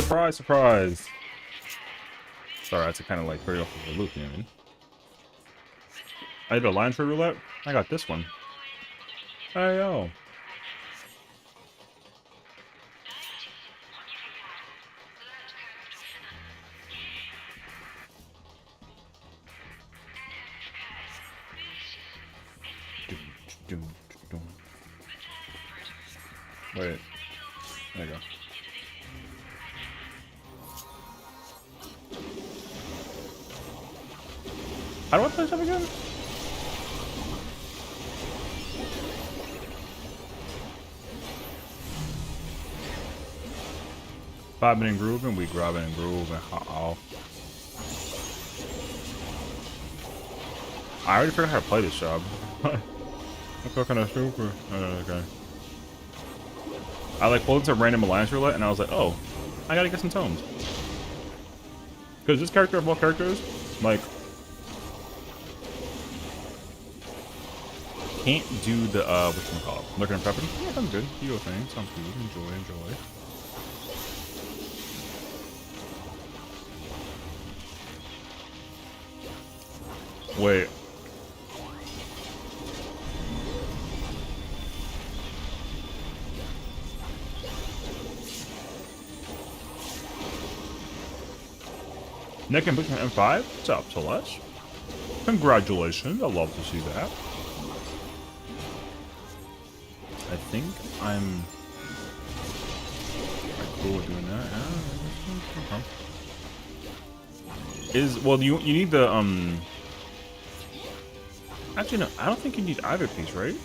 Surprise, surprise. Sorry, I had to kind of like throw you off of the loop, you know what I mean? I did a line for roulette. I got this one. Hey, yo. Wait. There you go. How do I play stuff again? Vibin and groovin, we groovin and groovin. Uh-oh. I already figured out how to play this job. I'm fucking stupid. Okay. I like pulled into random alliance roulette and I was like, oh, I gotta get some tomes. Because this character of all characters, like, can't do the, whatchamacallit, looking and prepping. Yeah, sounds good. You thing. Sounds good. Enjoy, enjoy. Wait. Nick and Butch from M5? What's up, Sesh? Congratulations. I love to see that. I think I'm cool with doing that. Well, you need the, actually, no, I don't think you need either piece, right?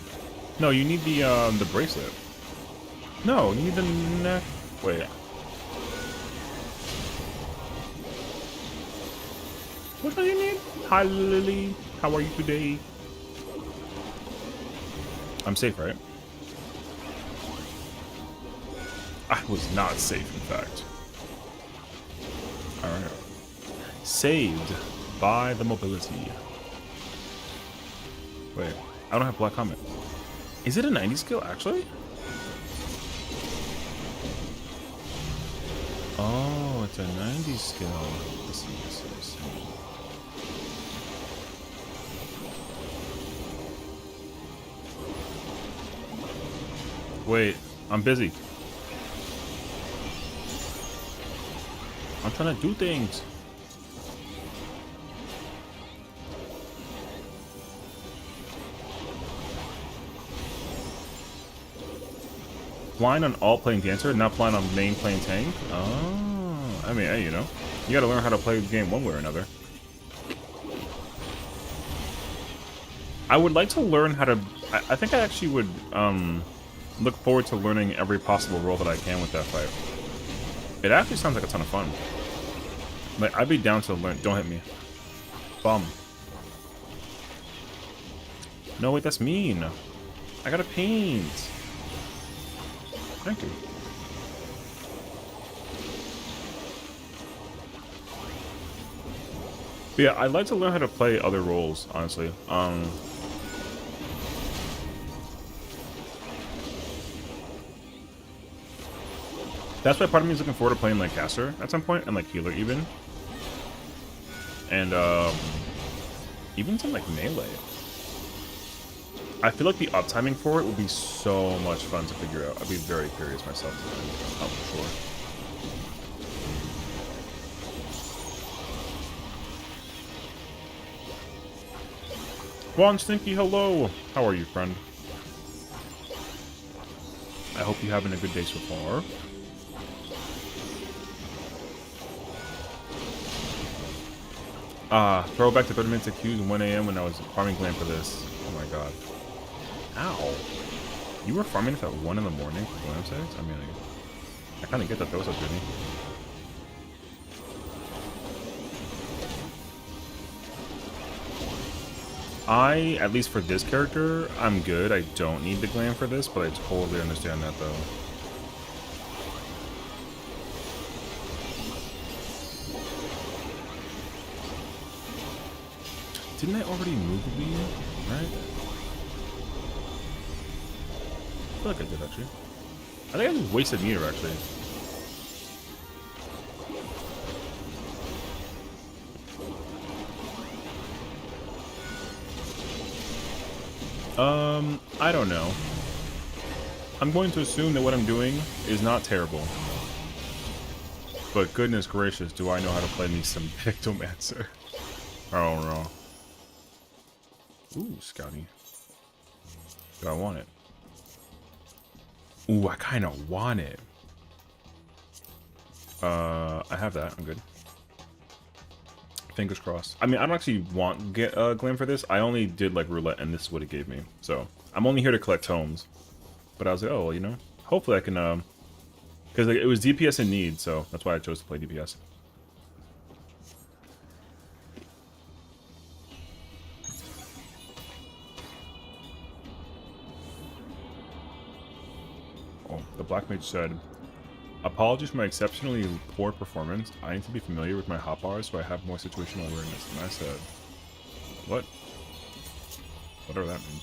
No, you need the bracelet. No, you need the neck. Wait. What do you need? Hi, Lily. How are you today? I'm safe, right? I was not safe, in fact. Alright. Saved by the mobility. Wait, I don't have black comment. Is it a 90 skill, actually? Oh, it's a 90 skill. Let's see, let's see, let's see. Wait, I'm busy. I'm trying to do things. Flying on alt playing dancer, not flying on main playing tank? Oh, I mean, hey, you know. You gotta learn how to play the game one way or another. I would like to learn how to... I think I actually would look forward to learning every possible role that I can with that fight. It actually sounds like a ton of fun. Like, I'd be down to learn. Don't hit me. Bum. No, wait, that's mean. I gotta paint. Thank you. But yeah, I'd like to learn how to play other roles, honestly. That's why part of me is looking forward to playing like caster at some point, and like healer even. And even some like melee. I feel like the uptiming for it would be so much fun to figure out. I'd be very curious myself to learn. Oh, for sure. Juan Stinky, hello! How are you, friend? I hope you're having a good day so far. Throwback to 30 minutes of queues 1 AM when I was farming glam for this. Oh my god. Ow. You were farming this at 1 in the morning for glam sex? I mean, I kind of get that though, so Jimmy. At least for this character, I'm good. I don't need the glam for this, but I totally understand that though. Didn't I already move the beam? Right? I feel like I did, actually. I think I just wasted meter, actually. I don't know. I'm going to assume that what I'm doing is not terrible. But goodness gracious, do I know how to play me some Pictomancer. I don't know. Ooh, Scouty. Do I want it? Ooh, I kind of want it. I have that. I'm good. Fingers crossed. I mean, I don't actually want Glam for this. I only did like roulette, and this is what it gave me. So I'm only here to collect tomes. But I was like, oh, well, you know, hopefully I can, because like, it was DPS in need, so that's why I chose to play DPS. Oh, the Black Mage said, apologies for my exceptionally poor performance. I need to be familiar with my hotbars so I have more situational awareness. And I said, what? Whatever that means.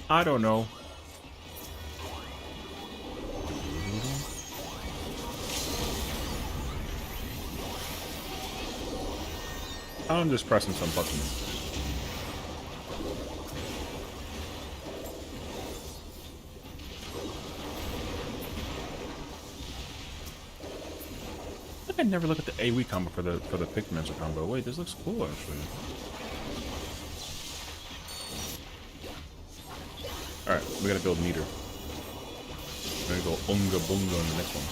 I don't know. I'm just pressing some buttons. I think I never looked at the AoE combo for the Pigmentor combo. Wait, this looks cool actually. Alright, we gotta build meter. We're gonna go unga bunga on the next one.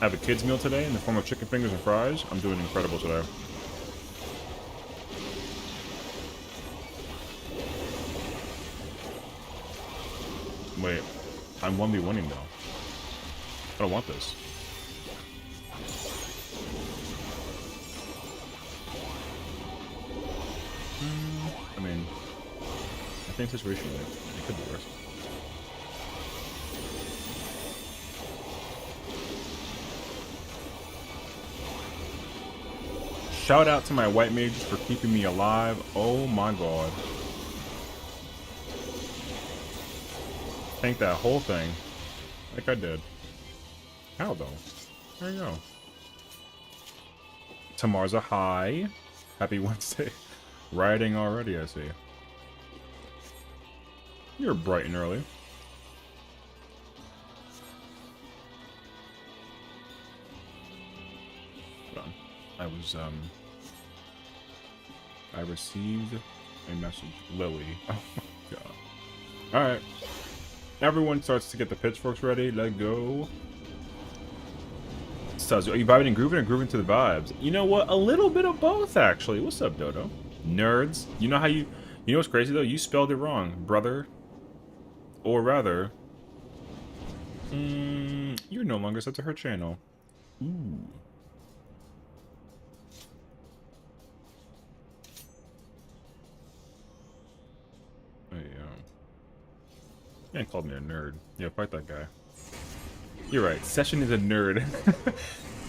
I have a kid's meal today in the form of chicken fingers and fries. I'm doing incredible today. Wait, I'm 1v1ing though. I don't want this. I mean, I think situationally, it could be worse. Shout out to my white mages for keeping me alive. Oh my god. Tank that whole thing. Like I did. How though? There you go. Tamar's a high. Happy Wednesday. Riding already, I see. You're bright and early. Hold on. I received a message. Lily. Oh my god. Alright. Everyone starts to get the pitchforks ready. Let go. So, are you vibing and grooving or grooving to the vibes? You know what? A little bit of both, actually. What's up, Dodo? Nerds. You know how you know what's crazy, though? You spelled it wrong, brother. Or rather, you're no longer set to her channel. Ooh. Hey, man called me a nerd. Yeah, fight that guy. You're right. Session is a nerd.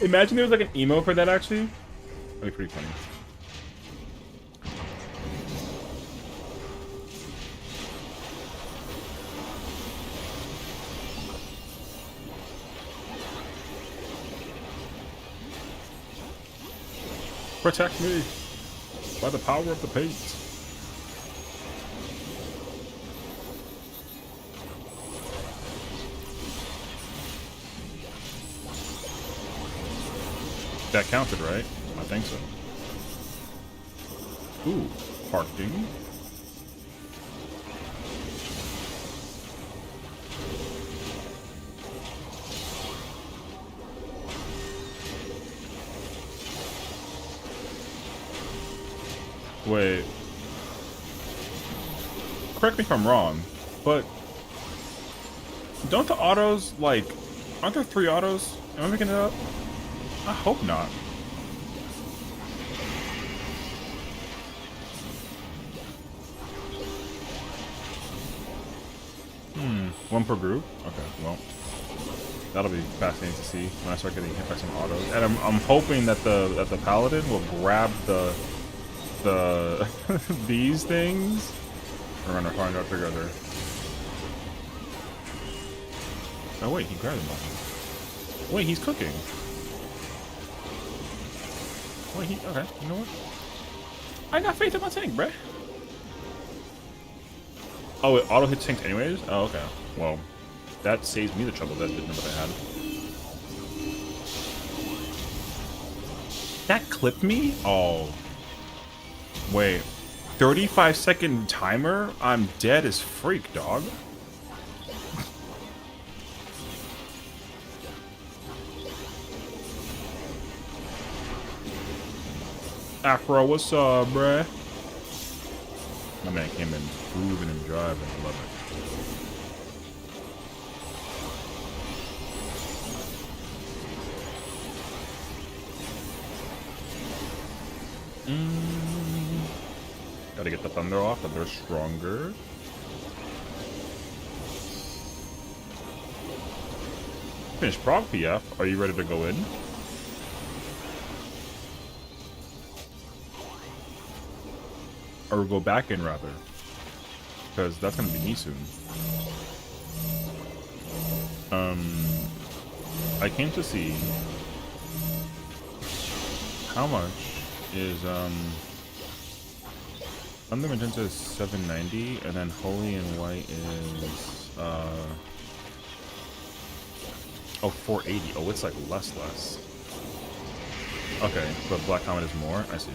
Imagine there was like an emo for that, actually. That'd be pretty funny. Protect me by the power of the paint. That counted, right? I think so. Ooh, parking. Wait. Correct me if I'm wrong, but don't the autos, like, aren't there 3 autos? Am I making it up? I hope not. One per group? Okay, well. That'll be fascinating to see when I start getting hit by some autos. And I'm hoping that the paladin will grab the these things. We're gonna find out together. Oh wait, he grabbed them all. Wait, he's cooking. Wait, okay, you know what? I got faith in my tank, bruh. Oh, it auto hits tanks anyways? Oh, okay. Well, that saves me the trouble that I didn't know that I had. That clipped me? Oh. Wait. 35-second timer? I'm dead as freak, dog. Afro, what's up, bruh? My man came in grooving and driving. I love it. Gotta get the thunder off, but they're stronger. Finish prog PF. Are you ready to go in? Or go back in, rather. Because that's going to be me soon. I came to see how much is, Thunder Magenta is 790, and then Holy and White is, oh, 480. Oh, it's like less. Okay, but Black Comet is more? I see.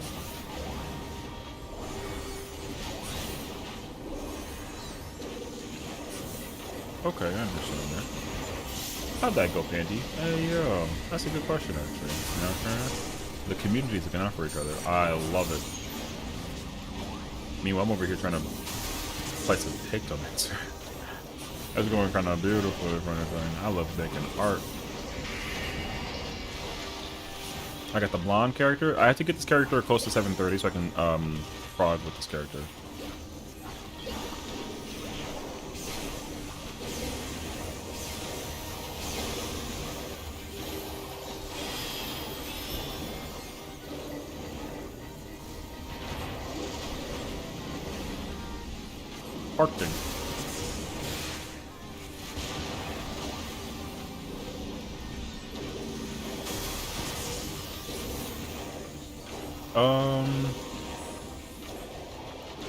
Okay, I understand that. How'd that go, Panty? Hey, yo, that's a good question, actually. You know what I'm saying? The community's looking out for each other. I love it. Meanwhile, I'm over here trying to fight some take on it. That's going kind of beautiful in front of thing. I love making art. I got the blonde character. I have to get this character close to 730 so I can prog with this character. Parking.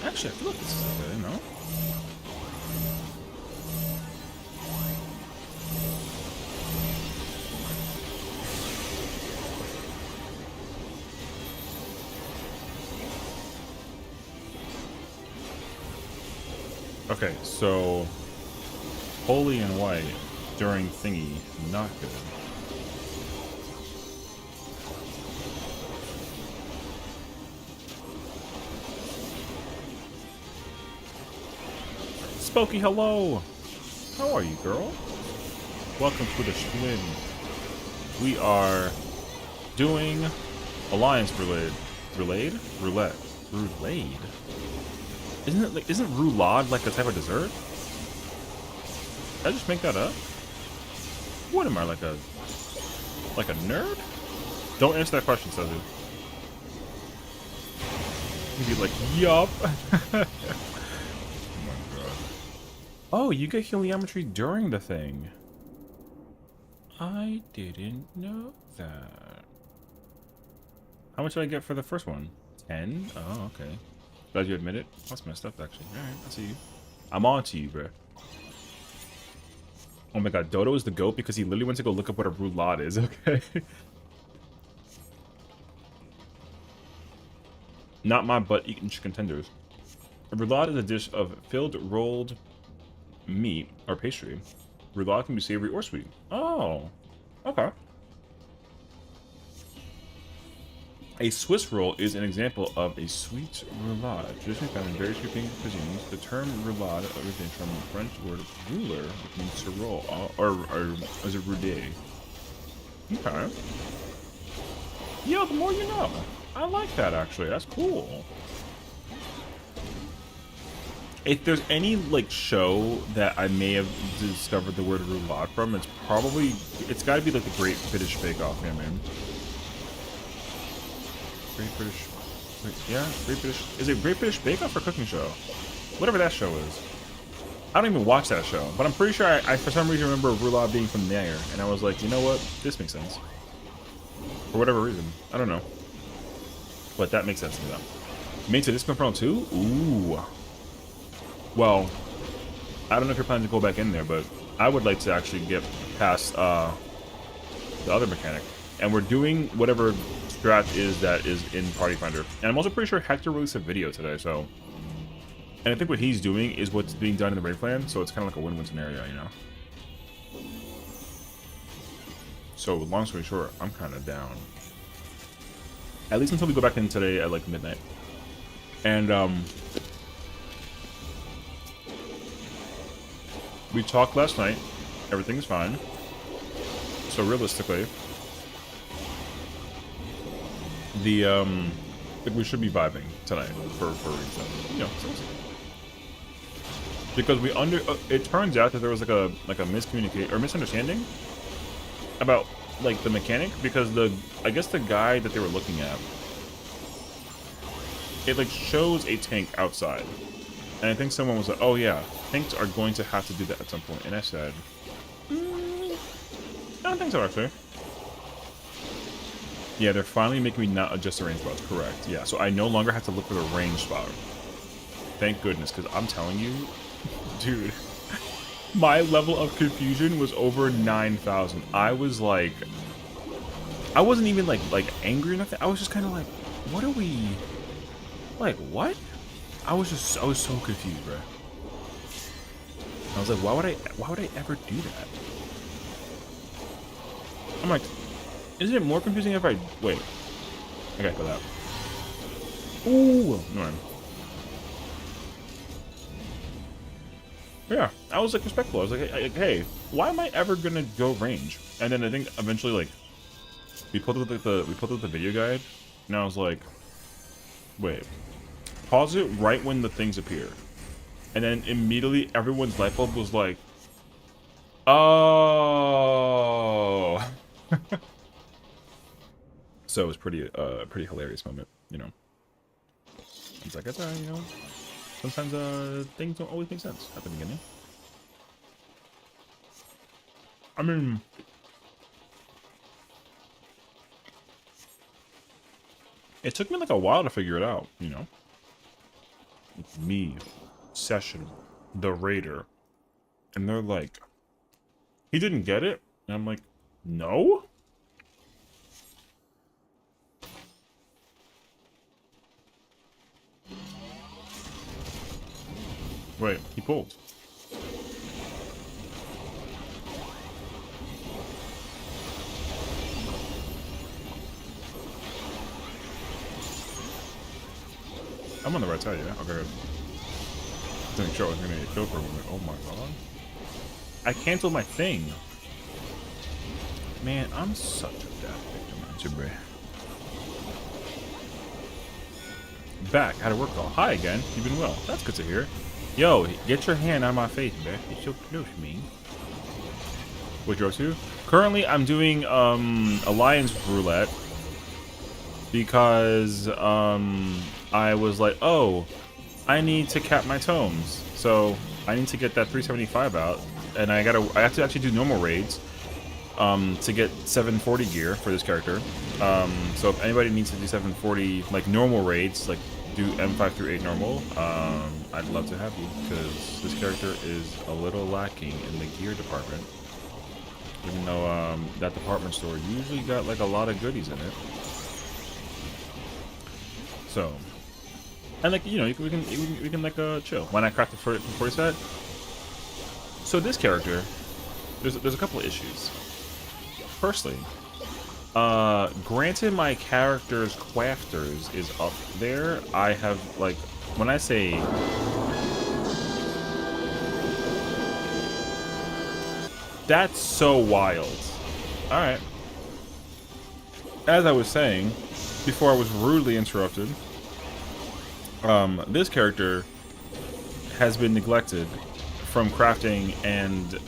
Actually, I feel like this is okay, no? Okay, so Holy and White during thingy, not good. Spooky, hello! How are you, girl? Welcome to the Schwinn. We are doing Alliance Roulade. Roulade? Roulette. Roulade? Isn't roulade like a type of dessert? Did I just make that up? What am I, like a nerd? Don't answer that question, Sezu. You'd be like, yup. Oh, you get heliometry during the thing. I didn't know that. How much did I get for the first one? 10? Oh, okay. Glad you admit it. That's messed up, actually. Alright, I see you. I'm on to you, bro. Oh my god, Dodo is the GOAT because he literally went to go look up what a roulade is, okay? Not my butt-eating chicken tenders. A roulade is a dish of filled rolled meat or pastry. Roulade can be savory or sweet. Oh, okay. A Swiss roll is an example of a sweet roulade, traditionally found in various European cuisines. The term roulade originates from the French word rouler, which means to roll, or is it rouler? Okay. Yo, the more you know. I like that, actually. That's cool. If there's any, like, show that I may have discovered the word roulade from, it's gotta be, like, the Great British Bake Off, yeah, man. Great British... Wait, yeah, Great British... Is it Great British Bake Off or Cooking Show? Whatever that show is. I don't even watch that show, but I'm pretty sure I for some reason remember Rulab being from there, and I was like, you know what? This makes sense. For whatever reason. I don't know. But that makes sense to me, though. Made to Disco Inferno 2? Ooh. Well, I don't know if you're planning to go back in there, but I would like to actually get past the other mechanic. And we're doing whatever strat is that is in Party Finder. And I'm also pretty sure Hector released a video today, so... And I think what he's doing is what's being done in the raid plan, so it's kind of like a win-win scenario, you know? So, long story short, I'm kind of down. At least until we go back in today at, like, midnight. And, we talked last night. Everything is fine. So, realistically... we should be vibing tonight for a reason. You know, seriously. Because it turns out that there was like a miscommunication or misunderstanding about like the mechanic, because I guess the guide that they were looking at, it like shows a tank outside, and I think someone was like, oh yeah, tanks are going to have to do that at some point, and I said, I don't think so actually. Yeah, they're finally making me not adjust the range spots. Correct. Yeah, so I no longer have to look for the range spot. Thank goodness, because I'm telling you, dude, my level of confusion was over 9,000. I was like, I wasn't even like angry or nothing. I was just kind of like, what are we, like what? I was so confused, bro. I was like, why would I ever do that? I'm like, isn't it more confusing if I wait? Okay, for that. Ooh, no. Yeah, I was like respectful. I was like, hey, why am I ever gonna go range? And then I think eventually, like, we pulled up the video guide, and I was like, wait, pause it right when the things appear, and then immediately everyone's light bulb was like, oh. So it was pretty hilarious moment, you know. It's like, that's you know, sometimes things don't always make sense at the beginning. I mean, it took me like a while to figure it out, you know. It's me, Session, the Raider, and they're like, he didn't get it, and I'm like, no. Wait, he pulled. I'm on the right side, yeah? Okay, good. Didn't show I was gonna get killed for a moment. Oh my god. I canceled my thing. Man, I'm such a daft victim, aren't you, bro? Back, had a work call. Hi again, you've been well. That's good to hear. Yo, get your hand on my face, man. You're so close, man. What you're up to? Currently, I'm doing Alliance Roulette because I was like, oh, I need to cap my tomes, so I need to get that 375 out, and I have to actually do normal raids to get 740 gear for this character. So if anybody needs to do 740 like normal raids, like do M5 through 8 normal, I'd love to have you, because this character is a little lacking in the gear department. Even though that department store usually got like a lot of goodies in it. So, and like, you know, we can like chill. When I craft the 40 set. So this character, there's a couple of issues. Firstly, granted my character's crafters is up there. I have like, when I say that's so wild. Alright. As I was saying, before I was rudely interrupted, this character has been neglected from crafting and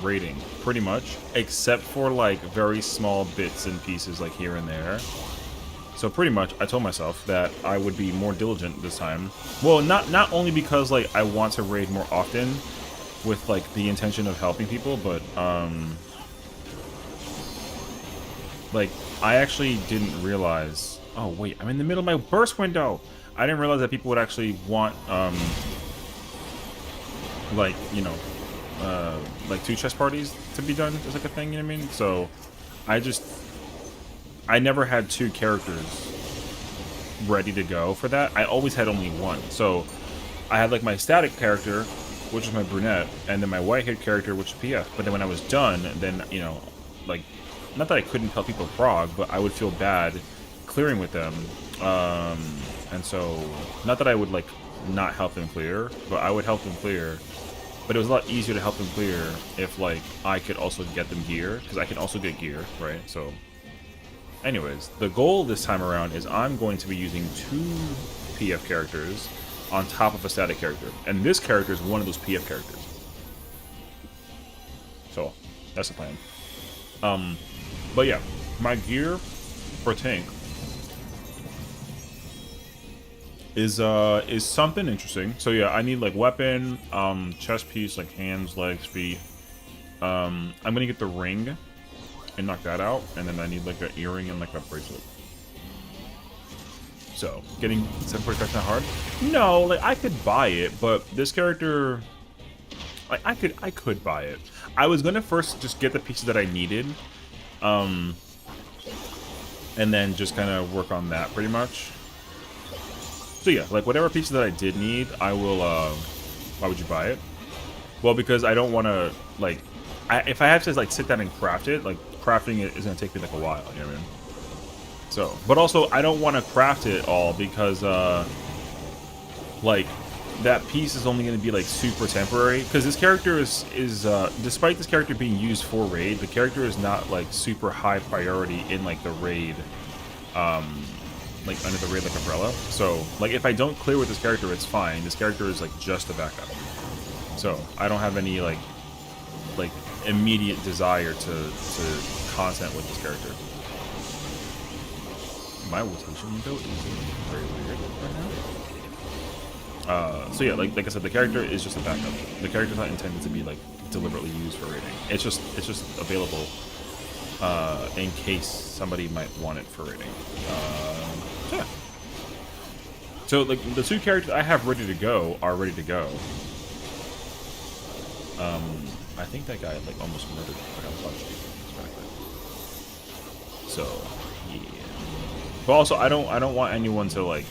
raiding, pretty much, except for like very small bits and pieces like here and there. So pretty much, I told myself that I would be more diligent this time. Well, not only because like I want to raid more often, with like the intention of helping people, but like I actually didn't realize. Oh wait, I'm in the middle of my burst window. I didn't realize that people would actually want like, you know, like 2 chess parties to be done as like a thing, you know what I mean? So I never had 2 characters ready to go for that. I always had only 1. So I had like my static character, which was my brunette, and then my white-haired character, which was PF. But then when I was done, then, you know, like, not that I couldn't help people prog, but I would feel bad clearing with them. And so, not that I would like not help them clear, but I would help them clear. But it was a lot easier to help them clear if like I could also get them gear, because I can also get gear, right? So anyways, the goal this time around is I'm going to be using 2 PF characters on top of a static character. And this character is one of those PF characters. So, that's the plan. But yeah, my gear for tank is something interesting. So yeah, I need like weapon, chest piece, like hands, legs, feet. I'm gonna get the ring and knock that out, and then I need like an earring and like a bracelet. So getting 745 not hard. No, like I could buy it, but this character, like I could buy it. I was gonna first just get the pieces that I needed, and then just kind of work on that pretty much. So yeah, like whatever pieces that I did need, I will. Why would you buy it? Well, because I don't want to like. If I have to like sit down and craft it, like crafting it is gonna take me like a while. You know what I mean? So, but also I don't want to craft it all because like that piece is only going to be like super temporary. Because this character is despite this character being used for raid, the character is not like super high priority in like the raid. Like under the raid like umbrella. So like if I don't clear with this character, it's fine. This character is like just a backup. So I don't have any like immediate desire to content with this character. My rotation window is very weird right now. So yeah, like I said, the character is just a backup. The character's not intended to be like deliberately used for raiding. It's just available in case somebody might want it for raiding. Yeah. So like the 2 characters I have ready to go are ready to go. I think that guy like almost murdered me. So yeah. But also I don't want anyone to like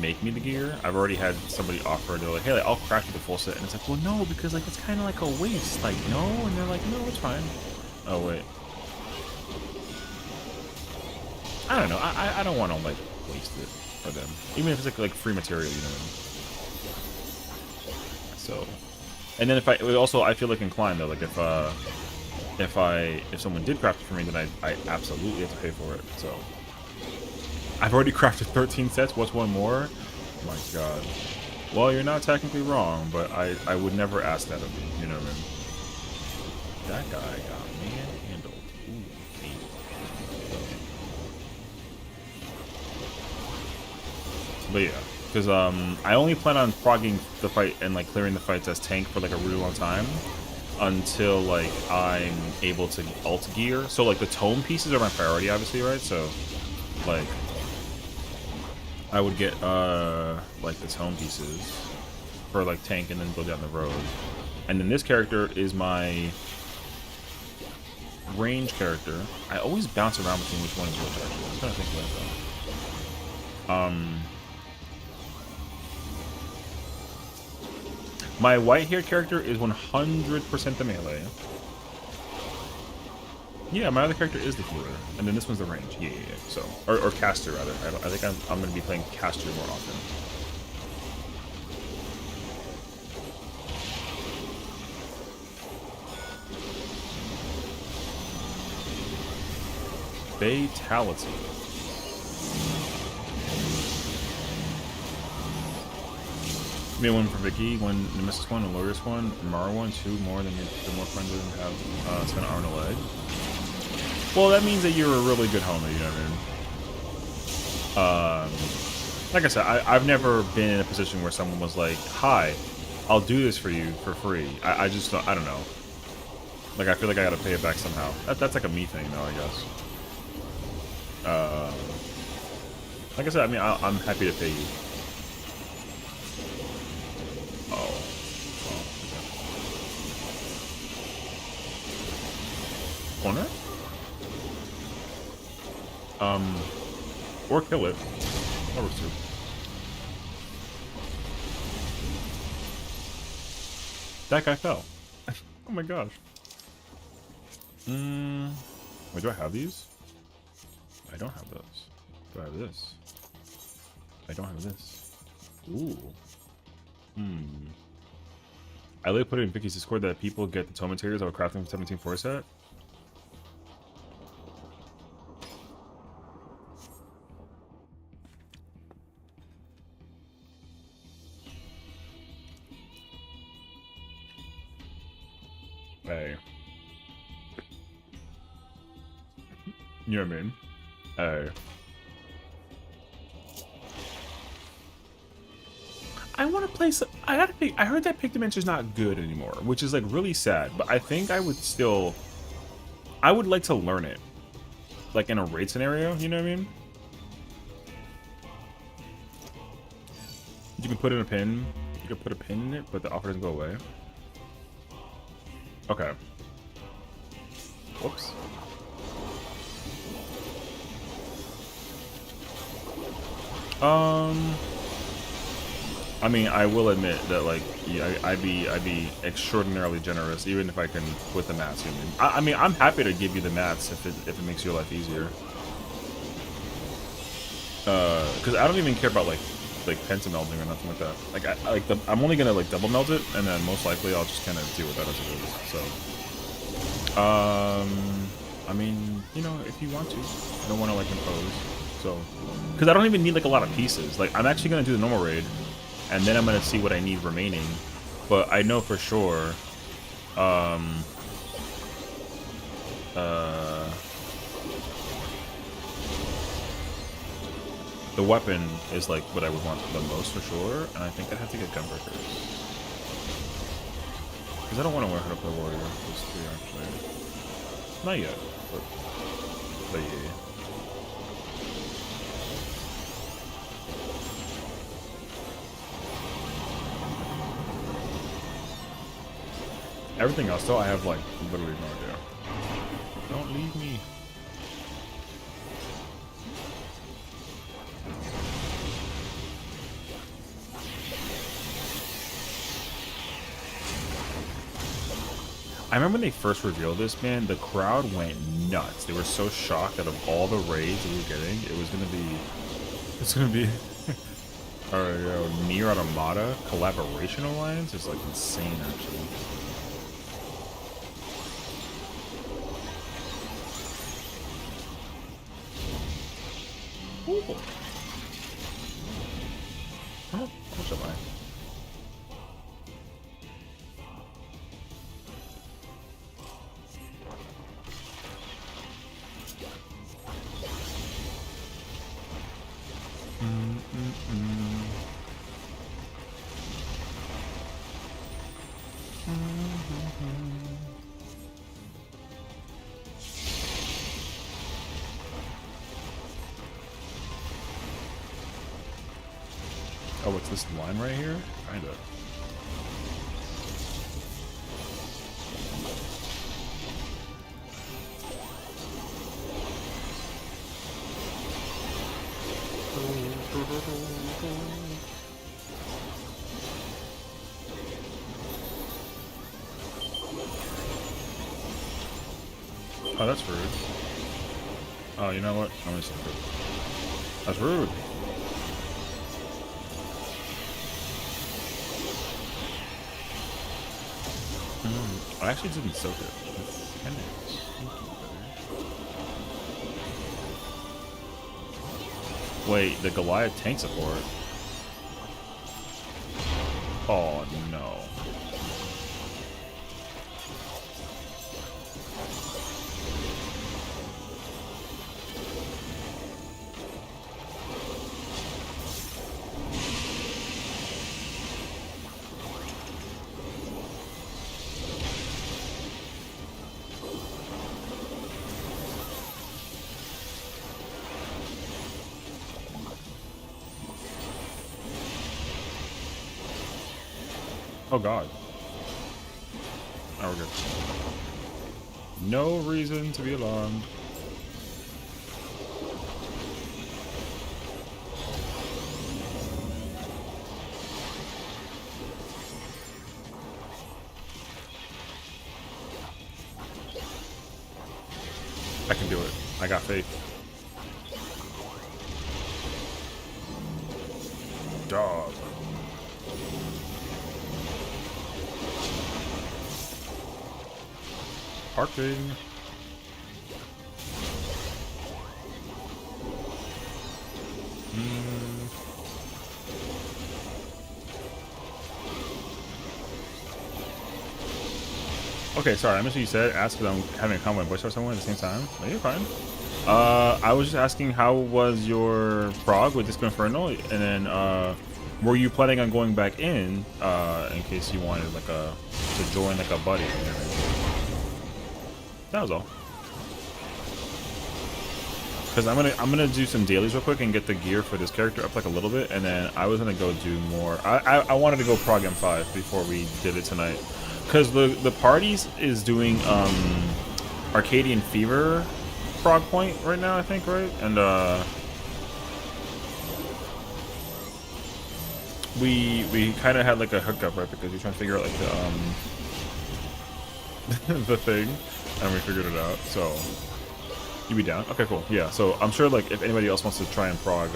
make me the gear. I've already had somebody offer. They're like, hey, like, I'll craft you the full set, and it's like, well, no, because like it's kind of like a waste. Like no, and they're like, no, it's fine. Oh wait. I don't know. I don't want to like waste it for them, even if it's like free material, you know what I mean? So, and then if I feel like inclined though, like if someone did craft it for me, then I absolutely have to pay for it. So I've already crafted 13 sets. What's one more? Oh my god. Well, you're not technically wrong, but I would never ask that of you. You know what I mean? That guy got manhandled. Ooh, but yeah, because I only plan on progging the fight and like clearing the fights as tank for like a really long time until like I'm able to alt gear. So like the tome pieces are my priority, obviously, right? So like I would get like the tome pieces for like tank and then go down the road. And then this character is my range character. I always bounce around between which one is which actually. I'm trying to think about that. My white-haired character is 100% the melee. Yeah, my other character is the healer, and then this one's the range. Yeah. So, or caster rather. I think I'm going to be playing caster more often. Fatality. I mean, one for Vicky, one Nemesis one, a Lotus one, Mara one, 2 more than the more friends than have spent an hour on a leg. Well, that means that you're a really good homie, you know what I mean? Like I said, I've never been in a position where someone was like, hi, I'll do this for you for free. I just don't, I don't know. Like I feel like I gotta pay it back somehow. That's like a me thing though, I guess. Like I said, I mean I'm happy to pay you. Oh. Corner? Or kill it. That works too. That guy fell. Oh my gosh. Wait, do I have these? I don't have those. Do I have this? I don't have this. Ooh. I literally put it in Vicky's Discord that people get the tome materials of a crafting 17.4 set. Hey. You know what I mean? Hey. I want to play some... I gotta pick... I heard that Pick Dimension's not good anymore, which is like really sad, but I think I would still... I would like to learn it. Like in a raid scenario, you know what I mean? You can put in a pin. You can put a pin in it, but the offer doesn't go away. Okay. Whoops. I mean, I will admit that, like, yeah, I'd be extraordinarily generous, even if I can with the mats. You know? I mean, I'm happy to give you the mats if it makes your life easier. Because I don't even care about like penta melting or nothing like that. Like I'm only gonna like double melt it, and then most likely I'll just kind of deal with that as it is. So, I mean, you know, if you want to, I don't want to like impose. So, because I don't even need like a lot of pieces. Like I'm actually gonna do the normal raid, and then I'm gonna see what I need remaining. But I know for sure, the weapon is like what I would want the most for sure, and I think I'd have to get gunbreakers. Because I don't want to learn how to play warrior. Those three actually. Not yet, but yeah. Everything else though, I have like literally no idea. Don't leave me. I remember when they first revealed this, man, the crowd went nuts. They were so shocked that of all the raids we were getting, it's gonna be our Nier Automata collaboration alliance is like insane actually. Ooh. How much am I? Oh, what's this line right here? Kinda. Oh, that's rude. Oh, you know what? I'm gonna stop it. That's rude. I actually didn't soak it. That's kind of sneaky better. Wait, the Goliath tank support? Oh no. Oh god. Oh, we're good. No reason to be alarmed. I can do it. I got faith. Dog. Parking. Okay, sorry, I missed what you said. Ask because I'm having a convo voice or someone at the same time. No, you're fine. I was just asking how was your prog with Disco Inferno, and then were you planning on going back in case you wanted like to join like a buddy? That was all. Because I'm gonna do some dailies real quick and get the gear for this character up like a little bit, and then I was gonna go do more. I wanted to go prog M5 before we did it tonight, because the parties is doing Arcadian Fever prog point right now, I think, right? And we kind of had like a hookup, right? Because we're trying to figure out like the the thing, and we figured it out. So you be down? Okay, cool. Yeah. So I'm sure like if anybody else wants to try and prog,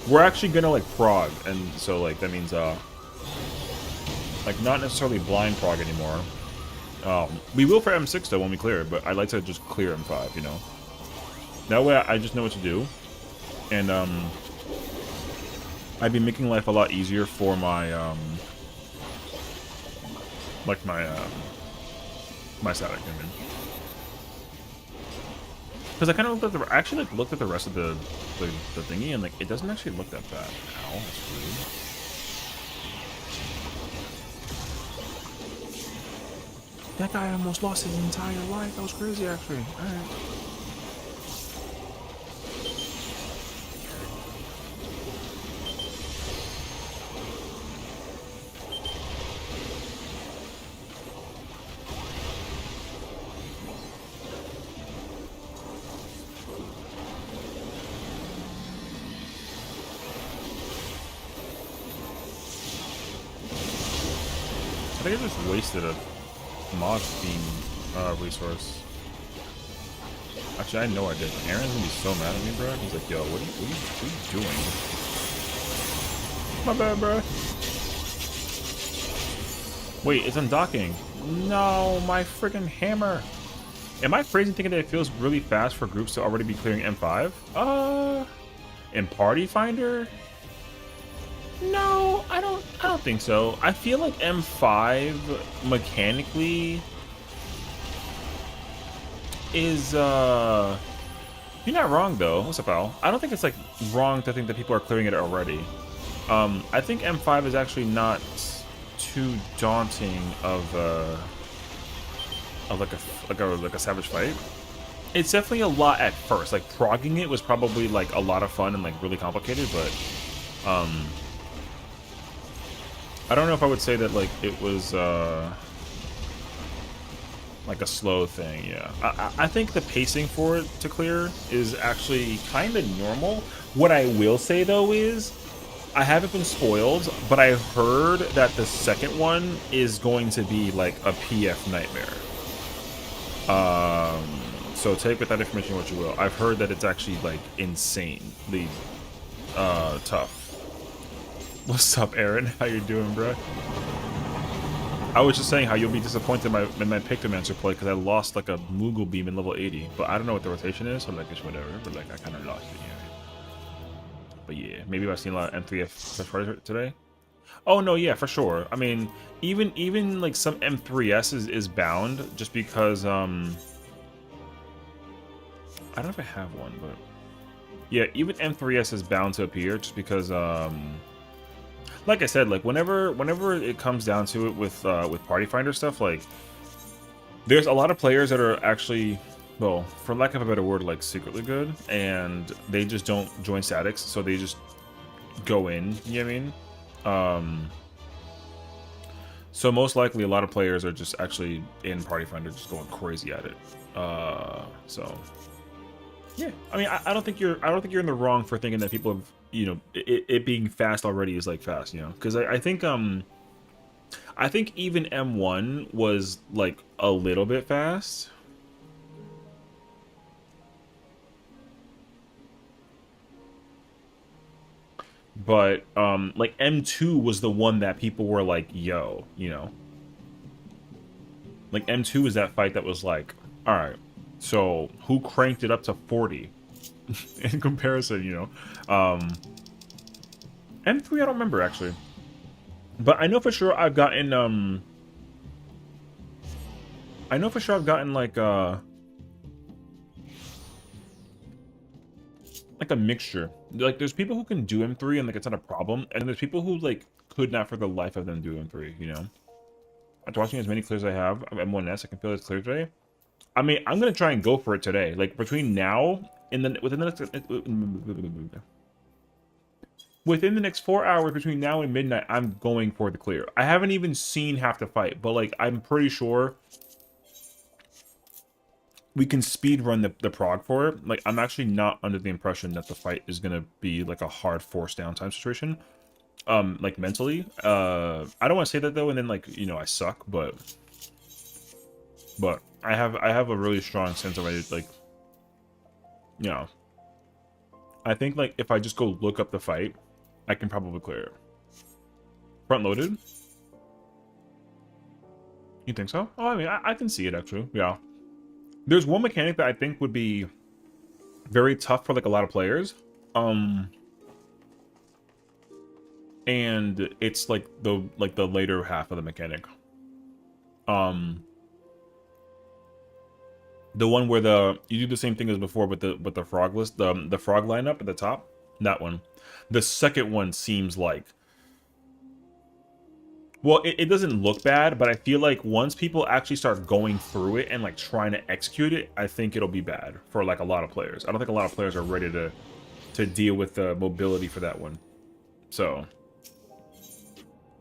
we're actually gonna like prog, and so like that means like not necessarily blind prog anymore. We will for M6 though when we clear it, but I'd like to just clear M5, you know. That way I just know what to do, and I'd be making life a lot easier for my like my static. I mean, because I kind of looked at the actually like looked at the rest of the thingy, and like it doesn't actually look that bad. Ow, that's rude. That guy almost lost his entire life. That was crazy, actually. All right. I think I just wasted a mod beam resource. Actually, I know I did. Aaron's gonna be so mad at me, bro. He's like, yo, what are you doing? My bad, bro. Wait, it's undocking. No, my freaking hammer. Am I crazy thinking that it feels really fast for groups to already be clearing M5? In Party Finder? No, I don't think so. I feel like M5 mechanically is you're not wrong though. What's up, Al? I don't think it's like wrong to think that people are clearing it already. I think M5 is actually not too daunting of like a savage fight. It's definitely a lot at first. Like progging it was probably like a lot of fun and like really complicated, but I don't know if I would say that like it was like a slow thing. Yeah, I think the pacing for it to clear is actually kind of normal. What I will say though is I haven't been spoiled, but I heard that the second one is going to be like a PF nightmare. So take with that information what you will. I've heard that it's actually like insanely tough. What's up, Aaron? How you doing, bro? I was just saying how you'll be disappointed in my Pictomancer play because I lost like a Moogle beam in level 80, but I don't know what the rotation is, so like it's whatever. But like I kind of lost it. Yeah. But yeah, maybe I've seen a lot of M3F today. Oh no, yeah, for sure. I mean, even like some M3S is bound just because I don't know if I have one, but yeah, even M3S is bound to appear just because like I said, like whenever it comes down to it with Party Finder stuff, like there's a lot of players that are actually, well, for lack of a better word, like secretly good, and they just don't join statics, so they just go in. You know what I mean? So most likely a lot of players are just actually in Party Finder just going crazy at it. So yeah, I mean, I don't think you're in the wrong for thinking that people have, you know, it being fast already is like fast, you know, because I think even M1 was like a little bit fast. But like M2 was the one that people were like, yo, you know. Like M2 is that fight that was like, all right, so who cranked it up to 40 in comparison, you know? M3 I don't remember actually. But I know for sure I've gotten like a mixture. Like there's people who can do M3 and like it's not a problem, and there's people who like could not for the life of them do M3, you know? After watching as many clears I have of M1S, I can feel it's clear today. I mean, I'm gonna try and go for it today. Like between now and within the next 4 hours between now and midnight, I'm going for the clear. I haven't even seen half the fight, but like I'm pretty sure we can speed run the prog for it. Like I'm actually not under the impression that the fight is gonna be like a hard force downtime situation. Like mentally. I don't want to say that though, and then like, you know, I suck, but I have a really strong sense of it, like, you know. I think like if I just go look up the fight, I can probably clear it. Front loaded? You think so? Oh, I mean, I can see it actually. Yeah. There's one mechanic that I think would be very tough for like a lot of players. And it's like the later half of the mechanic. The one where you do the same thing as before with the frog list, the frog lineup at the top. That one. The second one seems like, well, it doesn't look bad, but I feel like once people actually start going through it and like trying to execute it, I think it'll be bad for like a lot of players. I don't think a lot of players are ready to deal with the mobility for that one. So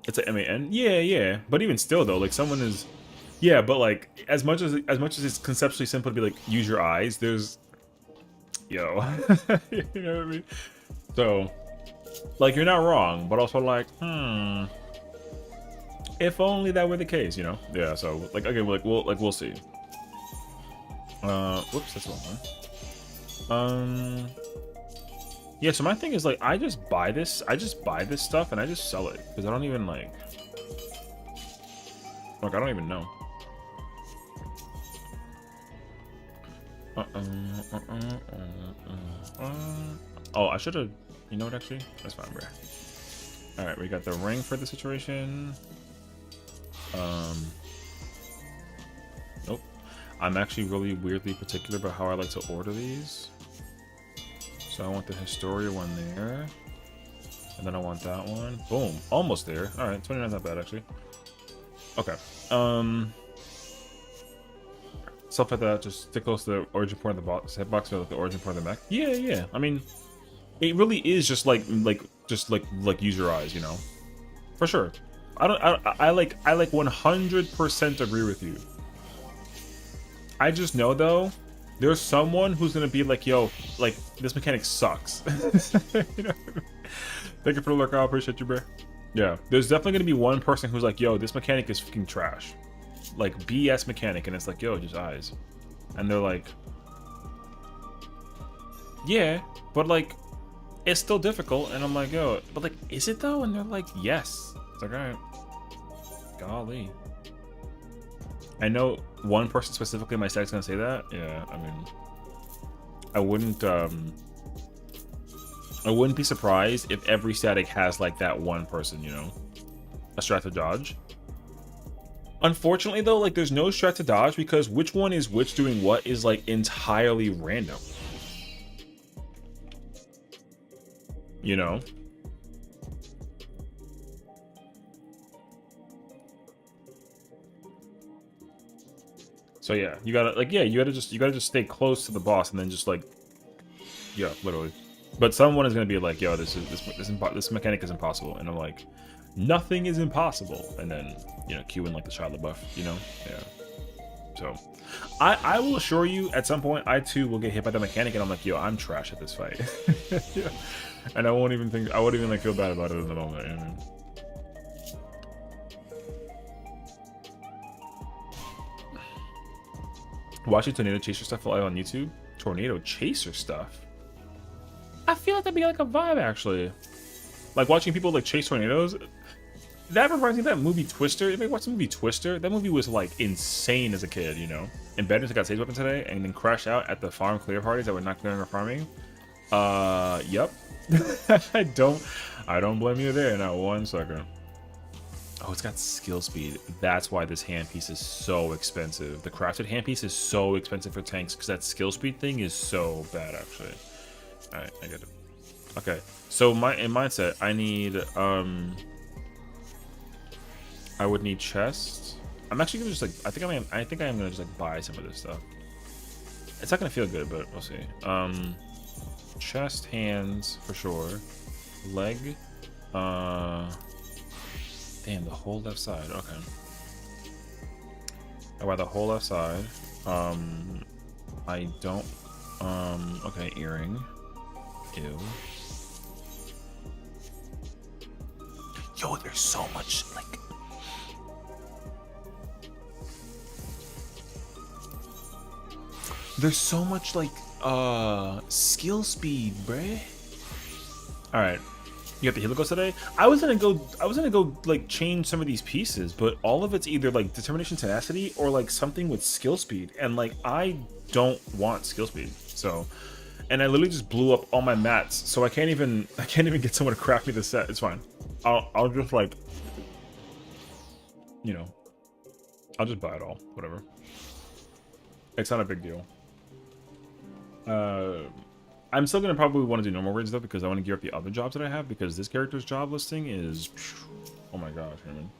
it's a MAN? Yeah. But even still though, like someone is, yeah, but like as much as it's conceptually simple to be like use your eyes, there's, yo, you know what I mean? So like you're not wrong, but also like, if only that were the case, you know? Yeah, so like again, we'll see. Whoops, that's the wrong one. Yeah, so my thing is like I just buy this stuff and I just sell it because I don't even like I don't even know. Oh, I should have. You know what? Actually, that's fine, bro. All right, we got the ring for the situation. Nope. I'm actually really weirdly particular about how I like to order these. So I want the Historia one there, and then I want that one. Boom, almost there. All right, 29's not bad actually. Okay. Stuff like that. Just stick close to the origin point of the box. Hitbox or like the origin point of the mech. Yeah. I mean, it really is just like use your eyes, you know, for sure. I like 100% agree with you. I just know though, there's someone who's gonna be like, yo, like this mechanic sucks. You know? Thank you for the lurk. I appreciate you, bro. Yeah, there's definitely gonna be one person who's like, yo, this mechanic is fucking trash, like BS mechanic, and it's like, yo, just eyes, and they're like, yeah, but like, it's still difficult, and I'm like, yo, but like, is it though? And they're like, yes. It's like, all right, golly. I know one person specifically in my stack's gonna say that. Yeah, I mean, I wouldn't be surprised if every static has like that one person, you know, a strat to dodge. Unfortunately though, like there's no strat to dodge because which one is which doing what is like entirely random. You know? So yeah, you gotta like, yeah, you gotta just stay close to the boss and then just like, yeah, literally. But someone is gonna be like, yo, this mechanic is impossible, and I'm like, Nothing is impossible. And then, you know, cue in like the Shia LaBeouf, you know? Yeah. So, I will assure you, at some point, I too will get hit by the mechanic, and I'm like, yo, I'm trash at this fight. Yeah. And I won't even like feel bad about it in the moment. You know? Watching tornado chaser stuff live on YouTube. Tornado chaser stuff. I feel like that'd be like a vibe, actually. Like watching people like chase tornadoes. That reminds me of that movie Twister. If you watch the movie Twister, that movie was like insane as a kid, you know. And Bedness got stage weapon today and then crashed out at the farm clear parties that were not clearing or farming. Yep. I don't blame you there, not one second. Oh, it's got skill speed. That's why this handpiece is so expensive. The crafted handpiece is so expensive for tanks because that skill speed thing is so bad, actually. All right, I get it. Okay, so in mindset, I need I would need chest. I'm actually gonna just like I think I am gonna just like buy some of this stuff. It's not gonna feel good, but we'll see. Chest, hands for sure. Leg. Damn, the whole left side. Okay. I buy the whole left side. I don't. Okay, earring. Ew. Yo, there's so much like. There's so much like skill speed, bruh. All right. You got the Helicos today? I was gonna go like change some of these pieces, but all of it's either like determination, tenacity, or like something with skill speed, and like I don't want skill speed. So, and I literally just blew up all my mats, so I can't even get someone to craft me the set. It's fine. I'll just like, you know, I'll just buy it all. Whatever. It's not a big deal. I'm still gonna probably want to do normal raids though, because I want to gear up the other jobs that I have, because this character's job listing is, oh my gosh, man.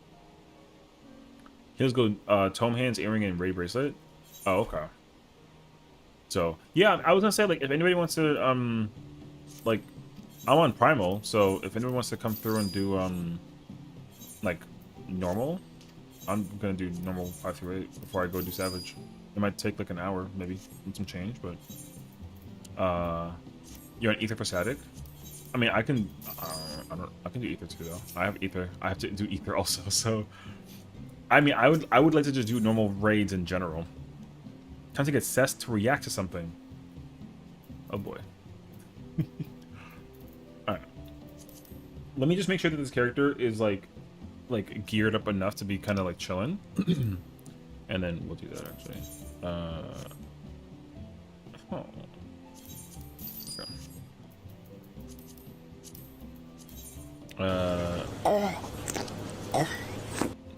Here's go tome hands, earring, and raid bracelet. Oh, okay. So yeah, I was gonna say like if anybody wants to like I'm on primal, so if anyone wants to come through and do like normal, I'm gonna do normal 5 through 8 before I go do savage. It might take like an hour maybe and some change, but you're on ether for static. I mean, I can do ether too though. I have ether. I have to do ether also. So, I mean, I would like to just do normal raids in general. Time to get Sesh to react to something. Oh boy. All right. Let me just make sure that this character is like geared up enough to be kind of like chilling, and then we'll do that actually. Oh.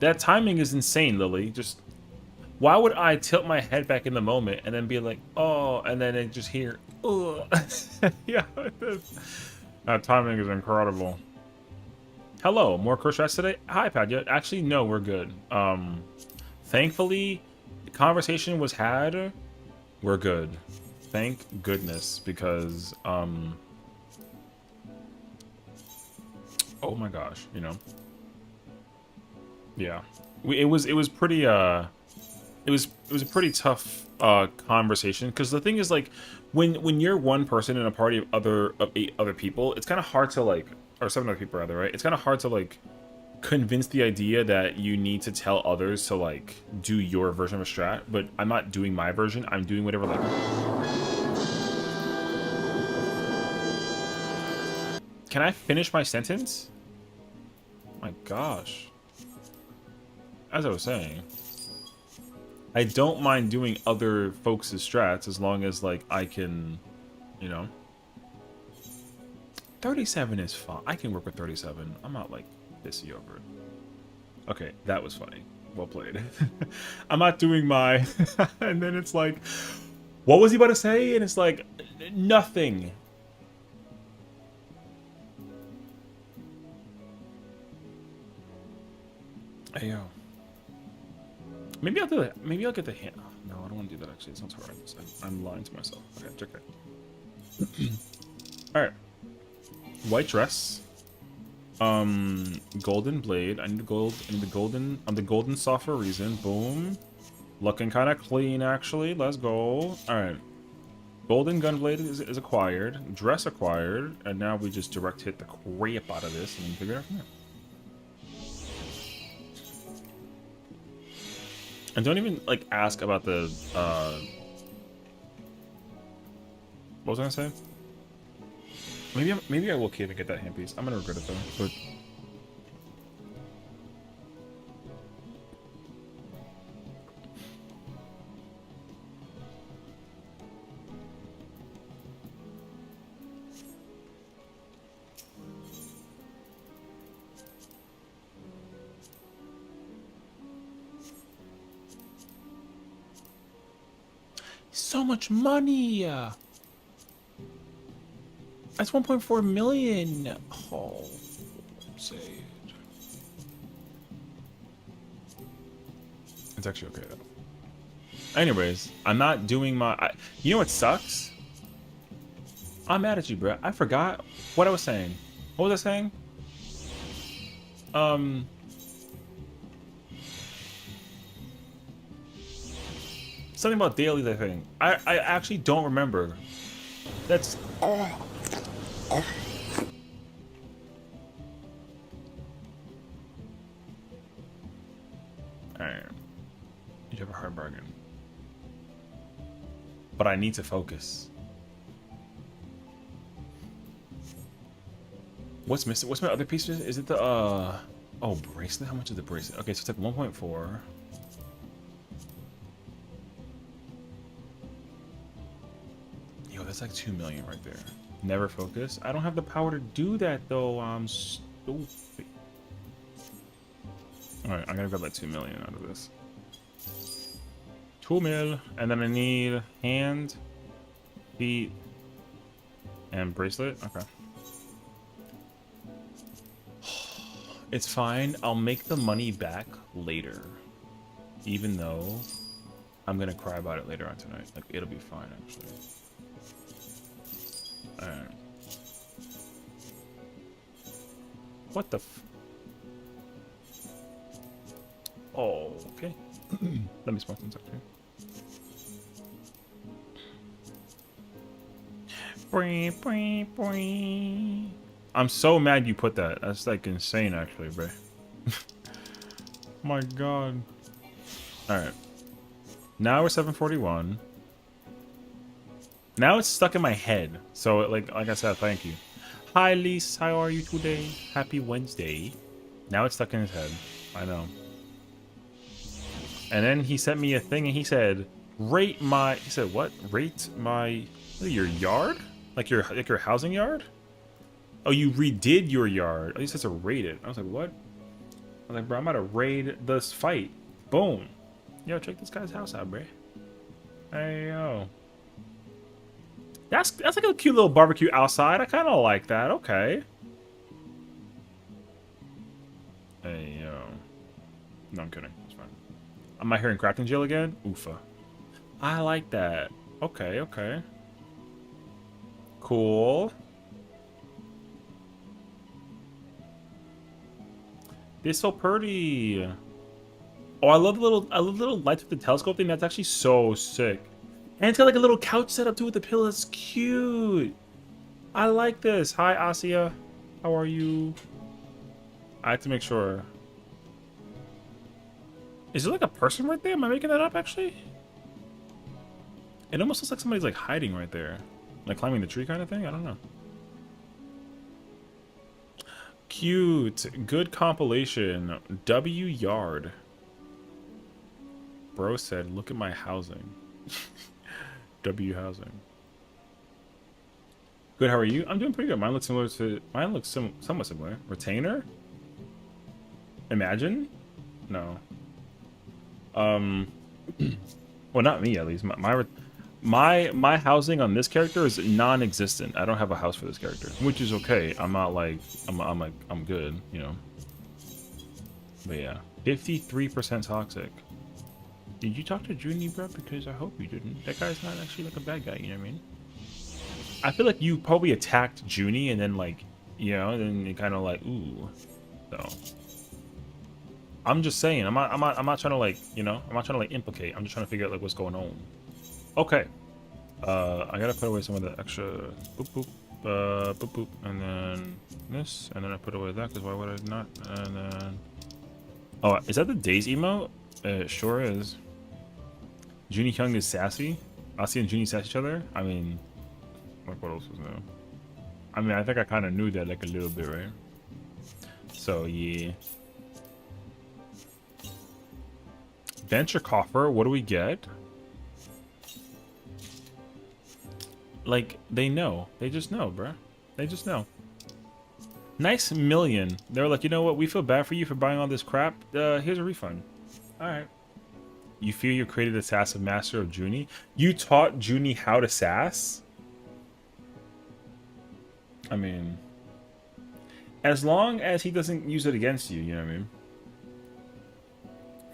That timing is insane, Lily. Just why would I tilt my head back in the moment and then be like, oh, and then it just hear, oh. Yeah, that timing is incredible. Hello, more curse rats today? Hi, Padya. Actually, no, we're good. Thankfully, the conversation was had. We're good. Thank goodness, because oh my gosh, you know. Yeah, it was pretty it was a pretty tough conversation, because the thing is like when you're one person in a party of 8 other people, it's kind of hard to like, or 7 other people rather, right? It's kind of hard to like convince the idea that you need to tell others to like do your version of a strat, but I'm not doing my version. I'm doing whatever like. Can I finish my sentence? My gosh. As I was saying, I don't mind doing other folks' strats as long as like I can, you know. 37 is fine. I can work with 37. I'm not like pissy over it. Okay, that was funny. Well played. I'm not doing my and then it's like, what was he about to say? And it's like, nothing. Hey yo. Maybe I'll do that. Maybe I'll get the hand. Oh, no, I don't want to do that actually. It sounds hard. I'm lying to myself. Okay, check it. Alright. White dress. Golden blade. I need gold. I need the golden. I'm the golden saw for a reason. Boom. Looking kind of clean, actually. Let's go. All right. Golden gunblade is acquired. Dress acquired. And now we just direct hit the crap out of this and figure it out from there. And don't even, like, ask about the, what was I gonna say? Maybe I will keep and get that handpiece. I'm gonna regret it, though. But... so much money! That's 1.4 million! Oh, sad. It's actually okay, though. Anyways, I'm not doing my... you know what sucks? I'm mad at you, bro. I forgot what I was saying. What was I saying? Something about dailies, I think. I actually don't remember. That's... Alright. You have a hard bargain. But I need to focus. What's missing? What's my other piece? Is it the, oh, bracelet? How much is the bracelet? Okay, so it's like 1.4. Yo, that's like 2 million right there. Never focus. I don't have the power to do that, though. I'm stupid. Alright, I'm gonna grab like 2 million out of this. 2 mil. And then I need hand, feet, and bracelet. Okay. It's fine. I'll make the money back later. Even though I'm gonna cry about it later on tonight. Like, it'll be fine, actually. Alright. What the f... Oh, okay. Let me smoke some stuff, too. I'm so mad you put that. That's like insane, actually, bro. My god. Alright. Now we're 741. Now it's stuck in my head. So, like I said, thank you. Hi, Lise. How are you today? Happy Wednesday. Now it's stuck in his head. I know. And then he sent me a thing and he said, rate my... He said, what? Rate my... Your yard? Like your housing yard? Oh, you redid your yard. Oh, he says to raid it. I was like, what? I was like, bro, I'm about to raid this fight. Boom. Yo, check this guy's house out, bro. Hey, yo. That's like a cute little barbecue outside. I kind of like that. Okay. Hey, yo. No, I'm kidding. It's fine. Am I hearing crafting jail again? Oofa. I like that. Okay, okay. Cool. They're so pretty. Oh, I love the little lights with the telescope thing. That's actually so sick. And it's got like a little couch set up too with the pillow. That's cute. I like this. Hi, Asia. How are you? I have to make sure. Is there like a person right there? Am I making that up, actually? It almost looks like somebody's like hiding right there. Like climbing the tree kind of thing? I don't know. Cute. Good compilation. W yard. Bro said, look at my housing. W housing. Good, how are you? I'm doing pretty good. Mine looks similar to... Mine looks somewhat similar. Retainer? Imagine? No. Well, not me, at least. My housing on this character is non-existent. I don't have a house for this character, which is okay. I'm not like... I'm good, you know. But yeah. 53% toxic. Did you talk to Junie, bro? Because I hope you didn't. That guy's not actually like a bad guy, you know what I mean? I feel like you probably attacked Junie and then like You know, then you kind of like, ooh. So I'm just saying, I'm not trying to like, you know, I'm not trying to like implicate. I'm just trying to figure out like what's going on. Okay. I gotta put away some of the extra boop boop, boop boop, and then this, and then I put away that because why would I not? And then, oh, is that the Days emote? It sure is. Junie Hyung is sassy. Asi and Junie sass each other. I mean, like what else was new? I mean, I think I kind of knew that like a little bit, right? So yeah. Venture coffer. What do we get? Like, they know. They just know, bruh. They just know. Nice million. They were like, you know what? We feel bad for you for buying all this crap. Here's a refund. Alright. You feel you created a sass master of Junie? You taught Junie how to sass? I mean... As long as he doesn't use it against you, you know what I mean?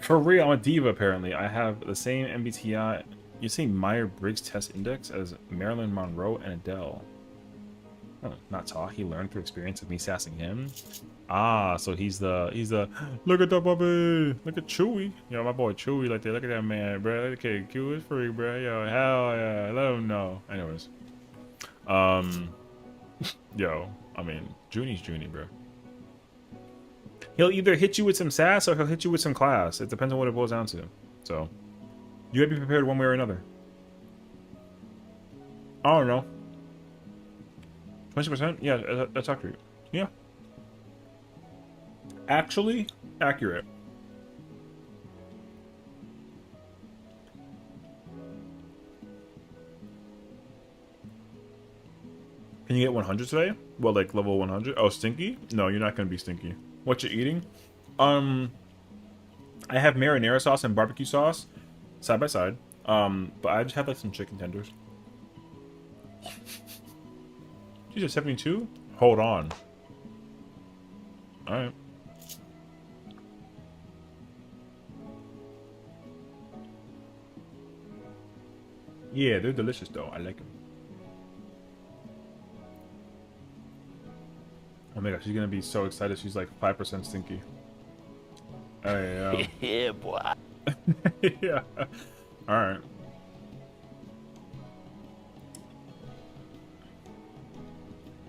For real, I'm a diva, apparently. I have the same MBTI... You see Meyer-Briggs test index as Marilyn Monroe and Adele. Oh, not talk. He learned through experience of me sassing him. Ah, so he's the look at that puppy, look at Chewy. Yo, my boy Chewy, like that. Look at that man, bro. Okay, Q is free, bro. Yo, hell yeah, let him know. Anyways, yo, I mean, Junie's Junie, bro. He'll either hit you with some sass or he'll hit you with some class. It depends on what it boils down to. So. You gotta be prepared one way or another. I don't know. 20%? Yeah, that's accurate. Yeah. Actually, accurate. Can you get 100 today? Well, like level 100? Oh, stinky? No, you're not gonna be stinky. What you eating? I have marinara sauce and barbecue sauce. Side by side. But I just have like some chicken tenders. She's at 72? Hold on. Alright. Yeah, they're delicious though. I like them. Oh my gosh, she's gonna be so excited. She's like 5% stinky. Yeah, boy. Yeah. Alright.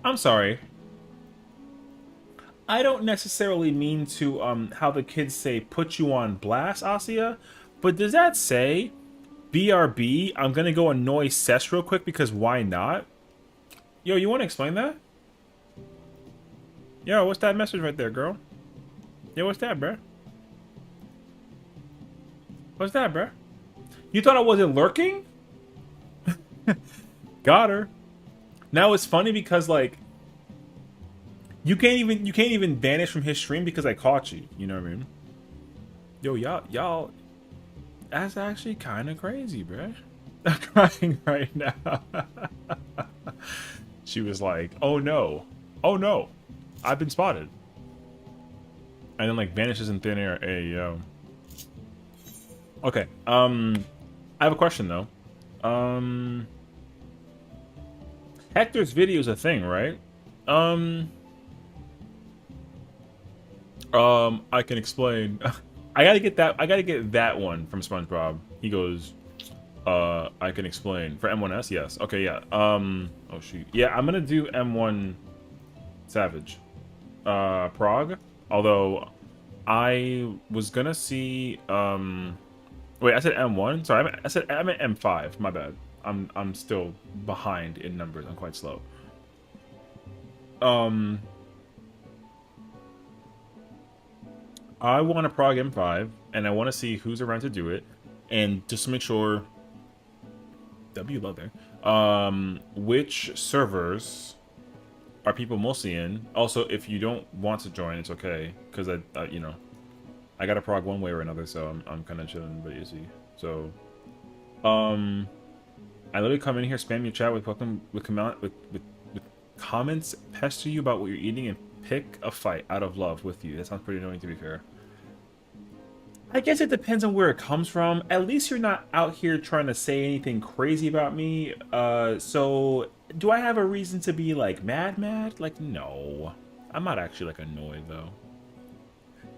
I'm sorry. I don't necessarily mean to, how the kids say, put you on blast, Asia. But does that say, BRB, I'm gonna go annoy Sesh real quick because why not? Yo, you wanna explain that? Yo, what's that message right there, girl? Yo, what's that, bruh? What's that, bruh? You thought I wasn't lurking? Got her. Now it's funny because like you can't even vanish from his stream because I caught you. You know what I mean? Yo, y'all, that's actually kind of crazy, bruh. I'm crying right now. She was like, "Oh no, oh no, I've been spotted," and then like vanishes in thin air. Hey yo. Okay. I have a question though. Hector's video is a thing, right? I can explain. I gotta get that one from SpongeBob. He goes, I can explain. For M1S, yes. Okay, yeah. Oh shoot. Yeah, I'm gonna do M1 Savage. Prog. Although I was gonna see wait, I said M1? Sorry, I meant M5. My bad. I'm still behind in numbers. I'm quite slow. I want to prog M5, and I want to see who's around to do it, and just to make sure. W love there. Which servers are people mostly in? Also, if you don't want to join, it's okay, because you know, I got to prog one way or another, so I'm kind of chilling, but easy. So, I literally come in here, spam your chat with comments, pester you about what you're eating, and pick a fight out of love with you. That sounds pretty annoying, to be fair. I guess it depends on where it comes from. At least you're not out here trying to say anything crazy about me. So Do I have a reason to be like mad? Like, no. I'm not actually like annoyed though.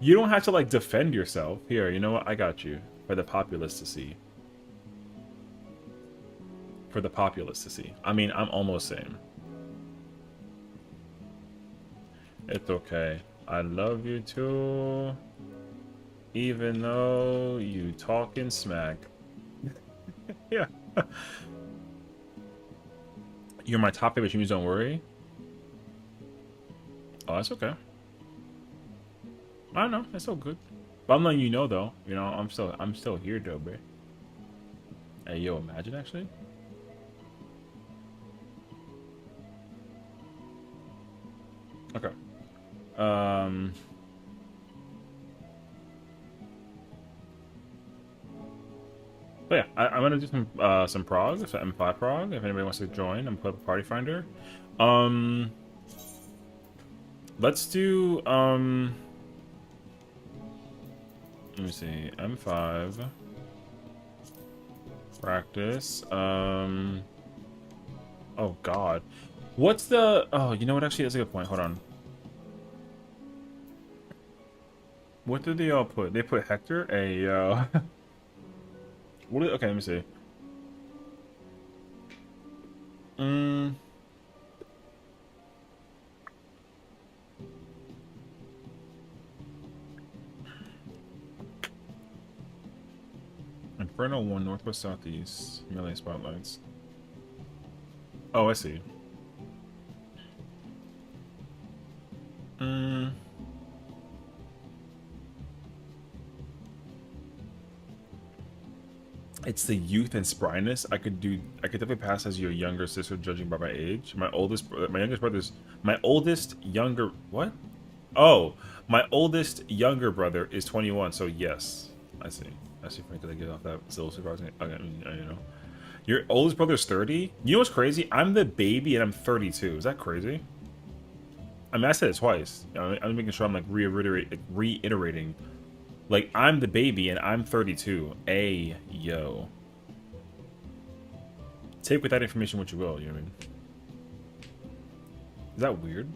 You don't have to like defend yourself. Here, you know what? I got you. For the populace to see. For the populace to see. I mean, I'm almost same. It's okay. I love you too. Even though you talking smack. Yeah. You're my top favorite tunes, don't worry. Oh, that's okay. I don't know, it's all good. But I'm letting you know though. You know, I'm still here though, bro. Hey yo, imagine actually. Okay. But yeah, I'm gonna do some prog, so M5 prog. If anybody wants to join, I'm put up a party finder. Um, let's do let me see, M5 practice. Oh god, what's the? Oh, you know what? Actually, that's a good point. Hold on. What did they all put? They put Hector. A what? Okay, let me see. Mm. Inferno 1, Northwest Southeast, melee spotlights. Oh, I see. Mm. It's the youth and spryness. I could definitely pass as your younger sister, judging by my age. My youngest brother's, my oldest younger, what? Oh, my oldest younger brother is 21, so yes. I see. I see. Frank, did I get off that? Still surprising. Okay, you know. Your oldest brother's 30? You know what's crazy? I'm the baby and I'm 32. Is that crazy? I mean, I said it twice. You know, I'm making sure I'm like reiterating. Like, I'm the baby and I'm 32. Yo. Take with that information what you will, you know what I mean? Is that weird?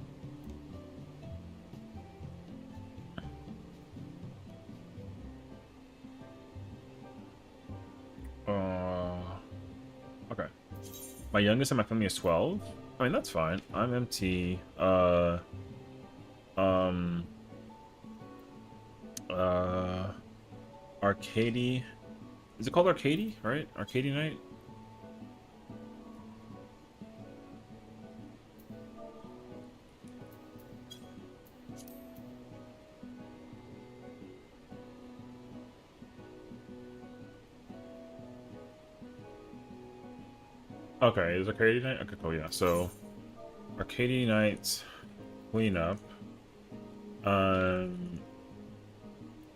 Okay. My youngest in my family is 12. I mean, that's fine. I'm MT. Arcady. Is it called Arcady? Right? Arcady Night? Okay, is Arcady Night? Okay, cool, yeah. So, Arcady Night cleanup.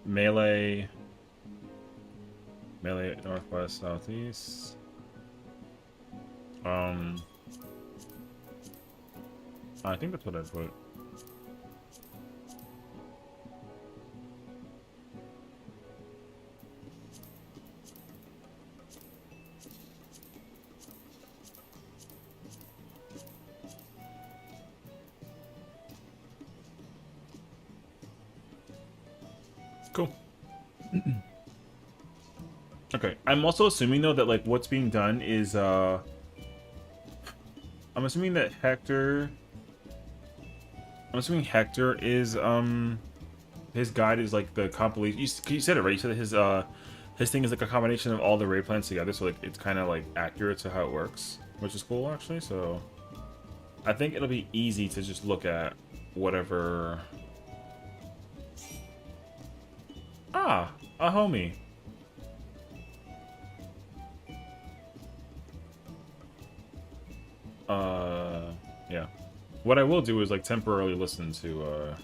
Melee Northwest Southeast. I think that's what I put. Cool. Okay, I'm also assuming though that like what's being done is I'm assuming that Hector is his guide is like the compilation. You said it right. You said that his thing is like a combination of all the raid plans together, so like it's kind of like accurate to how it works, which is cool actually. So I think it'll be easy to just look at whatever. Ah, a homie. Yeah. What I will do is like temporarily listen to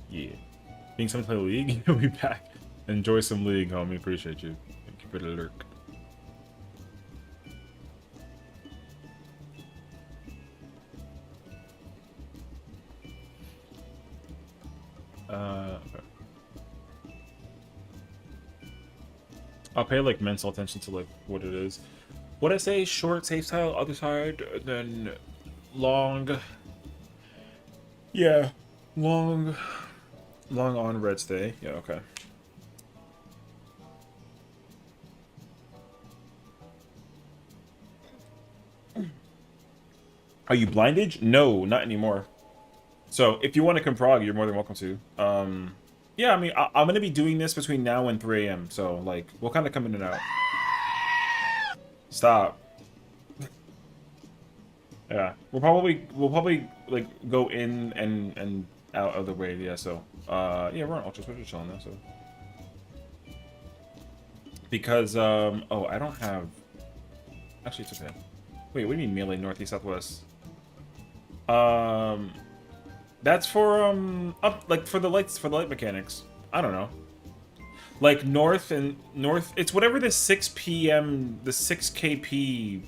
yeah. Being something to play League, you'll be back. Enjoy some League, homie. Appreciate you. Thank you for the lurk. Okay. I'll pay like mental attention to like what it is. What I say? Short, safe style, other side, then long. Yeah, long, long on red stay. Yeah, okay. Are you blinded? No, not anymore. So if you want to come prog, you're more than welcome to. Yeah, I mean, I'm gonna be doing this between now and 3 a.m. So like, we'll kind of come in and out. Stop. Yeah, we'll probably like go in and out of the way. Yeah, so yeah, we're on ultra switch chilling now. So because oh, I don't have. Actually, it's okay. Wait, what do you mean melee northeast southwest? Um, that's for up like for the lights for the light mechanics. I don't know. Like north and north, it's whatever the 6 p.m. the 6 kp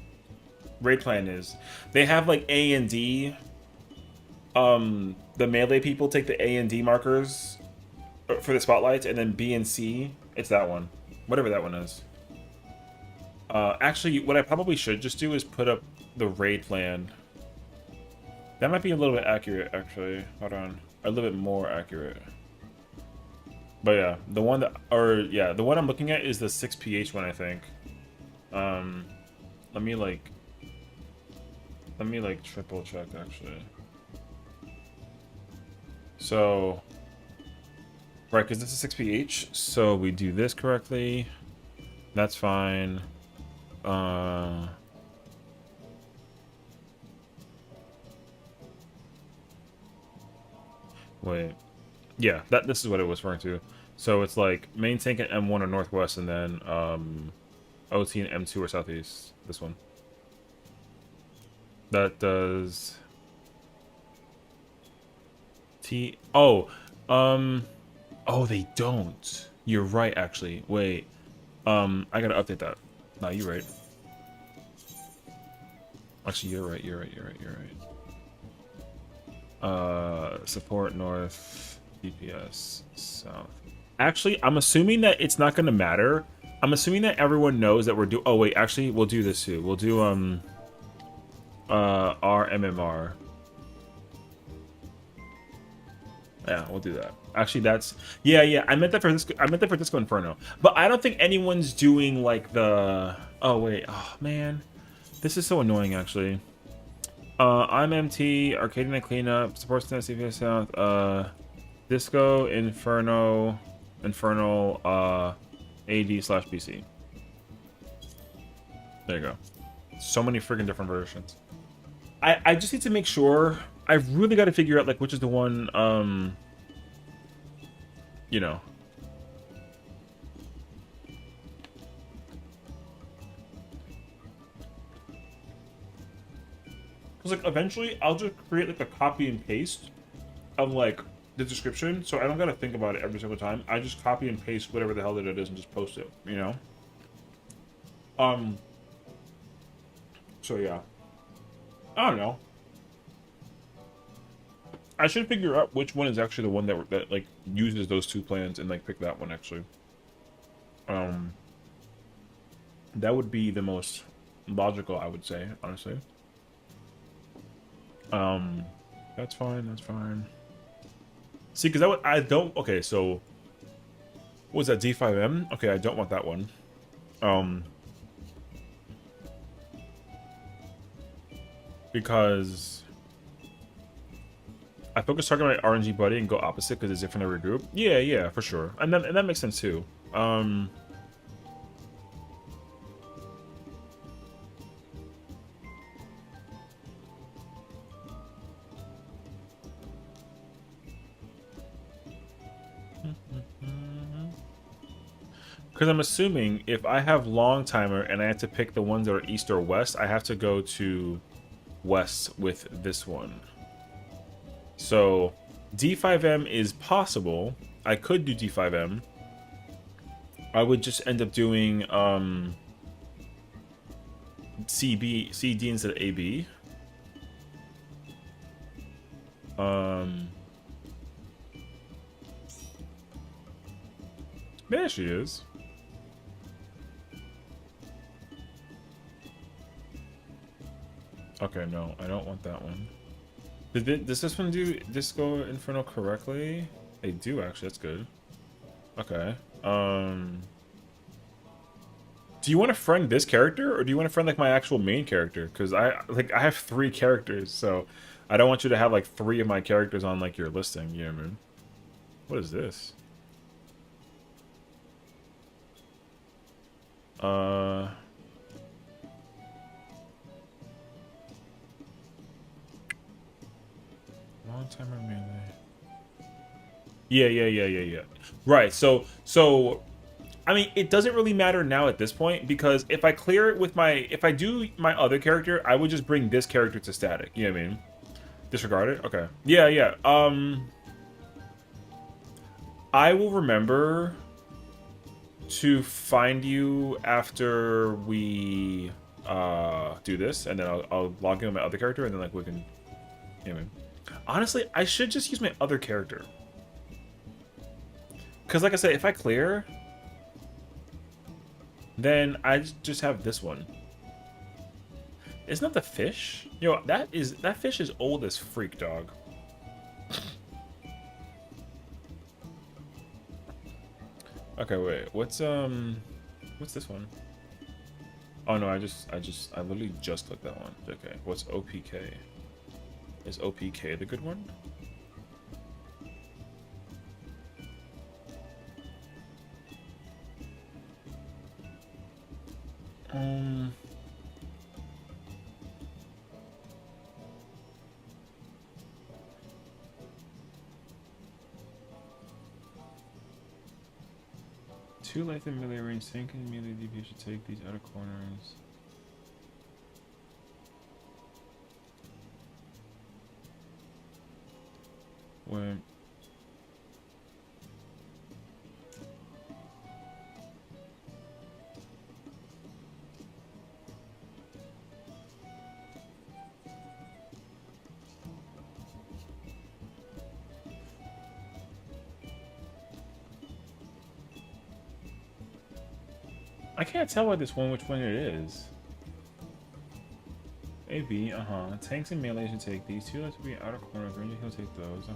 raid plan is. They have like A and D. The melee people take the A and D markers for the spotlights, and then B and C, it's that one, whatever that one is. Actually, what I probably should just do is put up the raid plan. That might be a little bit accurate, actually. Hold on, a little bit more accurate. But yeah, the one that, or yeah, the one I'm looking at is the 6ph one, I think. Let me like triple check actually. So, right, because this is 6ph, so we do this correctly. That's fine. Wait. Yeah, this is what it was referring to. So it's like main tank at M1 or northwest, and then OT and M2 or southeast. This one. That does T. Oh, oh, they don't. You're right, actually. Wait. I gotta update that. No, you're right. Actually, you're right. You're right. You're right. You're right. Support north, DPS south. Actually, I'm assuming that it's not gonna matter. I'm assuming that everyone knows that we're do. Oh wait, actually, we'll do this too. We'll do our MMR. Yeah, we'll do that. Actually, that's yeah. I meant that for this. I meant that for Disco Inferno. But I don't think anyone's doing like the. Oh wait. Oh man, this is so annoying actually. I'm MT, Arcade Night Cleanup, Support Stand, CPS South, Disco, Inferno, Infernal, AD/BC. There you go. So many freaking different versions. I just need to make sure. I've really got to figure out like which is the one, you know. Because like eventually I'll just create like a copy and paste of like the description, so I don't gotta think about it every single time. I just copy and paste whatever the hell that it is and just post it, you know? So yeah. I don't know. I should figure out which one is actually the one that like uses those two plans and like pick that one actually. That would be the most logical, I would say, honestly. That's fine. That's fine. See, because I don't. Okay, so what was that D5M? Okay, I don't want that one. Because I focus target my RNG buddy and go opposite because it's different every group. Yeah, for sure, and that makes sense too. Because I'm assuming if I have long timer and I have to pick the ones that are east or west, I have to go to west with this one. So D5M is possible. I could do D5M. I would just end up doing CD instead of AB. There she is. Okay, no, I don't want that one. Does this one do Disco Inferno correctly? They do, actually. That's good. Okay. Do you want to friend this character, or do you want to friend like my actual main character? Because I have 3 characters, so I don't want you to have like 3 of my characters on like your listing. You know what I mean? What is this? Uh, long timer melee. Yeah. Right. So I mean, it doesn't really matter now at this point because if I clear it with if I do my other character, I would just bring this character to static. You know what I mean? Disregard it. Okay. Yeah. I will remember to find you after we do this, and then I'll log in with my other character, and then like we can. You know what I mean? Honestly, I should just use my other character. Because like I said, if I clear, then I just have this one. Isn't that the fish? Yo, that fish is old as freak, dog. Okay, wait. What's this one? Oh no, I literally just clicked that one. Okay, what's OPK? Is OPK the good one? Two life in melee range, tank and melee DP should take these outer corners. When I can't tell which one it is. AB, Tanks and melee should take these. Two left to be outer corners. Ranger he'll take those.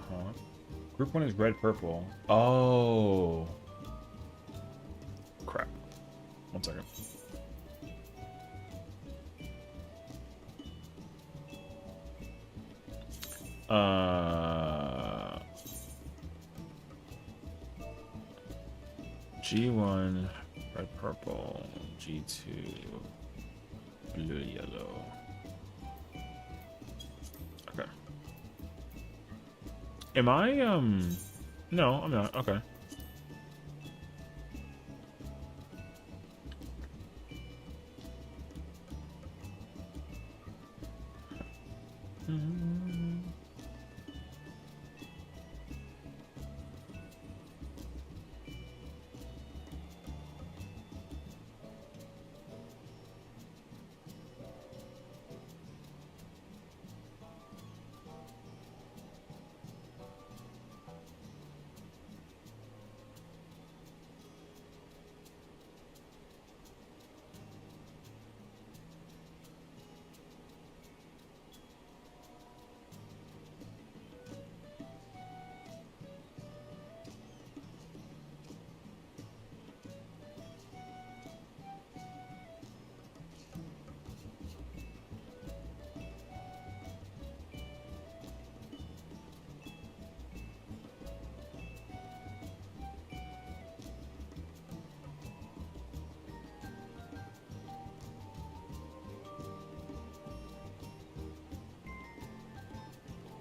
Group 1 is red purple. Oh. Crap. 1 second. G1 red purple. G2 blue yellow. Okay. Am I, no, I'm not. Okay.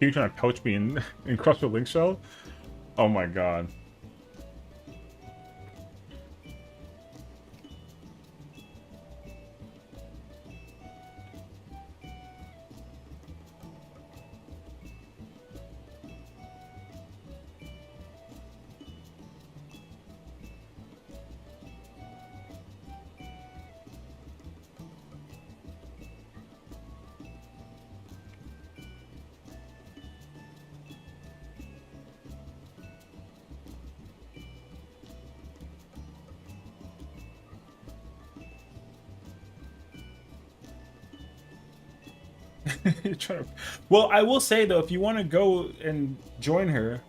You trying to poach me in Crush the Link Shell? Oh my god. You're trying to... Well, I will say though, if you want to go and join her.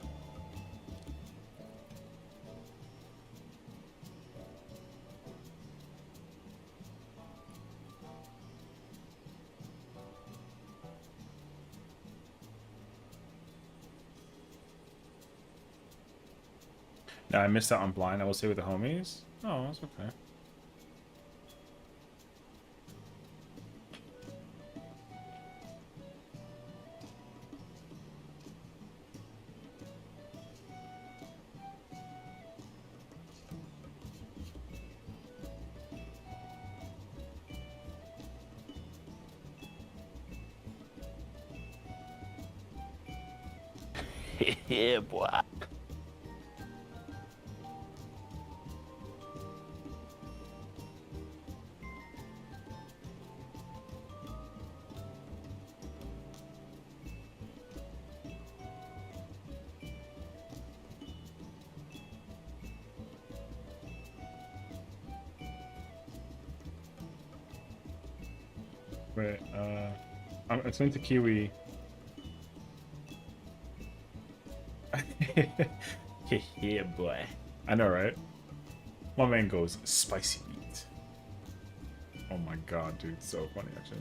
No, I missed out on blind. I will say with the homies. Oh, that's okay. Yeah, boy. Wait, it's into Kiwi. Yeah, boy. I know, right? My man goes spicy meat. Oh my god, dude, so funny actually.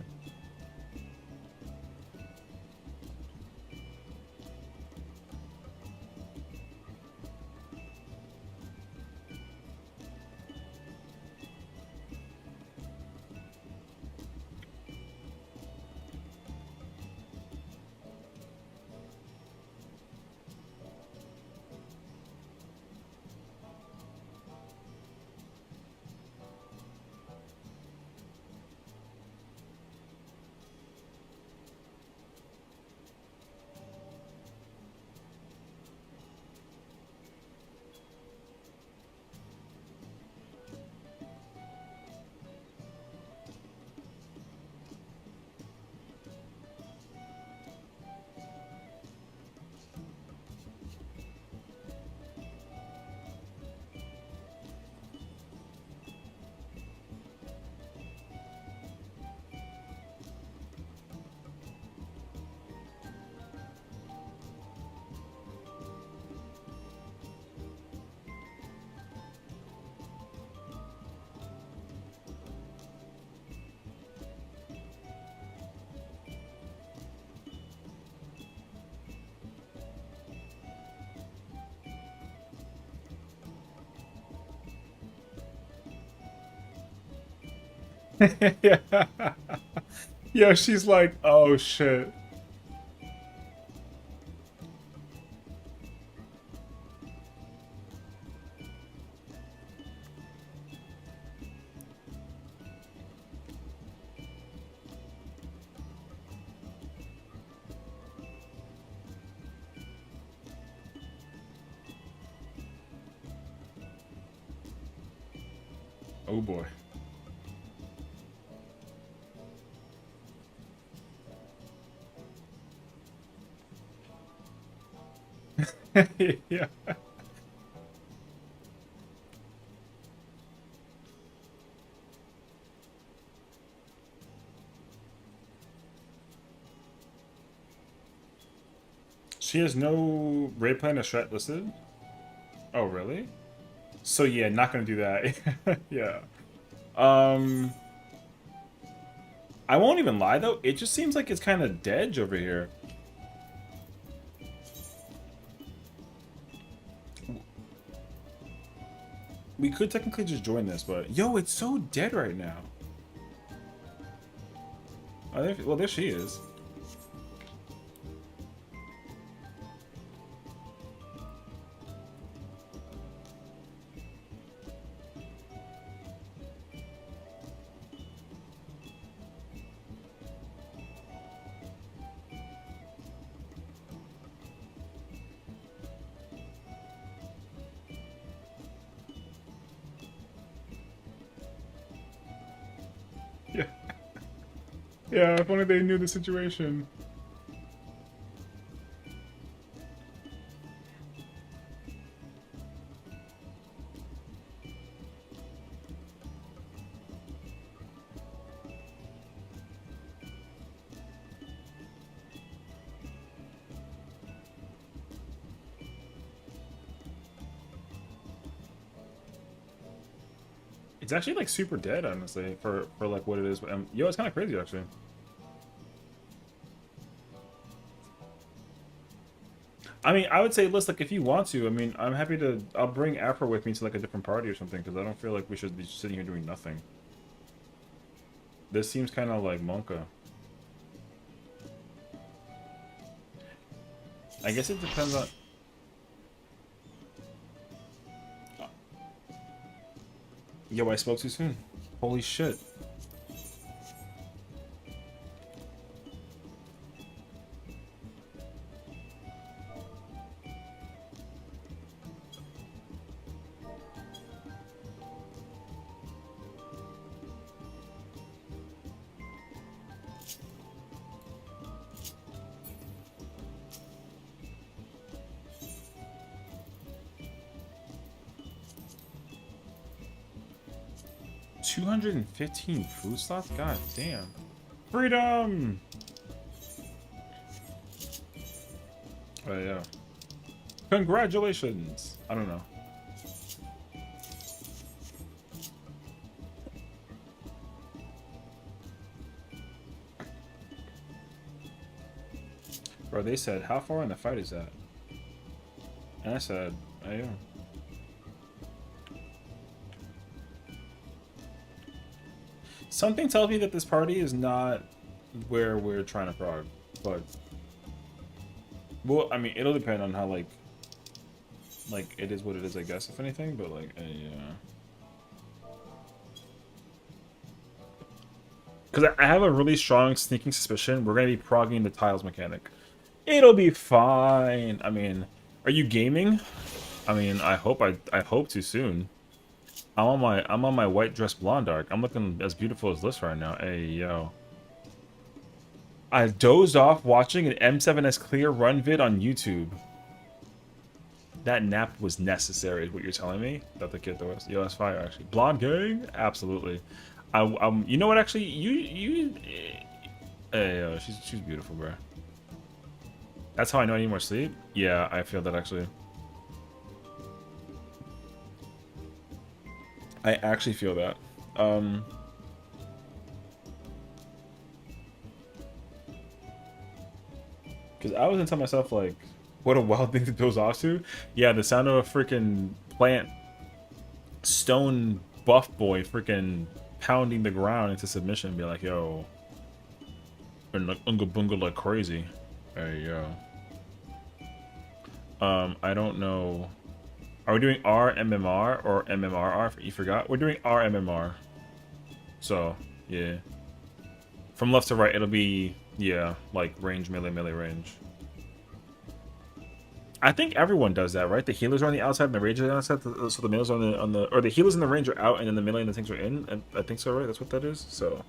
Yeah. Yeah, she's like, oh shit. Oh boy. Yeah. She has no raid plan or strat listed? Oh, really? So yeah, not gonna do that. Yeah. Um, I won't even lie though. It just seems like it's kind of dead over here. We could technically just join this, but yo, it's so dead right now. Oh, well, there she is. Yeah. Yeah, if only they knew the situation. It's actually like super dead, honestly, for like what it is. Yo, it's kind of crazy actually. I mean, I would say, list like if you want to. I mean, I'm happy to. I'll bring Afro with me to like a different party or something because I don't feel like we should be sitting here doing nothing. This seems kind of like Monka. I guess it depends on. Yo, I spoke too soon. Holy shit. $215 food slots? God damn. Freedom! Oh yeah. Congratulations! I don't know. Bro, they said, how far in the fight is that? And I said, I am. Something tells me that this party is not where we're trying to prog, but well, I mean, it'll depend on how like it is what it is, I guess, if anything. But like, yeah, because I have a really strong sneaking suspicion we're gonna be progging the tiles mechanic. It'll be fine. I mean, are you gaming? I mean, I hope to soon. I'm on my white dress blonde arc. I'm looking as beautiful as this right now. Hey yo. I dozed off watching an M5S clear run vid on YouTube. That nap was necessary, is what you're telling me? That the kid was. Yo, that's fire actually. Blonde gang? Absolutely. You know what actually? Hey yo, she's beautiful, bro. That's how I know I need more sleep? Yeah, I feel that actually. I actually feel that. Because I was gonna tell myself, like, what a wild thing to doze off to. Yeah, the sound of a freaking plant stone buff boy freaking pounding the ground into submission and be like, yo. And like unga bunga like crazy. Hey, yo. I don't know. Are we doing RMMR or MMRR? You forgot? We're doing RMMR. So, yeah. From left to right, it'll be, yeah, like range, melee, melee, range. I think everyone does that, right? The healers are on the outside and the rangers are on the outside, so the melees are on the, or the healers and the range are out, and then the melee and the things are in. I think so, right? That's what that is. So,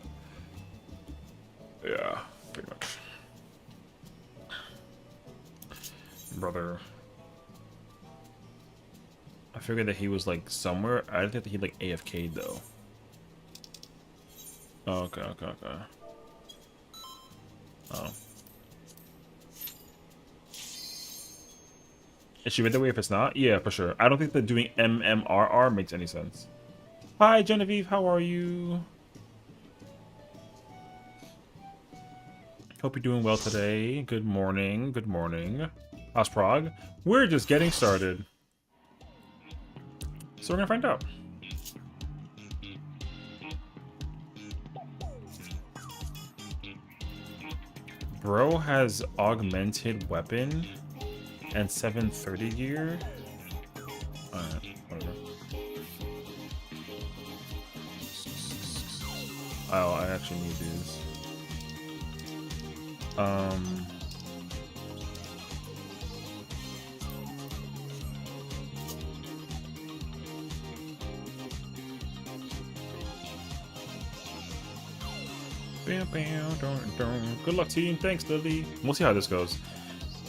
yeah, pretty much. Brother. I figured that he was like somewhere. I didn't think that he like AFK'd though. Oh, okay. Oh. Is she read that way if it's not? Yeah, for sure. I don't think that doing MMRR makes any sense. Hi, Genevieve. How are you? Hope you're doing well today. Good morning. Good morning. How's prog? We're just getting started. So we're gonna find out. Bro has augmented weapon and 730 gear. Alright, whatever. Oh, I actually need these. Good luck, team. Thanks, Lily. We'll see how this goes.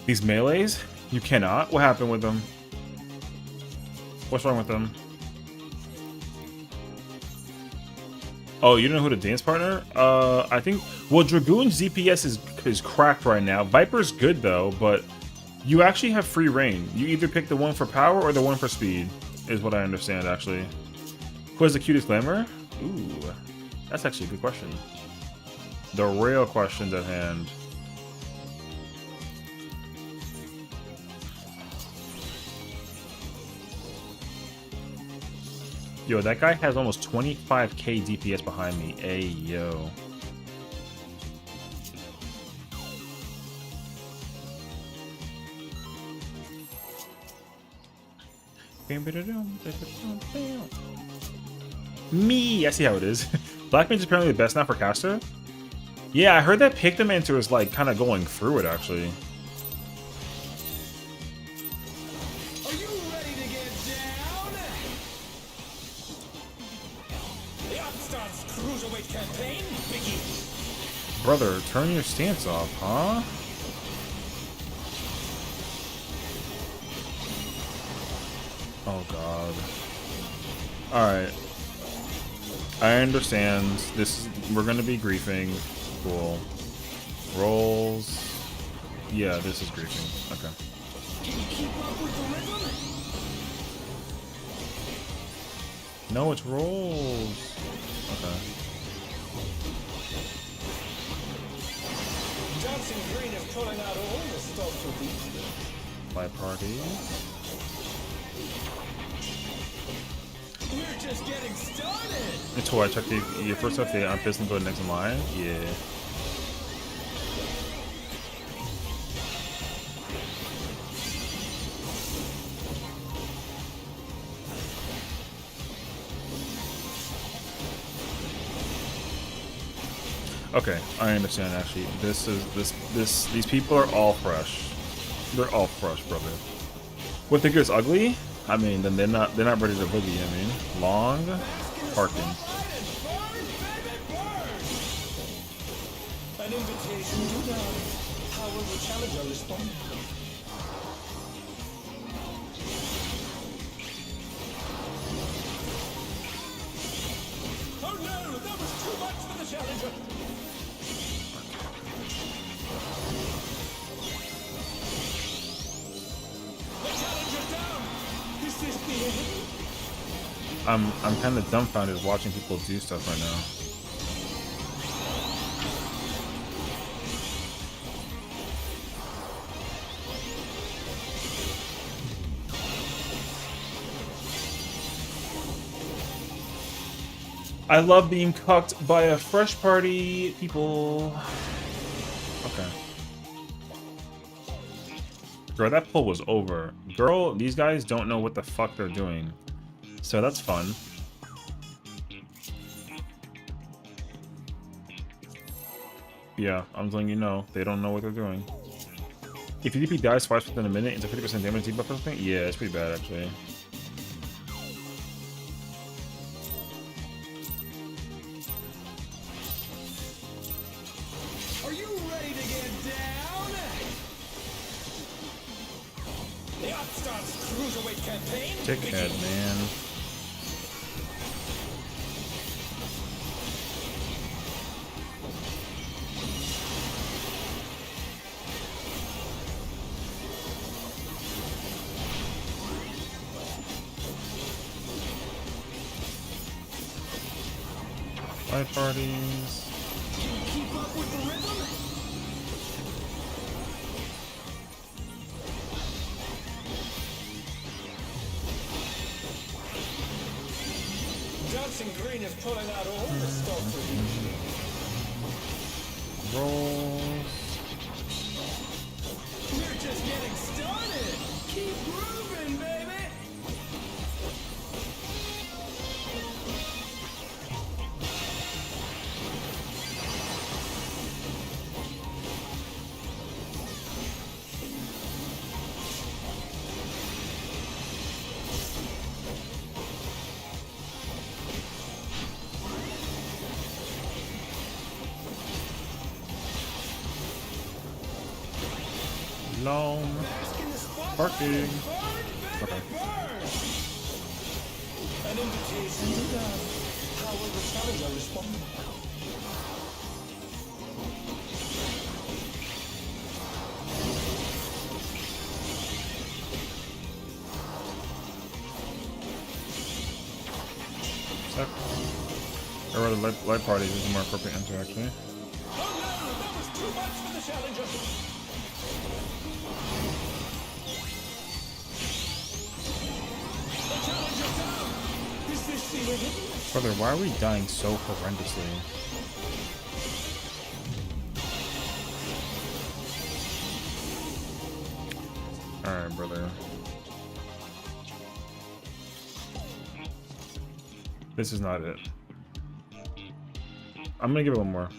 These melees, you cannot. What happened with them? What's wrong with them? Oh, you don't know who the dance partner? I think. Well, Dragoon's DPS is cracked right now. Viper's good though, but you actually have free reign. You either pick the one for power or the one for speed, is what I understand actually. Who has the cutest glamour? Ooh, that's actually a good question. The real question at hand. Yo, that guy has almost 25k DPS behind me. Hey, yo. Me! I see how it is. Black Mage's apparently the best now for caster? Yeah, I heard that Pictomancer is like kind of going through it actually. Are you ready to get down? The Upstarts Cruiserweight campaign begins. Brother, turn your stance off, huh? Oh god. Alright. I understand. This is, we're gonna be griefing. Cool. Rolls. Yeah, this is griefing. Okay. Can you keep up with the rhythm? No, it's rolls. Okay. Dancing Green is pulling out all the stops with these. My party. We're just getting started. It's why I checked the first update on Piston go next in line. Yeah. Okay, I understand actually. These people are all fresh. They're all fresh, brother. What think is ugly? I mean, then they're not ready to boogie. I mean, long parking. An invitation to dance. How will the challenger respond? Oh no, that was too much for the challenger. The challenger's down. Is this the end? I'm kind of dumbfounded watching people do stuff right now. I love being cucked by a fresh party, people. Okay. Girl, that pull was over. Girl, these guys don't know what the fuck they're doing. So that's fun. Yeah, I'm letting you know. They don't know what they're doing. If your DP dies twice within a minute, it's a 50% damage debuff or something? Yeah, it's pretty bad, actually. Are you ready to get down? The Upstarts Cruiserweight campaign. Dickhead, man. Fight parties. Can you keep up with the rhythm? Dancing Green is pulling out all the stops with each. Rolls. We're just getting started. Keep grooving, baby. Long parking. Okay. An invitation to dance. How will the challenger respond? Sec. Or rather, light parties is a more appropriate answer, actually. Oh no, that was too much for the challenger. The challenger's down. Is this the end? Brother, why are we dying so horrendously? Alright, brother. This is not it. I'm gonna give it one more.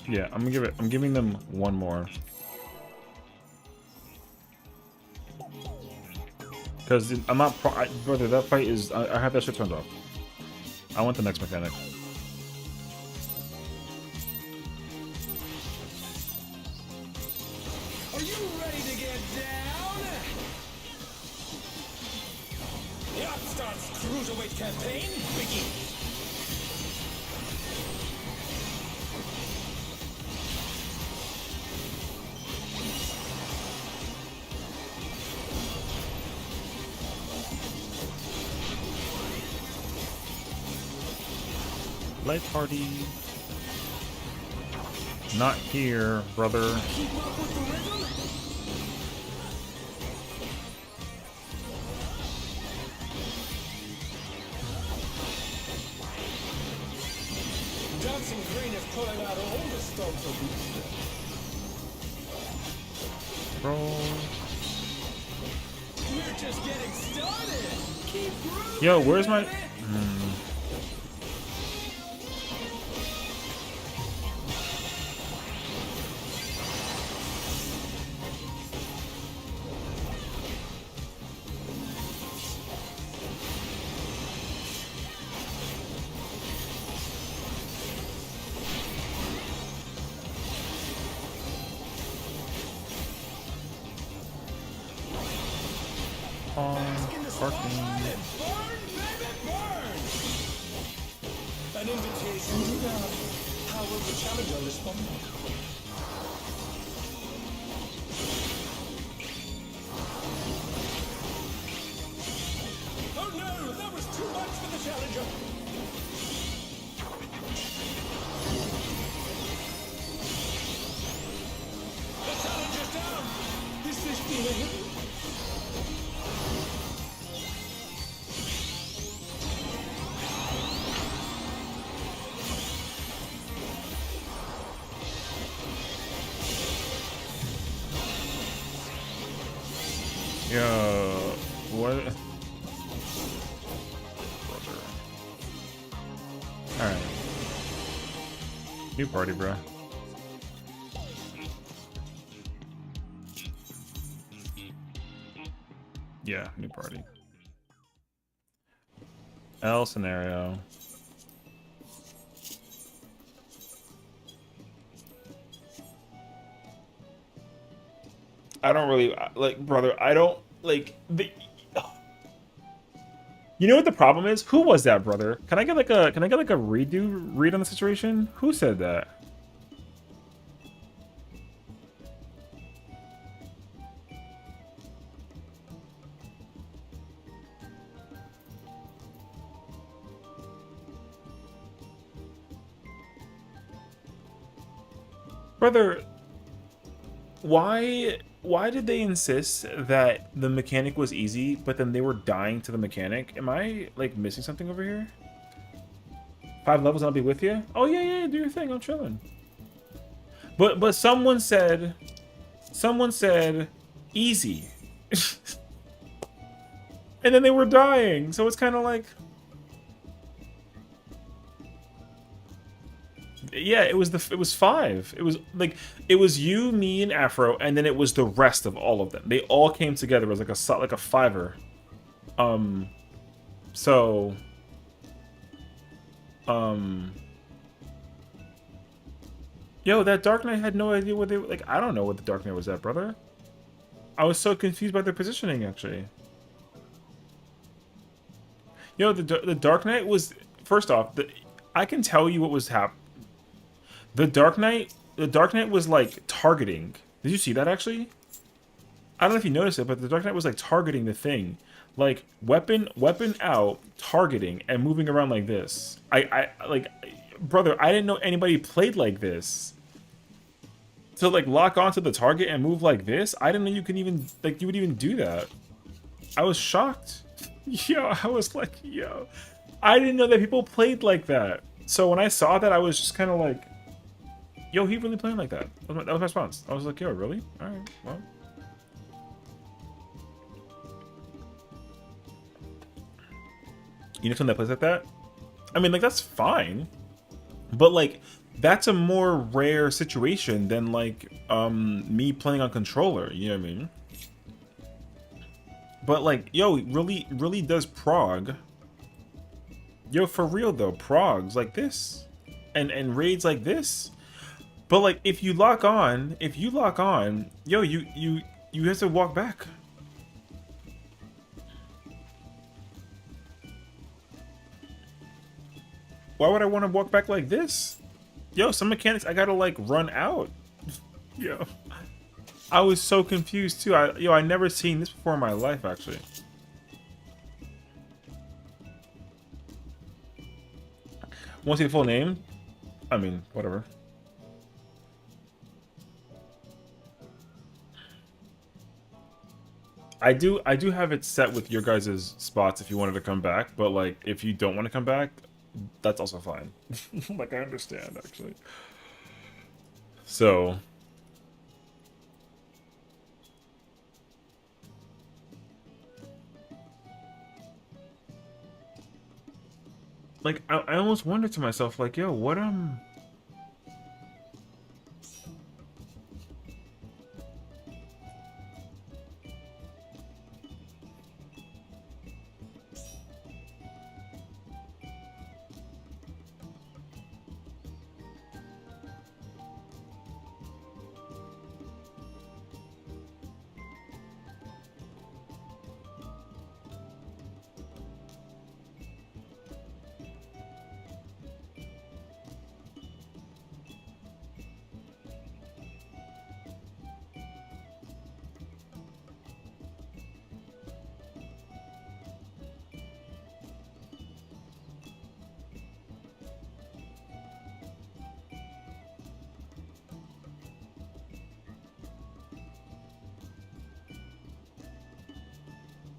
Yeah, I'm giving them one more. Because I'm not brother, that fight is I have that shit turned off. I want the next mechanic. Are you ready to get down? The Upstart's cruiserweight campaign begins. Light party. Not here, brother. Keep up with the rhythm? Dancing Green is pulling out all the stops of these. Roll. We're just getting started. Keep grooving. Yo, where's my... baby. Parking. Burn, baby, burn! An invitation to dance. How will the challenger respond? Oh no, that was too much for the challenger. The challenger's down. Is this the end? Yo, what? Alright. New party, bro. Yeah, new party. L scenario. I don't really like, brother. I don't like the. You know what the problem is? Who was that, brother? Can I get like a read on the situation? Who said that? Brother, why did they insist that the mechanic was easy, but then they were dying to the mechanic? Am I, like, missing something over here? 5 levels and I'll be with you? Oh, yeah, do your thing. I'm chilling. But someone said, easy. And then they were dying, so it's kind of like... Yeah, it was 5. It was like it was you, me, and Afro, and then it was the rest of all of them. They all came together as like a 5er. So yo, that Dark Knight had no idea what they like. I don't know what the Dark Knight was at, brother. I was so confused by their positioning, actually. Yo, the Dark Knight was, first off, I can tell you what was happening. The Dark Knight was like targeting. Did you see that actually? I don't know if you noticed it, but the Dark Knight was like targeting the thing, like weapon out, targeting and moving around like this. I like, brother, I didn't know anybody played like this. To like lock onto the target and move like this, I didn't know you can even like you would even do that. I was shocked. Yo, I was like, yo, I didn't know that people played like that. So when I saw that, I was just kind of like, yo, he really playing like that. That was my response. I was like, yo, really? All right, well. You know someone that plays like that? I mean, like, that's fine. But, like, that's a more rare situation than, like, me playing on controller. You know what I mean? But, like, yo, really does prog. Yo, for real, though. Progs like this. And raids like this. But, like, if you lock on, yo, you have to walk back. Why would I want to walk back like this? Yo, some mechanics I gotta like run out. Yo, I was so confused too. I never seen this before in my life actually. Want to see the full name? I mean, whatever. I do have it set with your guys' spots if you wanted to come back, but like if you don't want to come back, that's also fine. Like, I understand, actually. So... like, I almost wondered to myself, like, yo, what,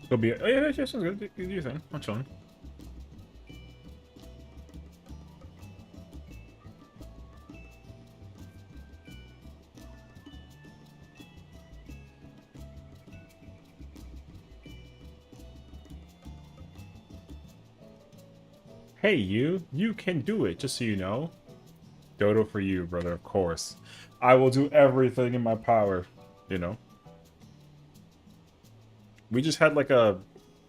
go be... oh, yeah, that's just good. Do your thing. I'm chilling. Hey, you can do it, just so you know. Dodo for you, brother, of course. I will do everything in my power, you know. We just had like a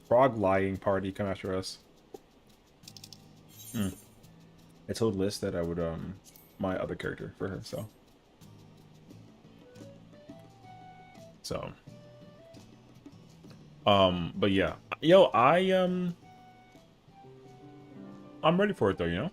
frog lying party come after us. I told Liz that I would my other character for her, so. But yeah. Yo, I'm ready for it though, you know?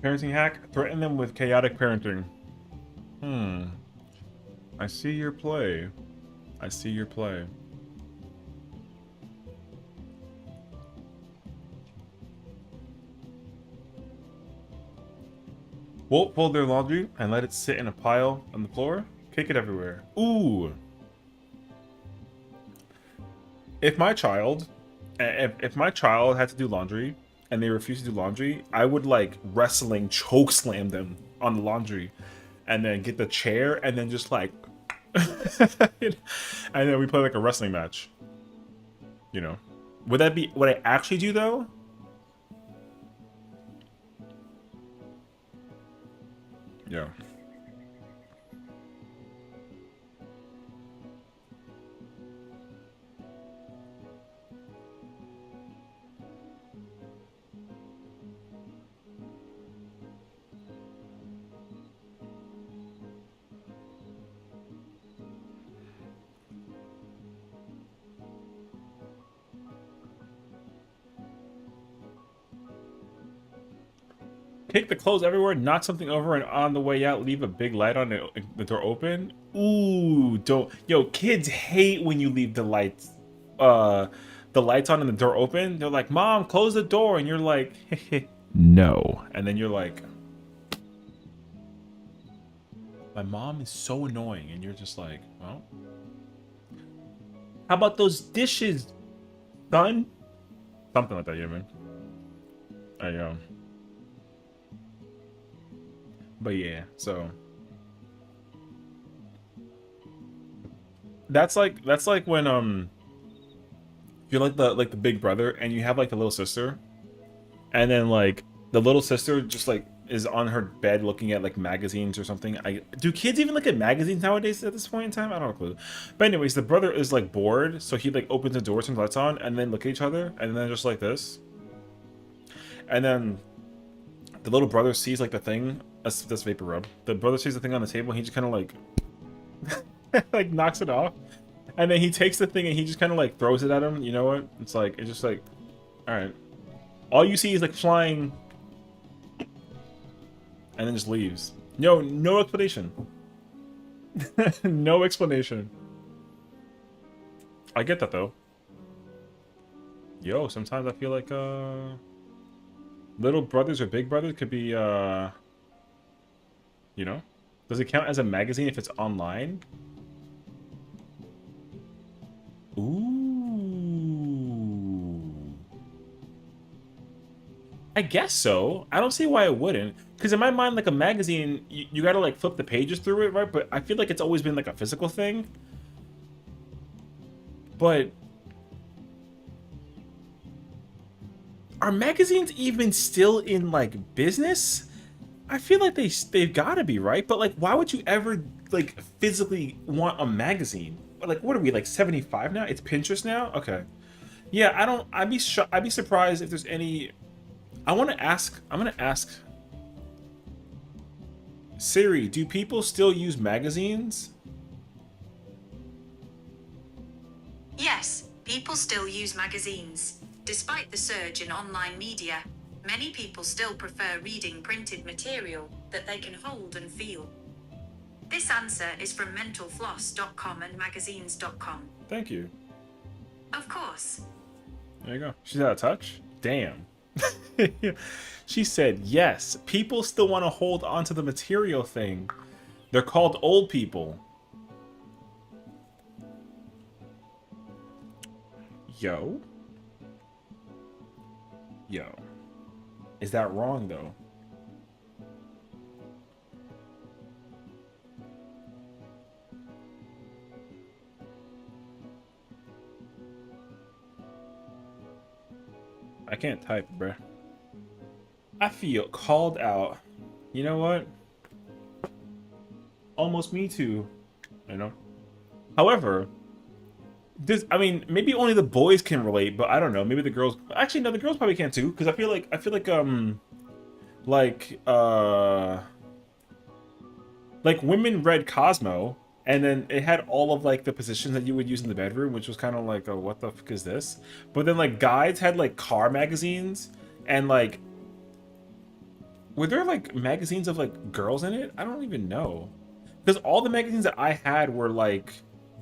Parenting hack? Threaten them with chaotic parenting. I see your play. I see your play. Won't fold their laundry and let it sit in a pile on the floor. Kick it everywhere. Ooh. If my child if my child had to do laundry and they refused to do laundry, I would like wrestling choke slam them on the laundry, and then get the chair and then just like, and then we play like a wrestling match. You know, would that be what I actually do though? Yeah. Kick the clothes everywhere, knock something over, and on the way out, leave a big light on the door open. Ooh, don't. Yo, kids hate when you leave uh, the lights on and the door open. They're like, "Mom, close the door," and you're like, "No," and then you're like, "My mom is so annoying," and you're just like, "Well, how about those dishes, son?" Something like that, yeah, man. I But yeah, so that's like when you're like the big brother and you have like the little sister, and then like the little sister just like is on her bed looking at like magazines or something. I do kids even look at magazines nowadays at this point in time? I don't have a clue. But anyways, the brother is like bored, so he like opens the door, turns the lights on, and then look at each other, and then just like this, and then the little brother sees like the thing. That's vapor rub. The brother sees the thing on the table, and he just kind of like like knocks it off, and then he takes the thing and he just kind of like throws it at him. You know what? It's just like, all right. All you see is like flying, and then just leaves. No explanation. No explanation. I get that though. Yo, sometimes I feel like little brothers or big brothers could be you know, does it count as a magazine if it's online? Ooh. I guess so. I don't see why it wouldn't. Because in my mind, like a magazine, you gotta like flip the pages through it, right? But I feel like it's always been like a physical thing. But are magazines even still in like business? I feel like they've got to be, right? But like, why would you ever like physically want a magazine? Like, what are we like 75 now? It's Pinterest now. Okay, yeah. I don't. I'd be surprised if there's any. I want to ask. I'm gonna ask Siri. Do people still use magazines? Yes, people still use magazines. Despite the surge in online media, many people still prefer reading printed material that they can hold and feel. This answer is from mentalfloss.com and magazines.com. Thank you. Of course. There you go. She's out of touch. Damn. She said, yes, people still want to hold on to the material thing. They're called old people. Yo. Is that wrong, though? I can't type, bruh. I feel called out. You know what? Almost me too. You know? However, this, I mean, maybe only the boys can relate, but I don't know. Maybe the girls. Actually, no, the girls probably can too. Because I feel like like like women read Cosmo, and then it had all of like the positions that you would use in the bedroom, which was kind of like, oh, what the fuck is this? But then like guys had like car magazines, and like, were there like magazines of like girls in it? I don't even know, because all the magazines that I had were like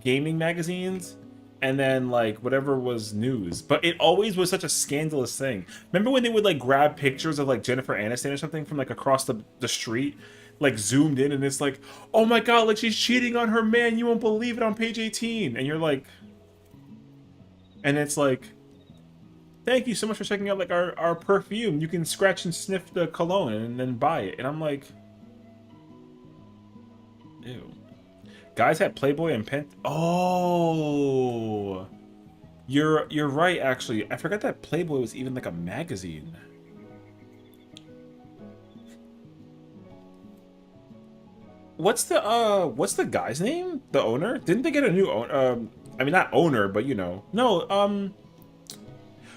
gaming magazines, and then like whatever was news. But it always was such a scandalous thing. Remember when they would like grab pictures of like Jennifer Aniston or something from like across the street, like zoomed in, and it's like, oh my god, like she's cheating on her man, you won't believe it, on page 18. And you're like, and it's like, thank you so much for checking out like our perfume. You can scratch and sniff the cologne and then buy it. And I'm like, ew. Guys had Playboy and Pen. Oh, you're right. Actually, I forgot that Playboy was even like a magazine. What's the guy's name? The owner? Didn't they get a new owner? I mean not owner, but you know. No,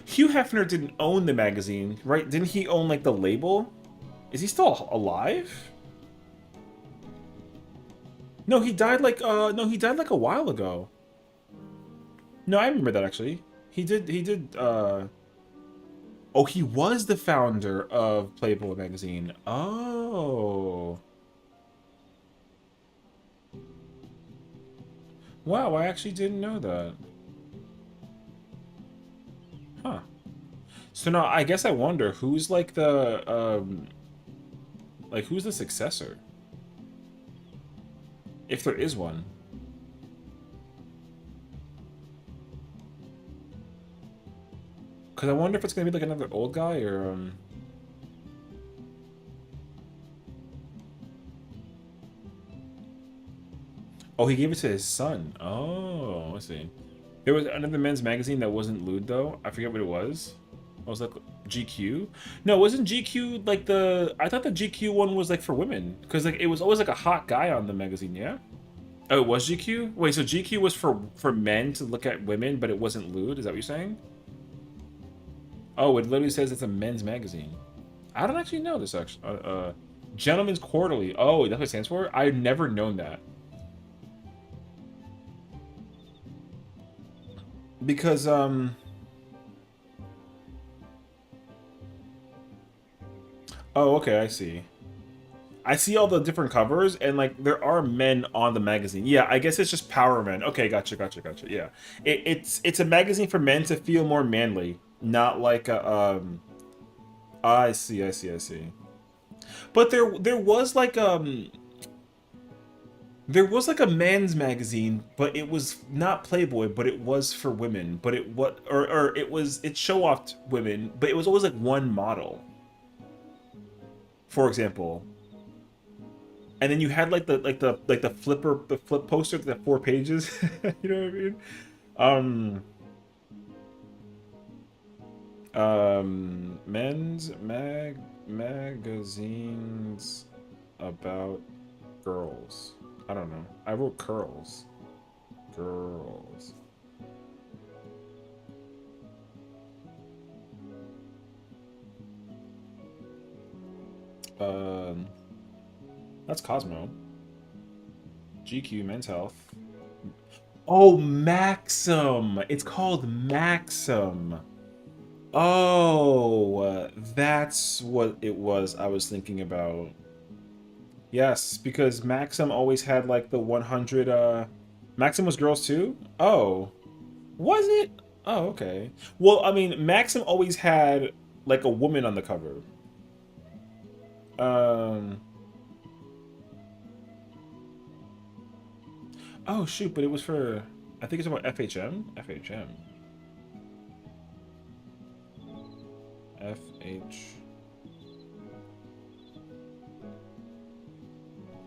Hugh Hefner didn't own the magazine, right? Didn't he own like the label? Is he still alive? No, he died like a while ago. No, I remember that actually. He did oh, he was the founder of Playboy magazine. Oh. Wow, I actually didn't know that. Huh. So now I guess I wonder who's like who's the successor? If there is one. Cause I wonder if it's gonna be like another old guy or oh, he gave it to his son. Oh, I see. There was another men's magazine that wasn't lewd though. I forget what it was. I was like GQ. No, wasn't GQ like the? I thought the GQ one was like for women because like it was always like a hot guy on the magazine. Yeah. Oh, it was GQ. Wait, so GQ was for men to look at women, but it wasn't lewd. Is that what you're saying? Oh, it literally says it's a men's magazine. I don't actually know this actually. Gentleman's Quarterly. Oh, that's what it stands for. I've never known that. Because oh, okay, I see. I see all the different covers, and like there are men on the magazine. Yeah, I guess it's just Power Men. Okay, gotcha. Yeah, it's a magazine for men to feel more manly, not like a I see. But there was like a man's magazine, but it was not Playboy, but it was for women. But it what or it show off women, but it was always like one model, for example. And then you had like the flip poster that 4 pages. You know what I mean? Men's magazines about girls. I don't know. I wrote curls. Girls. That's Cosmo. GQ, Men's Health. Oh, Maxim. It's called Maxim. Oh, that's what it was I was thinking about. Yes, because Maxim always had like the 100 Maxim was girls too? Oh. Was it? Oh, okay. Well, I mean, Maxim always had like a woman on the cover. Um Oh shoot, but it was for I think it's about FHM? FHM. FH.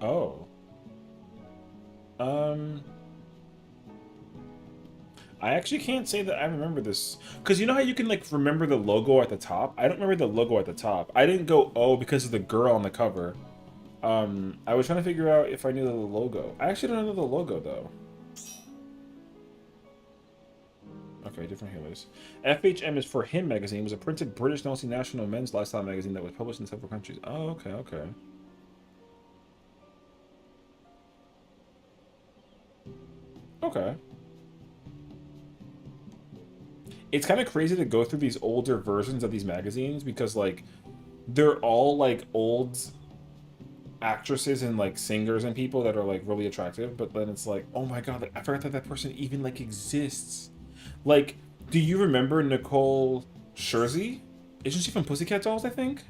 Oh. Um, I actually can't say that I remember this. Because you know how you can, like, remember the logo at the top? I don't remember the logo at the top. I didn't go, oh, because of the girl on the cover. I was trying to figure out if I knew the logo. I actually don't know the logo, though. Okay, different healers. FHM is for Him magazine. It was a printed British multinational men's lifestyle magazine that was published in several countries. Oh, okay. Okay. It's kind of crazy to go through these older versions of these magazines because, like, they're all, like, old actresses and, like, singers and people that are, like, really attractive. But then it's like, oh my god, like, I forgot that that person even, like, exists. Like, do you remember Nicole Scherzi? Isn't she from Pussycat Dolls, I think?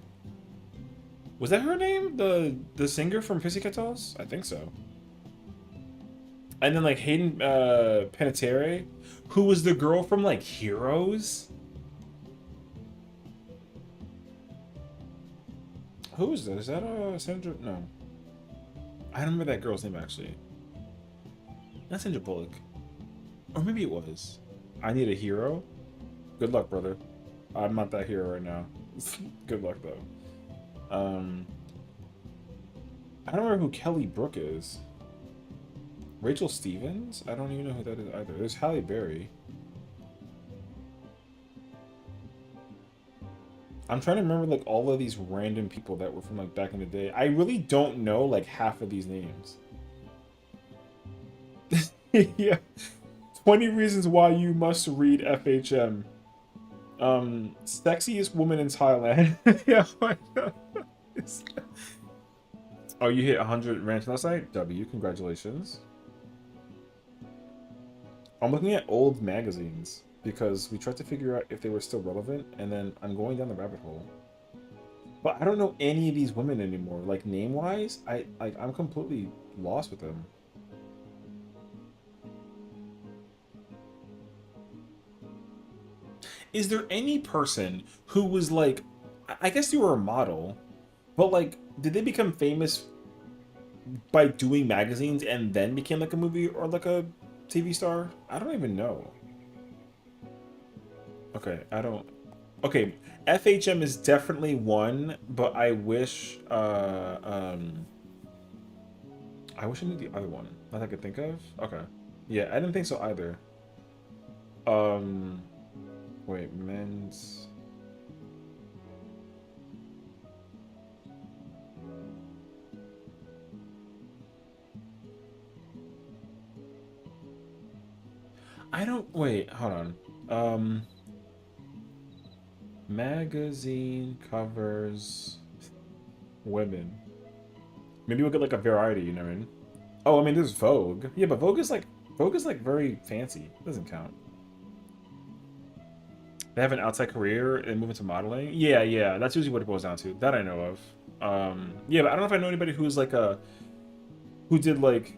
Was that her name? The singer from Pussycat Dolls? I think so. And then, like, Hayden Panettiere, who was the girl from, like, Heroes? Who is that? Is that Sandra? No. I don't remember that girl's name, actually. Not Sandra Bullock. Or maybe it was. I Need a Hero? Good luck, brother. I'm not that hero right now. Good luck, though. I don't remember who Kelly Brook is. Rachel Stevens? I don't even know who that is either. There's Halle Berry. I'm trying to remember like all of these random people that were from like back in the day. I really don't know like half of these names. Yeah. 20 reasons why you must read FHM. Sexiest woman in Thailand. Yeah, why not? Oh, you hit 100 rants last night? W, congratulations. I'm looking at old magazines because we tried to figure out if they were still relevant, and then I'm going down the rabbit hole. But I don't know any of these women anymore. Like name-wise, I'm completely lost with them. Is there any person who was like, I guess you were a model, but like, did they become famous by doing magazines and then became like a movie or like a TV star? I don't even know. Okay, I don't. Okay, FHM is definitely one, but I wish I wish I knew the other one that I could think of. Okay. Yeah, I didn't think so either. Wait, men's. I don't. Wait, hold on. Magazine covers women. Maybe we'll get like a variety, you know what I mean? Oh, I mean, there's Vogue. Yeah, but Vogue is like very fancy. Doesn't count. They have an outside career and move into modeling. Yeah, yeah, that's usually what it boils down to. That I know of. Yeah, but I don't know if I know anybody who's like who did like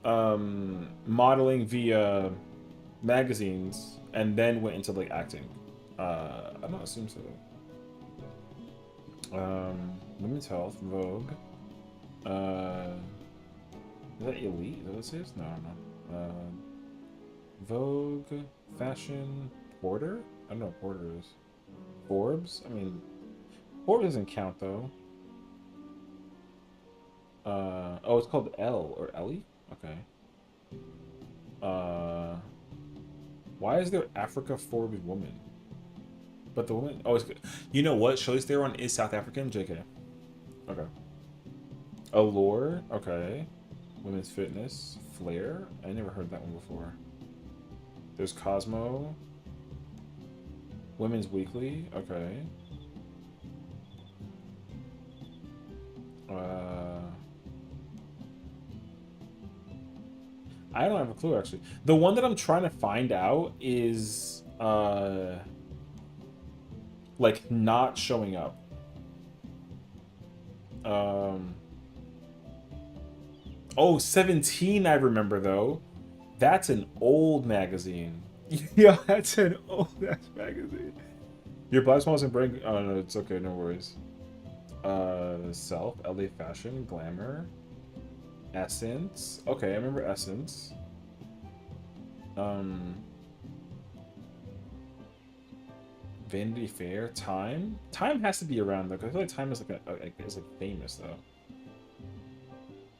modeling via magazines and then went into like acting. I don't assume so. Women's Health, Vogue. Is that Elite? Is that what it says? No, no. Vogue, Fashion, Porter? I don't know what Porter is. Forbes? I mean, Forbes doesn't count though. Oh, it's called Elle or Ellie? Okay. Why is there Africa Forbes woman? But the woman, oh, it's good. You know what? Shirley Theron is South African. JK. Okay. Allure. Okay. Women's Fitness. Flair. I never heard that one before. There's Cosmo. Women's Weekly. Okay. I don't have a clue actually. The one that I'm trying to find out is like not showing up. Oh, 17 I remember though. That's an old magazine. Yeah, that's an old ass magazine. Your plasma wasn't breaking. Oh no, it's okay, no worries. Self, LA Fashion, Glamour, Essence. Okay, I remember Essence. Vanity Fair, Time. Time has to be around though, because I feel like Time is like is like famous though.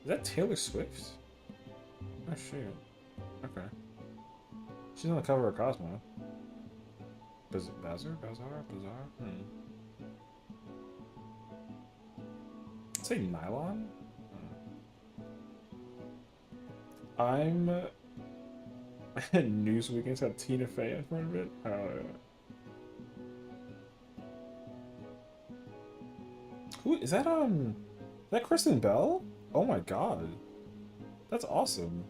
Is that Taylor Swift? Oh shit. Okay. She's on the cover of Cosmo. Bazaar? Say Nylon? I'm Newsweek's got Tina Fey in front of it. Who is that? Is that Kristen Bell? Oh my god, that's awesome.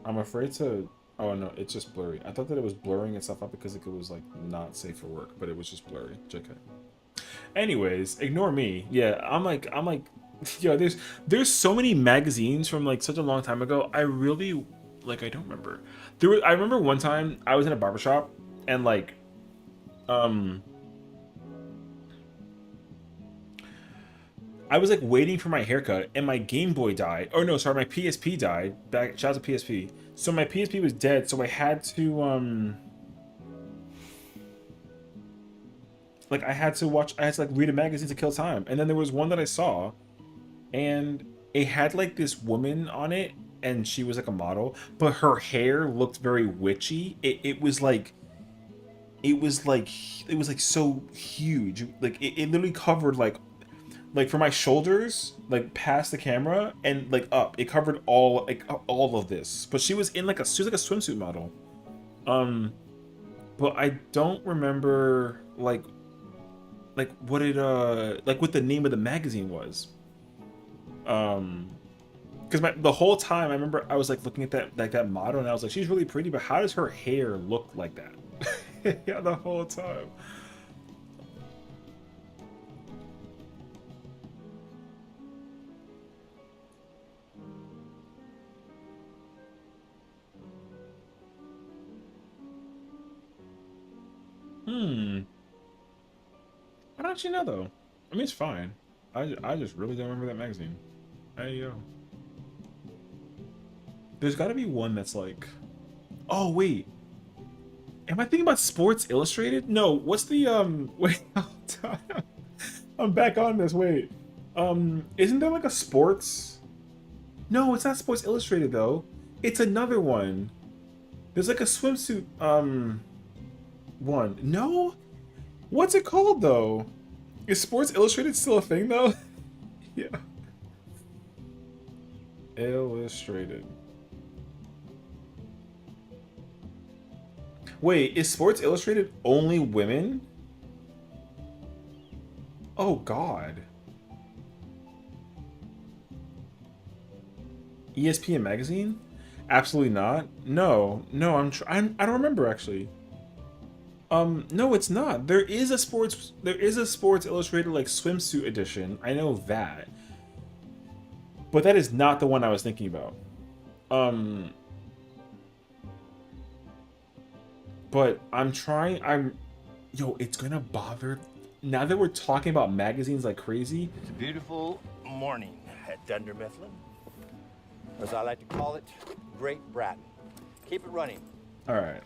I'm afraid to. Oh no, it's just blurry. I thought that it was blurring itself up because it was like not safe for work, but it was just blurry. JK. Anyways, ignore me. Yeah, I'm like, yo, there's so many magazines from like such a long time ago. I really like I don't remember. I remember one time I was in a barbershop and like I was like waiting for my haircut and my Game Boy died. Oh no, sorry, my PSP died. Shout out to PSP. So my PSP was dead, so I had to like I had to like read a magazine to kill time. And then there was one that I saw and it had like this woman on it and she was like a model, but her hair looked very witchy. It was like so huge. Like it literally covered like for my shoulders, like past the camera and like up. It covered all of this. But she was in like she was like a swimsuit model. But I don't remember like what it like what the name of the magazine was. Because the whole time I remember I was like looking at that model and I was like, she's really pretty, but how does her hair look like that? Yeah, the whole time. I don't actually know though. I mean, it's fine. I just really don't remember that magazine. There you go. There's got to be one that's like, oh wait, am I thinking about Sports Illustrated? No, what's the wait, I'm back on this. Wait, isn't there like a sports? No, it's not Sports Illustrated though. It's another one. There's like a swimsuit one. No, what's it called though? Is Sports Illustrated still a thing though? Yeah. Illustrated. Wait, is Sports Illustrated only women? Oh God. ESPN magazine? Absolutely not. No, I don't remember actually. No, it's not. There is a Sports Illustrated like swimsuit edition. I know that. But that is not the one I was thinking about. But yo, it's gonna bother now that we're talking about magazines like crazy. It's a beautiful morning at Dunder Mifflin. As I like to call it, Great Bratton. Keep it running. Alright.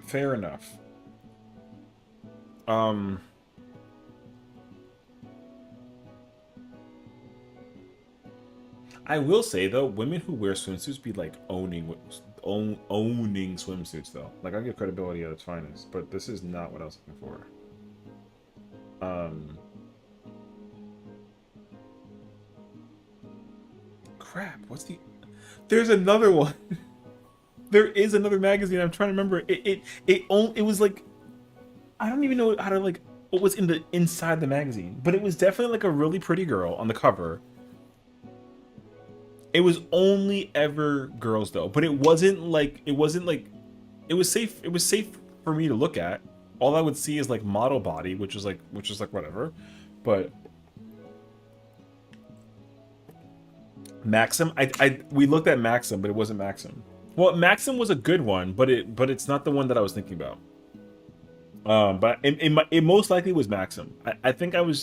Fair enough. I will say though, women who wear swimsuits be like owning swimsuits though. Like I give credibility at its finest, but this is not what I was looking for. Crap, what's the There's another one. There is another magazine. I'm trying to remember. It was like I don't even know how to like what was in the inside the magazine, but it was definitely like a really pretty girl on the cover. It was only ever girls though, but it was safe. It was safe for me to look at. All I would see is like model body, which is like whatever. But Maxim, we looked at Maxim, but it wasn't Maxim. Well, Maxim was a good one, but it's not the one that I was thinking about. But it most likely was Maxim. I think I'm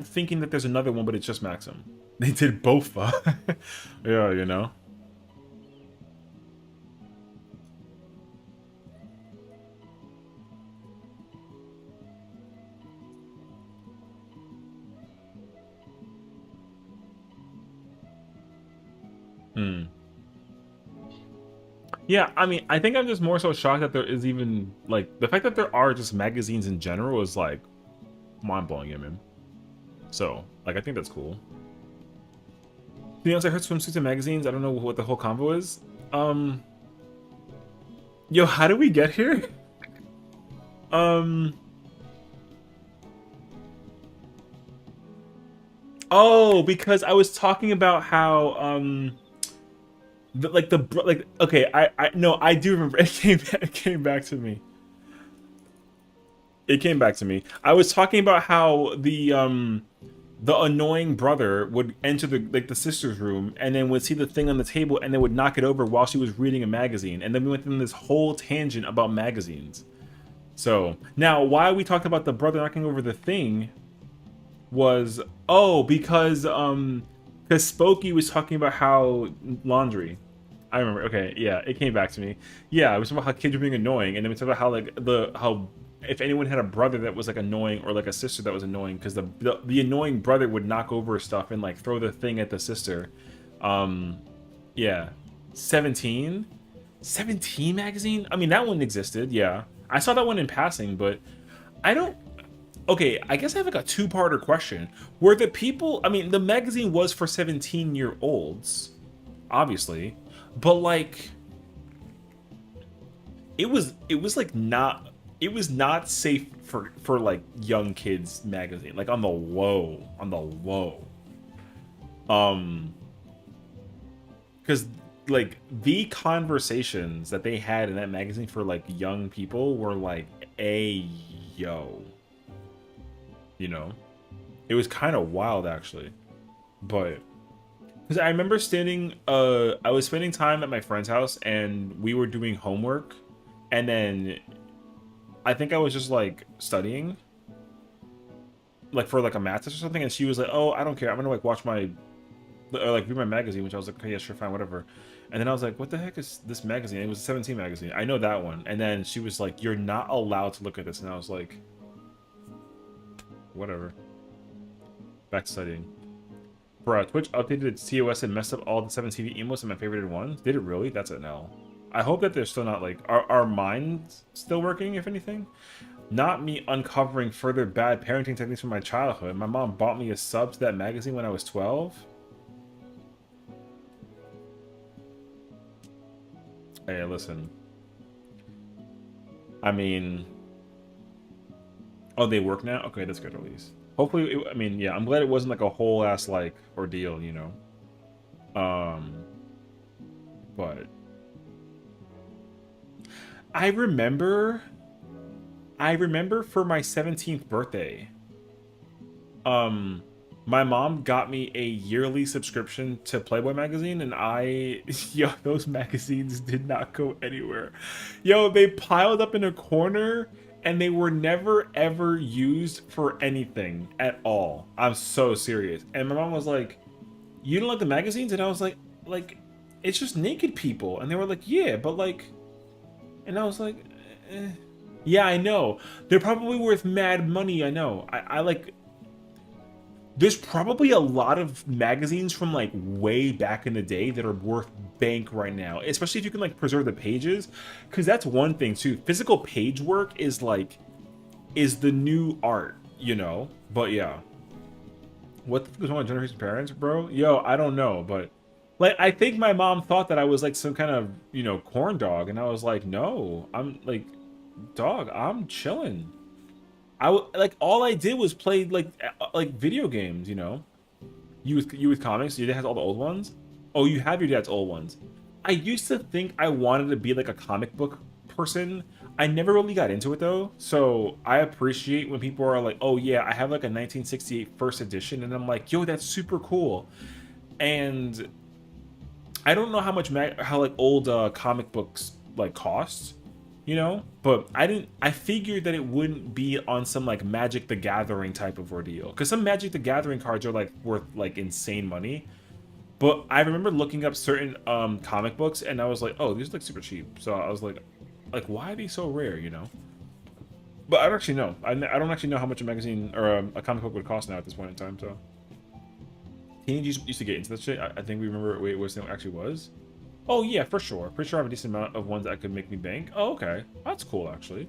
thinking that there's another one, but it's just Maxim. They did both. Yeah, you know. Yeah, I mean, I think I'm just more so shocked that there is even like the fact that there are just magazines in general is like mind blowing, man. So, like, I think that's cool. You know, I heard swimsuits and magazines. I don't know what the whole convo is. Yo, how did we get here? Oh, because I was talking about how okay, I no, I do remember. It came back to me. It came back to me. I was talking about how the annoying brother would enter the sister's room and then would see the thing on the table and then would knock it over while she was reading a magazine. And then we went in this whole tangent about magazines. So now why we talked about the brother knocking over the thing was, oh, because Spokey was talking about how laundry. I remember. Okay, yeah, it came back to me. Yeah, we was talking about how kids were being annoying, and then we talked about how like how if anyone had a brother that was like annoying or like a sister that was annoying, because the annoying brother would knock over stuff and like throw the thing at the sister. Yeah, 17, 17 magazine. I mean, that one existed. Yeah, I saw that one in passing, but I don't. Okay, I guess I have like a two-parter question. Were the people? I mean, the magazine was for 17-year-olds, obviously, but like it was like not it was not safe for like young kids magazine, like on the low. Because like the conversations that they had in that magazine for like young people were like, a yo, you know, it was kind of wild actually. But because I remember I was spending time at my friend's house and we were doing homework, and then I think I was just like studying, like for like a math test or something, and she was like, "Oh, I don't care. I'm gonna like watch my, or like read my magazine," which I was like, "Okay, yeah, sure, fine, whatever." And then I was like, "What the heck is this magazine?" It was a 17 magazine. I know that one. And then she was like, "You're not allowed to look at this," and I was like, "Whatever." Back to studying. Bruh, Twitch updated its TOS and messed up all the 7 TV emotes in my favorited ones. Did it really? That's an L. I hope that they're still not like, are mine still working, if anything? Not me uncovering further bad parenting techniques from my childhood. My mom bought me a sub to that magazine when I was 12. Hey, listen. I mean... Oh, they work now? Okay, that's good at least. Hopefully, I mean, yeah, I'm glad it wasn't like a whole ass like ordeal, you know. But I remember for my 17th birthday, my mom got me a yearly subscription to Playboy magazine, and yo, those magazines did not go anywhere. Yo, they piled up in a corner and they were never ever used for anything at all. I'm so serious. And my mom was like, "You don't like the magazines?" And I was like, it's just naked people. And they were like, "Yeah, but like," and I was like, yeah, I know. They're probably worth mad money, I know. I like, there's probably a lot of magazines from like way back in the day that are worth bank right now, especially if you can like preserve the pages, because that's one thing too. Physical page work is the new art, you know. But yeah, what the fuck is wrong with Generation Parents, bro? Yo, I don't know, but like I think my mom thought that I was like some kind of, you know, corn dog, and I was like, no, I'm like, dog, I'm chilling. Like all I did was play like video games, you know. You with comics. Your dad has all the old ones. Oh, you have your dad's old ones. I used to think I wanted to be like a comic book person. I never really got into it though. So I appreciate when people are like, "Oh yeah, I have like a 1968 first edition," and I'm like, "Yo, that's super cool." And I don't know how much how like old comic books like cost, you know, but I figured that it wouldn't be on some like Magic the Gathering type of ordeal, because some Magic the Gathering cards are like worth like insane money. But I remember looking up certain comic books and I was like, oh, these are like super cheap. So I was like why are they so rare, you know? But I don't actually know. I don't actually know how much a magazine or a comic book would cost now at this point in time. So teenagers used to get into that shit. I think we remember what it actually was. Oh yeah, for sure. Pretty sure I have a decent amount of ones that could make me bank. Oh, okay. That's cool actually.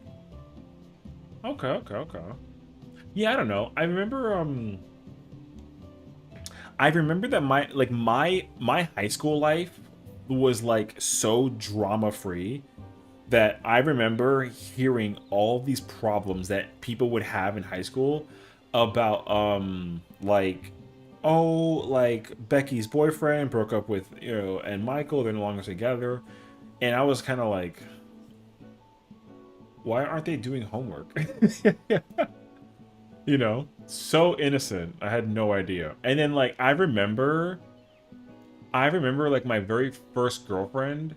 Okay. Yeah, I don't know. I remember that my high school life was like so drama free that I remember hearing all these problems that people would have in high school about like, oh, like Becky's boyfriend broke up with, you know, and Michael, they're no longer together. And I was kind of like, why aren't they doing homework? You know, so innocent. I had no idea. And then like I remember like my very first girlfriend,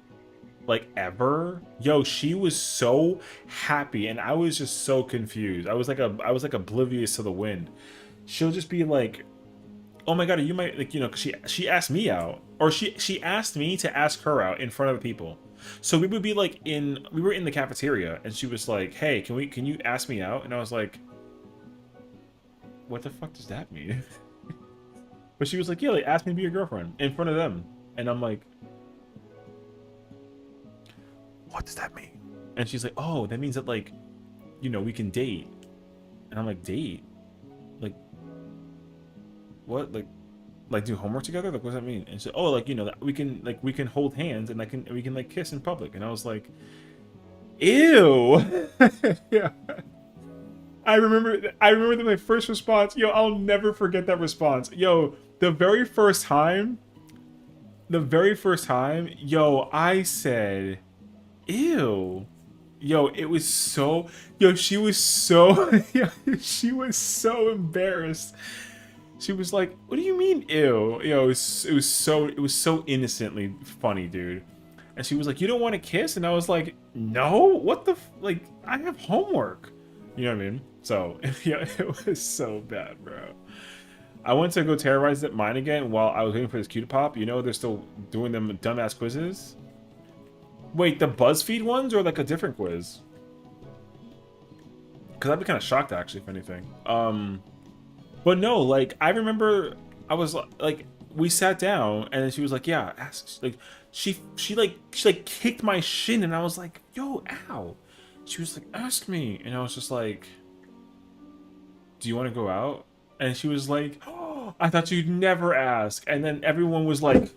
like ever. Yo, she was so happy and I was just so confused. I was like oblivious to the wind. She'll just be like, "Oh my god, you might like, you know, 'cause she asked me out, or she asked me to ask her out in front of the people." So we would be like we were in the cafeteria and she was like, "Hey, can you ask me out?" And I was like, "What the fuck does that mean?" But she was like, "Yeah, like ask me to be your girlfriend in front of them." And I'm like, "What does that mean?" And she's like, "Oh, that means that like, you know, we can date." And I'm like, "Date? Like what? Like do homework together? Like what does that mean?" And she said, "Oh, like, you know, that we can hold hands and we can like kiss in public." And I was like, "Ew." Yeah. I remember that my first response, yo, I'll never forget that response. Yo, the very first time, yo, I said, "Ew." Yo, it was so, yo, she was so, yeah, she was so embarrassed. She was like, "What do you mean, ew?" It was so innocently funny, dude. And she was like, "You don't want to kiss?" And I was like, "No, what the like? I have homework." You know what I mean? So yeah, it was so bad, bro. I went to go terrorize mine again while I was waiting for this cue to pop. You know they're still doing them dumbass quizzes. Wait, the BuzzFeed ones or like a different quiz? Because I'd be kind of shocked actually, if anything. But no, like I remember I was like we sat down and then she was like, "Yeah, ask." Like she kicked my shin and I was like, "Yo, ow." She was like, "Ask me." And I was just like, "Do you want to go out?" And she was like, "Oh, I thought you'd never ask." And then everyone was like,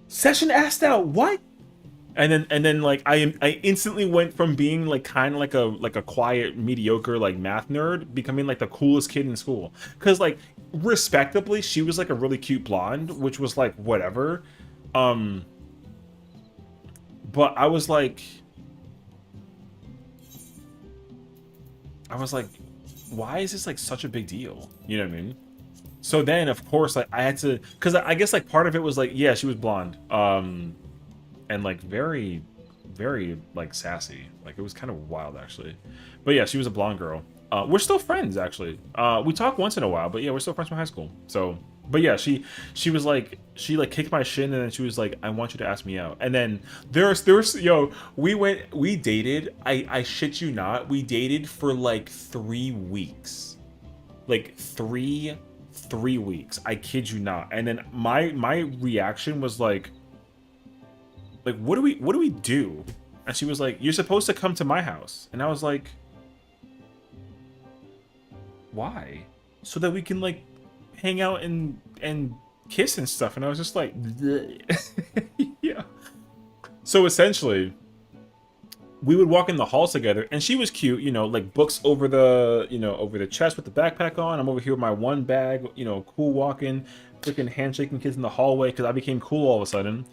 "Session asked out, what?" And then like I instantly went from being like kind of like a quiet mediocre like math nerd becoming like the coolest kid in school, because like respectably she was like a really cute blonde, which was like whatever. um but I was like why is this like such a big deal, you know what I mean? So then of course like I had to, because I guess like part of it was like, yeah, she was blonde, and like very very like sassy. Like it was kind of wild actually. But yeah, she was a blonde girl. We're still friends actually. We talk once in a while, but yeah, we're still friends from high school. So but yeah, she was like, she like kicked my shin and then she was like, "I want you to ask me out." And then there's yo, we dated, I shit you not, we dated for like 3 weeks. Like three weeks. I kid you not. And then my reaction was like, what do we do? And she was like, "You're supposed to come to my house." And I was like, "Why?" "So that we can like hang out and kiss and stuff." And I was just like, yeah. So essentially we would walk in the halls together and she was cute, you know, like books over the, you know, over the chest with the backpack on. I'm over here with my one bag, you know, cool walking, freaking handshaking kids in the hallway because I became cool all of a sudden.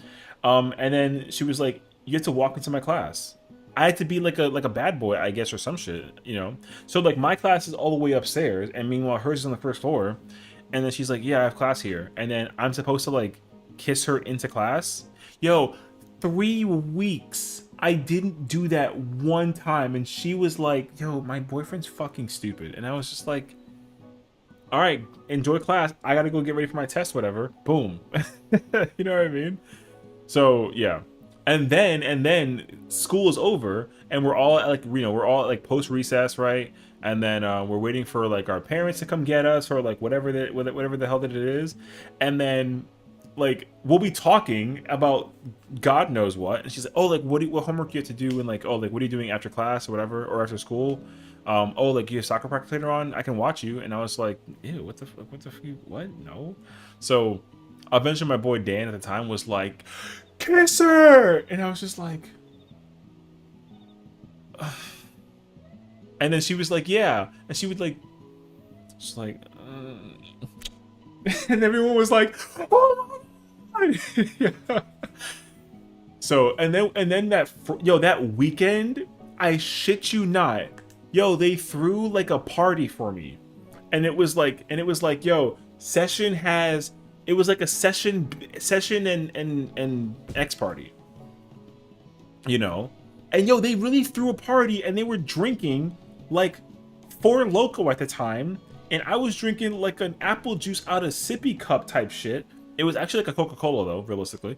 And then she was like, "You get to walk into my class." I had to be like a bad boy, I guess, or some shit, you know. So like my class is all the way upstairs, and meanwhile hers is on the first floor. And then she's like, "Yeah, I have class here," and then I'm supposed to like kiss her into class. Yo, 3 weeks. I didn't do that one time, and she was like, "Yo, my boyfriend's fucking stupid," and I was just like, "All right, enjoy class. I gotta go get ready for my test, whatever." Boom. You know what I mean? So yeah, and then school is over, and we're all like, you know, we're all like post recess, right? And then we're waiting for like our parents to come get us, or like whatever the hell that it is, and then like we'll be talking about God knows what, and she's like, "Oh, like what homework you have to do?" And like, "Oh, like what are you doing after class or whatever, or after school?" "Oh, like you have soccer practice later on, I can watch you." And I was like, "Ew, what the fuck, what, no." So eventually my boy Dan at the time was like, "Kiss her," and I was just like, ugh. And then she was like, "Yeah," and she would like, just like, and everyone was like, "Oh my god." Yeah. So and then that weekend, I shit you not, yo, they threw like a party for me, and it was like, yo, session has. It was like a session and X party, you know, and yo, they really threw a party, and they were drinking like Four Loko at the time, and I was drinking like an apple juice out of sippy cup type shit. It was actually like a Coca-Cola though, realistically.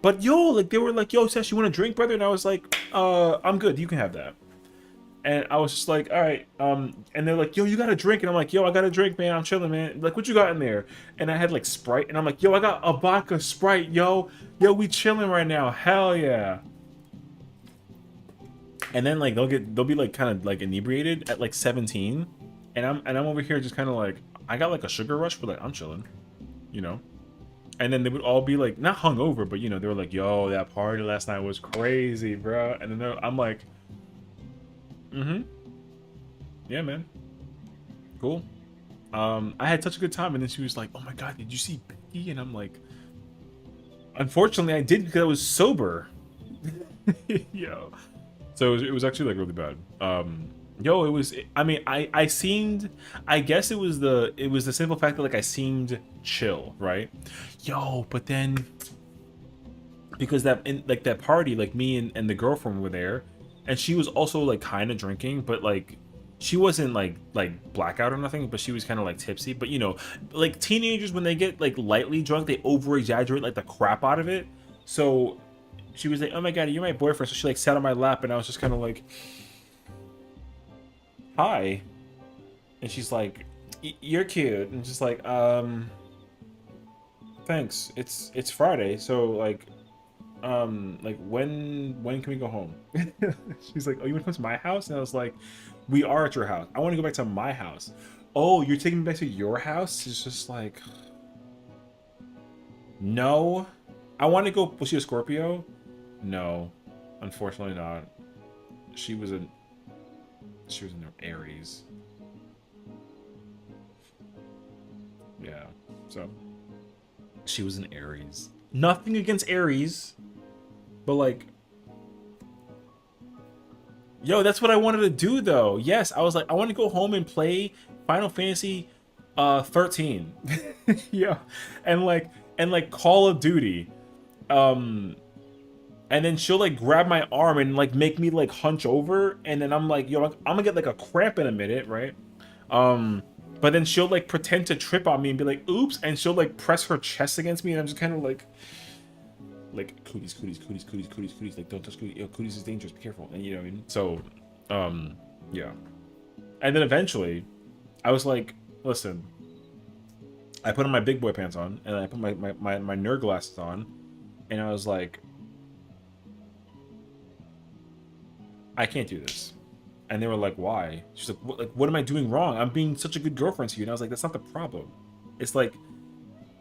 But yo, like they were like, yo, Sesh, you want a drink, brother? And I was like, I'm good. You can have that. And I was just like, all right. And they're like, yo, you got a drink? And I'm like, yo, I got a drink, man. I'm chilling, man. Like, what you got in there? And I had like Sprite. And I'm like, yo, I got a vodka Sprite, yo. Yo, we chilling right now. Hell yeah. And then like they'll be like kind of like inebriated at like 17. And I'm over here just kind of like, I got like a sugar rush, but like I'm chilling, you know? And then they would all be like, not hungover, but you know, they were like, yo, that party last night was crazy, bro. And then I'm like, yeah, man, cool. I had such a good time. And then she was like, oh my god, did you see Becky? And I'm like, unfortunately I did, because I was sober. Yo, so it was actually like really bad. Yo, it was, I mean, I seemed, I guess it was the simple fact that like I seemed chill, right? Yo, but then because that in like that party, like me and the girlfriend were there, and she was also like kind of drinking, but like she wasn't like blackout or nothing, but she was kind of like tipsy. But you know, like teenagers, when they get like lightly drunk, they over exaggerate like the crap out of it. So she was like, oh my god, you're my boyfriend. So she like sat on my lap, and I was just kind of like, hi. And she's like, you're cute. And just like, thanks. It's Friday, so like when can we go home? She's like, oh, you want to come to my house? And I was like, we are at your house. I want to go back to my house. Oh, you're taking me back to your house? It's just like, no. I want to go. Was she a Scorpio? No, unfortunately not. She was an Aries. Yeah, so she was an Aries. Nothing against Aries, but like, yo, that's what I wanted to do though. Yes, I was like, I want to go home and play Final Fantasy 13. Yeah, and like Call of Duty. And then she'll like grab my arm and like make me like hunch over, and then I'm like, yo, I'm gonna get like a cramp in a minute, right? But then she'll like pretend to trip on me and be like, oops, and she'll like press her chest against me, and I'm just kind of like cooties, like don't touch cooties. Yo, cooties is dangerous, be careful. And you know what I mean? So, yeah. And then eventually, I was like, listen, I put on my big boy pants on, and I put my nerd glasses on, and I was like, I can't do this. And they were like, why? She's like, what am I doing wrong? I'm being such a good girlfriend to you. And I was like, that's not the problem. It's like,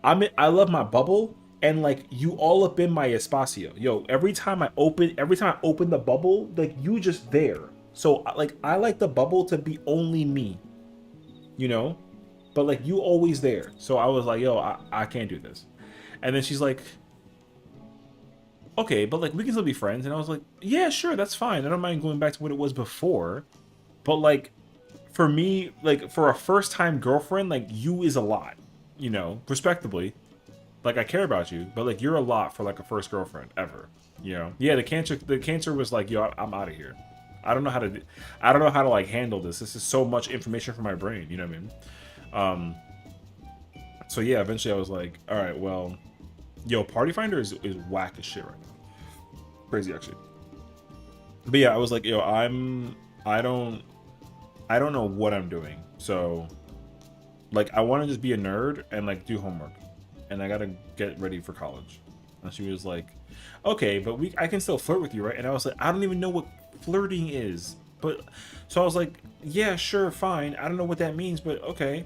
I love my bubble, and like you all up in my espacio. Yo, every time I open the bubble, like you just there. So like I like the bubble to be only me, you know? But like you always there. So I was like, yo, I can't do this. And then she's like, okay, but like we can still be friends. And I was like, yeah, sure, that's fine. I don't mind going back to what it was before. But like for me, like for a first time girlfriend, like you is a lot, you know, respectably. Like I care about you, but like you're a lot for like a first girlfriend ever, you know? Yeah, the cancer was like, yo, I'm out of here. I don't know how to like handle this. This is so much information for my brain, you know what I mean? So yeah, eventually I was like, all right, well, yo, Party Finder is whack as shit right now. Crazy actually. But yeah, I was like, yo, I don't know what I'm doing. So like I want to just be a nerd and like do homework, and I gotta get ready for college. And she was like, okay, but I can still flirt with you, right? And I was like, I don't even know what flirting is. But so I was like, yeah, sure, fine. I don't know what that means, but okay.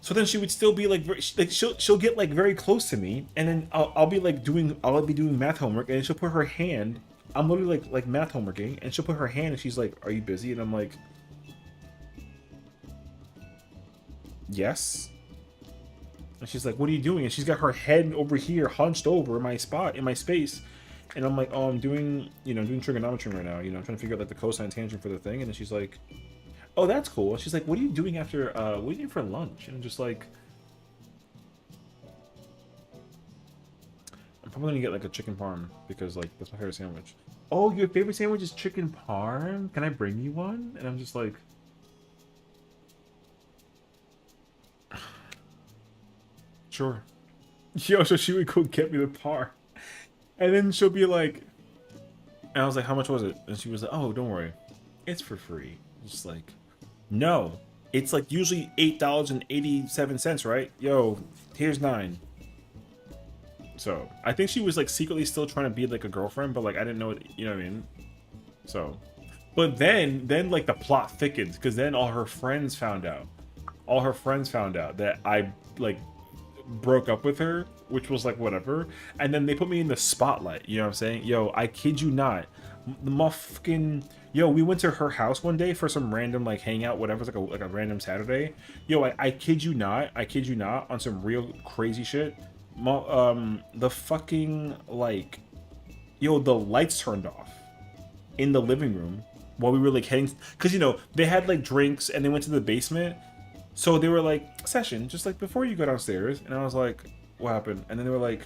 So then she would still be like, she'll get like very close to me, and then I'll be doing math homework, and she'll put her hand. I'm literally like math homeworking, and she'll put her hand, and she's like, "Are you busy?" And I'm like, "Yes." And she's like, "What are you doing?" And she's got her head over here, hunched over in my spot, in my space, And I'm like, oh, I'm doing, doing trigonometry right now. I'm trying to figure out like the cosine tangent for the thing. And then she's like, oh, that's cool. She's like, what are you doing after, what are you doing for lunch? And I'm just like, I'm probably gonna get like a chicken parm because like that's my favorite sandwich. Oh, your favorite sandwich is chicken parm? Can I bring you one? And I'm just like, sure. Yo, so she would go get me the parm. And then she'll be like, and I was like, how much was it? And she was like, oh, don't worry. It's for free. Just like, no. It's like usually $8.87, right? Yo, here's 9. So, I think she was like secretly still trying to be like a girlfriend, but like I didn't know it, you know what I mean? So, but then like the plot thickens because then all her friends found out. All her friends found out that I like broke up with her, which was like whatever, and then they put me in the spotlight. You know what I'm saying? Yo, I kid you not, the motherfucking we went to her house one day for some random like hangout, whatever. It's like a random Saturday. Yo, I kid you not, on some real crazy shit. The fucking like, the lights turned off in the living room while we were like heading, because they had like drinks and they went to the basement. So they were like, Session, just like before you go downstairs. And I was like, what happened? And then they were like,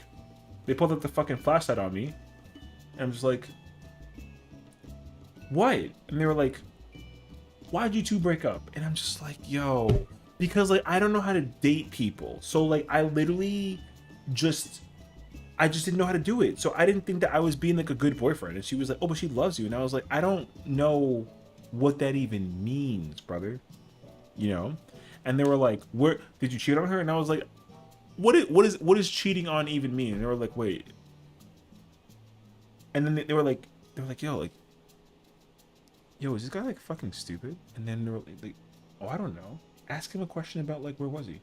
they pulled up the fucking flashlight on me. And I'm just like, what? And they were like, why'd you two break up? And I'm just like, yo, because like I don't know how to date people. So like I literally I just didn't know how to do it. So I didn't think that I was being like a good boyfriend. And she was like, oh, but she loves you. And I was like, I don't know what that even means, brother. And they were like, "Where did you cheat on her?" And I was like, what is cheating on even mean? And they were like, wait. And then they were like, yo, is this guy like fucking stupid? And then they were like, oh, I don't know. Ask him a question about like, where was he?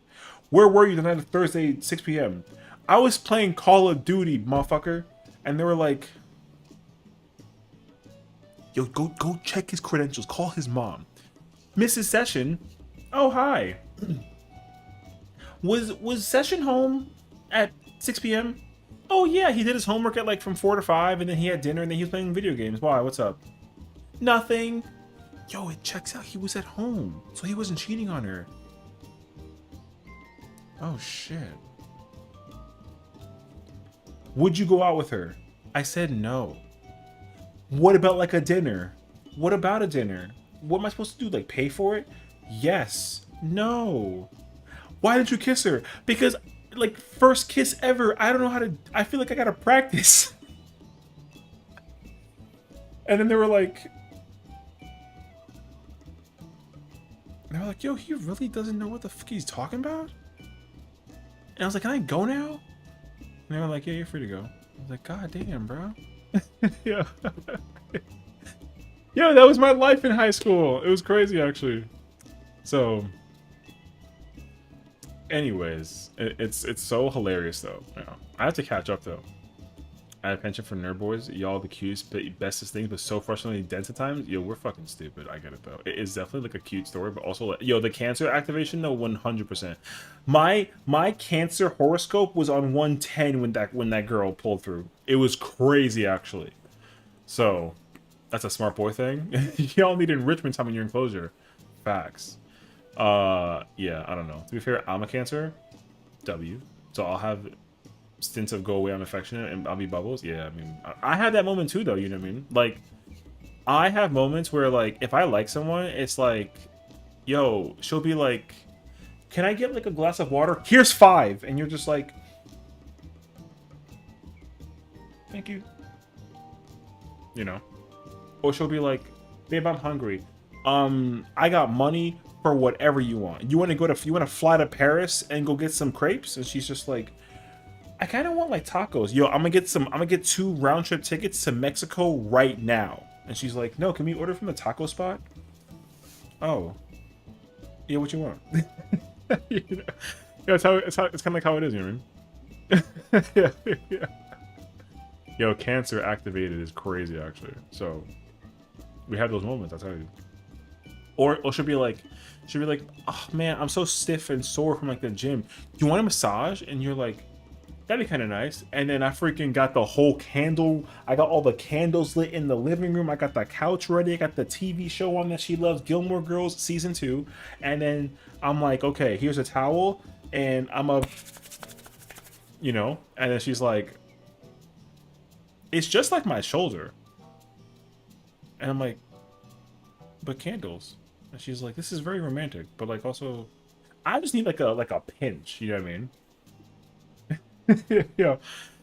Where were you the night of Thursday, 6 p.m.? I was playing Call of Duty, motherfucker. And they were like, yo, go check his credentials. Call his mom. Mrs. Session. Oh, hi. Was Session home at 6 p.m.? Oh, yeah, he did his homework at like from 4 to 5, and then he had dinner, and then he was playing video games. Why? What's up? Nothing. Yo, it checks out. He was at home, so he wasn't cheating on her. Oh, shit. Would you go out with her? I said no. What about like a dinner? What about a dinner? What am I supposed to do? Like pay for it? Yes. No. Why didn't you kiss her? Because like first kiss ever. I don't know how to. I feel like I gotta practice. And then they were like, yo, he really doesn't know what the fuck he's talking about? And I was like, can I go now? And they were like, yeah, you're free to go. I was like, god damn, bro. Yeah. Yo, that was my life in high school. It was crazy, actually. So, anyways, it's so hilarious, though. I have to catch up, though. I have penchant for nerd boys. Y'all the cutest, bestest things, but so frustratingly dense at times. Yo, we're fucking stupid. I get it, though. It is definitely like a cute story, but also like, yo, the cancer activation, though, 100%. My cancer horoscope was on 110 when that girl pulled through. It was crazy, actually. So, that's a smart boy thing. Y'all need enrichment time in your enclosure. Facts. Yeah, I don't know. To be fair, I'm a Cancer. W. So I'll have stints of go away, I'm affectionate, and I'll be Bubbles. Yeah, I mean, I have that moment too, though, you know what I mean? Like, I have moments where, like, if I like someone, it's like, yo, she'll be like, can I get, like, a glass of water? Here's 5! And you're just like, thank you. You know? Or she'll be like, babe, I'm hungry. I got money for whatever you want. You want to fly to Paris and go get some crepes? And she's just like, I kind of want like tacos. Yo, I'm gonna get 2 round trip tickets to Mexico right now. And she's like, no, can we order from the taco spot? Oh, yeah, what you want? You know? Yeah, it's kind of like how it is, you know what I mean? Yeah, yeah. Yo, Cancer activated is crazy, actually. So we have those moments, I'll tell you. Or she'll be like, oh man, I'm so stiff and sore from like the gym. You want a massage? And you're like, that'd be kind of nice. And then I freaking got the whole candle. I got all the candles lit in the living room. I got the couch ready. I got the TV show on that she loves, Gilmore Girls season 2. And then I'm like, okay, here's a towel, and I'm a, you know. And then she's like, it's just like my shoulder. And I'm like, but candles. And she's like, this is very romantic, but like also, I just need like a pinch. You know what I mean? Yeah.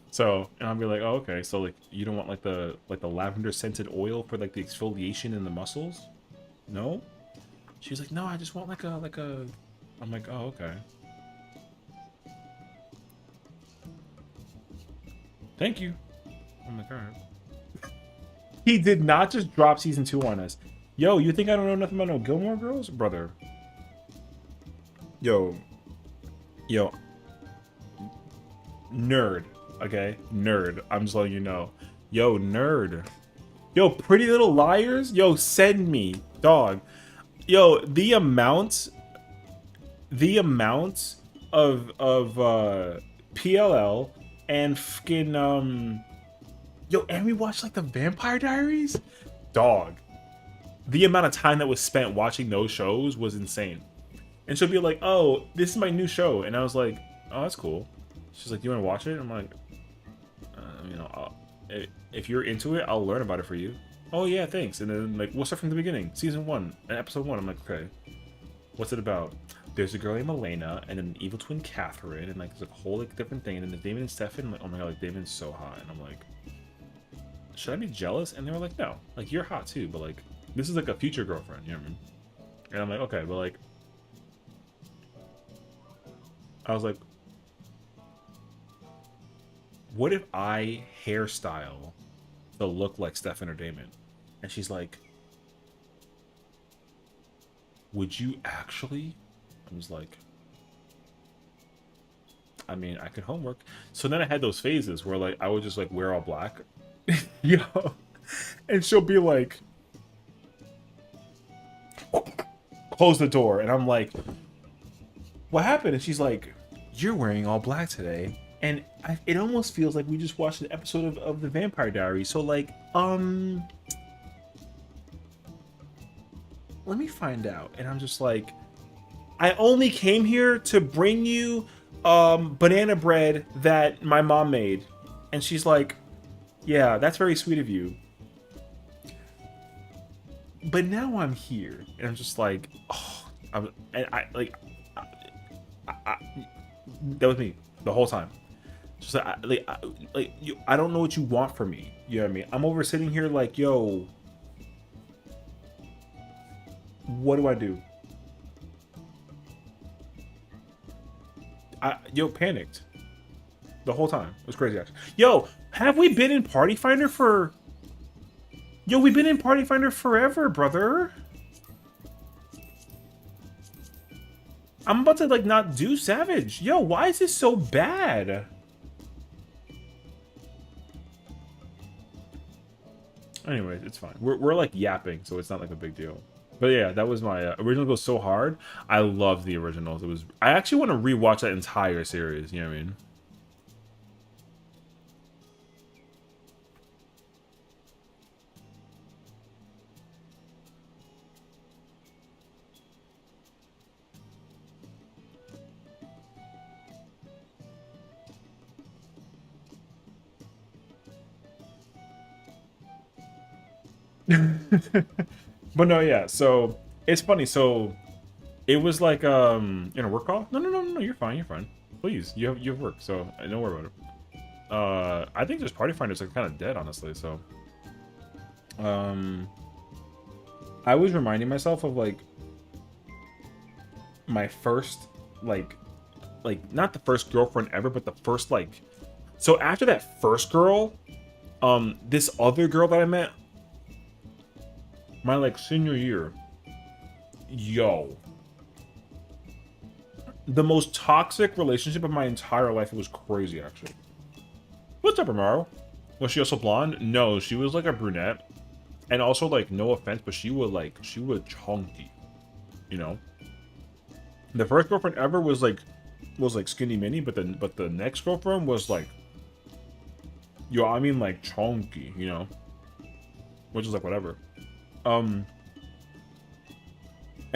So, and I'll be like, oh, okay. So like, you don't want like the lavender scented oil for like the exfoliation in the muscles? No. She's like, no, I just want like a. I'm like, oh, okay. Thank you. I'm like, all right. He did not just drop season 2 on us. Yo, you think I don't know nothing about no Gilmore Girls, brother? Yo, nerd, okay? Nerd. I'm just letting you know. Yo, nerd. Yo, Pretty Little Liars? Yo, send me, dog. Yo, the amount of PLL and fucking yo, and we watched like the Vampire Diaries? Dog. The amount of time that was spent watching those shows was insane. And she'll be like, oh, this is my new show. And I was like, oh, that's cool. She's like, do you want to watch it? I'm like, you know, if you're into it, I'll learn about it for you. Oh, yeah, thanks. And then, like, we'll start from the beginning. Season 1, episode 1. I'm like, okay. What's it about? There's a girl named Elena, and an evil twin Catherine, and, like, there's a whole, like, different thing. And then there's Damon and Stefan. I'm like, oh, my God, like, Damon's so hot. And I'm like, should I be jealous? And they were like, no. Like, you're hot, too, but, like, this is, like, a future girlfriend. You know what I mean? And I'm like, okay, but, like, I was like, what if I hairstyle to look like Stefan or Damon? And she's like, would you actually? I was like, I mean, I could homework. So then I had those phases where like I would just like wear all black, yo, and she'll be like, close the door, and I'm like, what happened? And she's like, you're wearing all black today. And it almost feels like we just watched an episode of the Vampire Diaries. So like, let me find out. And I'm just like, I only came here to bring you banana bread that my mom made. And she's like, yeah, that's very sweet of you. But now I'm here. And I'm just like, oh, that was me the whole time. Just I don't know what you want from me. You know what I mean? I'm over sitting here like, yo, what do I do? Yo, panicked the whole time. It was crazy, actually. Yo, have we been in Party Finder for? Yo, we've been in Party Finder forever, brother. I'm about to like not do Savage. Yo, why is this so bad? Anyways, it's fine. We're like yapping, so it's not like a big deal. But yeah, that was my original goes so hard. I love the originals. It was. I actually want to rewatch that entire series. You know what I mean? But no, yeah, so it's funny. So it was like in a work call. No, you're fine, please, you have work, so don't worry about it. I think just Party Finder's like kind of dead, honestly. So I was reminding myself of like my first like not the first girlfriend ever, but the first like, so after that first girl, this other girl that I met my like senior year, yo, the most toxic relationship of my entire life. It was crazy, actually. What's up, Amaro? Was she also blonde? No, she was like a brunette, and also like, no offense, but she was chunky, you know. The first girlfriend ever was like was like skinny mini, but the next girlfriend was like, yo, I mean like chunky, you know, which is like whatever. I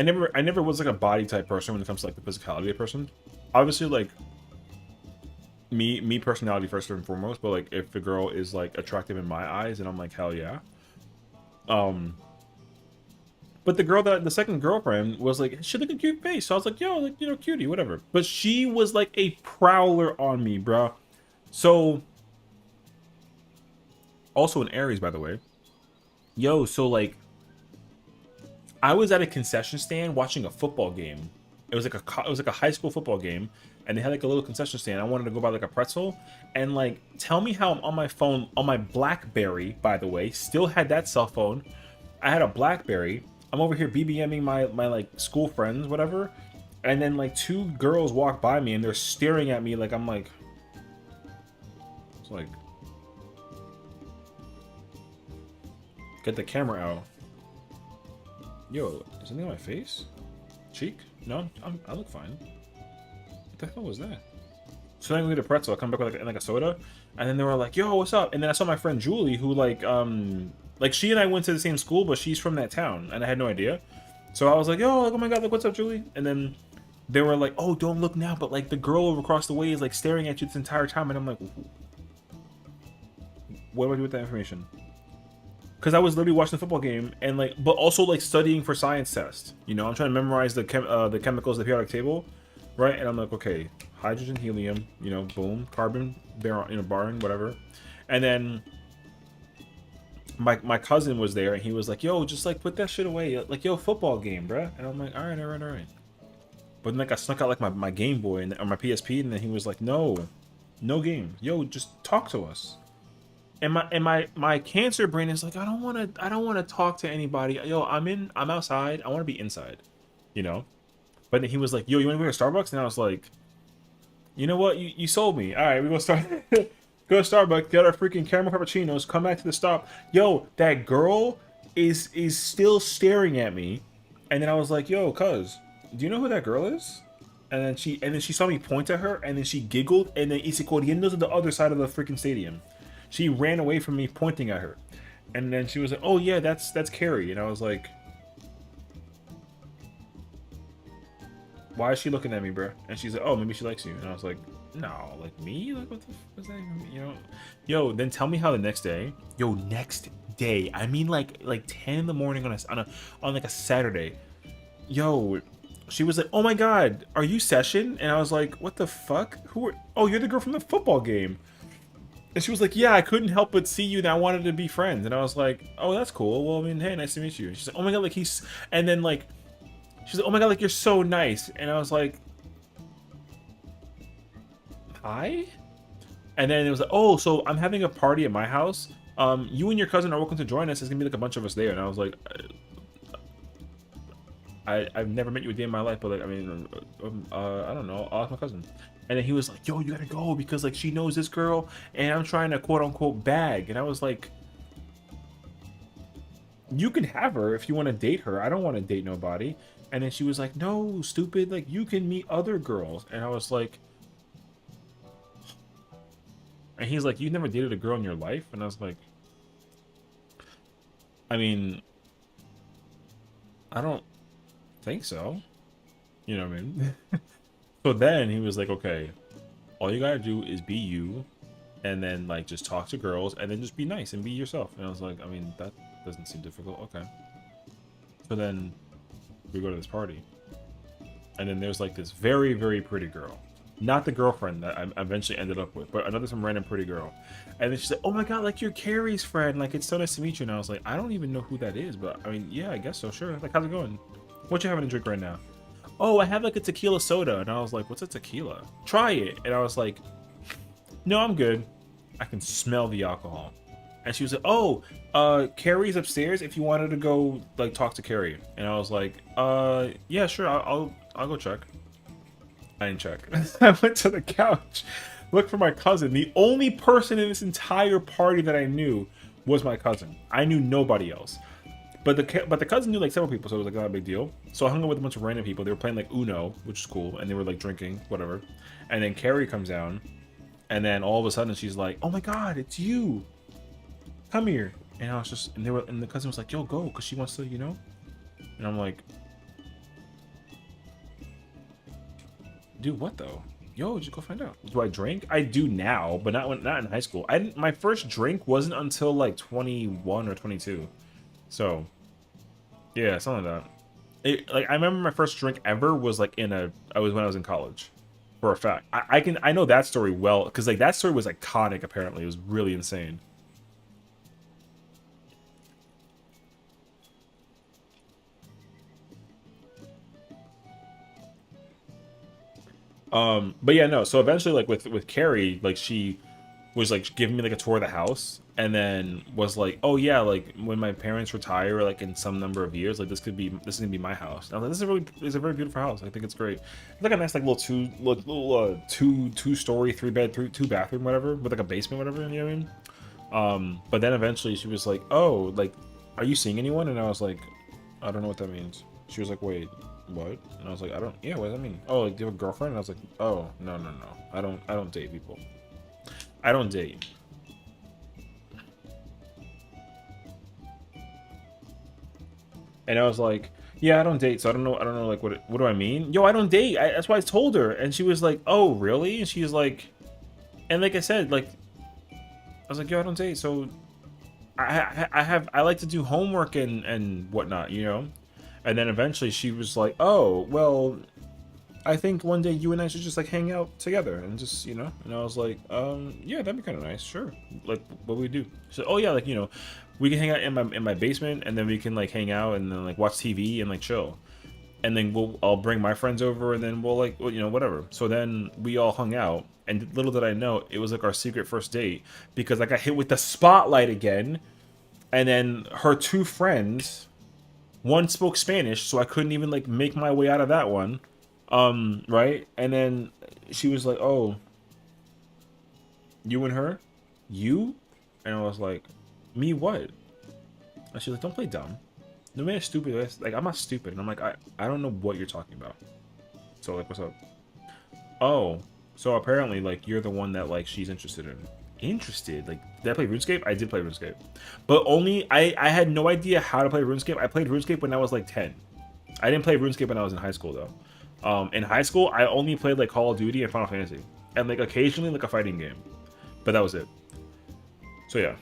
never was like a body type person when it comes to like the physicality of a person. Obviously, like me personality first and foremost, but like if the girl is like attractive in my eyes, and I'm like, hell yeah. But the second girlfriend was like, she had like a cute face, so I was like, yo, like, you know, cutie, whatever. But she was like a prowler on me, bro. So also an Aries, by the way. Yo, so like I was at a concession stand watching a football game. It was like a high school football game, and they had like a little concession stand. I wanted to go buy like a pretzel, and like, tell me how I'm on my phone, on my BlackBerry, by the way, still had that cell phone. I had a BlackBerry. I'm over here BBMing my like school friends, whatever, and then like two girls walk by me and they're staring at me like I'm like, it's like, get the camera out. Yo, is anything on my face? Cheek? No, I look fine. What the hell was that? So then we get a pretzel. I come back with like a soda, and then they were like, "Yo, what's up?" And then I saw my friend Julie, who like she and I went to the same school, but she's from that town, and I had no idea. So I was like, "Yo, like, oh my god, like, what's up, Julie?" And then they were like, "Oh, don't look now," but like the girl over across the way is like staring at you this entire time, and I'm like, "What do I do with that information?" Because I was literally watching the football game and like, but also like studying for science tests. You know, I'm trying to memorize the chemicals of the periodic table, right? And I'm like, okay, hydrogen, helium, you know, boom, carbon, baron, you know, barin, whatever. And then my cousin was there, and he was like, yo, just like put that shit away, like, yo, football game, bruh. And I'm like, all right. But then like I snuck out like my Game Boy or my PSP, and then he was like, no game, yo, just talk to us. And my cancer brain is like, I don't want to talk to anybody. Yo, I'm outside. I want to be inside, you know. But then he was like, yo, you want to go to Starbucks? And I was like, you know what? You sold me. All right, we gonna start. Go to Starbucks, get our freaking caramel cappuccinos, come back to the stop. Yo, that girl is still staring at me. And then I was like, yo, cuz, do you know who that girl is? And then she saw me point at her, and then she giggled, and then hice corriendo to the other side of the freaking stadium. She ran away from me pointing at her. And then she was like, oh yeah, that's Carrie. And I was like, why is she looking at me, bro? And she's like, oh, maybe she likes you. And I was like, no, like me? Like, what the what's that even, you know? Yo, then tell me how the next day. Yo, next day. I mean like 10 in the morning on like a Saturday. Yo, she was like, oh my god, are you Session? And I was like, what the fuck? Oh, you're the girl from the football game. And she was like, yeah, I couldn't help but see you and I wanted to be friends. And I was like, oh, that's cool. Well, I mean, hey, nice to meet you. And she's like, oh my god, like and then like, she's like, oh my god, like you're so nice. And I was like, hi? And then it was like, oh, so I'm having a party at my house. You and your cousin are welcome to join us. There's gonna be like a bunch of us there. And I was like, I've never met you a day in my life, but like, I mean, I don't know. I'll ask my cousin. And then he was like, yo, you gotta go because like she knows this girl and I'm trying to quote unquote bag. And I was like, you can have her if you want to date her. I don't want to date nobody. And then she was like, no, stupid, like you can meet other girls. And I was like, and he's like, you've never dated a girl in your life? And I was like, I mean, I don't think so. You know what I mean? So then he was like, okay, all you gotta do is be you, and then like just talk to girls, and then just be nice and be yourself. And I was like, I mean, that doesn't seem difficult. Okay. So then we go to this party, and then there's like this very, very pretty girl. Not the girlfriend that I eventually ended up with, but some random pretty girl. And then she's like, oh my god, like you're Carrie's friend. Like, it's so nice to meet you. And I was like, I don't even know who that is, but I mean, yeah, I guess so, sure. Like, how's it going? What you having to drink right now? Oh, I have like a tequila soda. And I was like, what's a tequila? Try it. And I was like, no, I'm good. I can smell the alcohol. And she was like, oh, Carrie's upstairs if you wanted to go like talk to Carrie. And I was like, yeah, sure, I'll go check. I didn't check. I went to the couch, looked for my cousin. The only person in this entire party that I knew was my cousin. I knew nobody else. But the cousin knew like several people, so it was like not a big deal. So I hung out with a bunch of random people. They were playing like Uno, which is cool, and they were like drinking, whatever. And then Carrie comes down, and then all of a sudden she's like, "Oh my God, it's you! Come here!" And I was just, and the cousin was like, "Yo, go," because she wants to, you know. And I'm like, "Dude, what though? Yo, just go find out." Do I drink? I do now, but not in high school. My first drink wasn't until like 21 or 22. So, yeah, something like that. Like I remember my first drink ever was like when I was in college, for a fact. I know that story well because like that story was iconic. Apparently, it was really insane. But yeah, no. So eventually, like with Carrie, like she was like giving me like a tour of the house, and then was like, "Oh yeah, like when my parents retire, like in some number of years, like this is gonna be my house." And I was like, it's a very beautiful house. I think it's great. It's like a nice like little two story, two bathroom, whatever, with like a basement, whatever. You know what I mean? But then eventually she was like, "Oh, like, are you seeing anyone?" And I was like, "I don't know what that means." She was like, "Wait, what?" And I was like, yeah, what does that mean?" "Oh, like, do you have a girlfriend?" And I was like, "Oh, no. I don't date people. I don't date." And I was like, "Yeah, I don't date, so I don't know, like, what do I mean? Yo, I don't date. That's why I told her." And she was like, "Oh, really?" And she's like, and like I said, like, I was like, "Yo, I don't date, so I like to do homework and whatnot, you know." And then eventually she was like, "Oh, well, I think one day you and I should just like hang out together and just, you know." And I was like, yeah, that'd be kind of nice, sure. Like, what we do?" She said, "Oh yeah, like, you know, we can hang out in my basement, and then we can like hang out and then like watch TV and like chill. And then I'll bring my friends over, and then we'll like, you know, whatever." So then we all hung out, and little did I know, it was like our secret first date because I got hit with the spotlight again, and then her two friends, one spoke Spanish, so I couldn't even like make my way out of that one. Right? And then she was like, "Oh, you and her? You?" And I was like, "Me what?" And she's like, "Don't play dumb. No man is stupid." Like, I'm not stupid. And I'm like, I don't know what you're talking about. So like, what's up? "Oh, so apparently like you're the one that like she's interested in." Interested? Like, did I play RuneScape? I did play RuneScape. But only I had no idea how to play RuneScape. I played RuneScape when I was like 10. I didn't play RuneScape when I was in high school though. In high school, I only played like Call of Duty and Final Fantasy, and like occasionally like a fighting game, but that was it. So yeah,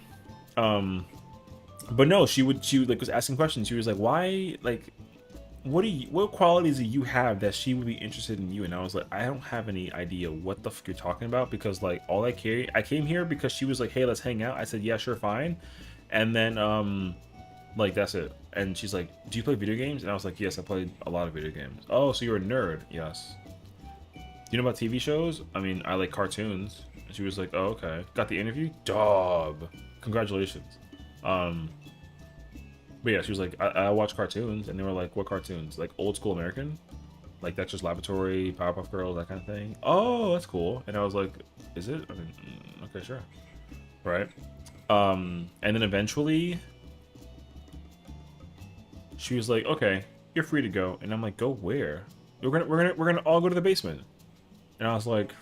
but no, she like was asking questions. She was like, "Why, like, what qualities do you have that she would be interested in you?" And I was like, "I don't have any idea what the fuck you're talking about, because like all I came here because she was like, 'Hey, let's hang out.' I said, 'Yeah, sure, fine.' And then like, that's it." And she's like, "Do you play video games?" And I was like, "Yes, I played a lot of video games." "Oh, so you're a nerd?" "Yes." "Do you know about TV shows?" "I mean, I like cartoons." And she was like, "Oh, okay." "Got the interview?" "Dog. Congratulations." But yeah, she was like, I watch cartoons." And they were like, "What cartoons?" "Like old school American, like Dexter's Laboratory, Powerpuff Girls, that kind of thing." "Oh, that's cool." And I was like, "Is it?" I mean, okay, sure. Right. And then eventually she was like, "Okay, you're free to go." And I'm like, "Go where?" We're gonna all go to the basement." And I was like,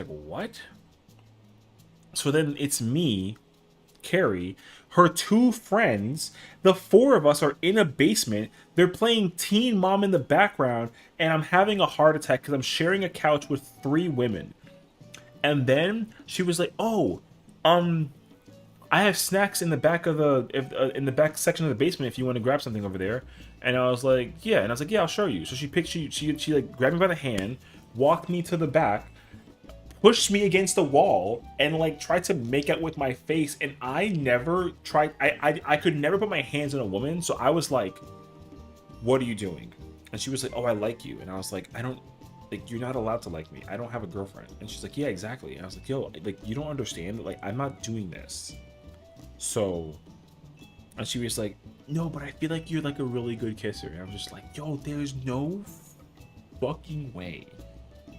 "What?" So then it's me, Carrie, her two friends, the four of us are in a basement. They're playing Teen Mom in the background, and I'm having a heart attack because I'm sharing a couch with three women. And then she was like, "Oh, I have snacks in the back of in the back section of the basement if you want to grab something over there." And I was like, "Yeah." And I was like, "Yeah, I'll show you." So she like grabbed me by the hand, walked me to the back, pushed me against the wall, and like tried to make out with my face. And I never tried. I could never put my hands on a woman. So I was like, "What are you doing?" And she was like, "Oh, I like you." And I was like, "I don't." Like, you're not allowed to like me. I don't have a girlfriend. And she's like, "Yeah, exactly." And I was like, "Yo, like, you don't understand. Like, I'm not doing this." So, and she was like, "No, but I feel like you're like a really good kisser." And I was just like, "Yo, there's no fucking way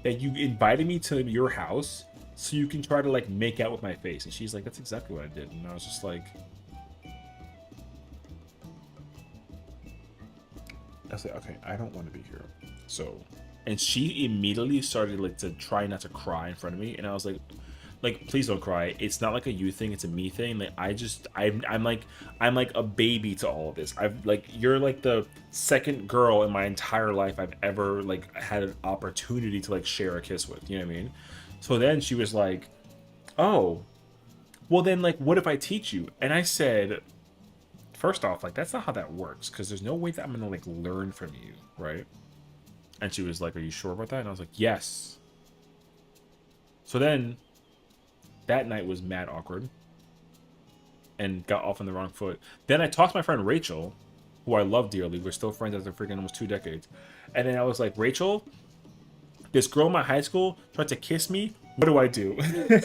that you invited me to your house so you can try to like make out with my face. And she's like, that's exactly what I did. And I was just like, okay, I don't want to be here. So, and she immediately started like to try not to cry in front of me. And I was like, please don't cry. It's not like a you thing, it's a me thing. Like I'm like a baby to all of this. I've like, you're like the second girl in my entire life I've ever like had an opportunity to like share a kiss with, you know what I mean? So then she was like, oh, well then like what if I teach you? And I said, first off, like that's not how that works, because there's no way that I'm gonna like learn from you, right? And she was like, are you sure about that? And I was like, yes. So then that night was mad awkward and got off on the wrong foot. Then I talked to my friend Rachel, who I love dearly. We're still friends after freaking almost 2 decades. And then I was like, Rachel, this girl in my high school tried to kiss me. What do I do?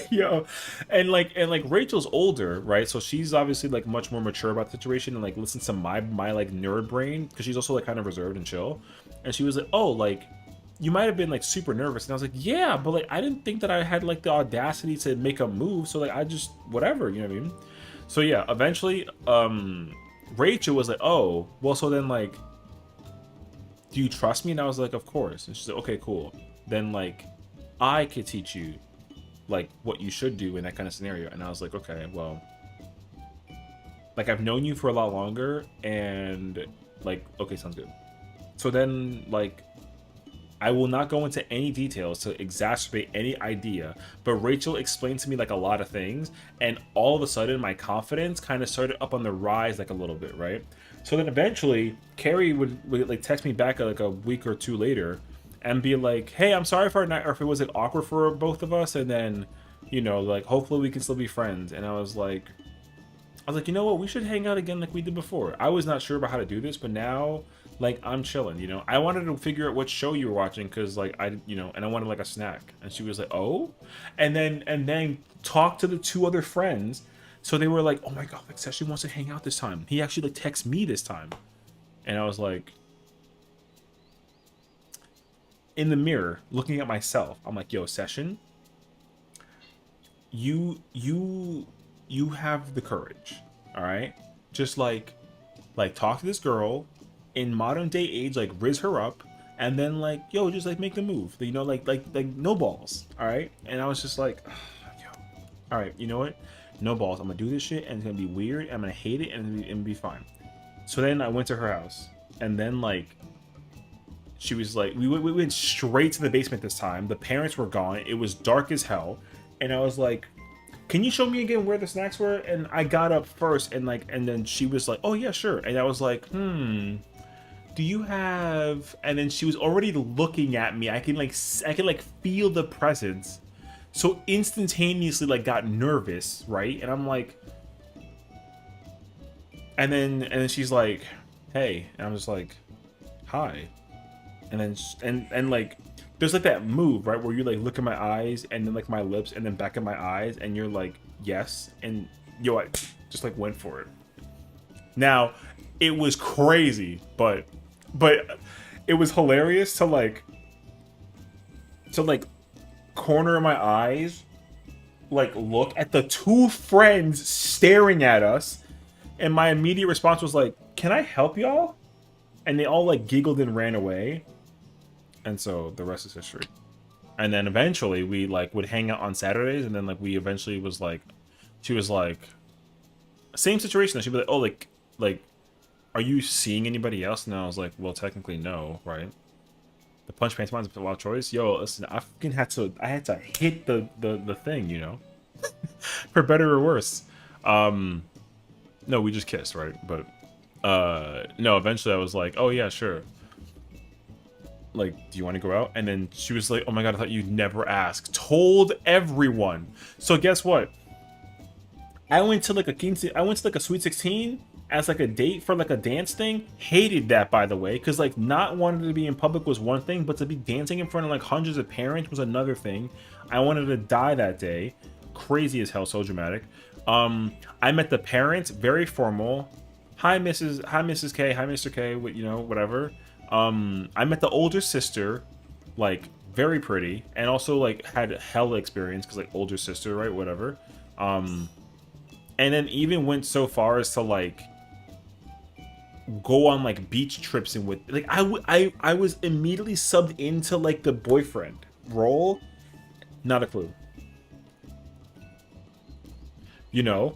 Yo, and like Rachel's older, right? So she's obviously like much more mature about the situation and like listens to my like nerd brain, because she's also like kind of reserved and chill. And she was like, oh, like you might have been like super nervous. And I was like, yeah, but like I didn't think that I had like the audacity to make a move. So like I just whatever, you know what I mean? So yeah, eventually, Rachel was like, oh, well, so then like, do you trust me? And I was like, of course. And she's like, okay, cool. Then like I could teach you like what you should do in that kind of scenario. And I was like, okay, well, like I've known you for a lot longer, and like, okay, sounds good. So then like I will not go into any details to exacerbate any idea, but Rachel explained to me like a lot of things, and all of a sudden my confidence kind of started up on the rise like a little bit, right? So then eventually Carrie would like text me back like a week or 2 later and be like, hey, I'm sorry for our night, or if it was like awkward for both of us, and then, you know, like hopefully we can still be friends. And I was like, you know what, we should hang out again like we did before. I was not sure about how to do this, but now like I'm chilling, you know. I wanted to figure out what show you were watching, because like you know, and I wanted like a snack. And she was like, oh, and then talk to the 2 other friends. So they were like, oh my god, like Sesh wants to hang out this time. He actually like texts me this time. And I was like, in the mirror looking at myself, I'm like, yo, Session, you have the courage, all right? Just like talk to this girl in modern day age, like riz her up, and then like, yo, just like make the move, you know, like no balls, all right? And I was just like, yo, all right, you know what, no balls, I'm gonna do this shit, and it's gonna be weird, I'm gonna hate it, and it'll be fine. So then I went to her house, and then like she was like, we went straight to the basement this time. The parents were gone, it was dark as hell, and I was like, can you show me again where the snacks were? And I got up first, and like, and then she was like, oh yeah, sure. And I was like, do you have? And then she was already looking at me. I can like feel the presence. So instantaneously like got nervous, right? And I'm like, and then she's like, hey, and I'm just like, hi. And then and like there's like that move, right, where you like look at my eyes, and then like my lips, and then back at my eyes, and you're like, yes. And yo, I just like went for it. Now it was crazy, but it was hilarious to like corner my eyes, like look at the 2 friends staring at us, and my immediate response was like, can I help y'all? And they all like giggled and ran away. And so the rest is history. And then eventually we like would hang out on Saturdays, and then like we eventually was like, she was like, same situation. She'd be like, oh, like are you seeing anybody else? And I was like, well, technically no, right? The punch pants mine's a wild choice. Yo, listen, I had to hit the thing, you know, for better or worse. No, we just kissed, right? But no, eventually I was like, oh yeah, sure. Like, do you want to go out? And then she was like, oh my god, I thought you'd never ask. Told everyone. So guess what? I went to like a Sweet 16 as like a date for like a dance thing. Hated that, by the way, because like not wanting to be in public was one thing, but to be dancing in front of like hundreds of parents was another thing. I wanted to die that day. Crazy as hell, so dramatic. I met the parents, very formal. Hi Mrs. K, hi Mr. K, you know, whatever. I met the older sister, like very pretty, and also like had hella experience because like older sister, right? Whatever. And then even went so far as to like go on like beach trips and with like I was immediately subbed into like the boyfriend role. Not a clue. You know?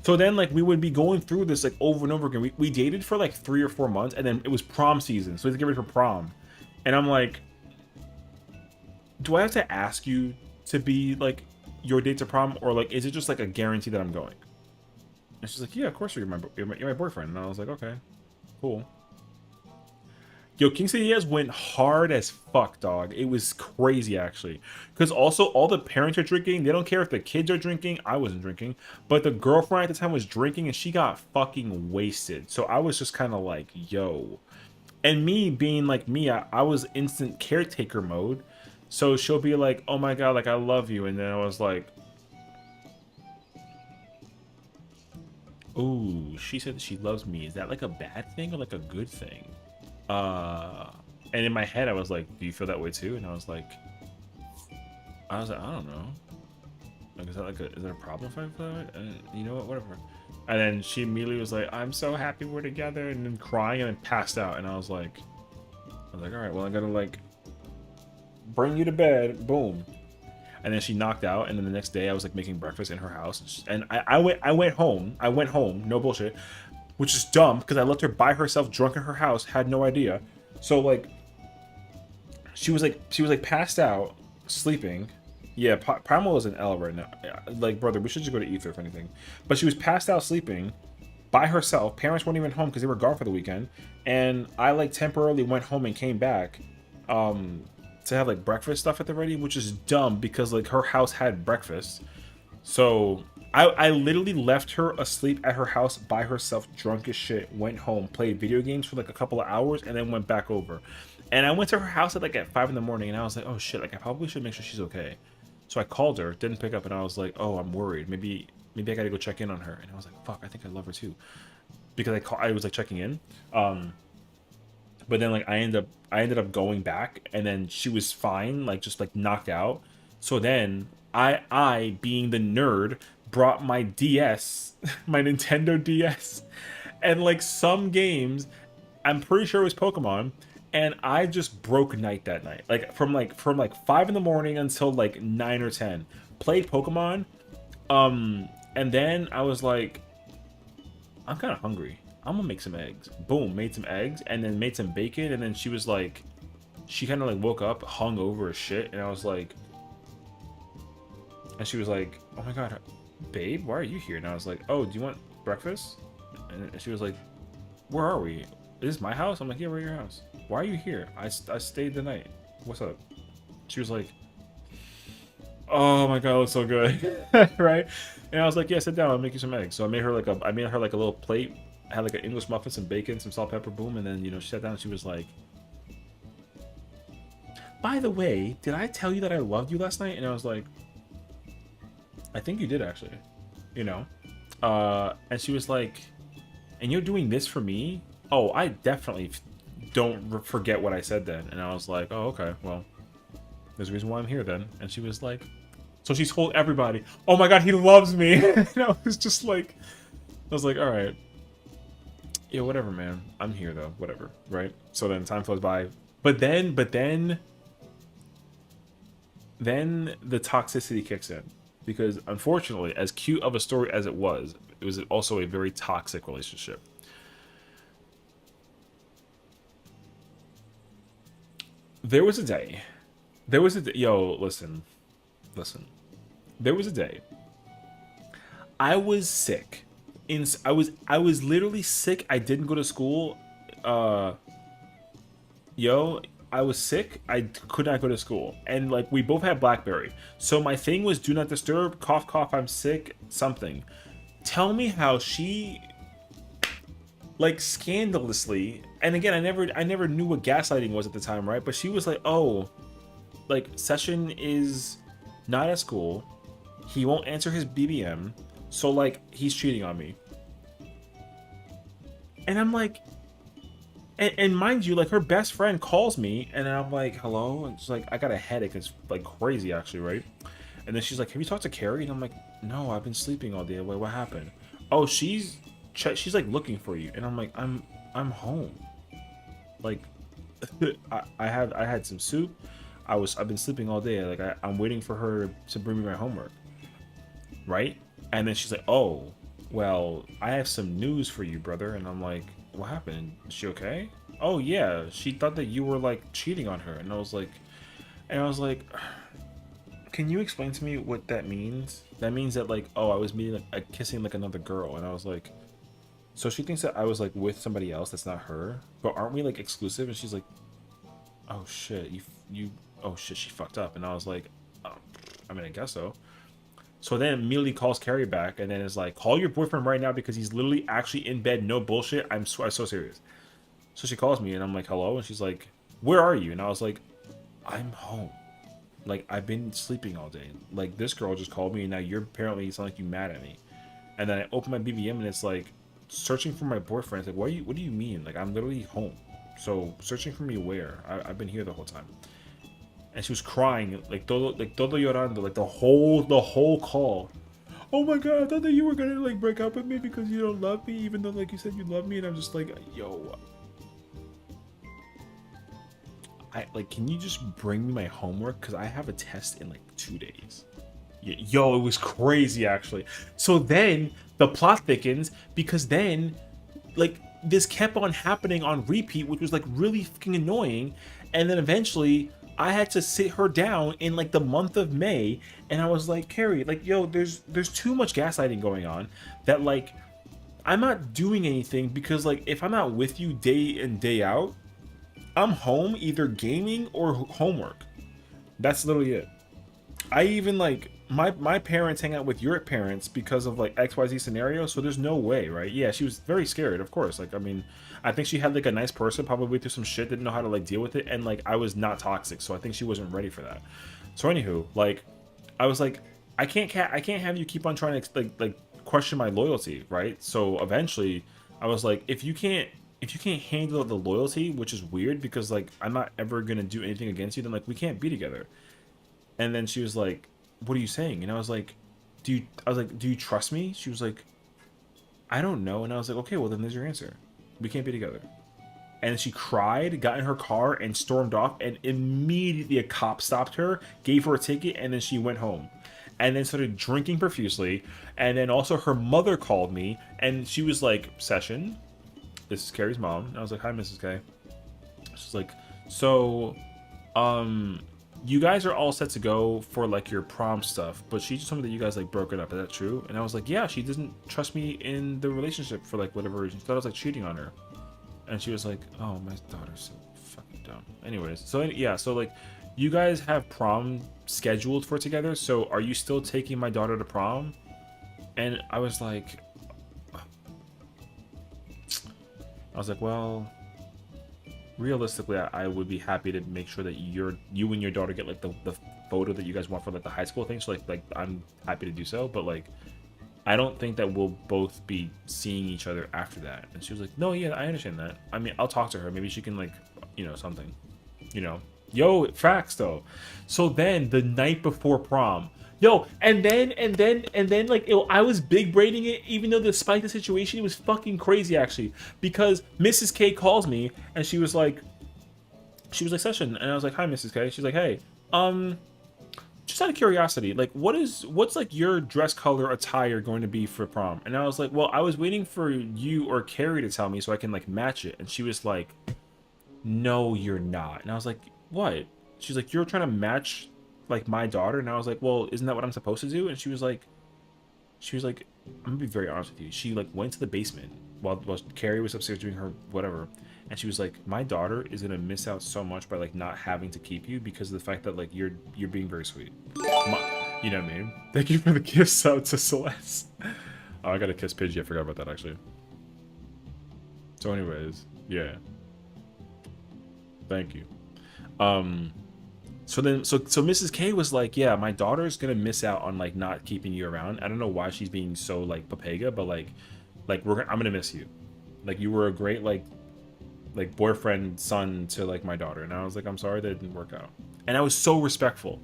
So then like we would be going through this like over and over again. We dated for like 3 or 4 months, and then it was prom season, so we had to get ready for prom. And I'm like, do I have to ask you to be like your date to prom, or like is it just like a guarantee that I'm going? And she's like, yeah, of course you're my boyfriend. And I was like, okay, cool. Yo, King City Diaz went hard as fuck, dog. It was crazy, actually. Because also, all the parents are drinking. They don't care if the kids are drinking. I wasn't drinking. But the girlfriend at the time was drinking, and she got fucking wasted. So I was just kind of like, yo. And me being like me, I was instant caretaker mode. So she'll be like, oh my god, like, I love you. And then I was like, ooh, she said that she loves me. Is that like a bad thing or like a good thing? And in my head I was like, do you feel that way too? And I was like, I don't know, like, is that a problem if I feel that way? You know what, whatever. And then she immediately was like, I'm so happy we're together, and then crying, and then passed out. And I was like, all right, well, I gotta like bring you to bed. Boom. And then she knocked out, and then the next day I was like making breakfast in her house, and I went home, no bullshit, which is dumb because I left her by herself drunk in her house, had no idea. So like she was like passed out, sleeping. Yeah, Primal is an L right now. Like, brother, we should just go to Ether if anything. But she was passed out sleeping by herself. Parents weren't even home because they were gone for the weekend. And I like temporarily went home and came back to have like breakfast stuff at the ready, which is dumb because like her house had breakfast. So I literally left her asleep at her house by herself, drunk as shit, went home, played video games for like a couple of hours, and then went back over. And I went to her house at 5 in the morning, and I was like, oh shit, like I probably should make sure she's okay. So I called her, didn't pick up, and I was like, oh, I'm worried. Maybe I gotta go check in on her. And I was like, fuck, I think I love her too. Because I was like checking in. But then like I ended up going back, and then she was fine, like just like knocked out. So then I being the nerd, brought my DS, my Nintendo DS, and like some games, I'm pretty sure it was Pokemon, and I just broke night that night. Like from 5 in the morning until like 9 or 10. Played Pokemon, and then I was like, I'm kind of hungry. I'm gonna make some eggs. Boom, made some eggs, and then made some bacon, and then she was like, she kind of like woke up hung over as shit, and I was like, and she was like, oh my god, babe, why are you here? And I was like, oh, do you want breakfast? And she was like, where are we? Is this my house? I'm like, yeah, we're at your house. Why are you here? I stayed the night. What's up? She was like, oh my god, it looks so good. Right? And I was like, yeah, sit down, I'll make you some eggs. So I made her like a little plate, had like an English muffin, some bacon, some salt, pepper, boom, and then, you know, she sat down and she was like, by the way, did I tell you that I loved you last night? And I was like, I think you did, actually. You know? And she was like, and you're doing this for me? Oh, I definitely don't forget what I said then. And I was like, oh, okay, well, there's a reason why I'm here then. And she was like, so she told everybody, oh my god, he loves me. And I was just like, I was like, all right. Yeah, whatever, man. I'm here though, whatever, right? So then time flows by. But then the toxicity kicks in. Because unfortunately, as cute of a story as it was also a very toxic relationship. There was a day. Yo, listen. There was a day. I was sick. I was literally sick. I didn't go to school. I was sick. I could not go to school. And like we both had BlackBerry. So my thing was do not disturb, cough cough, I'm sick, something. Tell me how she like scandalously, and again, I never knew what gaslighting was at the time, right? But she was like, "Oh, like Session is not at school. He won't answer his BBM. So like he's cheating on me." And I'm like, And mind you, like her best friend calls me, and I'm like, hello, and she's like, I got a headache. It's like crazy, actually, right? And then she's like, have you talked to Carrie? And I'm like, no, I've been sleeping all day. Wait, what happened? Oh, she's like looking for you, and I'm like, I'm home. Like, I had some soup. I've been sleeping all day. Like I'm waiting for her to bring me my homework, right? And then she's like, oh, well, I have some news for you, brother. And I'm like, what happened? Is she okay? Oh yeah, she thought that you were like cheating on her. And I was like, can you explain to me what that means? That means that like, oh, I was meeting like kissing like another girl, and I was like, so she thinks that I was like with somebody else that's not her, but aren't we like exclusive? And she's like, oh shit, oh shit, she fucked up. And I was like, oh, I mean, I guess so. So then immediately calls Carrie back, and then is like, call your boyfriend right now because he's literally actually in bed, no bullshit. I'm so serious. So she calls me, and I'm like, hello, and she's like, where are you? And I was like, I'm home. Like, I've been sleeping all day. Like, this girl just called me, and now you're apparently, it's not like you mad at me. And then I open my BBM, and it's like, searching for my boyfriend. It's like, what do you mean? Like, I'm literally home. So, searching for me where? I've been here the whole time. And she was crying, like todo llorando, like the whole call. Oh my god, I thought that you were gonna like break up with me because you don't love me, even though like you said you love me. And I'm just like, yo, can you just bring me my homework? Because I have a test in like 2 days. Yo, it was crazy actually. So then the plot thickens because then like this kept on happening on repeat, which was like really fucking annoying. And then eventually I had to sit her down in like the month of May, and I was like, Carrie, like, yo, there's too much gaslighting going on that like I'm not doing anything because like if I'm not with you day in day out, I'm home either gaming or homework. That's literally it. I even like my parents hang out with your parents because of like XYZ scenario, so there's no way, right? Yeah, she was very scared, of course. Like, I mean, I think she had like a nice person, probably through some shit, didn't know how to like deal with it, and like I was not toxic, so I think she wasn't ready for that. So anywho, like I was like, I can't have you keep on trying to like question my loyalty, right? So eventually I was like, if you can't handle the loyalty, which is weird because like I'm not ever gonna do anything against you, then like we can't be together. And then she was like, what are you saying? And I was like, do you trust me? She was like, I don't know. And I was like, okay, well then there's your answer. We can't be together. And she cried, got in her car, and stormed off. And immediately a cop stopped her, gave her a ticket, and then she went home. And then started drinking profusely. And then also her mother called me, and she was like, Session, this is Carrie's mom. And I was like, hi, Mrs. K. She's like, so, you guys are all set to go for like your prom stuff, but she just told me that you guys like broken up. Is that true? And I was like, yeah, she doesn't trust me in the relationship for like whatever reason. She thought I was like cheating on her. And she was like, oh, my daughter's so fucking dumb. Anyways, so yeah, so like you guys have prom scheduled for together, so are you still taking my daughter to prom? And I was like, well, realistically, I would be happy to make sure that you and your daughter get like the photo that you guys want for like the high school thing. So like I'm happy to do so, but like I don't think that we'll both be seeing each other after that. And she was like, no, yeah, I understand that. I mean, I'll talk to her. Maybe she can like, you know, something, you know. Yo, facts though. So then the night before prom, yo, and then like I was big braiding it, even though despite the situation, it was fucking crazy actually, because Mrs. K calls me and she was like Session, and I was like, hi, Mrs. K. She's like, hey, just out of curiosity, like what's like your dress color attire going to be for prom? And I was like, well, I was waiting for you or Carrie to tell me so I can like match it. And she was like, no, you're not. And I was like, what? She's like, you're trying to match like my daughter? And I was like, well, isn't that what I'm supposed to do? And she was like, I'm gonna be very honest with you. She like went to the basement while Carrie was upstairs doing her whatever, and she was like, my daughter is gonna miss out so much by like not having to keep you because of the fact that like you're being very sweet. You know what I mean? Thank you for the gifts out to Celeste. Oh, I got a kiss Pidgey. I forgot about that actually. So anyways, yeah. Thank you. So Mrs. K was like, yeah, my daughter's gonna miss out on like not keeping you around. I don't know why she's being so like papega, but like I'm gonna miss you. Like you were a great like like boyfriend son to like my daughter, and I was like, I'm sorry that it didn't work out, and I was so respectful.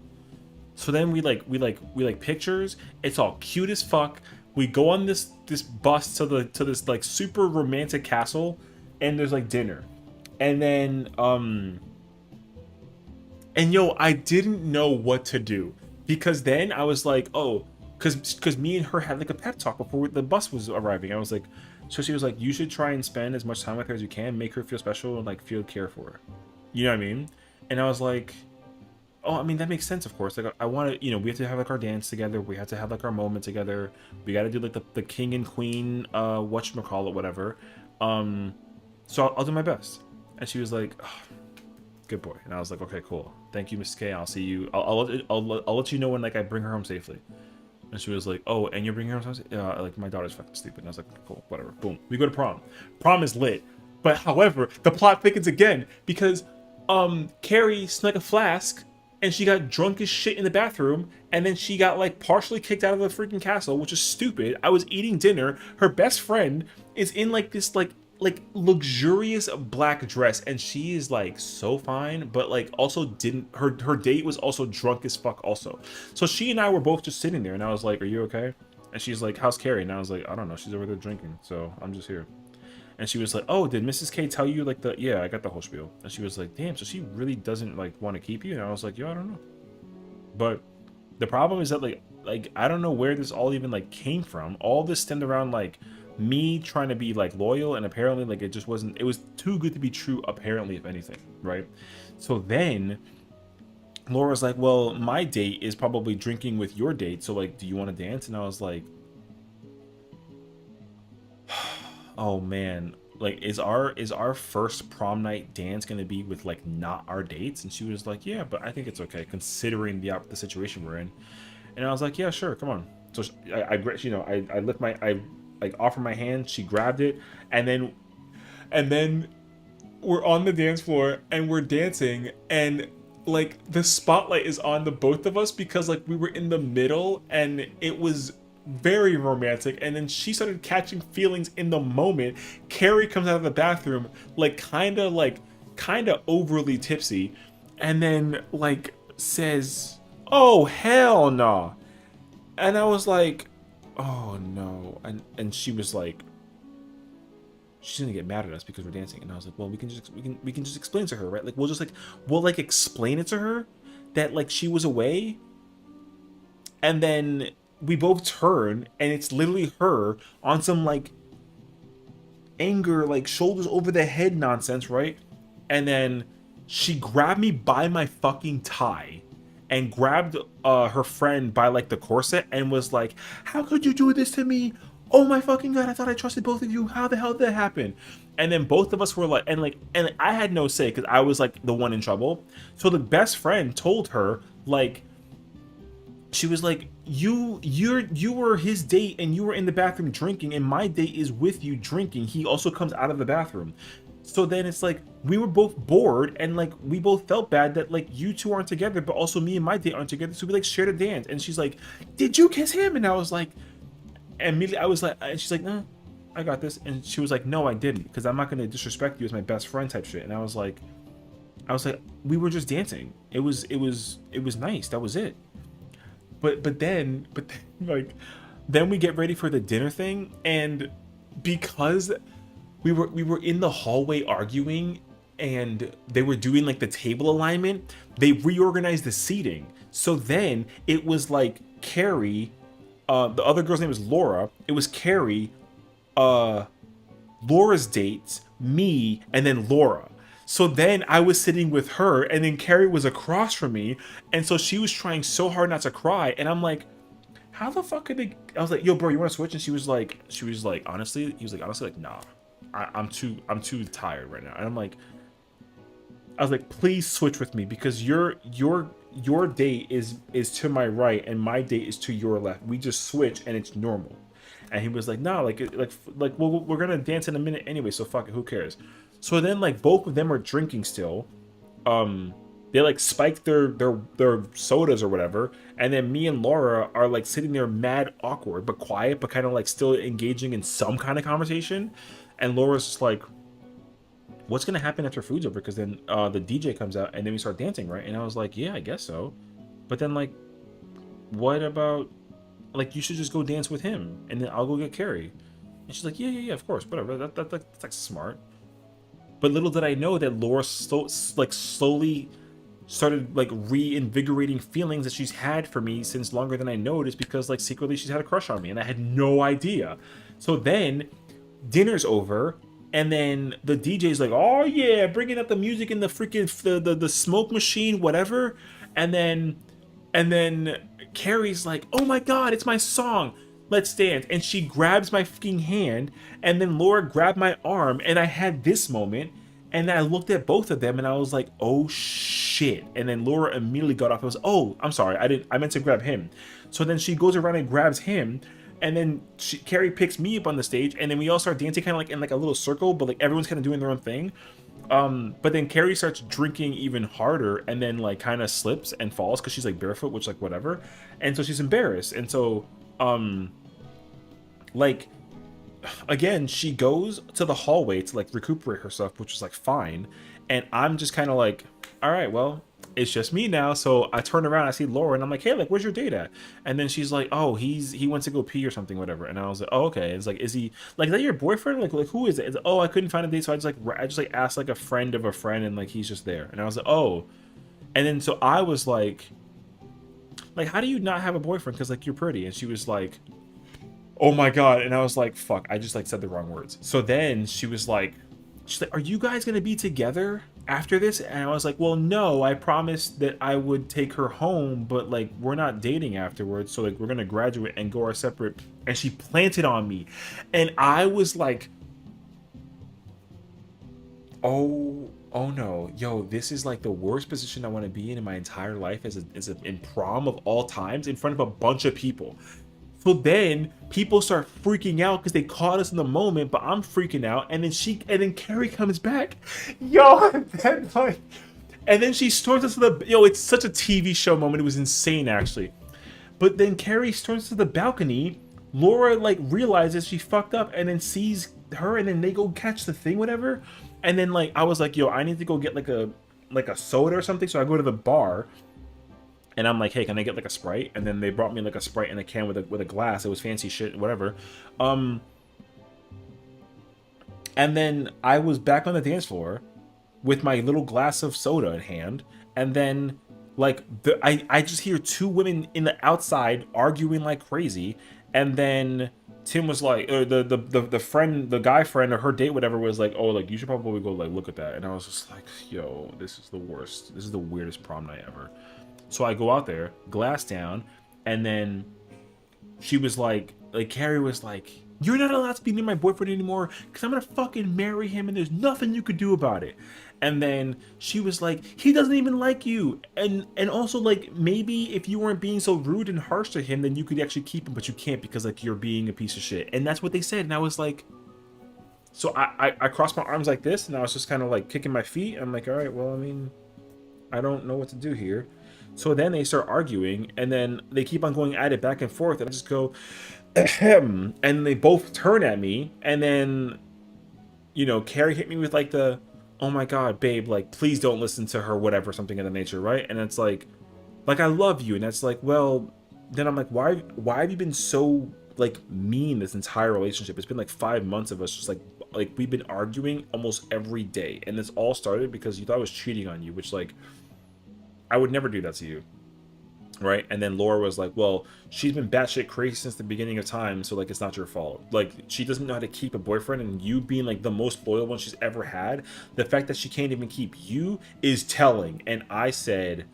So then we like pictures. It's all cute as fuck. We go on this bus to this like super romantic castle, and there's like dinner, and then and yo, I didn't know what to do, because then I was like, oh, because me and her had like a pep talk before the bus was arriving. I was like, so she was like, you should try and spend as much time with her as you can, make her feel special and like feel care for her. You know what I mean? And I was like, oh, I mean, that makes sense, of course. Like, I want to, you know, we have to have like our dance together. We have to have like our moment together. We got to do like the king and queen, whatchamacallit, whatever. So I'll do my best. And she was like, oh, good boy. And I was like, okay, cool. Thank you, Miss K. I'll see you. I'll let you know when like I bring her home safely. And she was like, oh, and you're bringing her home safely? Like, my daughter's fucking stupid. And I was like, cool, whatever. Boom. We go to prom. Prom is lit. But however, the plot thickens again because Carrie snuck a flask and she got drunk as shit in the bathroom, and then she got like partially kicked out of the freaking castle, which is stupid. I was eating dinner. Her best friend is in like this like luxurious black dress, and she is like so fine, but like also didn't her date was also drunk as fuck also. So she and I were both just sitting there, and I was like, are you okay? And she's like, how's Carrie? And I was like, I don't know, she's over there drinking, so I'm just here. And she was like, oh, did Mrs. K tell you like yeah, I got the whole spiel. And she was like, damn, so she really doesn't like want to keep you? And I was like, yo, I don't know. But the problem is that like I don't know where this all even like came from. All this stemmed around like me trying to be like loyal, and apparently like it just wasn't, it was too good to be true, apparently, if anything, right? So then Laura's like, well, my date is probably drinking with your date, so like, do you want to dance? And I was like, oh man, like is our first prom night dance gonna be with like not our dates? And she was like, yeah, but I think it's okay considering the situation we're in. And I was like, yeah, sure, come on. So I you know, I lift my, I like offer my hand, she grabbed it, and then we're on the dance floor and we're dancing, and like the spotlight is on the both of us because like we were in the middle, and it was very romantic. And then she started catching feelings in the moment. Carrie comes out of the bathroom like kind of overly tipsy, and then like says, oh hell no. And I was like, oh no. And she was like, she's gonna get mad at us because we're dancing. And I was like, well, we can just explain to her, right? Like we'll explain it to her that like she was away, and then we both turn and it's literally her on some like anger, like shoulders over the head nonsense, right? And then she grabbed me by my fucking tie and grabbed her friend by like the corset and was like, how could you do this to me? Oh my fucking god, I thought I trusted both of you. How the hell did that happen? And then both of us were like, and I had no say because I was like the one in trouble. So the best friend told her, like, she was like, you were his date and you were in the bathroom drinking, and my date is with you drinking. He also comes out of the bathroom. So then it's like we were both bored, and like we both felt bad that like you two aren't together, but also me and my date aren't together. So we like shared a dance, and she's like, did you kiss him? And I was like, and immediately I was like, and she's like, no, I got this. And she was like, no, I didn't, because I'm not gonna disrespect you as my best friend type shit. And I was like, we were just dancing. It was nice. That was it. But then like then we get ready for the dinner thing, and because we were in the hallway arguing and they were doing like the table alignment, they reorganized the seating. So then it was like Carrie, the other girl's name was Laura. It was Carrie, Laura's dates, me, and then Laura. So then I was sitting with her, and then Carrie was across from me, and so she was trying so hard not to cry, and I'm like, how the fuck could they? I was like, yo, bro, you want to switch? And she was like, honestly, he was like, honestly, like, nah, I'm too tired right now. And I'm like, I was like, please switch with me, because your date is to my right and my date is to your left. We just switch and it's normal. And he was like, nah, like well, we're gonna dance in a minute anyway, so fuck it, who cares? So then like both of them are drinking still. They like spiked their sodas or whatever, and then me and Laura are like sitting there mad awkward but quiet, but kind of like still engaging in some kind of conversation. And Laura's just like, what's gonna happen after food's over? Because then the DJ comes out and then we start dancing, right? And I was like, yeah, I guess so. But then like, what about like you should just go dance with him and then I'll go get Carrie. And she's like, yeah, of course, whatever. That's like smart. But little did I know that Laura slowly started like reinvigorating feelings that she's had for me since longer than I noticed, because like secretly she's had a crush on me and I had no idea. So then dinner's over and then the DJ's like, oh yeah, bringing up the music in the freaking the smoke machine, whatever. And then Carrie's like, oh my god, it's my song, let's dance. And she grabs my fucking hand, and then Laura grabbed my arm, and I had this moment, and then I looked at both of them and I was like, oh shit. And then Laura immediately got off. I was, oh, I'm sorry, I meant to grab him. So then she goes around and grabs him, and then Carrie picks me up on the stage, and then we all start dancing kind of like in like a little circle, but like everyone's kind of doing their own thing. But then Carrie starts drinking even harder, and then like kind of slips and falls because she's like barefoot, which like whatever. And so she's embarrassed. And so like again, she goes to the hallway to like recuperate herself, which is like fine. And I'm just kind of like, all right, well, it's just me now. So I turn around, I see Laura, and I'm like, hey, like, where's your date at? And then she's like, oh, he went to go pee or something, whatever. And I was like, oh, okay. It's like, is he like, is that your boyfriend? Like who is it? It's, oh, I couldn't find a date, so I just like asked like a friend of a friend, and like he's just there. And I was like, oh. And then so I was like, how do you not have a boyfriend? Because like you're pretty. And she was like, oh my god. And I was like, fuck, I just like said the wrong words. So then she's like, are you guys gonna be together after this? And I was like, well, no, I promised that I would take her home, but like we're not dating afterwards, so like we're gonna graduate and go our separate. And she planted on me, and I was like, oh no, yo, this is like the worst position I want to be in my entire life, as in prom of all times, in front of a bunch of people. So then people start freaking out because they caught us in the moment, but I'm freaking out. And then Carrie comes back, yo, and then she storms us to the, yo, it's such a TV show moment. It was insane actually. But then Carrie storms to the balcony. Laura like realizes she fucked up and then sees her, and then they go catch the thing, whatever. And then like I was like, yo, I need to go get like a soda or something. So I go to the bar. And I'm like, hey, can I get like a Sprite? And then they brought me like a Sprite in a can with a glass. It was fancy shit, whatever. And then I was back on the dance floor with my little glass of soda in hand. And then like I just hear two women in the outside arguing like crazy. And then Tim was like, the guy friend or her date, whatever, was like, oh, like you should probably go like look at that. And I was just like, yo, this is the worst. This is the weirdest prom night ever. So I go out there, glass down, and then she was like Carrie was like, you're not allowed to be near my boyfriend anymore because I'm gonna fucking marry him and there's nothing you could do about it. And then she was like, he doesn't even like you. And also like, maybe if you weren't being so rude and harsh to him, then you could actually keep him, but you can't because like you're being a piece of shit. And that's what they said. And I was like, so I crossed my arms like this, and I was just kind of like kicking my feet. I'm like, all right, well, I mean, I don't know what to do here. So then they start arguing, and then they keep on going at it back and forth, and I just go, ahem, and they both turn at me, and then, you know, Carrie hit me with like the, oh my god, babe, like, please don't listen to her, whatever, something of the nature, right? And it's like, I love you, and that's like, well, then I'm like, why have you been so, like, mean this entire relationship? It's been like 5 months of us just like we've been arguing almost every day, and this all started because you thought I was cheating on you, which like, I would never do that to you, right? And then Laura was like, well, she's been batshit crazy since the beginning of time, so like it's not your fault. Like, she doesn't know how to keep a boyfriend, and you being like the most loyal one she's ever had, the fact that she can't even keep you is telling. And I said,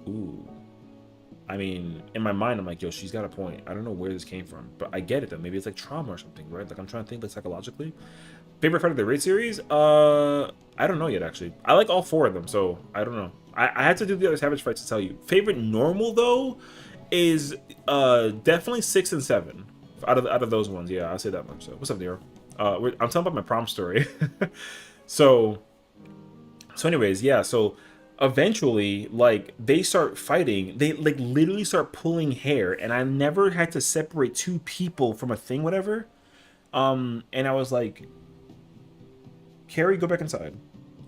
ooh. I mean, in my mind, I'm like, yo, she's got a point. I don't know where this came from, but I get it though. Maybe it's like trauma or something, right? Like, I'm trying to think like psychologically. Favorite Friday the Raid series? I don't know yet, actually. I like all 4 of them, so I don't know. I had to do the other Savage Fights to tell you. Favorite normal, though, is definitely 6 and 7. Out of those ones, yeah, I'll say that much. So, what's up, Nero? I'm telling about my prom story. So anyways, yeah, so eventually, like, they start fighting. They, like, literally start pulling hair, and I never had to separate 2 people from a thing, whatever. And I was like, Carrie, go back inside.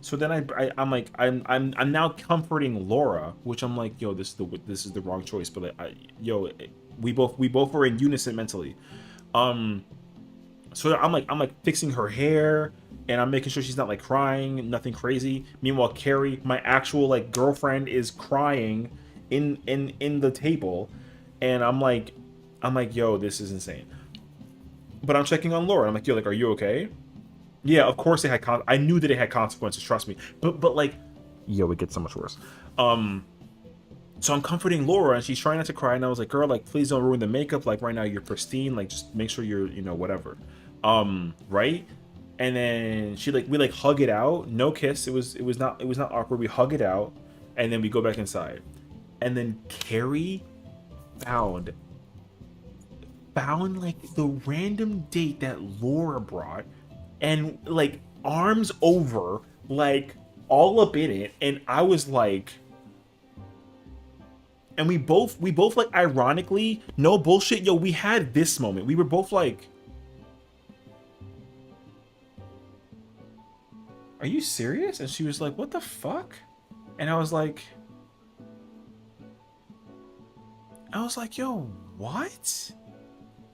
So then I'm like, I'm now comforting Laura, which I'm like, yo, this is the wrong choice. But like, we both were in unison mentally. So I'm like fixing her hair, and I'm making sure she's not like crying, nothing crazy. Meanwhile, Carrie, my actual like girlfriend, is crying in the table, and I'm like, yo, this is insane. But I'm checking on Laura. I'm like, yo, like, are you okay? Yeah, of course it had I knew that it had consequences, trust me. But like, yo, it gets so much worse. So I'm comforting Laura, and she's trying not to cry, and I was like, girl, like, please don't ruin the makeup. Like, right now you're pristine. Like, just make sure you're, you know, whatever. Right? And then we like hug it out. No kiss. It was not awkward. We hug it out, and then we go back inside. And then Carrie found like the random date that Laura brought, and like arms over, like all up in it, and I was like, and we both like, ironically, no bullshit, yo, we had this moment. We were both like, are you serious? And she was like, what the fuck? And I was like, yo, what?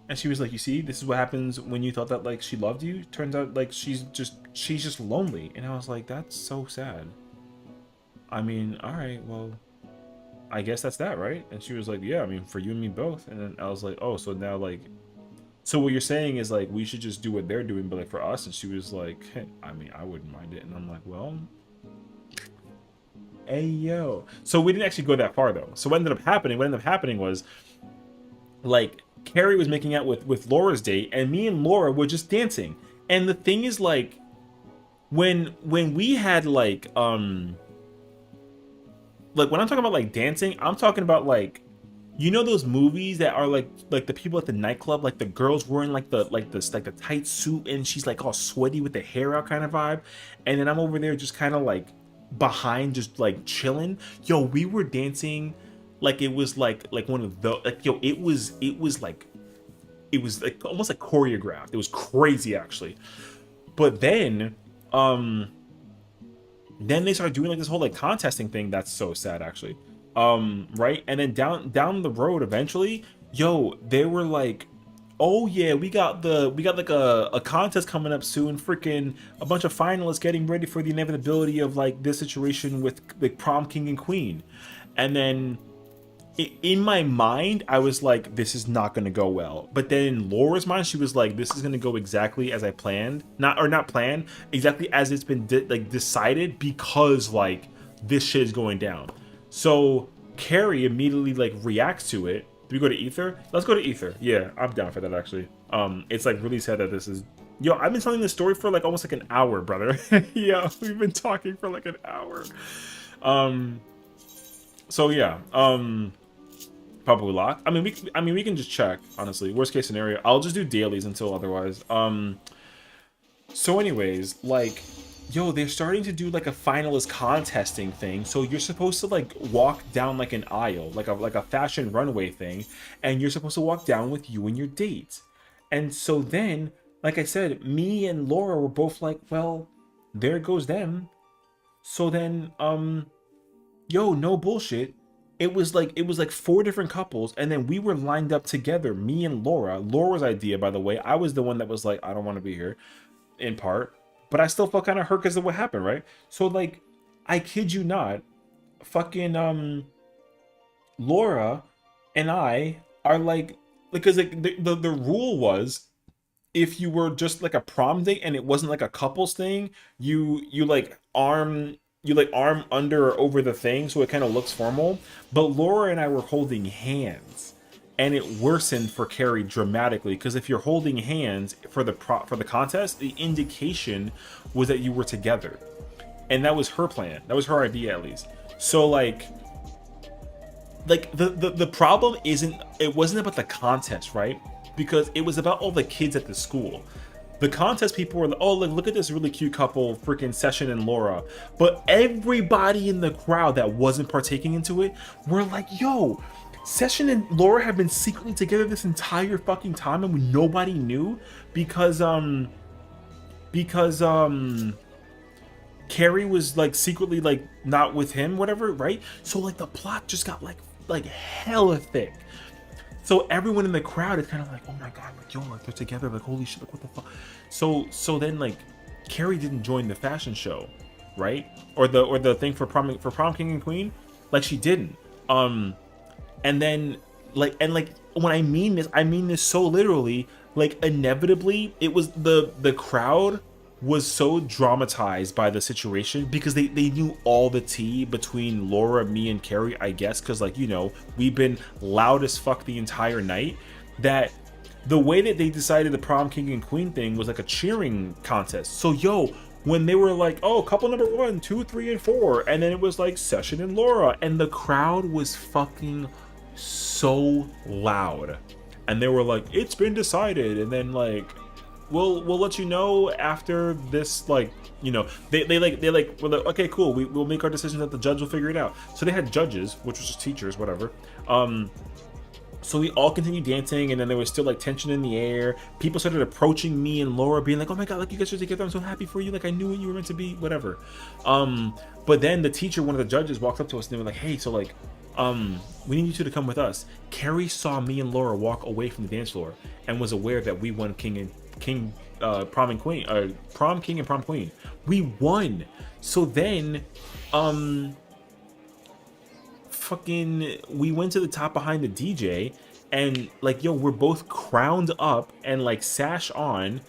And she was like, you see, this is what happens when you thought that like she loved you. Turns out like she's just lonely. And I was like, that's so sad. I mean, all right, well, I guess that's that, right? And she was like, yeah, I mean, for you and me both. And then I was like, oh, so now like, so what you're saying is like we should just do what they're doing, but like for us. And she was like, hey, I mean, I wouldn't mind it. And I'm like, well, hey yo. So we didn't actually go that far though. So what ended up happening was like Carrie was making out with Laura's date, and me and Laura were just dancing. And the thing is, like, when we had like when I'm talking about like dancing, I'm talking about like, you know those movies that are like the people at the nightclub, like the girls wearing like the tight suit, and she's like all sweaty with the hair out kind of vibe, and then I'm over there just kind of like behind, just like chilling. Yo, we were dancing like it was like one of the, like, yo, it was like almost like choreographed. It was crazy actually. But then they started doing like this whole like contesting thing. That's so sad actually. Right? And then down the road eventually, yo, they were like, oh yeah, we got like a contest coming up soon. Freaking a bunch of finalists getting ready for the inevitability of like this situation with like prom king and queen. And then in my mind, I was like, this is not going to go well. But then in Laura's mind, she was like, this is going to go exactly as I planned. Not planned, exactly as it's been decided, because like this shit is going down. So Carrie immediately like reacts to it. Do we go to Ether? Let's go to Ether. Yeah, I'm down for that actually. It's like really sad that this is... Yo, I've been telling this story for like almost like an hour, brother. Yeah, we've been talking for like an hour. So yeah, probably lock. I mean, we can just check, honestly. Worst case scenario, I'll just do dailies until otherwise. So anyways, like, yo, they're starting to do like a finalist contesting thing. So you're supposed to like walk down like an aisle, like a fashion runway thing, and you're supposed to walk down with you and your date. And so then, like I said, me and Laura were both like, well, there goes them. So then, yo, no bullshit. It was like 4 different couples, and then we were lined up together, me and Laura. Laura's idea, by the way. I was the one that was like, I don't want to be here, in part. But I still felt kind of hurt because of what happened, right? So, like, I kid you not, fucking, Laura and I are like, because like, the rule was, if you were just like a prom date and it wasn't like a couples thing, you like arm under or over the thing, so it kind of looks formal. But Laura and I were holding hands, and it worsened for Carrie dramatically, because if you're holding hands for the contest, the indication was that you were together, and that was her plan. That was her idea, at least. So like the problem wasn't about the contest, right? Because it was about all the kids at the school. The contest people were like, oh, look at this really cute couple, freaking Session and Laura. But everybody in the crowd that wasn't partaking into it were like, yo, Session and Laura have been secretly together this entire fucking time, and nobody knew because Carrie was like secretly like not with him, whatever, right? So like the plot just got like hella thick. So everyone in the crowd is kind of like, oh my god, like yo, like they're together, like holy shit, like what the fuck. So then like Carrie didn't join the fashion show, right? Or the thing for prom king and queen, like she didn't. And then like when I mean this so literally, like inevitably it was the crowd was so dramatized by the situation because they knew all the tea between Laura, me, and Carrie, I guess, because like, you know, we've been loud as fuck the entire night, that the way that they decided the prom king and queen thing was like a cheering contest. So yo, when they were like, oh, couple number 1, 2, 3, and 4, and then it was like Sesh and Laura, and the crowd was fucking so loud, and they were like, it's been decided, and then like, we'll let you know after this, like, you know, they were like, okay, cool, we'll make our decision, that the judge will figure it out. So they had judges, which was just teachers, whatever. So we all continued dancing, and then there was still like tension in the air. People started approaching me and Laura, being like, oh my god, like you guys are together, I'm so happy for you, like I knew what you were meant to be, whatever. But then the teacher, one of the judges, walked up to us and they were like, hey, so like, we need you two to come with us. Carrie saw me and Laura walk away from the dance floor and was aware that we won prom king and prom queen. We won. So then we went to the top behind the DJ, and like, yo, we're both crowned up and like sash on,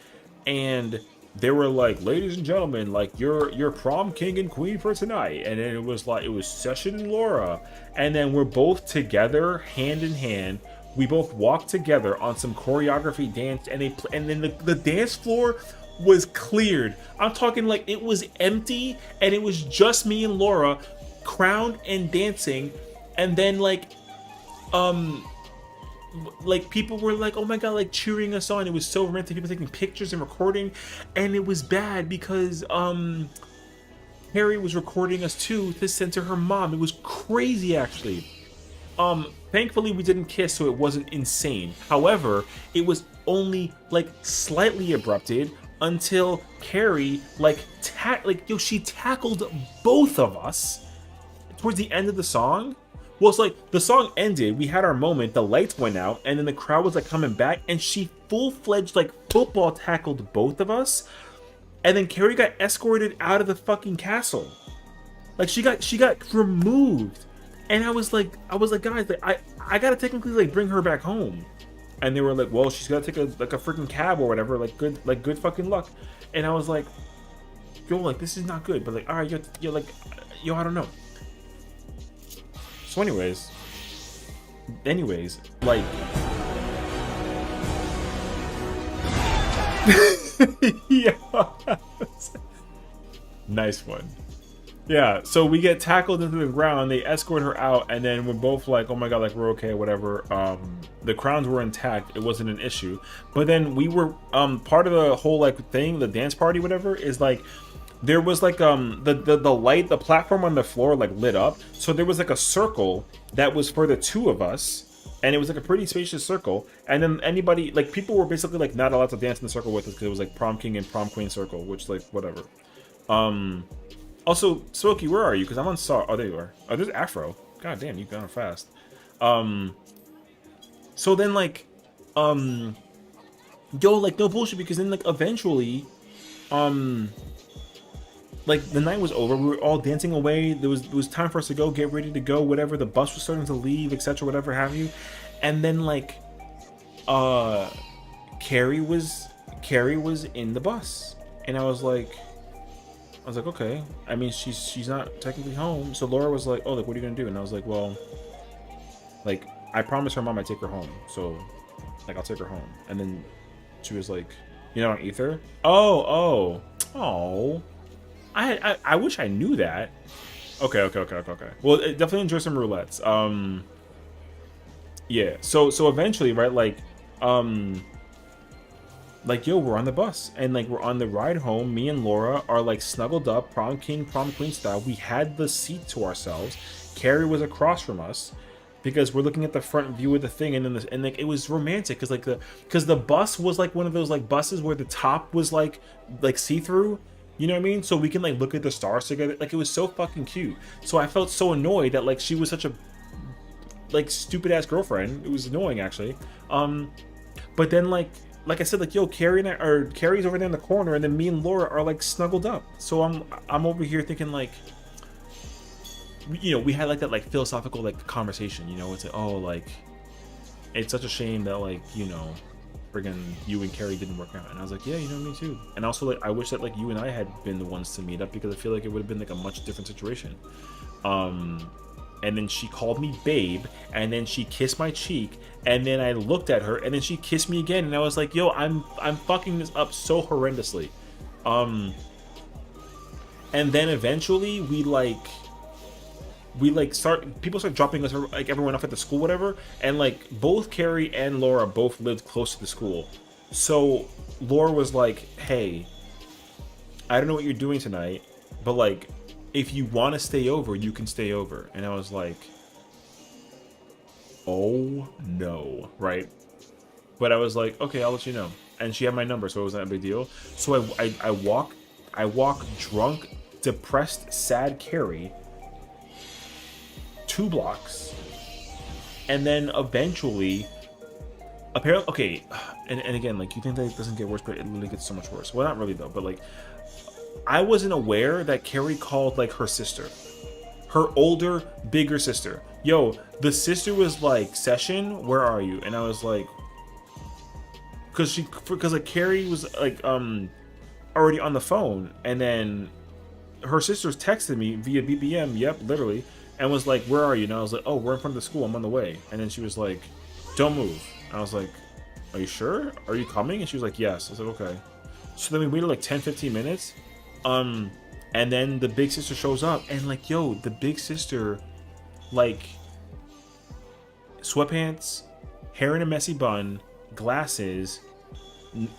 and they were like, ladies and gentlemen, like your prom king and queen for tonight. And then it was Session and Laura, and then we're both together hand in hand. We both walked together on some choreography dance, and then the dance floor was cleared. I'm talking like it was empty, and it was just me and Laura crowned and dancing. And then like people were like, oh my god, like cheering us on. It was so romantic, people taking pictures and recording. And it was bad because Harry was recording us too to send to her mom. It was crazy, actually. Thankfully we didn't kiss, so it wasn't insane. However, it was only like slightly abrupted until Carrie she tackled both of us towards the end of the song. Well, it's like the song ended, we had our moment, the lights went out, and then the crowd was like coming back, and she full-fledged like football tackled both of us, and then Carrie got escorted out of the fucking castle. Like she got removed, and I was like, guys, like I gotta technically like bring her back home, and they were like, well, she's gotta take a freaking cab or whatever, like good fucking luck. And I was like, yo, like this is not good, but like, all right, you're like, yo, I don't know. So anyways, like yeah. Nice one. Yeah, so we get tackled into the ground, they escort her out, and then we're both like, oh my god, like we're okay, whatever. The crowns were intact, it wasn't an issue. But then we were part of the whole like thing, the dance party, whatever, is like there was like the light, the platform on the floor like lit up, so there was like a circle that was for the two of us, and it was like a pretty spacious circle. And then anybody, like people were basically like not allowed to dance in the circle with us because it was like prom king and prom queen circle, which like whatever. Also, Smokey, where are you? Because I'm on Star. Oh, there you are. Oh, there's Afro. God damn, you've gone fast. So then like yo, like no bullshit, because then like eventually like the night was over, we were all dancing away, it was time for us to go, get ready to go, whatever, the bus was starting to leave, etc., whatever have you. And then like Carrie was in the bus, and I was like, okay, I mean she's not technically home. So Laura was like, oh, like what are you gonna do? And I was like, well, like I promised her mom I'd take her home, so like I'll take her home. And then she was like, you know, on ether. Oh I wish I knew that. Okay. Well, definitely enjoy some roulettes. Yeah. So eventually, right? Like yo, we're on the bus, and like we're on the ride home. Me and Laura are like snuggled up, prom king, prom queen style. We had the seat to ourselves. Carrie was across from us because we're looking at the front view of the thing, and then and like it was romantic because the bus was like one of those like buses where the top was like see-through. You know what I mean? So we can like look at the stars together. Like it was so fucking cute. So I felt so annoyed that like she was such a like stupid ass girlfriend. It was annoying actually. But then like I said, like yo, Carrie's over there in the corner, and then me and Laura are like snuggled up. So I'm over here thinking like, you know, we had like that like philosophical like conversation. You know, it's like, oh, like it's such a shame that like, you know, friggin' you and Carrie didn't work out. And I was like, yeah, you know, me too. And also like I wish that like you and I had been the ones to meet up, because I feel like it would have been like a much different situation. And then she called me babe, and then she kissed my cheek, and then I looked at her, and then she kissed me again, and I was like, yo, I'm fucking this up so horrendously. And then eventually people start dropping us, like everyone off at the school, whatever, and like both Carrie and Laura both lived close to the school. So Laura was like, hey, I don't know what you're doing tonight, but like if you want to stay over, you can stay over. And I was like, oh no, right? But I was like, okay, I'll let you know. And she had my number, so it wasn't a big deal. So I walk drunk, depressed, sad Carrie 2 blocks, and then eventually, apparently, okay, and again, like you think that it doesn't get worse, but it literally gets so much worse. Well, not really though, but like I wasn't aware that Carrie called like her sister, her older, bigger sister. Yo, the sister was like, Session, where are you? And I was like, because like Carrie was like already on the phone, and then her sisters texted me via BBM, yep, literally, and was like, where are you? And I was like, oh, we're in front of the school, I'm on the way. And then she was like, don't move. I was like, are you sure? Are you coming? And she was like, yes. I was like, okay. So then we waited like 10-15 minutes. And then the big sister shows up, and like, yo, the big sister, like, sweatpants, hair in a messy bun, glasses,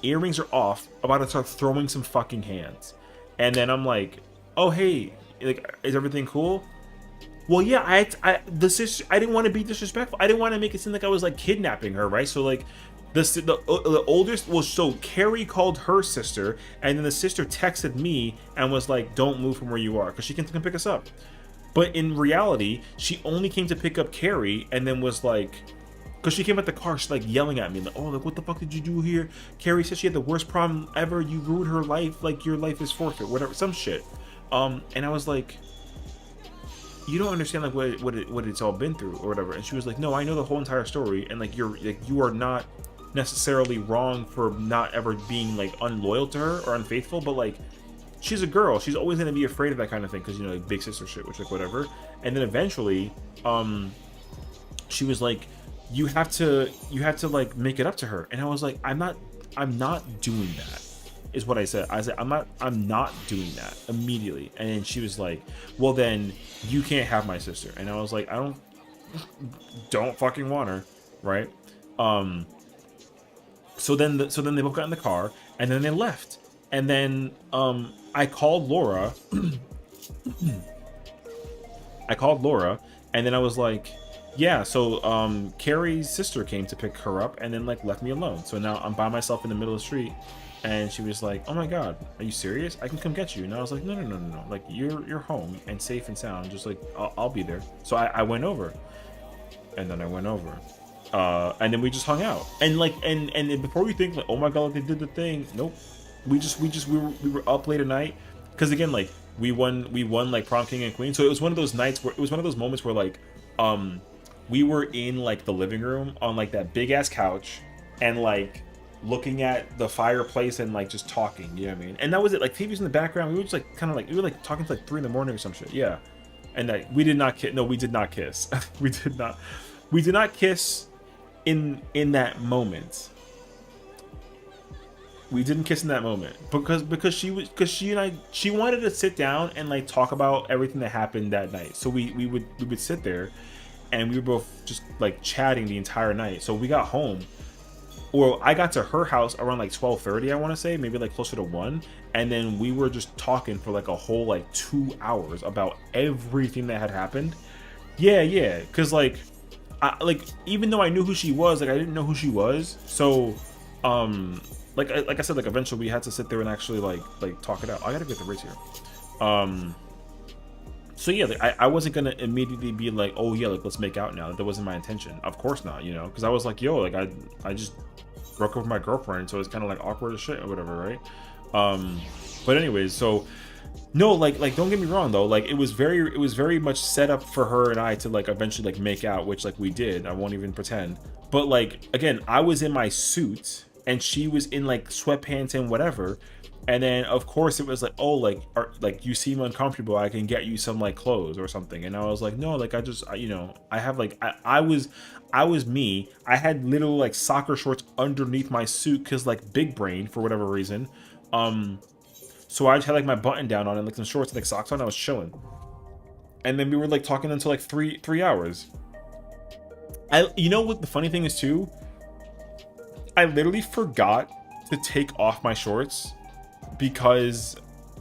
earrings are off, about to start throwing some fucking hands. And then I'm like, oh, hey, like, is everything cool? Well, yeah, the sister, I didn't want to be disrespectful. I didn't want to make it seem like I was like kidnapping her, right? So like, the oldest, well, so Carrie called her sister, and then the sister texted me and was like, don't move from where you are, because she can come pick us up. But in reality, she only came to pick up Carrie, and then was like, because she came at the car, she's like yelling at me, like, oh, like, what the fuck did you do here? Carrie said she had the worst problem ever, you ruined her life, like, your life is forfeit, whatever, some shit. And I was like, you don't understand like what it's all been through or whatever. And she was like, no, I know the whole entire story, and like you are not necessarily wrong for not ever being like unloyal to her or unfaithful, but like she's a girl, she's always going to be afraid of that kind of thing, because you know, like big sister shit, which like whatever. And then eventually she was like, you have to like make it up to her. And I was like, I'm not doing that, is what I said. I said, I'm not doing that immediately. And then she was like, well, then you can't have my sister. And I was like, I don't fucking want her, right? So then they both got in the car, and then they left. And then I called Laura. And then I was like, yeah, so Carrie's sister came to pick her up, and then like left me alone. So now I'm by myself in the middle of the street. And she was like, oh my god, are you serious? I can come get you. And I was like, no, like you're home and safe and sound, just like I'll be there. So I went over, and then I went over, and then we just hung out, and like and before we think like, oh my god, like, they did the thing, nope, we were up late at night, because again, like we won like prom king and queen. So it was one of those nights where it was one of those moments where like we were in like the living room on like that big ass couch, and like looking at the fireplace and like just talking, you know what I mean? And that was it. Like TV's in the background. We were just like kind of like, we were like talking to like 3 in the morning or some shit. Yeah. And like we did not kiss. No, we did not kiss. we did not kiss in that moment. We didn't kiss in that moment because she wanted to sit down and like talk about everything that happened that night. So we would sit there, and we were both just like chatting the entire night. So we got home. Or I got to her house around like 12:30, I want to say, maybe like closer to 1, and then we were just talking for like a whole like 2 hours about everything that had happened. Yeah, because like, even though I knew who she was, like I didn't know who she was. So, like I said, like eventually we had to sit there and actually like talk it out. I gotta get the rates here. So yeah, like, I wasn't gonna immediately be like, oh yeah, like let's make out now. That wasn't my intention. Of course not, you know, because I was like, yo, like I just broke up with my girlfriend, so it's kind of like awkward as shit or whatever, right? But anyways, so no, like don't get me wrong though, like it was very much set up for her and I to like eventually like make out, which like we did. I won't even pretend. But like again, I was in my suit and she was in like sweatpants and whatever. And then of course it was like, oh, like you seem uncomfortable, I can get you some like clothes or something. And I was like, no, like you know, I have like I was me. I had little like soccer shorts underneath my suit because like big brain for whatever reason. So I just had like my button down on and like some shorts and like socks on. I was chilling, and then we were like talking until like three hours. You know what the funny thing is too? I literally forgot to take off my shorts because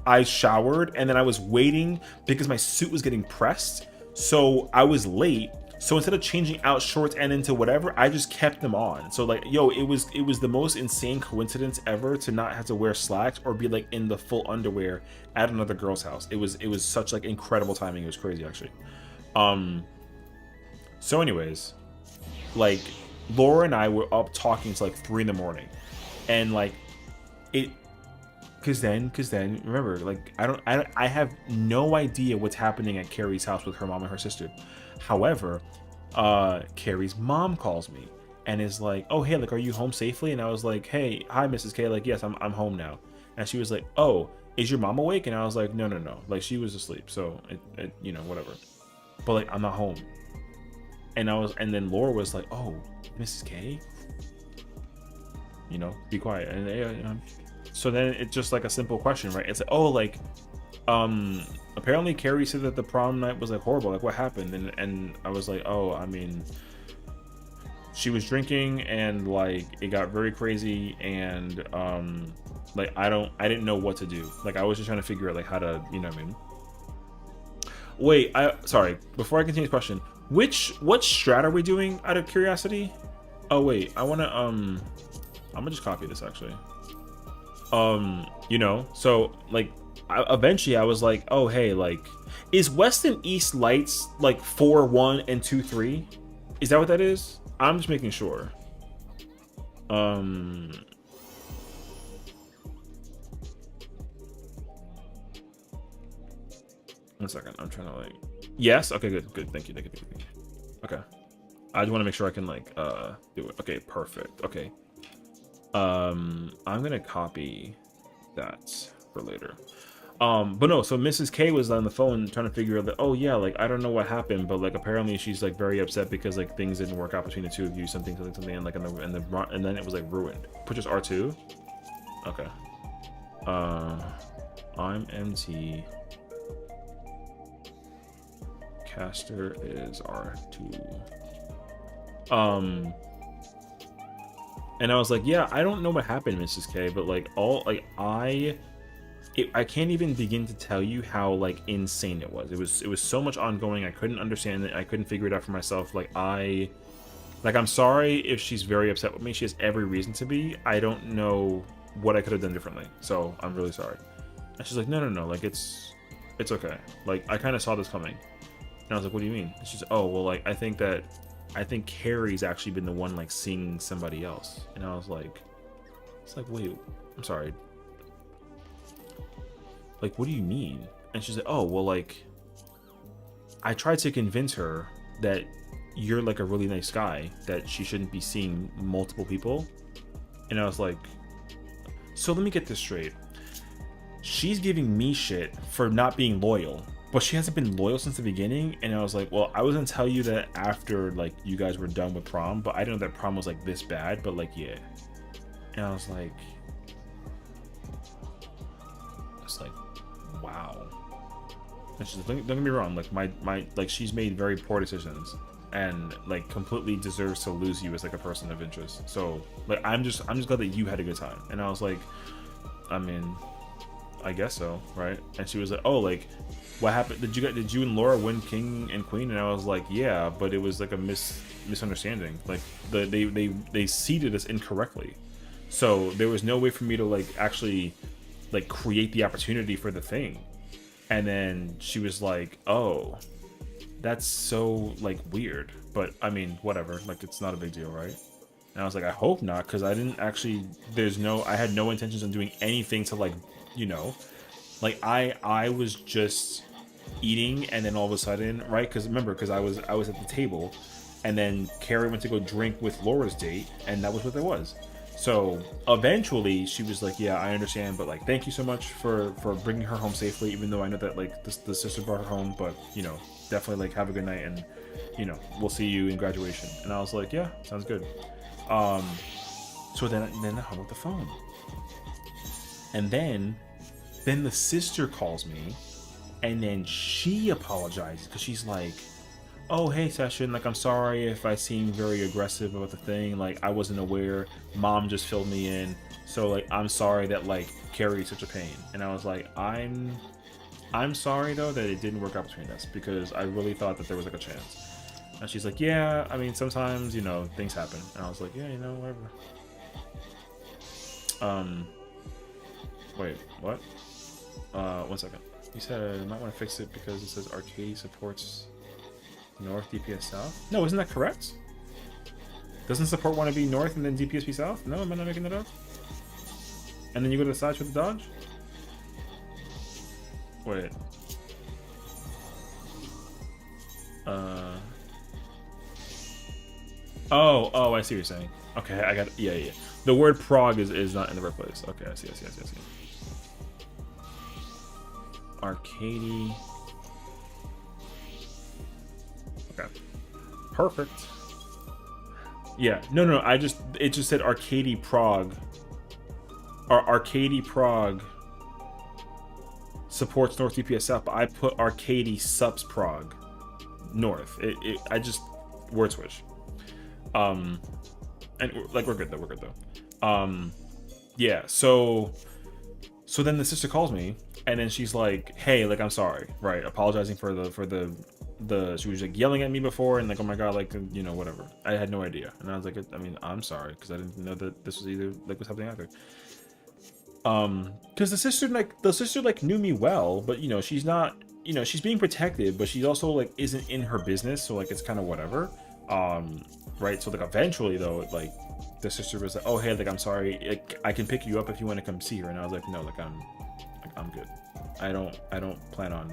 I showered and then I was waiting because my suit was getting pressed, so I was late. So instead of changing out shorts and into whatever, I just kept them on. So like, yo, it was the most insane coincidence ever to not have to wear slacks or be like in the full underwear at another girl's house. It was such like incredible timing. It was crazy actually. So anyways, like Laura and I were up talking to like 3 in the morning, and like it. Cause then remember, like I have no idea what's happening at Carrie's house with her mom and her sister. However, Carrie's mom calls me and is like, oh hey, like are you home safely? And I was like, hey, hi Mrs. K, like yes, I'm home now. And she was like, oh, is your mom awake? And I was like, no, like she was asleep, so it you know, whatever. But like I'm not home. And then Laura was like, oh, Mrs. K, you know, be quiet. And so then it's just like a simple question, right? It's like, oh, like, apparently Carrie said that the prom night was like horrible. Like, what happened? And I was like, oh, I mean, she was drinking and like it got very crazy, and like I didn't know what to do. Like I was just trying to figure out like how to, you know what I mean? Wait, sorry. Before I continue the question, what strat are we doing out of curiosity? Oh wait, I wanna I'm gonna just copy this actually. You know, so like eventually I was like, oh hey, like is West and East lights like 4-1 and 2-3? Is that what that is? I'm just making sure. 1 second, I'm trying to like, yes, okay, good, thank you. Okay, I just want to make sure I can like do it. Okay, perfect. Okay, I'm gonna copy that for later. But no, so Mrs. K was on the phone trying to figure out that, oh yeah, like I don't know what happened, but like apparently she's like very upset because like things didn't work out between the two of you, something, and like and then it was like ruined. Purchase R2. Okay. I'm MT. Caster is R2. And I was like, yeah, I don't know what happened, Mrs. K, but like I can't even begin to tell you how like insane it was. It was so much ongoing. I couldn't understand it. I couldn't figure it out for myself. I'm sorry if she's very upset with me. She has every reason to be. I don't know what I could have done differently. So I'm really sorry. And she's like, no, like it's okay. Like I kind of saw this coming. And I was like, what do you mean? And she's like, oh, well, like I think Carrie's actually been the one like seeing somebody else. And I was like, it's like, wait, I'm sorry. Like, what do you mean? And she's like, oh, well, like, I tried to convince her that you're like a really nice guy, that she shouldn't be seeing multiple people. And I was like, so let me get this straight. She's giving me shit for not being loyal, but she hasn't been loyal since the beginning. And I was like, well, I was gonna tell you that after like you guys were done with prom, but I didn't know that prom was like this bad, but like, yeah. And I was like, wow. And she's like, don't get me wrong, like my like she's made very poor decisions and like completely deserves to lose you as like a person of interest. So like I'm just glad that you had a good time. And I was like, I mean, I guess so, right? And she was like, oh, like what happened? Did you and Laura win king and queen? And I was like, yeah, but it was like a misunderstanding. Like they seated us incorrectly. So there was no way for me to like actually like create the opportunity for the thing. And then she was like, oh, that's so like weird. But I mean, whatever, like it's not a big deal, right? And I was like, I hope not, because I didn't actually, I had no intentions on doing anything to like, you know, like I was just eating, and then all of a sudden, right? Because remember, because I was at the table, and then Carrie went to go drink with Laura's date, and that was what it was. So eventually, she was like, "Yeah, I understand, but like, thank you so much for bringing her home safely. Even though I know that like the sister brought her home, but you know, definitely like have a good night, and you know, we'll see you in graduation." And I was like, "Yeah, sounds good." So then I hung up the phone, and then the sister calls me, and then she apologizes because she's like, "Oh, hey, Session, like, I'm sorry if I seem very aggressive about the thing. Like, I wasn't aware. Mom just filled me in. So, like, I'm sorry that, like, Carrie's such a pain." And I was like, I'm sorry, though, that it didn't work out between us, because I really thought that there was, like, a chance. And she's like, "Yeah, I mean, sometimes, you know, things happen." And I was like, "Yeah, you know, whatever." Wait, what? 1 second. You said I might want to fix it because it says Arcade supports North, DPS South? No, isn't that correct? Doesn't support want to be North and then DPS be South? No, am I not making that up? And then you go to the side with the dodge? Wait. Oh, I see what you're saying. Okay, I got it. Yeah. The word prog is not in the right place. Okay, I see. Arcady. Okay. Perfect. Yeah. No. It just said Arcady Prague. Arcady Prague supports North DPS South, but I put Arcady subs Prague North. I just word switch. And like we're good though. Yeah. So then the sister calls me, and then she's like, "Hey, like, I'm sorry, right? Apologizing for the she was like yelling at me before, and like, oh my god, like, you know, whatever. I had no idea." And I was like, "I mean, I'm sorry, because I didn't know that this was either like what's happening either." Because the sister like knew me well, but you know, she's not, you know, she's being protective, but she also like isn't in her business, so like it's kind of whatever. Right? So like eventually though, like the sister was like, "Oh hey, like I'm sorry, like I can pick you up if you want to come see her." And I was like, "No, like I'm good. I don't plan on,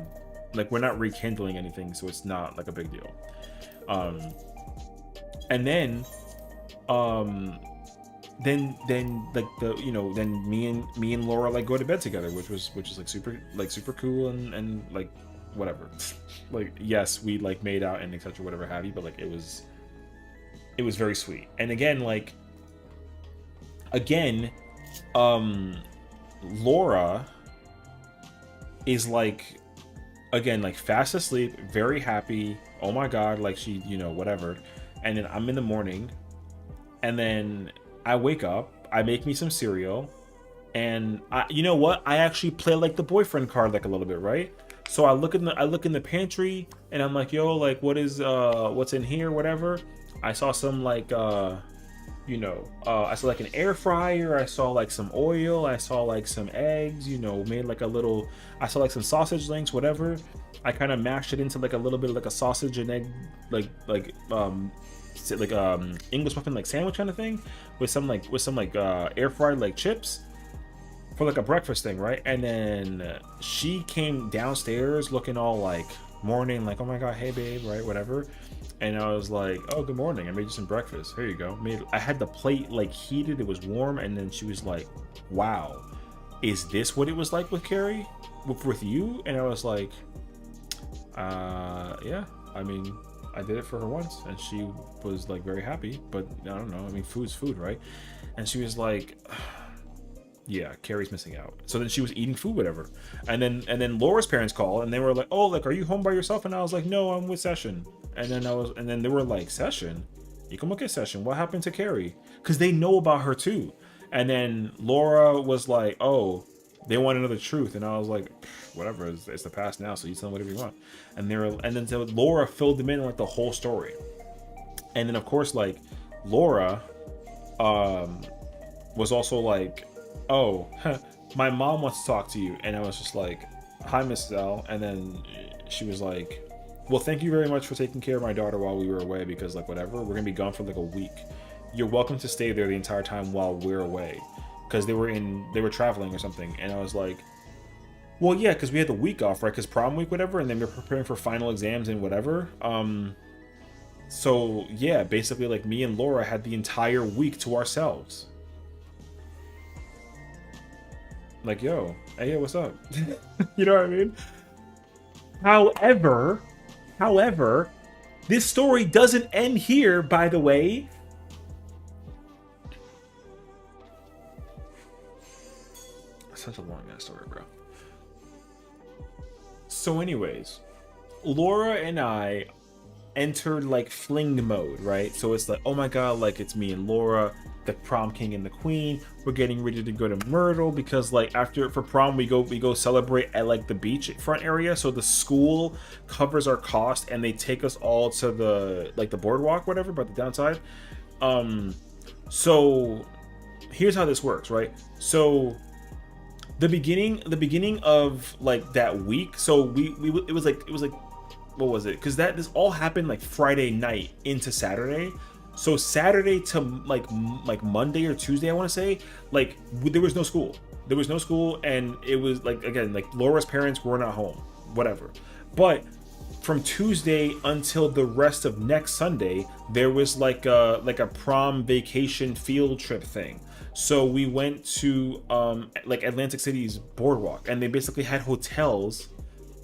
like, we're not rekindling anything, so it's not like a big deal." And then like the, you know, then me and Laura like go to bed together, which is like super cool and like whatever. Like, yes, we like made out and etc, whatever have you, but like it was very sweet. And again, Laura is like, again, like fast asleep, very happy, oh my god, like she, you know, whatever. And then I'm in the morning, and then I wake up, I make me some cereal, and you know what, I actually play like the boyfriend card like a little bit, right? So I look in the pantry, and I'm like, "Yo, like, what's in here, whatever." I saw some like you know, I saw like an air fryer, I saw like some oil, I saw like some eggs, you know, made like a little, I saw like some sausage links, whatever. I kind of mashed it into like a little bit of like a sausage and egg, like English muffin like sandwich kind of thing, with some air fried like chips for like a breakfast thing, right? And then she came downstairs looking all like morning, like, "Oh my god, hey babe," right, whatever. And I was like, "Oh, good morning, I made you some breakfast. Here you go." I had the plate like heated, it was warm. And then she was like, "Wow, is this what it was like with Carrie, with you?" And I was like, yeah, I mean, I did it for her once, and she was like very happy. But I don't know, I mean, food's food, right? And she was like, "Yeah, Carrie's missing out." So then she was eating food, whatever. And then Laura's parents called, and they were like, "Oh, like, are you home by yourself?" And I was like, "No, I'm with Session." And then they were like, "Session? You come look at Session. What happened to Carrie?" Because they know about her too. And then Laura was like, "Oh, they want to know the truth." And I was like, "Whatever, it's the past now, so you tell them whatever you want." And so Laura filled them in like the whole story. And then of course, like, Laura, was also like, oh, my mom wants to talk to you. And I was just like, hi, Mrs. L. And then she was like, well, thank you very much for taking care of my daughter while we were away, because like whatever, we're gonna be gone for like a week. You're welcome to stay there the entire time while we're away, because they were traveling or something. And I was like, well, yeah, because we had the week off, right? Because prom week, whatever, and then we're preparing for final exams and whatever. So yeah, basically like me and Laura had the entire week to ourselves. Like, yo, hey, yo, what's up? You know what I mean? However, this story doesn't end here, by the way. Such a long ass story, bro. So anyways, Laura and I entered like fling mode, right? So it's like, oh my god, like it's me and Laura, the prom king and the queen. We're getting ready to go to Myrtle because like after for prom we go celebrate at like the beach front area. So the school covers our cost and they take us all to the like the boardwalk, whatever, but the downside. So here's how this works, right? So the beginning of like that week, so it was like what was it? Because this all happened like Friday night into Saturday. So Saturday to like Monday or Tuesday, I want to say, like there was no school. There was no school, and it was like again like Laura's parents were not home, whatever. But from Tuesday until the rest of next Sunday, there was like a prom vacation field trip thing. So we went to like Atlantic City's boardwalk, and they basically had hotels.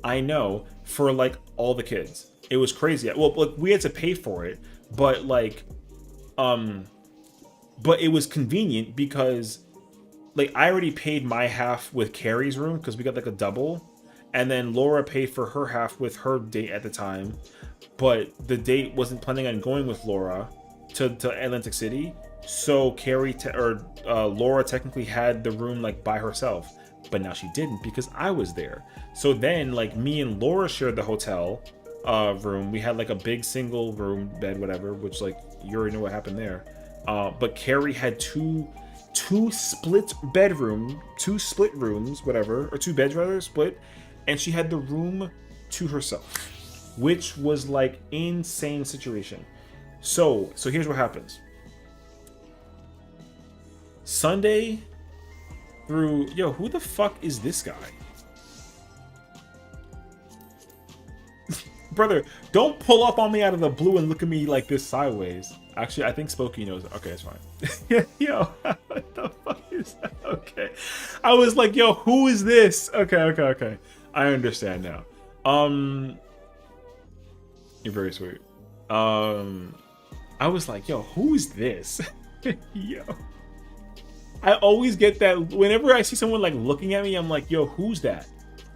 I know, for like all the kids. It was crazy. Well, like we had to pay for it, but like but it was convenient because like I already paid my half with Carrie's room because we got like a double, and then Laura paid for her half with her date at the time, but the date wasn't planning on going with Laura to Atlantic City, so Laura technically had the room like by herself. But now she didn't because I was there. So then like me and Laura shared the hotel room. We had like a big single room bed, whatever, which like you already know what happened there. But Carrie had two split rooms, whatever, or two beds rather, split, and she had the room to herself, which was like insane situation. So here's what happens. Sunday through, yo, who the fuck is this guy? Brother, don't pull up on me out of the blue and look at me like this sideways. Actually, I think Spokey knows it. Okay, it's fine. Yeah, yo, what the fuck is that? Okay. I was like, yo, who is this? Okay. I understand now. You're very sweet. I was like, yo, who is this? Yo. I always get that whenever I see someone like looking at me, I'm like, yo, who's that?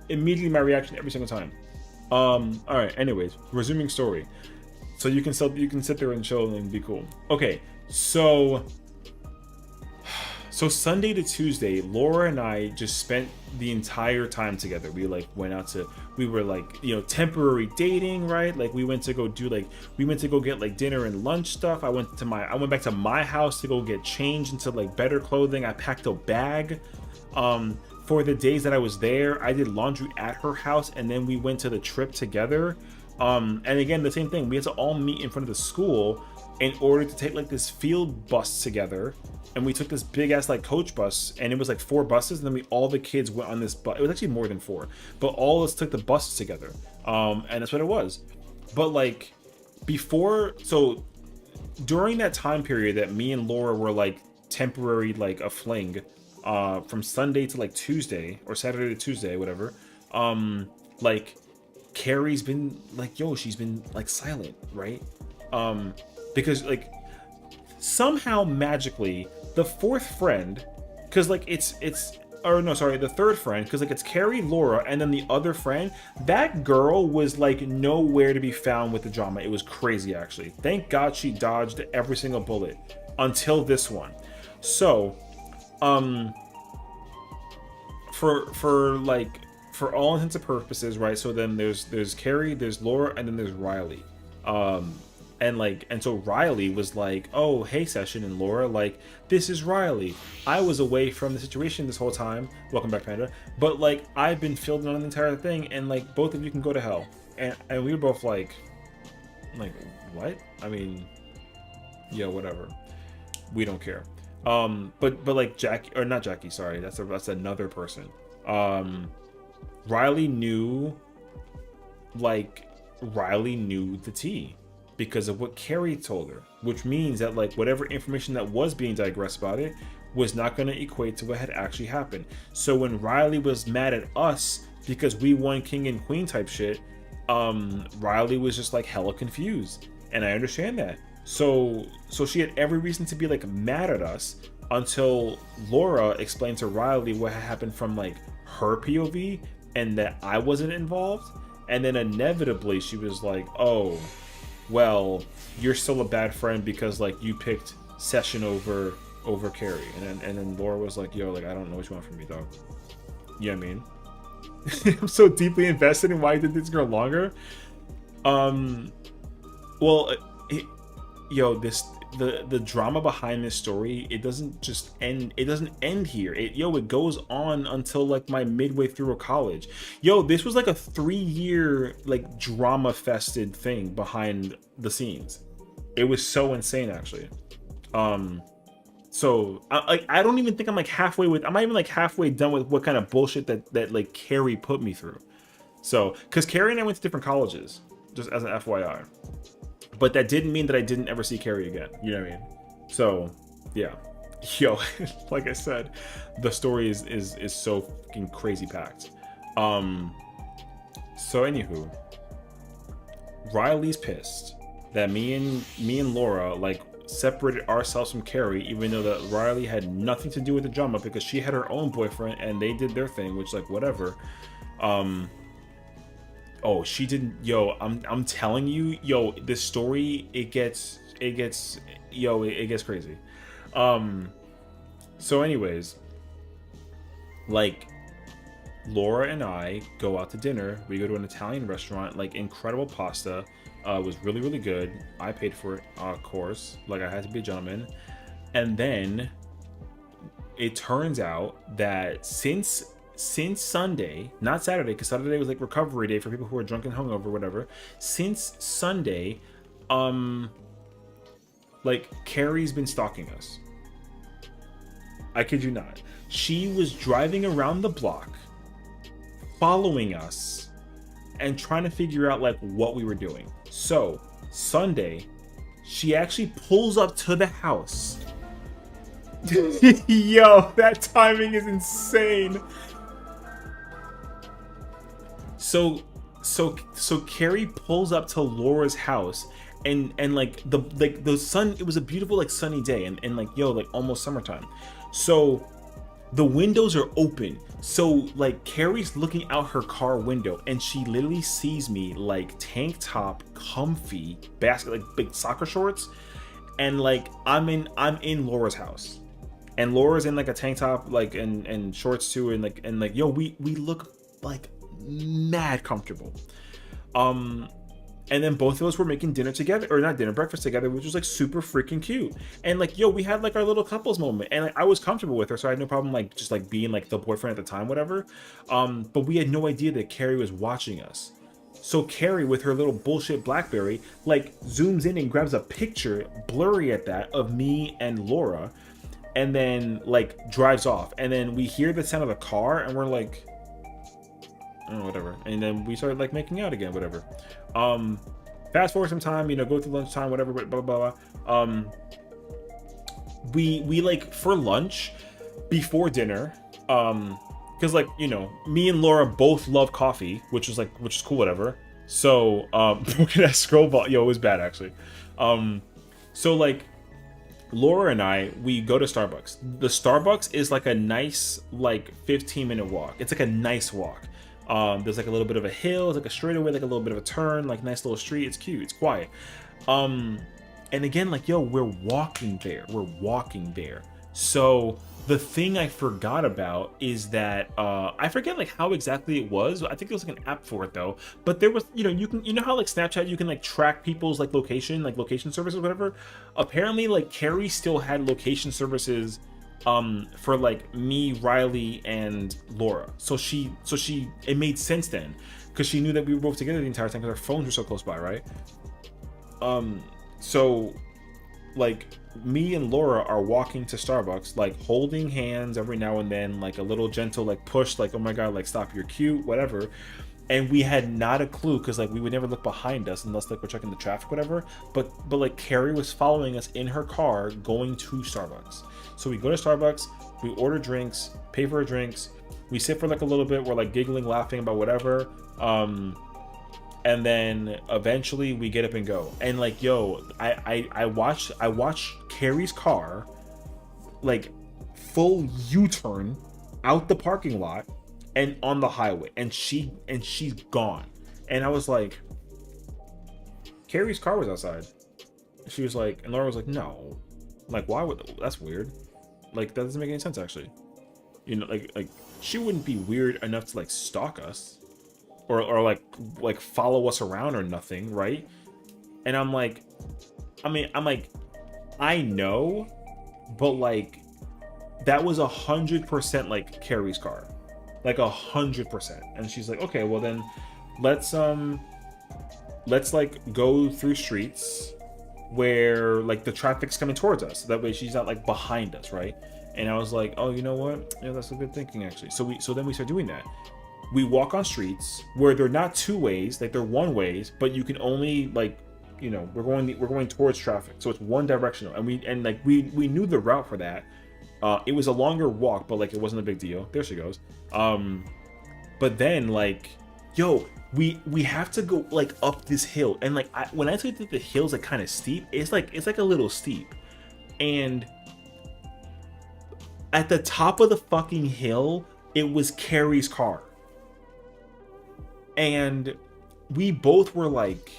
Immediately my reaction every single time. All right, anyways, resuming story. So you can sit there and chill and be cool. Okay, so Sunday to Tuesday, Laura and I just spent the entire time together. We like went out to, we were like, you know, temporary dating, right? Like we went to go get like dinner and lunch stuff. I went back to my house to go get changed into like better clothing. I packed a bag. For the days that I was there, I did laundry at her house, and then we went to the trip together. And again, the same thing. We had to all meet in front of the school in order to take like this field bus together. And we took this big ass like coach bus, and it was like 4 buses, and then all the kids went on this bus. It was actually more than 4, but all of us took the buses together. And that's what it was. But like during that time period that me and Laura were like temporary like a fling, from Sunday to like Tuesday or Saturday to Tuesday, whatever, like Carrie's been like, yo, she's been like silent, right? Because like somehow magically the 4th friend, because like the 3rd friend, because like it's Carrie, Laura, and then the other friend, that girl was like nowhere to be found with the drama. It was crazy, actually. Thank God she dodged every single bullet until this one. So for all intents and purposes, right? So then there's Carrie, there's Laura, and then there's Riley. And so Riley was like, oh, hey, Session and Laura, like, this is Riley. I was away from the situation this whole time. Welcome back, Panda. But, like, I've been filled in on the entire thing, and, like, both of you can go to hell. And we were both like, what? I mean, yeah, whatever. We don't care. But like Jackie, or not Jackie, sorry, that's another person. Riley knew the tea because of what Carrie told her, which means that like whatever information that was being digressed about it was not going to equate to what had actually happened. So when Riley was mad at us because we won king and queen type shit, Riley was just like hella confused, and I understand that. So she had every reason to be like mad at us until Laura explained to Riley what had happened from like her POV and that I wasn't involved, and then inevitably she was like, oh, well, you're still a bad friend because like you picked Session over Carrie, and then Laura was like, yo, like I don't know what you want from me, dog. You know what I mean? I'm so deeply invested in why I did this girl longer. Well, the drama behind this story, it doesn't just end. It doesn't end here. It goes on until like my midway through of college. This was like a 3-year like drama fested thing behind the scenes. It was so insane, actually. So I don't even think I'm like halfway with. I'm not even like halfway done with what kind of bullshit that like Carrie put me through. So, because Carrie and I went to different colleges, just as an FYI. But that didn't mean that I didn't ever see Carrie again. You know what I mean? So, yeah. Like I said, the story is so fucking crazy packed. So anywho, Riley's pissed that me and Laura like separated ourselves from Carrie, even though that Riley had nothing to do with the drama because she had her own boyfriend and they did their thing, which like whatever. Oh, she didn't. I'm telling you, this story, it gets crazy. So anyways, like Laura and I go out to dinner. We go to an Italian restaurant, like incredible pasta. It was really, really good. I paid for it, of course. Like I had to be a gentleman. And then it turns out that since Sunday, not Saturday, because Saturday was like recovery day for people who are drunk and hungover, whatever. Since Sunday, like Carrie's been stalking us. I kid you not. She was driving around the block, following us, and trying to figure out like what we were doing. So Sunday, she actually pulls up to the house. Yo, that timing is insane. So Carrie pulls up to Laura's house, and like the sun, it was a beautiful like sunny day, and like like almost summertime. So the windows are open. So like Carrie's looking out her car window, and she literally sees me like tank top, comfy, basket, like big soccer shorts, and like I'm in Laura's house, and Laura's in like a tank top, like and shorts too, and like we look like mad comfortable. And then both of us were making dinner together, or not dinner, breakfast together, which was like super freaking cute. And like we had like our little couples moment, and like I was comfortable with her, so I had no problem like just like being like the boyfriend at the time, whatever. But we had no idea that Carrie was watching us. So Carrie, with her little bullshit BlackBerry, like zooms in and grabs a picture, blurry at that, of me and Laura, and then like drives off. And then we hear the sound of the car, and we're like, oh, whatever. And then we started like making out again, whatever. Fast forward some time, go through lunchtime, whatever, blah, blah, blah. We like for lunch before dinner, because like, me and Laura both love coffee, which is cool, whatever. So, look at that scroll ball. It was bad actually. So like Laura and I, we go to Starbucks. The Starbucks is like a nice, like 15-minute walk. It's like a nice walk. There's like a little bit of a hill, it's like a straightaway, like a little bit of a turn, like nice little street. It's cute, it's quiet. And again, like we're walking there. So the thing I forgot about is that I forget like how exactly it was. I think there was like an app for it though. But there was, you know how like Snapchat you can like track people's like location services, whatever. Apparently, like Carrie still had location services for like me, Riley, and Laura. So it made sense then, because she knew that we were both together the entire time because our phones were so close by, right? So like me and Laura are walking to Starbucks, like holding hands every now and then, like a little gentle like push, like, oh my god, like stop, you're cute, whatever. And we had not a clue, because like we would never look behind us unless like we're checking the traffic, whatever. But like Carrie was following us in her car going to Starbucks. So we go to Starbucks, we order drinks, pay for our drinks, we sit for like a little bit, we're like giggling, laughing about whatever. And then eventually we get up and go. And like, yo, I watched Carrie's car like full U-turn out the parking lot and on the highway, and she's gone. And I was like, Carrie's car was outside. She was like, and Laura was like, no, like why would, that's weird, like that doesn't make any sense actually. Like she wouldn't be weird enough to like stalk us or like follow us around or nothing, right? And I'm like, I know, but like that was 100% like Carrie's car, like 100%. And she's like, okay, well then let's like go through streets where like the traffic's coming towards us, so that way she's not like behind us, right? And I was like, oh, you know what, yeah, that's a good thinking actually. So then we start doing that. We walk on streets where they're not two ways, like they're one ways, but you can only like, we're going towards traffic, so it's one directional. And we knew the route for that. It was a longer walk, but like it wasn't a big deal. There she goes. But then like, yo, we have to go like up this hill, and like when I say that the hill's like kind of steep, it's like a little steep, and at the top of the fucking hill, it was Carrie's car. And we both were like,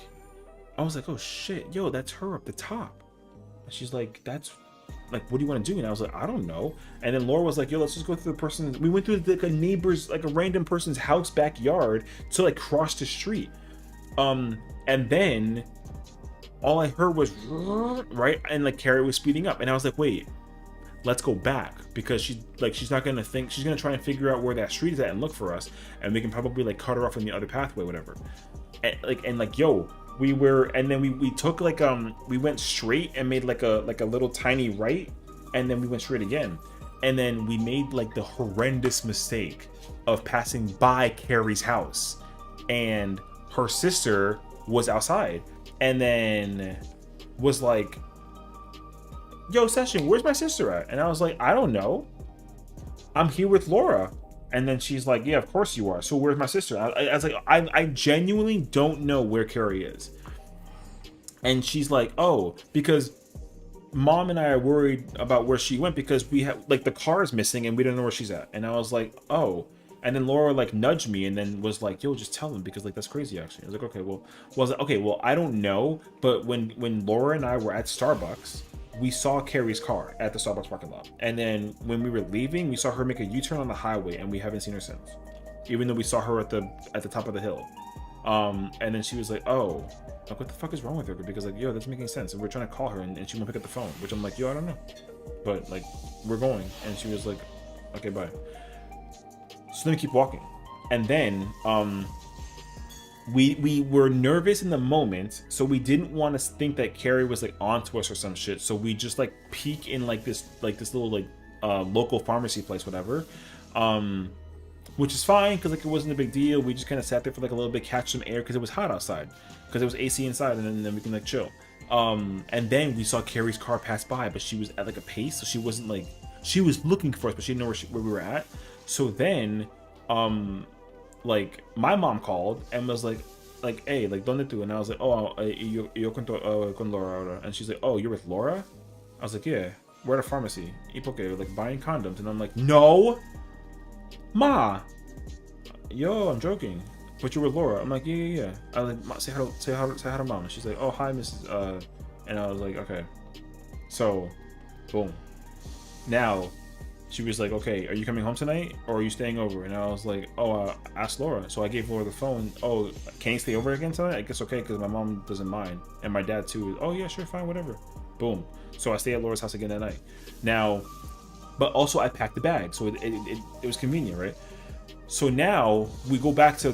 I was like, oh shit, yo, that's her up the top. And she's like, that's like, what do you want to do? And I was like, I don't know. And then Laura was like, yo, let's just go through the person. We went through like a neighbor's, like a random person's house backyard to like cross the street. And then all I heard was right, and like Carrie was speeding up, and I was like, wait, let's go back, because she's not gonna think, she's gonna try and figure out where that street is at and look for us, and we can probably like cut her off in the other pathway, whatever. And like yo, we were, and then we took like we went straight and made like a little tiny right, and then we went straight again, and then we made like the horrendous mistake of passing by Carrie's house, and her sister was outside, and then was like, yo, Session, where's my sister at? And I was like, I don't know, I'm here with Laura. And then she's like, yeah, of course you are, so where's my sister? I was like, I genuinely don't know where Carrie is. And she's like, oh, because mom and I are worried about where she went, because we have like the car is missing and we don't know where she's at. And I was like, oh. And then Laura like nudged me and then was like, yo, just tell them, because like that's crazy actually. I was like, okay, well I was like, okay, well I don't know, but when Laura and I were at Starbucks, we saw Carrie's car at the Starbucks parking lot. And then when we were leaving, we saw her make a U-turn on the highway, and we haven't seen her since, even though we saw her at the top of the hill. And then she was like, oh, like what the fuck is wrong with her? Because like, yo, that's making sense. And we're trying to call her, and she won't pick up the phone, which I'm like, yo, I don't know, but like we're going. And she was like, okay, bye. So then we keep walking, and then we were nervous in the moment, so we didn't want to think that Carrie was like onto us or some shit. So we just like peek in like this little like local pharmacy place, whatever, which is fine because like it wasn't a big deal. We just kind of sat there for like a little bit, catch some air, because it was hot outside, because it was AC inside, and then we can like chill. And then we saw Carrie's car pass by, but she was at like a pace, so she wasn't like, she was looking for us, but she didn't know where we were at. So then like my mom called and was like, hey, like ¿dónde tú? And I was like, oh, yo con Laura ahora. And she's like, oh, you're with Laura? I was like, yeah, we're at a pharmacy. ¿Y por qué? Like buying condoms. And I'm like, no, ma, yo, I'm joking, but you're with Laura. I'm like, yeah. I was like, say hi to mom. And she's like, oh, hi, Mrs. And I was like, okay. So boom. Now she was like, okay, are you coming home tonight or are you staying over? And I was like, oh, ask Laura. So I gave Laura the phone. Oh, can you stay over again tonight? I guess okay, because my mom doesn't mind. And my dad too. Oh yeah, sure, fine, whatever. Boom. So I stay at Laura's house again that night. Now, but also I packed the bag, so it was convenient, right? So now we go back to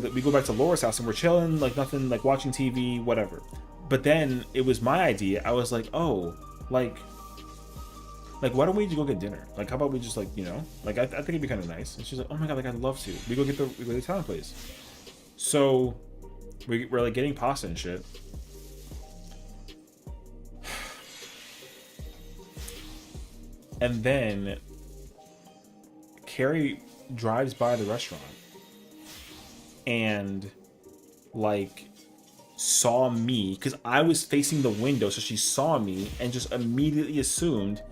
Laura's house and we're chilling, like nothing, like watching TV, whatever. But then it was my idea. I was like, oh, like why don't we go get dinner? Like, how about we just like, you know, like I think it'd be kind of nice. And she's like, oh my god, like I'd love to. We go to the Italian place. So we're like getting pasta and shit. And then Carrie drives by the restaurant and like saw me because I was facing the window, so she saw me and just immediately assumed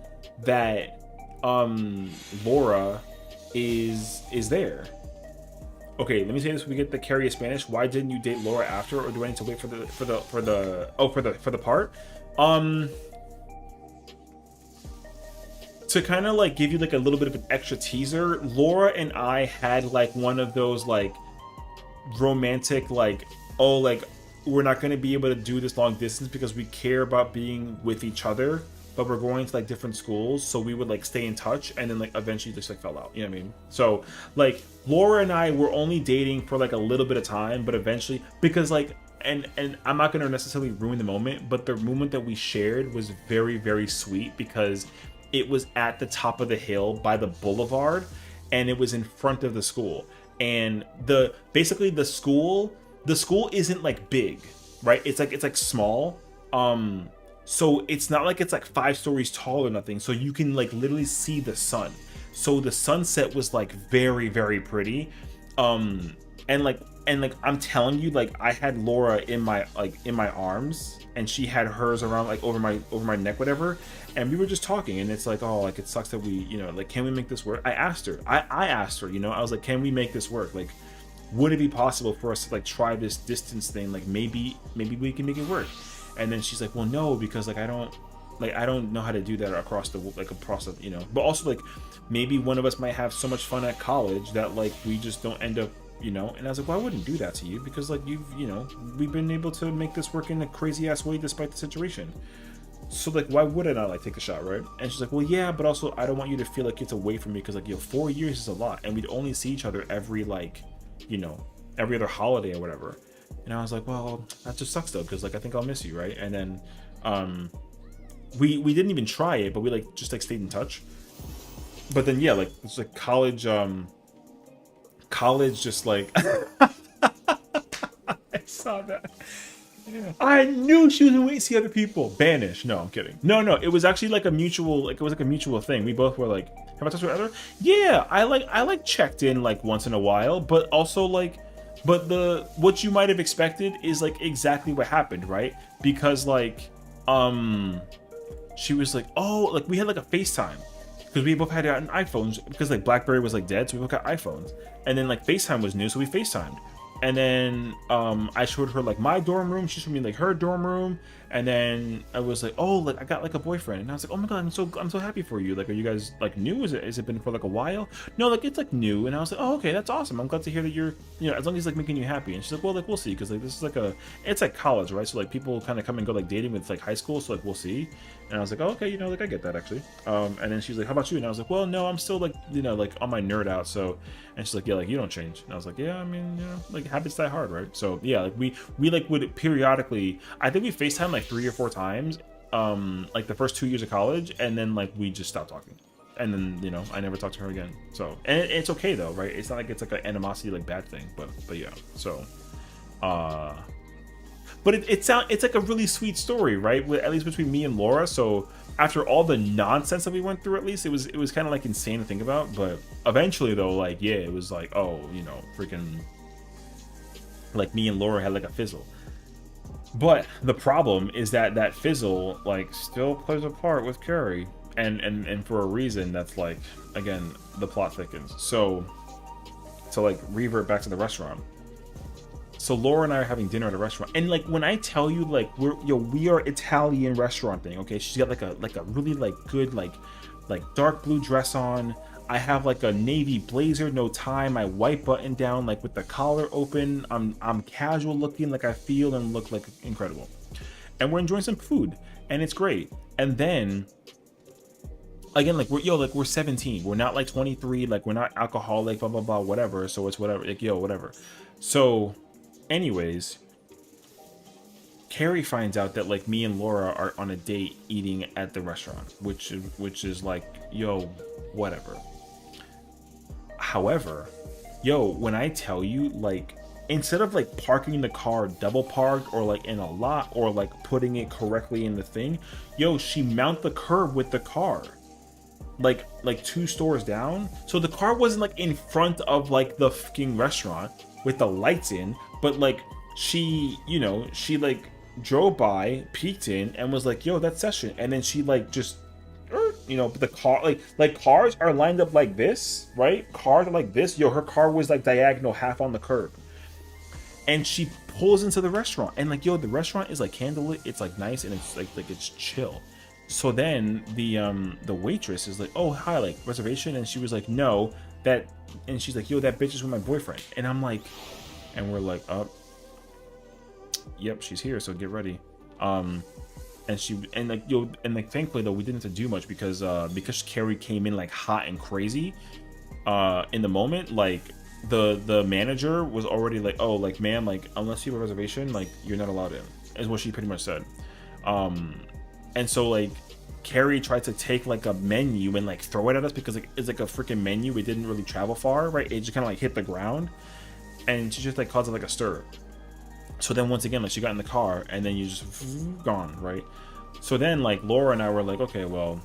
that Laura is there. Okay, let me say this when we get the Carrie of Spanish. Why didn't you date Laura after, or do I need to wait for the part? To kind of like give you like a little bit of an extra teaser, Laura and I had like one of those like romantic like, oh, like we're not going to be able to do this long distance because we care about being with each other, but we're going to like different schools, so we would like stay in touch and then like eventually just like fell out, you know what I mean? So like Laura and I were only dating for like a little bit of time, but eventually, because like and I'm not going to necessarily ruin the moment, but the moment that we shared was very, very sweet because it was at the top of the hill by the boulevard and it was in front of the school. And basically the school isn't like big, right? It's like small. So it's not like it's like 5 stories tall or nothing. So you can like literally see the sun. So the sunset was like very, very pretty. And like I'm telling you, like I had Laura in my arms and she had hers around like over my neck, whatever. And we were just talking and it's like, oh, like it sucks that we, you know, like, can we make this work? I asked her, you know, I was like, can we make this work? Like, would it be possible for us to like try this distance thing? Like maybe we can make it work. And then she's like, well, no, because like I don't know how to do that across the, you know, but also like maybe one of us might have so much fun at college that like we just don't end up, you know. And I was like, well, I wouldn't do that to you because like we've been able to make this work in a crazy ass way despite the situation. So like, why would I not like take a shot, right? And she's like, well, yeah, but also I don't want you to feel like it's away from me because like, 4 years is a lot and we'd only see each other every like, you know, every other holiday or whatever. And I was like, well, that just sucks though, because like I think I'll miss you, right? And then we didn't even try it, but we like just like stayed in touch. But then yeah, like it's like college just like I saw that. Yeah. I knew she was waiting to see other people. Banish. No, I'm kidding. No, it was actually like a mutual, like it was like a mutual thing. We both were like, have I talked to her other? Yeah, I like checked in like once in a while, but also like, but what you might have expected is like exactly what happened, right? Because like, she was like, oh, like we had like a FaceTime because we both had iPhones because like BlackBerry was like dead, so we both got iPhones, and then like FaceTime was new, so we FaceTimed. And then I showed her like my dorm room. She showed me like her dorm room. And then I was like, oh, like I got like a boyfriend. And I was like, oh my god, I'm so happy for you. Like, are you guys like new? Is it been for like a while? No, like it's like new. And I was like, oh, okay, that's awesome. I'm glad to hear that you're, you know, as long as he's like making you happy. And she's like, well, like we'll see, because like this is like it's like college, right? So like people kind of come and go like dating with like high school. So like we'll see. And I was like, oh, okay, you know, like I get that actually. And then she's like, how about you? And I was like, well, no, I'm still like, you know, like on my nerd out. So, and she's like, yeah, like you don't change. And I was like, yeah, I mean, you know, like habits die hard, right? So yeah, like we like would periodically, I think we FaceTime like 3 or 4 times, like the first 2 years of college, and then like we just stopped talking. And then, you know, I never talked to her again. So, and it's okay though, right? It's not like it's like an animosity, like bad thing, but yeah. So, but it's like a really sweet story, right? At least between me and Laura. So after all the nonsense that we went through, at least it was kind of like insane to think about. But eventually though, like, yeah, it was like, oh, you know, freaking, like me and Laura had like a fizzle. But the problem is that fizzle like still plays a part with Carrie, and for a reason that's like, again, the plot thickens. So to like revert back to the restaurant. So Laura and I are having dinner at a restaurant, and like when I tell you like we are Italian restaurant thing, okay? She's got like a really like good like like dark blue dress on. I have like a navy blazer, no tie, my white button down, like with the collar open. I'm casual looking, like I feel and look like incredible. And we're enjoying some food, and it's great. And then again, like we're 17. We're not like 23, like we're not alcoholic, blah blah blah, whatever. So it's whatever, like whatever. So anyways, Carrie finds out that like me and Laura are on a date eating at the restaurant, which is like, whatever. However, when I tell you, like, instead of like parking the car double parked or like in a lot or like putting it correctly in the thing, she mounted the curb with the car. Like 2 stores down. So the car wasn't like in front of like the fucking restaurant with the lights in, but like she like drove by, peeked in, and was like, that's Session. And then she like just the car, like cars are lined up like this, right? Cars are like this. Her car was like diagonal, half on the curb. And she pulls into the restaurant, and like, the restaurant is like candlelit. It's like nice, and it's like it's chill. So then the waitress is like, oh hi, like reservation, and she was like, no, that, and she's like, that bitch is with my boyfriend. And I'm like, and we're like, oh, yep, she's here, so get ready. And thankfully though we didn't have to do much because Carrie came in like hot and crazy in the moment. Like the manager was already like, oh, like, ma'am, like unless you have a reservation, like you're not allowed in, is what she pretty much said. And so like Carrie tried to take like a menu and like throw it at us because like it's like a freaking menu. It didn't really travel far, right? It just kind of like hit the ground, and she just like caused it like a stir. So then once again, like she got in the car, and then you just gone, right? So then like Laura and I were like, okay, well,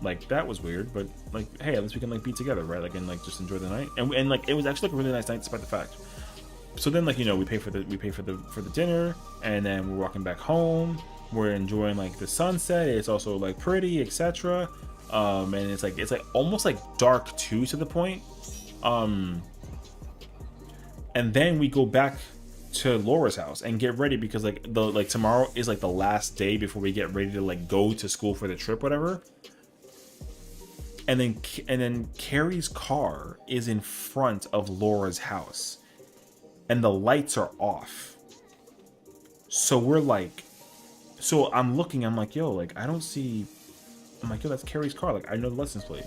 like that was weird, but like, hey, at least we can like be together, right? Like, and like just enjoy the night. And like it was actually like a really nice night despite the fact. So then like we pay for the dinner, and then we're walking back home. We're enjoying like the sunset. It's also like pretty, etc. And it's like almost like dark too, to the point. And then we go back to Laura's house and get ready because like tomorrow is like the last day before we get ready to like go to school for the trip, whatever. And then Carrie's car is in front of Laura's house, and the lights are off. So we're like, so I'm looking, I'm like, like I don't see. I'm like, that's Carrie's car. Like I know the license plate.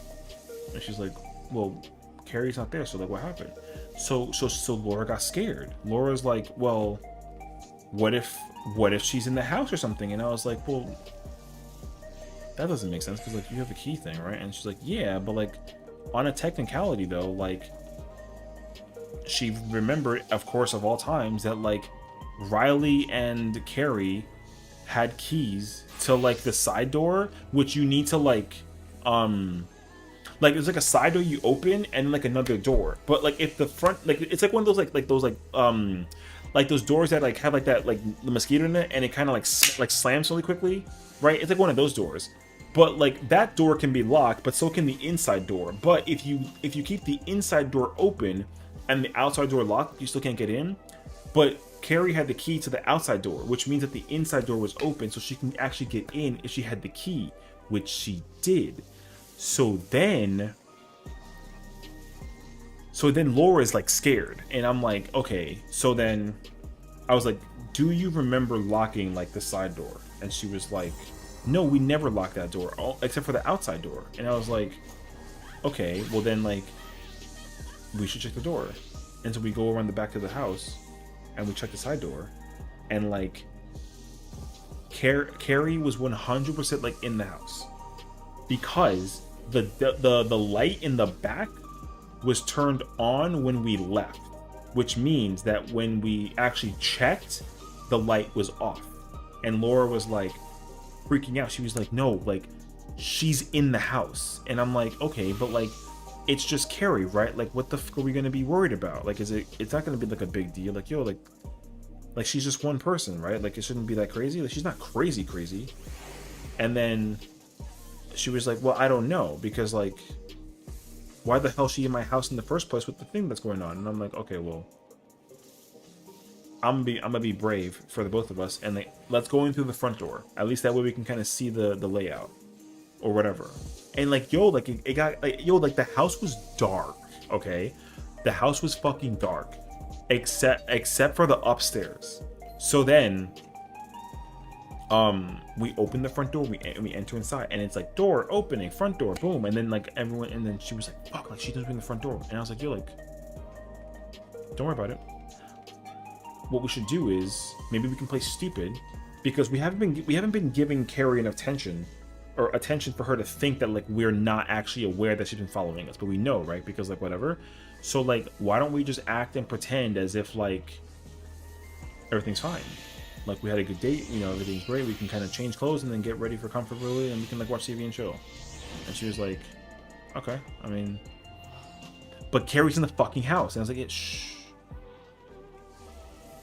And she's like, well, Carrie's not there. So like, what happened? So Laura got scared. Laura's like, well, what if she's in the house or something? And I was like, well, that doesn't make sense because like you have a key thing, right? And she's like, yeah, but like on a technicality though, like she remembered, of course, of all times, that like Riley and Carrie had keys to like the side door, which you need to like there's like a side door you open and like another door. But like if the front, like it's like one of those like those doors that like have like that like the mosquito in it, and it kind of like slams really quickly, right? It's like one of those doors. But like that door can be locked, but so can the inside door. But if you keep the inside door open and the outside door locked, you still can't get in. But Carrie had the key to the outside door, which means that the inside door was open, so she can actually get in if she had the key, which she did. So then Laura's like scared, and I'm like, okay. So then I was like, do you remember locking like the side door? And she was like, no, we never locked that door, except for the outside door. And I was like, okay, well then like we should check the door. And so we go around the back of the house and we check the side door, and like Carrie was 100% like in the house, because the light in the back was turned on when we left, which means that when we actually checked, the light was off. And Laura was like freaking out. She was like, no, like she's in the house. And I'm like, okay, but like it's just Carrie, right? Like what the fuck are we gonna be worried about? Like it's not gonna be like a big deal. Like like she's just one person, right? Like it shouldn't be that crazy. Like she's not crazy. And then she was like, well, I don't know, because like why the hell is she in my house in the first place with the thing that's going on? And I'm like, okay, well, I'm gonna be brave for the both of us, and let's go in through the front door. At least that way we can kind of see the layout. or whatever. And like, yo, like it got like, yo, like the house was dark. Okay, the house was fucking dark, except for the upstairs. So then, we open the front door, we enter inside, and it's like door opening, front door, boom, and then like everyone, and then she was like, fuck, like she doesn't open the front door, and I was like, yo, like, don't worry about it. What we should do is maybe we can play stupid, because we haven't been giving Carrie enough attention for her to think that like we're not actually aware that she's been following us, but we know, right? Because like whatever. So like, why don't we just act and pretend as if like everything's fine, like we had a good date, you know, everything's great, we can kind of change clothes and then get ready for comfortably, and we can like watch TV and chill. And she was like, okay, I mean, but Carrie's in the fucking house, and I was like, yeah, shh.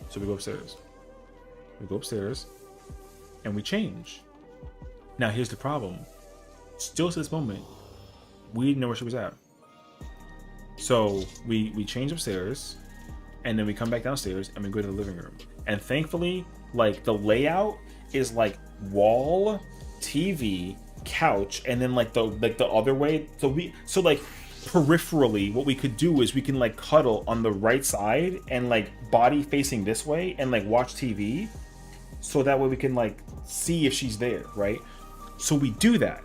So we go upstairs. And we change. Now here's the problem. Still to this moment, we didn't know where she was at. So we change upstairs, and then we come back downstairs, and we go to the living room. And thankfully, like the layout is like wall, TV, couch, and then like the other way. So like peripherally, what we could do is we can like cuddle on the right side and like body facing this way and like watch TV, so that way we can like see if she's there, right? So we do that.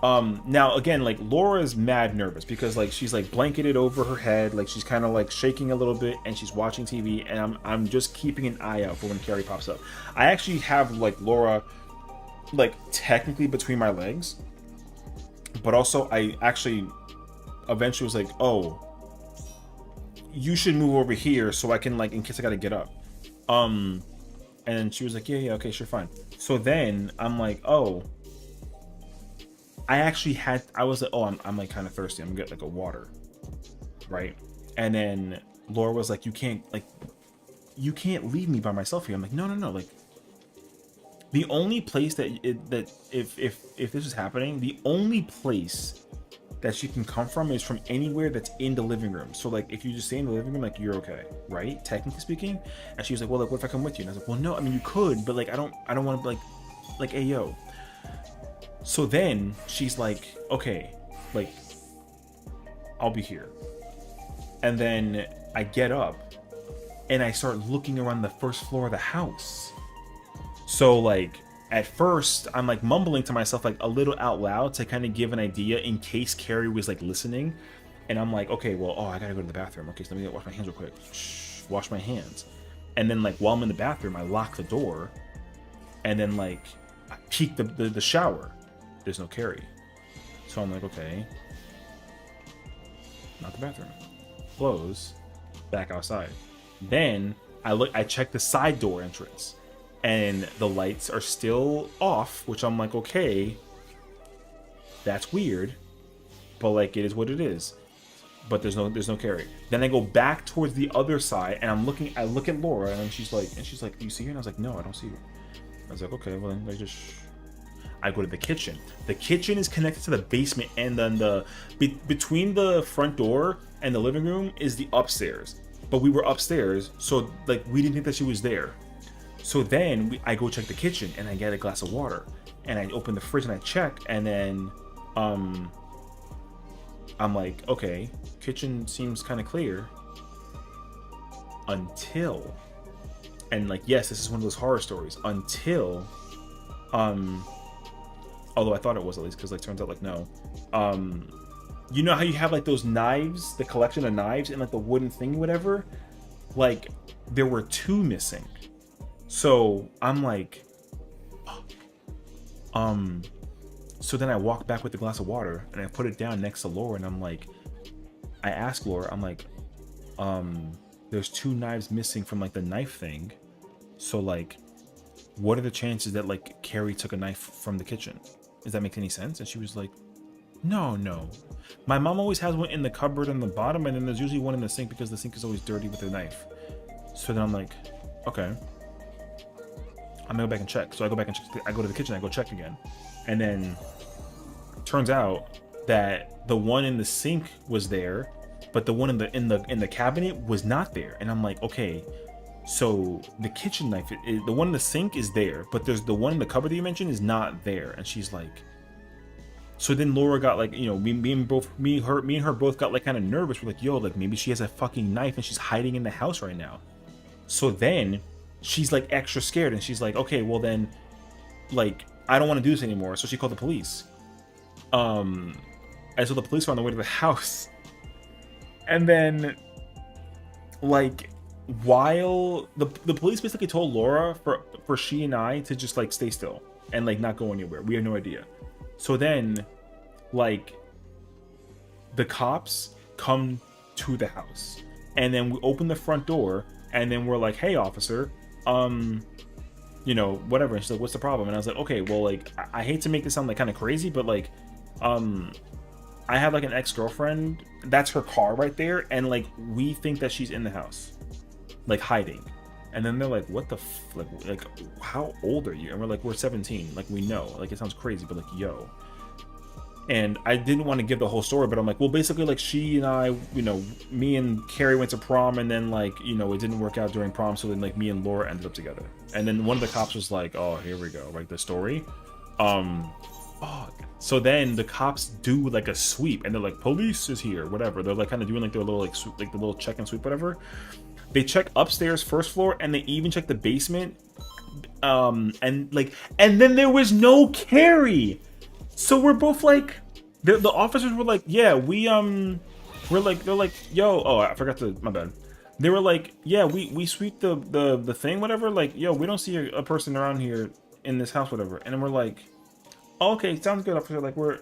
Now again, like Laura's mad nervous because like she's like blanketed over her head, like she's kind of like shaking a little bit, and she's watching TV, and I'm just keeping an eye out for when Carrie pops up. I actually have like Laura like technically between my legs, but also I actually eventually was like, oh, you should move over here so I can like, in case I gotta get up. And she was like, yeah, okay, sure, fine. So then I'm like, oh, I was like, oh, I'm like kind of thirsty, I'm gonna get like a water, right? And then Laura was like, you can't leave me by myself here. I'm like, no, like the only place that if this is happening, the only place that she can come from is from anywhere that's in the living room. So like, if you just stay in the living room, like you're okay, right? Technically speaking. And she was like, well, like, what if I come with you? And I was like, well, no, I mean, you could, but like, I don't want to like, hey, yo. So then she's like, okay, like, I'll be here. And then I get up and I start looking around the first floor of the house. So like, at first, I'm like mumbling to myself like a little out loud to kind of give an idea in case Carrie was like listening. And I'm like, okay, well, I gotta go to the bathroom. Okay, so let me wash my hands real quick. Shh, wash my hands. And then like while I'm in the bathroom, I lock the door. And then like I peek the shower. There's no Carrie. So I'm like, okay, not the bathroom. Close, back outside. Then I check the side door entrance, and the lights are still off, which I'm like, okay, that's weird, but like it is what it is. But there's no Carrie. Then I go back towards the other side, and I look at Laura, and she's like, do you see her? And I was like, no, I don't see her. I was like, okay, well then I go to the kitchen. The kitchen is connected to the basement, and then between the front door and the living room is the upstairs. But we were upstairs, so like we didn't think that she was there. So then I go check the kitchen, and I get a glass of water, and I open the fridge and I check, and then I'm like, okay, kitchen seems kind of clear. Until, and like, yes, this is one of those horror stories. Until, although I thought it was at least, because like turns out like no. You know how you have like those knives, the collection of knives and like the wooden thing, whatever? Like there were two missing. So I'm like, so then I walk back with the glass of water and I put it down next to Laura, and I'm like, I ask Laura, I'm like, there's two knives missing from like the knife thing. So like, what are the chances that like Carrie took a knife from the kitchen? Does that make any sense? And she was like, no. My mom always has one in the cupboard on the bottom, and then there's usually one in the sink because the sink is always dirty with the knife. So then I'm like, okay, I'm gonna go back and check. So I go back and check. I go to the kitchen, I go check again. And then turns out that the one in the sink was there, but the one in the cabinet was not there. And I'm like, okay, so the kitchen knife, the one in the sink is there, but there's the one in the cupboard that you mentioned is not there. And she's like, So then Laura got like, you know, me and her both got like kind of nervous. We're like, yo, like maybe she has a fucking knife and she's hiding in the house right now. So then she's like extra scared and she's like, okay, well then, like, I don't want to do this anymore. So she called the police. And so the police were on the way to the house. And then, like, while the police basically told Laura for she and I to just like stay still and like not go anywhere. We have no idea. So then, like, the cops come to the house, and then we open the front door, and then we're like, "Hey, officer, you know, whatever." And she's like, "What's the problem?" And I was like, "Okay, well, like, I hate to make this sound like kind of crazy, but like, I have like an ex-girlfriend. That's her car right there, and like, we think that she's in the house, like hiding." And then they're like, "What the like, how old are you?" And we're like, "We're 17. Like, we know. Like, it sounds crazy, but like, yo." And I didn't want to give the whole story, but I'm like, well, basically, like, she and I, you know, me and Carrie went to prom, and then, like, you know, it didn't work out during prom, so then, like, me and Laura ended up together. And then one of the cops was like, "Oh, here we go, like the story." So then the cops do like a sweep, and they're like, "Police is here," whatever. They're like kind of doing like their little like sweep, like the little check and sweep, whatever. They check upstairs, first floor, and they even check the basement. And then there was no Carrie. So we're both like, the officers were like, "Yeah, we're like," they're like, "Yo, oh, I forgot to, my bad." They were like, "Yeah, we sweep the thing, whatever. Like, yo, we don't see a person around here in this house, whatever." And then we're like, oh, "Okay, sounds good, officer." Like, we're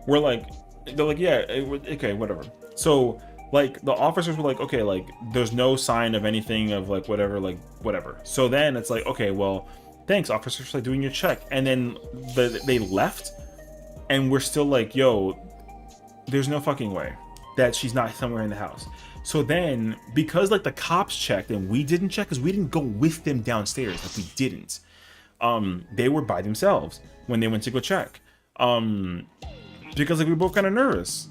like, they're like, "Yeah, okay, whatever." So like the officers were like, "Okay, like there's no sign of anything of like whatever, like whatever." So then it's like, "Okay, well, thanks, officers, for like doing your check." And then they left, and we're still like, "Yo, there's no fucking way that she's not somewhere in the house." So then, because like the cops checked and we didn't check, because we didn't go with them downstairs, like we didn't. They were by themselves when they went to go check. Because like we were both kind of nervous.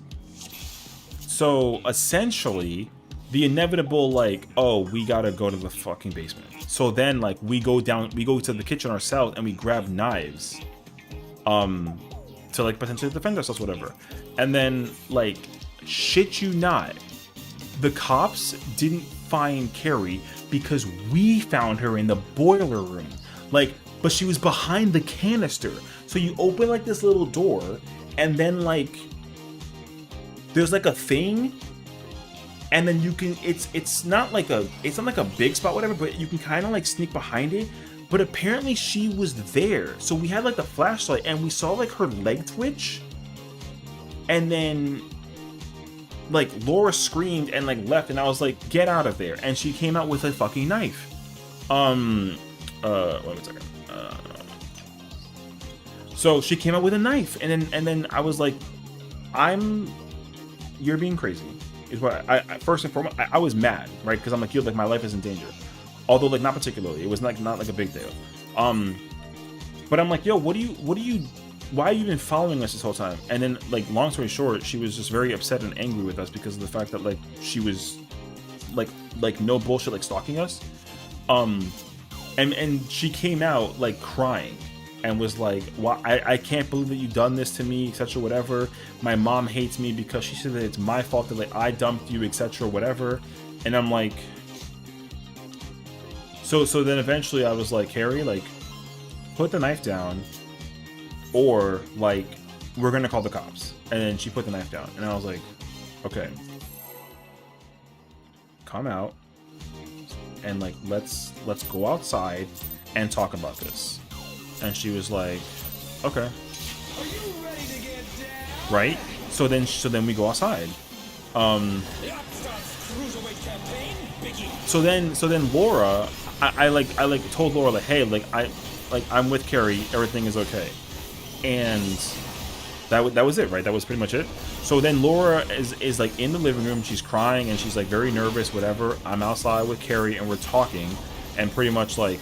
So essentially, the inevitable like, "Oh, we gotta go to the fucking basement." So then like we go to the kitchen ourselves and we grab knives, to like potentially defend ourselves, whatever. And then like, shit you not, the cops didn't find Carrie because we found her in the boiler room. Like, but she was behind the canister. So you open like this little door, and then like there's like a thing, and then you can it's not like a big spot, whatever, but you can kind of like sneak behind it. But apparently she was there, so we had like the flashlight and we saw like her leg twitch, and then like Laura screamed and like left, and I was like, "Get out of there!" And she came out with a fucking knife. Wait a second. So she came out with a knife, and then I was like, "You're being crazy." Is what I first and foremost, I was mad, right? Because I'm like, "Yo, like my life is in danger." Although like not particularly, it was like not like a big deal. But I'm like, "Yo, why are you even following us this whole time?" And then like long story short, she was just very upset and angry with us because of the fact that like she was like no bullshit, like stalking us. And she came out like crying and was like, "Why? I can't believe that you've done this to me, etc. Whatever. My mom hates me because she said that it's my fault that like I dumped you, etc. Whatever." And I'm like, so then eventually I was like, "Harry, like, put the knife down, or like we're gonna call the cops." And then she put the knife down, and I was like, "Okay, come out and like let's go outside and talk about this." And she was like, "Okay." Are you ready to get down? Right? So then we go outside. So then Laura, I told Laura like, "Hey, I'm with Carrie, everything is okay." And that was it, right? That was pretty much it. So then Laura is like in the living room, she's crying and she's like very nervous, whatever. I'm outside with Carrie and we're talking, and pretty much like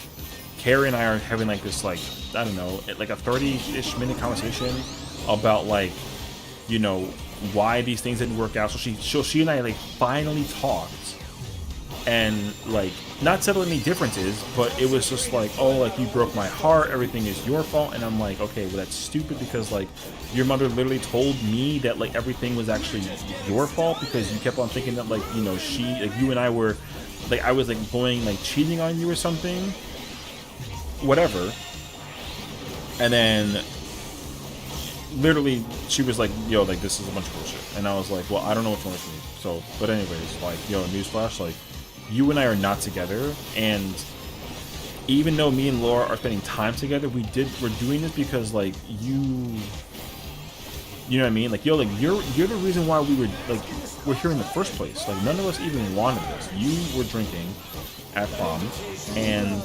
Carrie and I are having like this like, I don't know, like a 30-ish minute conversation about like, you know, why these things didn't work out. So she and I like finally talked, and like not settling any differences, but it was just like, oh, like you broke my heart, everything is your fault. And I'm like, okay, well that's stupid, because like your mother literally told me that like everything was actually your fault, because you kept on thinking that like, you know, you and I were like, I was like going like cheating on you or something, whatever. And then literally she was like, yo, like this is a bunch of bullshit. And I was like, well, I don't know which one is me. So, but anyways, like, yo, newsflash, like you and I are not together, and even though me and Laura are spending time together, we're doing this because like you know what I mean? Like, yo, like you're the reason why we're here in the first place. Like none of us even wanted this. You were drinking at prom, and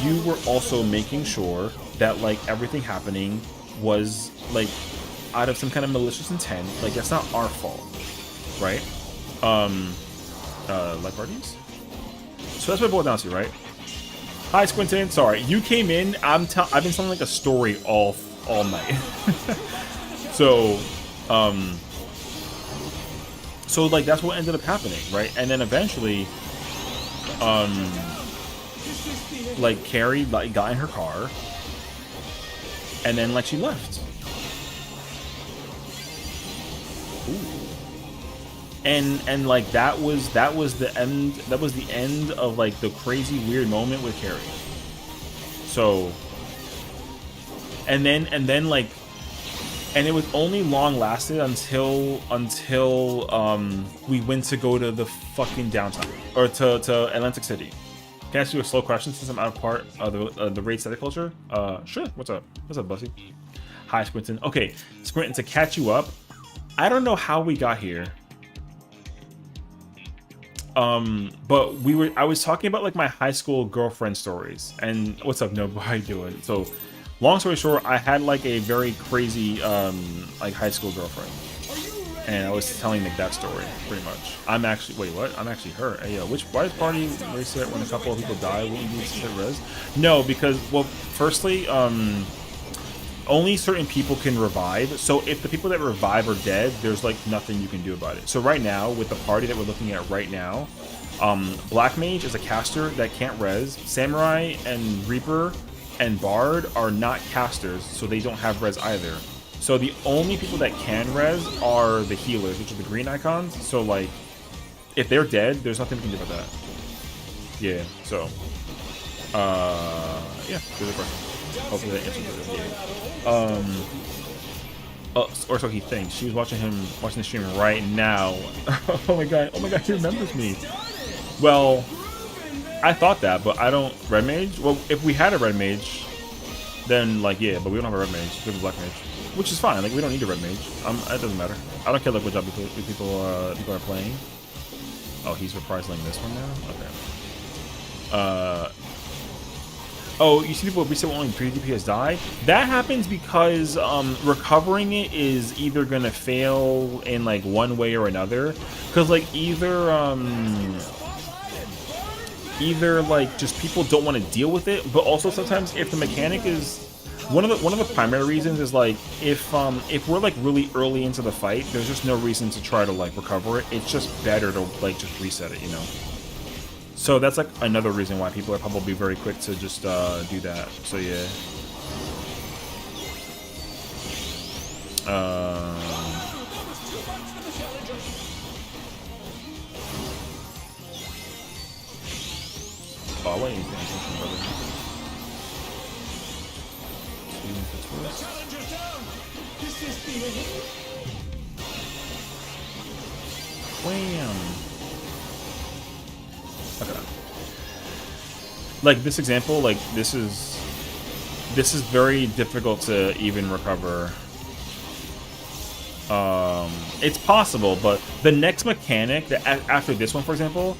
you were also making sure that like everything happening was like out of some kind of malicious intent. Like that's not our fault, right? Like parties. So that's what it boiled down to, right? Hi, Squintin. Sorry, you came in. I've been telling like a story all night. So, so like that's what ended up happening, right? And then eventually, like Carrie like got in her car, and then like she left. Ooh. And like that was the end of like the crazy weird moment with Carrie. So and then like, and it was only long lasted until we went to go to the fucking downtown, or to Atlantic City. Can I ask you a slow question since I'm out of part of the raid static culture? Sure. What's up, Bussy? Hi, Squintin. Okay, Squintin, to catch you up, I don't know how we got here. But I was talking about like my high school girlfriend stories, and what's up, Nobu? How you doing? So, long story short, I had like a very crazy like high school girlfriend, and I was telling like that story pretty much. I'm actually I'm actually her. Hey, why is party reset when a couple of people die? Wouldn't you set res? No, because well, firstly, only certain people can revive. So if the people that revive are dead, there's like nothing you can do about it. So right now, with the party that we're looking at right now, Black Mage is a caster that can't res. Samurai and Reaper and Bard are not casters, so they don't have res either. So the only people that can res are the healers, which are the green icons. So like, if they're dead, there's nothing we can do about that. Yeah, so yeah, good question. Hopefully that answers it. Or so he thinks. She was watching the stream right now. Oh my god, he remembers me. Well, I thought that, but I don't. Red Mage? Well, if we had a Red Mage, then like yeah, but we don't have a Red Mage. We have a Black Mage, which is fine. Like we don't need a Red Mage. It doesn't matter. I don't care like what job people are playing. Oh, he's reprising this one now. Okay. Oh, you see people reset when only 3 DPS die? That happens because recovering it is either gonna fail in like one way or another. Cause like either like just people don't want to deal with it, but also sometimes if the mechanic is one of the primary reasons is like if we're like really early into the fight, there's just no reason to try to like recover it. It's just better to like just reset it, you know. So that's like another reason why people are probably very quick to just do that. So yeah. Oh, I wasn't even paying attention, brother. Wham! Okay. Like this example, like this is very difficult to even recover. It's possible, but the next mechanic that after this one, for example,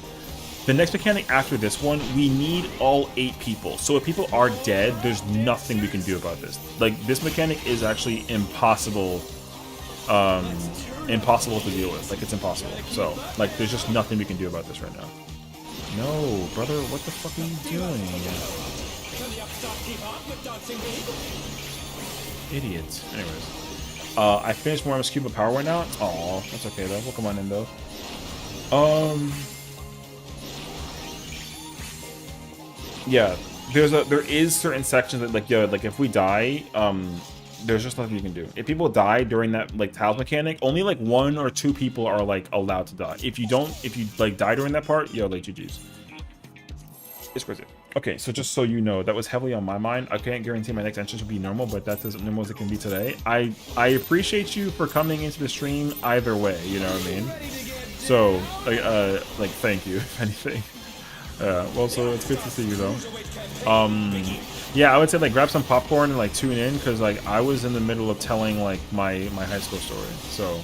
the next mechanic after this one, we need all 8 people. So if people are dead, there's nothing we can do about this. Like this mechanic is actually impossible. Impossible to deal with. Like it's impossible. So like there's just nothing we can do about this right now. No, brother, what the fuck are you doing? Idiots. Anyways. I finished more of Cube of Power right now. Aw, that's okay though. We'll come on in though. Yeah, there is certain sections that like, yo, like if we die, there's just nothing you can do. If people die during that like tiles mechanic, only like 1 or 2 people are like allowed to die. If you like die during that part, yo, like GG's. It's crazy. Okay, so just so you know, that was heavily on my mind. I can't guarantee my next entrance will be normal, but that's as normal as it can be today. I appreciate you for coming into the stream either way, you know what I mean? So, like thank you, if anything. Well, so it's good to see you though. Yeah, I would say like grab some popcorn and like tune in, because like I was in the middle of telling like my high school story. So,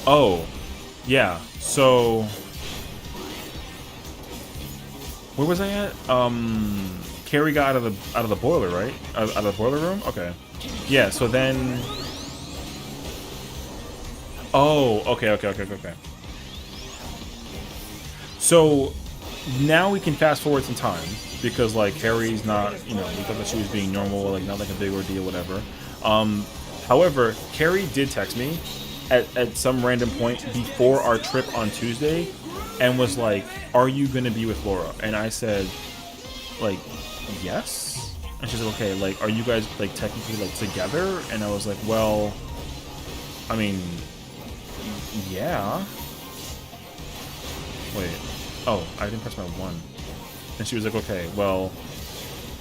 oh, yeah. So, where was I at? Carrie got out of the boiler, right? Out of the boiler room. Okay. Yeah. So then. Oh, okay. So now we can fast forward some time, because like Harry's not, you know, we thought that she was being normal, like not like a big ordeal, whatever. However, Carrie did text me at some random point before our trip on Tuesday, and was like, "Are you gonna be with Laura?" And I said, like, yes. And she's like, "Okay, like, are you guys like technically like together?" And I was like, "Well, I mean, yeah." Wait. Oh, I didn't press my 1. And she was like, "Okay, well."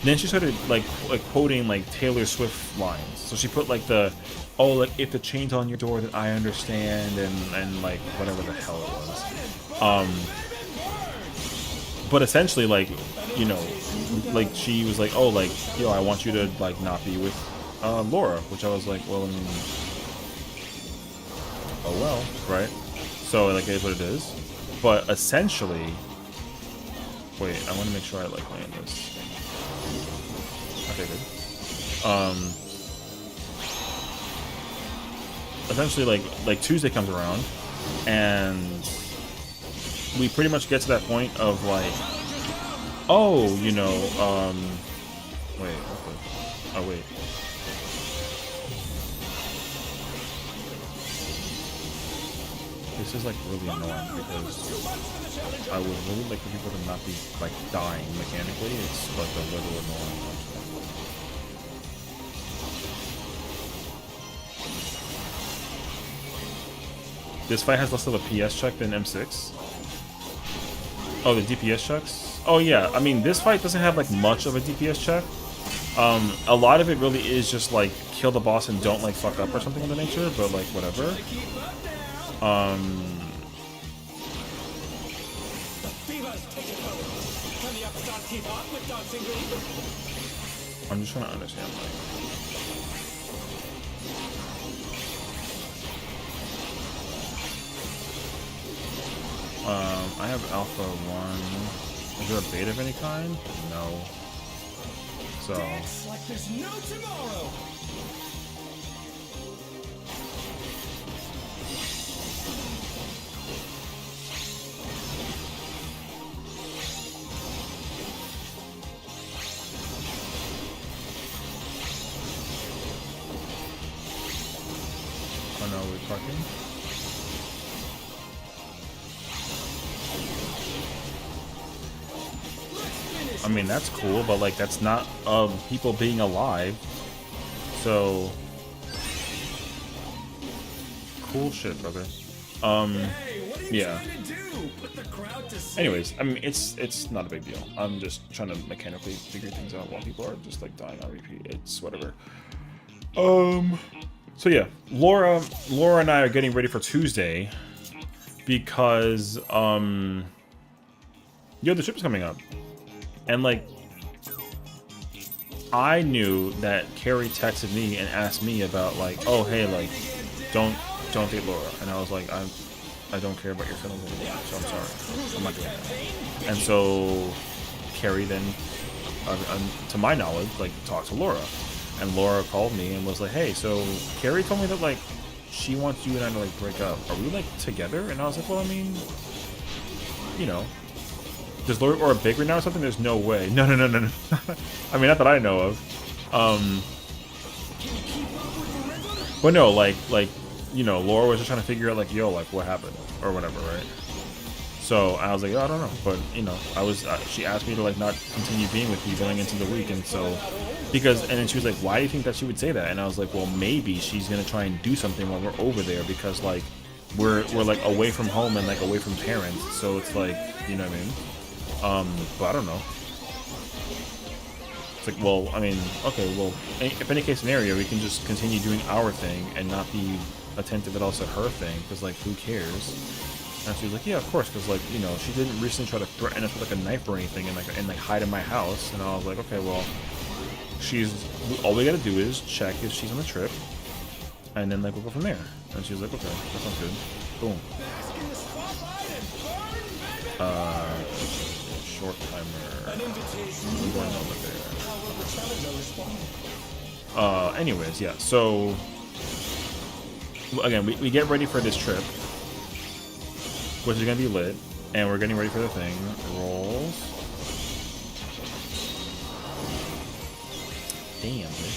Then she started like quoting like Taylor Swift lines. So she put like the, "Oh, like if the chain's on your door, then I understand," and like whatever the hell it was. But essentially, like, you know, like she was like, "Oh, like, yo, I want you to like not be with Laura," which I was like, "Well, I mean, oh well, right?" So like, it is what it is. But essentially, wait, I want to make sure I like land this. Okay, good. Essentially, like Tuesday comes around, and we pretty much get to that point of like, oh, you know, wait, what the, oh wait. This is like really annoying, because I would really like for people to not be like dying mechanically. It's like a little annoying. This fight has less of a PS check than M6. Oh, the DPS checks? Oh yeah, I mean this fight doesn't have like much of a DPS check. A lot of it really is just like kill the boss and don't like fuck up or something of the nature, but like whatever. I'm just trying to understand, like, I have Alpha 1. Is there a beta of any kind? No. So. Dance like there's no tomorrow. Oh no, we're talking. I mean, that's cool, but like that's not people being alive. So cool shit, brother. Yeah. Anyways, I mean it's not a big deal. I'm just trying to mechanically figure things out while people are just like dying on repeat. It's whatever. So yeah, Laura and I are getting ready for Tuesday because the trip is coming up. And like I knew that Carrie texted me and asked me about like, "Oh, hey, like don't date Laura." And I was like, I don't care about your feelings anymore, so I'm sorry. I'm not doing that. And so Carrie then to my knowledge, like talked to Laura. And Laura called me and was like, "Hey, so Carrie told me that like she wants you and I to like break up. Are we like together?" And I was like, "Well, I mean, you know, does Laura or a big right now or something? There's no way. No. I mean, not that I know of. But no, like you know, Laura was just trying to figure out like, yo, like what happened or whatever, right? So I was like, oh, I don't know, but you know, she asked me to like not continue being with you going into the week, and so and then she was like, why do you think that she would say that? And I was like, well, maybe she's gonna try and do something while we're over there because like we're like away from home and like away from parents, so it's like, you know what I mean? But I don't know. It's like, well, I mean, okay, well, if any case scenario, we can just continue doing our thing and not be attentive at all to her thing, because like, who cares? And she was like, yeah, of course, because like, you know, she didn't recently try to threaten us with like a knife or anything and like hide in my house. And I was like, okay, well, all we gotta do is check if she's on the trip, and then like we'll go from there. And she was like, okay, that sounds good. Boom. Short timer. I'm going over there. Anyways, yeah. So again, we get ready for this trip, which is gonna be lit, and we're getting ready for the thing. Rolls. Damn, man.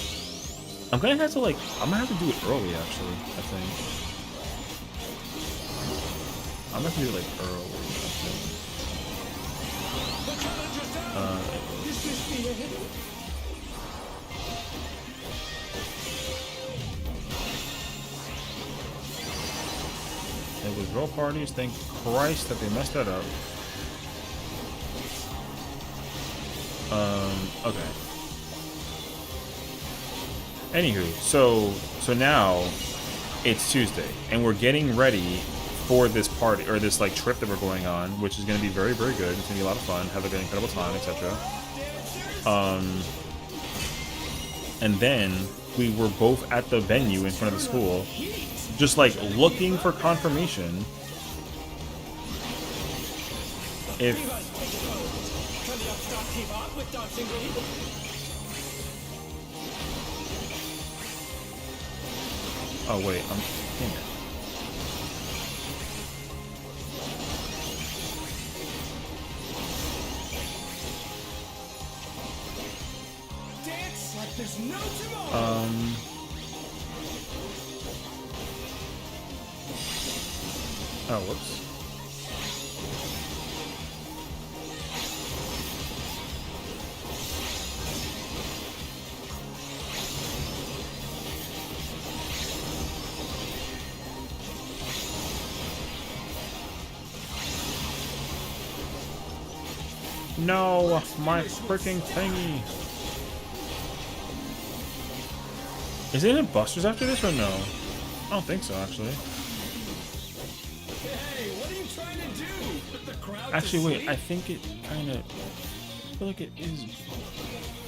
I'm gonna have to do it early, actually, I think. I'm gonna have to do it like early, I think. It was girl parties, thank Christ that they messed that up. Okay. Anywho, so now it's Tuesday, and we're getting ready for this party, or this like trip that we're going on, which is going to be very, very good. It's going to be a lot of fun, have an incredible time, etc. And then we were both at the venue in front of the school, just like looking for confirmation if oh wait, damn it. Dance like there's no tomorrow. Oh, whoops. No, my freaking thingy. Is it in Buster's after this or no? I don't think so, actually. Hey, what are you trying to do? Put the crowd Actually, to wait, sleep? I think it kind of... I feel like it is...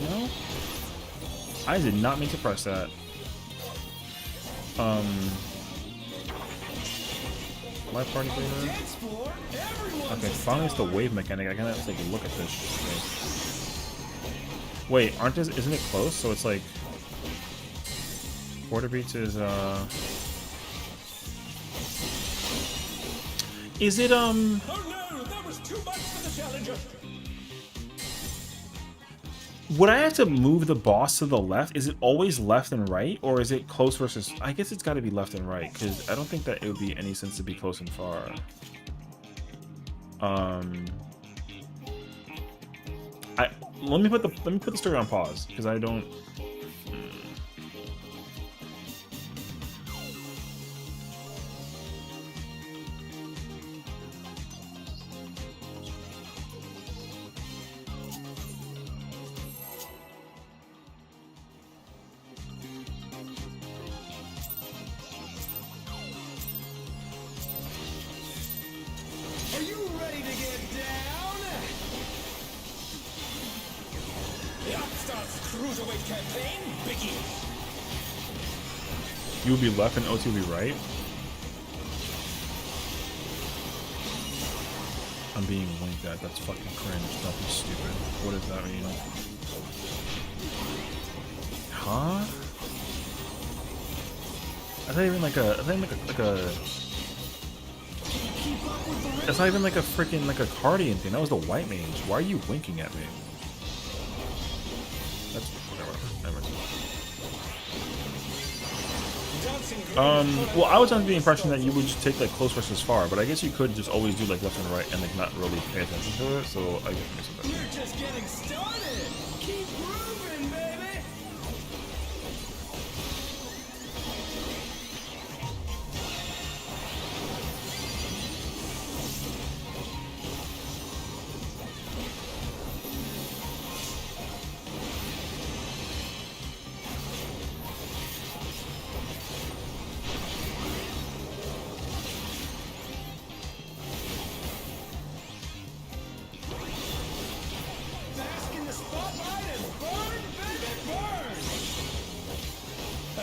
No? I did not mean to press that. My party favorite? Dance floor, everyone's Okay, a finally it's the star. wave mechanic. I gotta take a look at this shit. Wait, isn't it close? So it's like... Quarter beats is, Is it, Oh no, that was too much for the challenger. Would I have to move the boss to the left? Is it always left and right? Or is it close versus... I guess it's gotta be left and right, because I don't think that it would be any sense to be close and far. Let me put the story on pause, because I don't... Are you ready to get down? The Upstarts Cruiserweight campaign begins. You would be left and OT would be right? I'm being winked at. That's fucking cringe. Don't be stupid. What does that mean? Huh? That's not even like a... That's not even like a... That's not even like a freaking like a Cardian thing. That was the white mage. Why are you winking at me? That's whatever. Never mind. Don't Well, I was under the impression that you would just take like close versus far, but I guess you could just always do like left and right and like not really pay attention to it. So I guess it makes it better. You're just getting started. Keep grooving, baby. Bask in the spotlight and burn, baby, burn.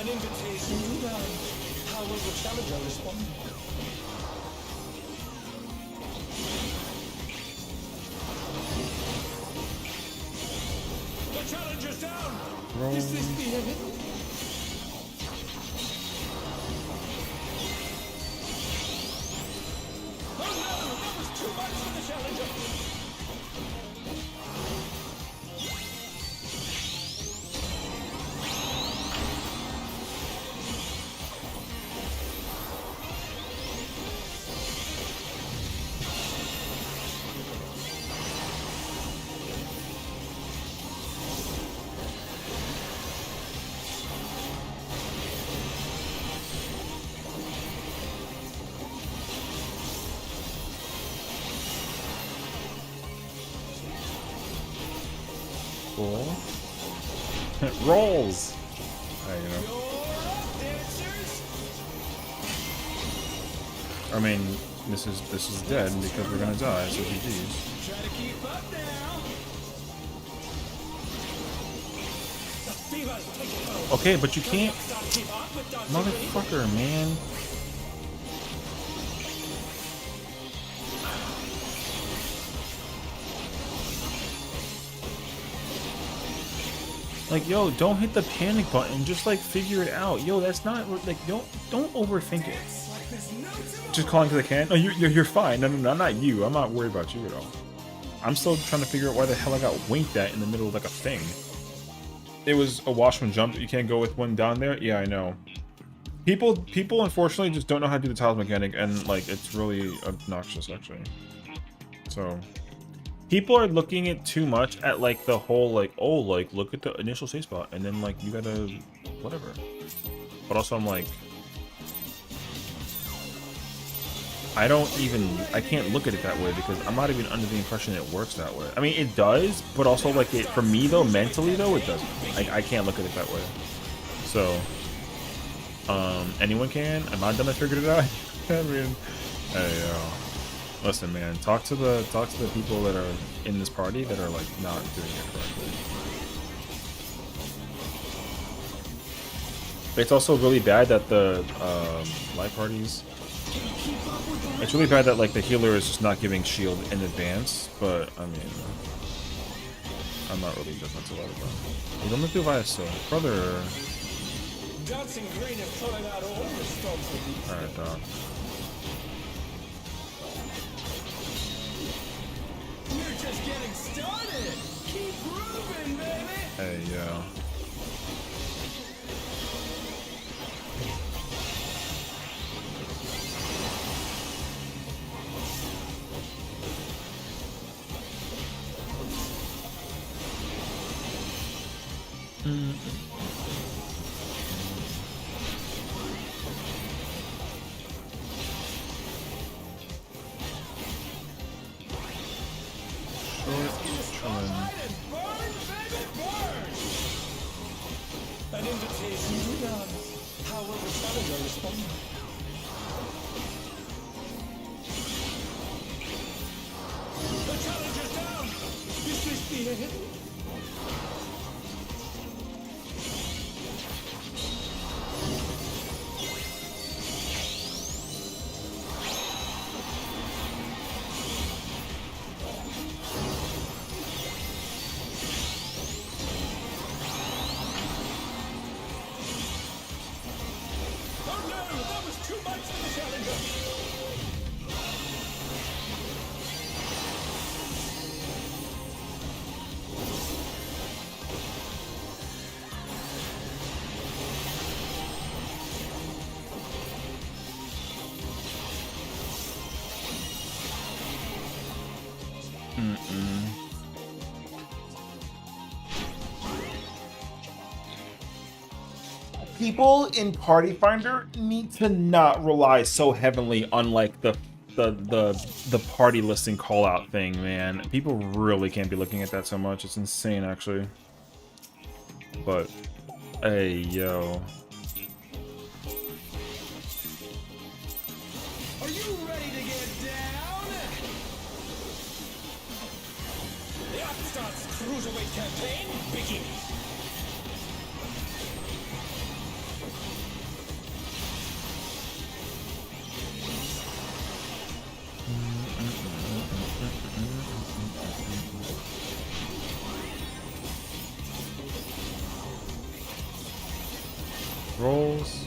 An invitation to dance. How will the challenger respond? The challenger's down. Is this the end? Oh no, that was too much for the challenger. Cool. It rolls. You know. You're dancers. I mean, this is dead because we're gonna die. So GG's. Try to keep up now. The fever's taking hold. Okay, but you can't, Stop, keep up with dancing. motherfucker, man. Like, yo, don't hit the panic button. Just like figure it out. Yo, that's not like don't overthink it. Like there's no tomorrow. Just calling because I can. No, you're fine. No, I'm not you. I'm not worried about you at all. I'm still trying to figure out why the hell I got winked at in the middle of like a thing. It was a washman jump. You can't go with one down there. Yeah, I know. People unfortunately just don't know how to do the tiles mechanic, and like it's really obnoxious actually. So people are looking at too much at like the whole like, oh, like look at the initial save spot and then like you gotta whatever. But also I'm like, I can't look at it that way because I'm not even under the impression it works that way. I mean it does, but also like it for me though, mentally though, it doesn't. I can't look at it that way. So anyone can? Am I done? I figured it out. I mean, hey, listen, man. Talk to the people that are in this party that are like not doing it correctly. It's also really bad that the live parties. It's really bad that like the healer is just not giving shield in advance. But I mean, I'm not really judgmental about it. You don't have to buy a sword, brother. Dancing green is pulling out all the stops with these. All right, dog. You're just getting started. Keep grooving, baby. Hey, yo. An invitation to dance. How will the challenger respond? The challenger's down. Is this the end? Oh no, that was too much for the challenger. People in Party Finder need to not rely so heavily on like the party listing call out thing, man. People really can't be looking at that so much. It's insane, actually. But hey, yo. Are you ready to get down? The Upstart's Cruiserweight campaign begins. Rolls.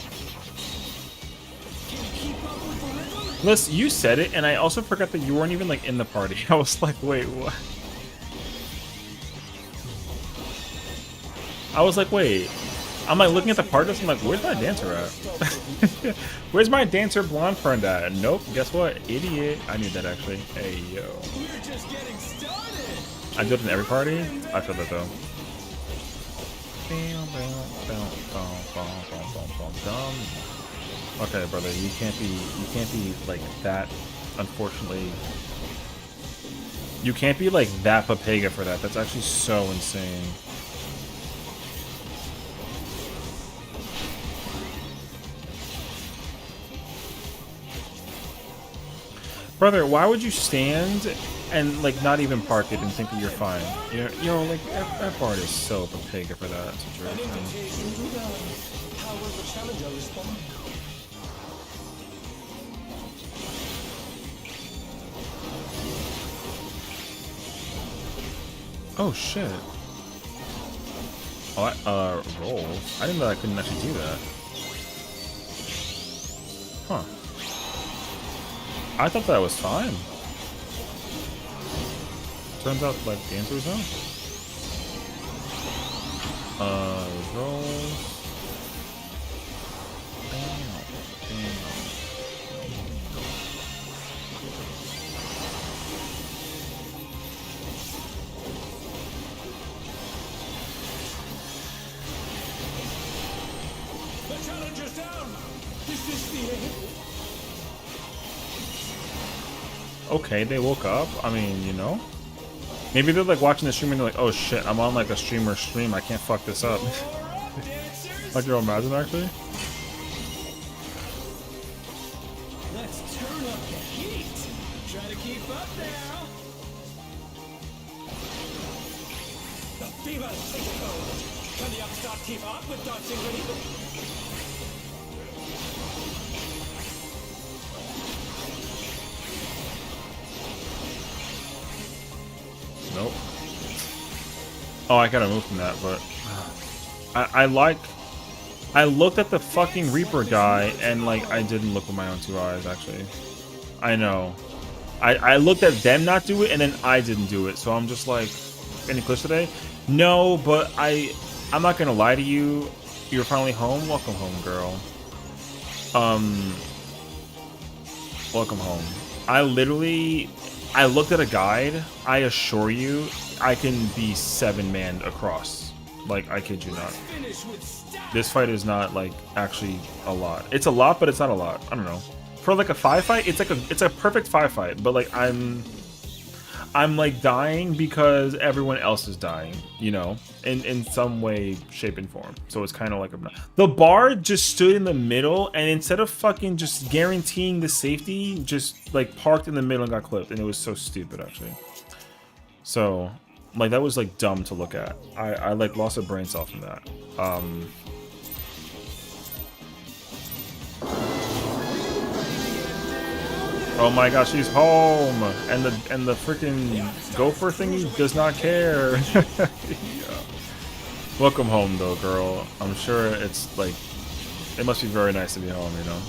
Listen, you said it, and I also forgot that you weren't even like in the party. I was like, wait, what? I was like, wait. I'm like looking at the party list. I'm like, where's my dancer at? Where's my dancer blonde friend at? Nope. Guess what? Idiot. I knew that actually. Hey yo. We're just getting started. I do it in every party. I feel that though. Okay, brother, you can't be like that. Unfortunately, you can't be like that Papega for that. That's actually so insane. Brother, why would you stand and like not even park it and think that you're fine? You know, like that part is so Papega for that situation. How will the challenger respond? Oh shit. Oh, roll. I didn't know I couldn't actually do that. Huh. I thought that was fine. Turns out, like, the answer is no. Rolls. The challenger's down. Is this the end? Okay, they woke up. I mean, you know. Maybe they're like watching the stream and they're like, oh shit, I'm on like a streamer's stream. I can't fuck this up. Like, you imagine actually? Let's turn up the heat. Try to keep up now. The fever takes hold. Can the Upstart keep up with dancing ready? Nope. Oh, I gotta move from that, but I looked at the fucking Reaper guy and like I didn't look with my own two eyes actually. I know. I looked at them not do it and then I didn't do it, so I'm just like, any clips today? No, but I'm not gonna lie to you. You're finally home. Welcome home, girl. Welcome home. I looked at a guide. I assure you, I can be 7-man across. Like, I kid you not. This fight is not like actually a lot. It's a lot, but it's not a lot. I don't know. For like a 5 fight, it's a perfect 5 fight. But like I'm like dying because everyone else is dying. You know, in some way, shape, and form. So it's kind of like the bar just stood in the middle, and instead of fucking just guaranteeing the safety, just like parked in the middle and got clipped, and it was so stupid actually. So like that was like dumb to look at. I like lost a brain cell from that. Oh my gosh, she's home, and the freaking gopher thingy does not care. Yeah. Welcome home, though, girl. I'm sure it's like it must be very nice to be home, you know.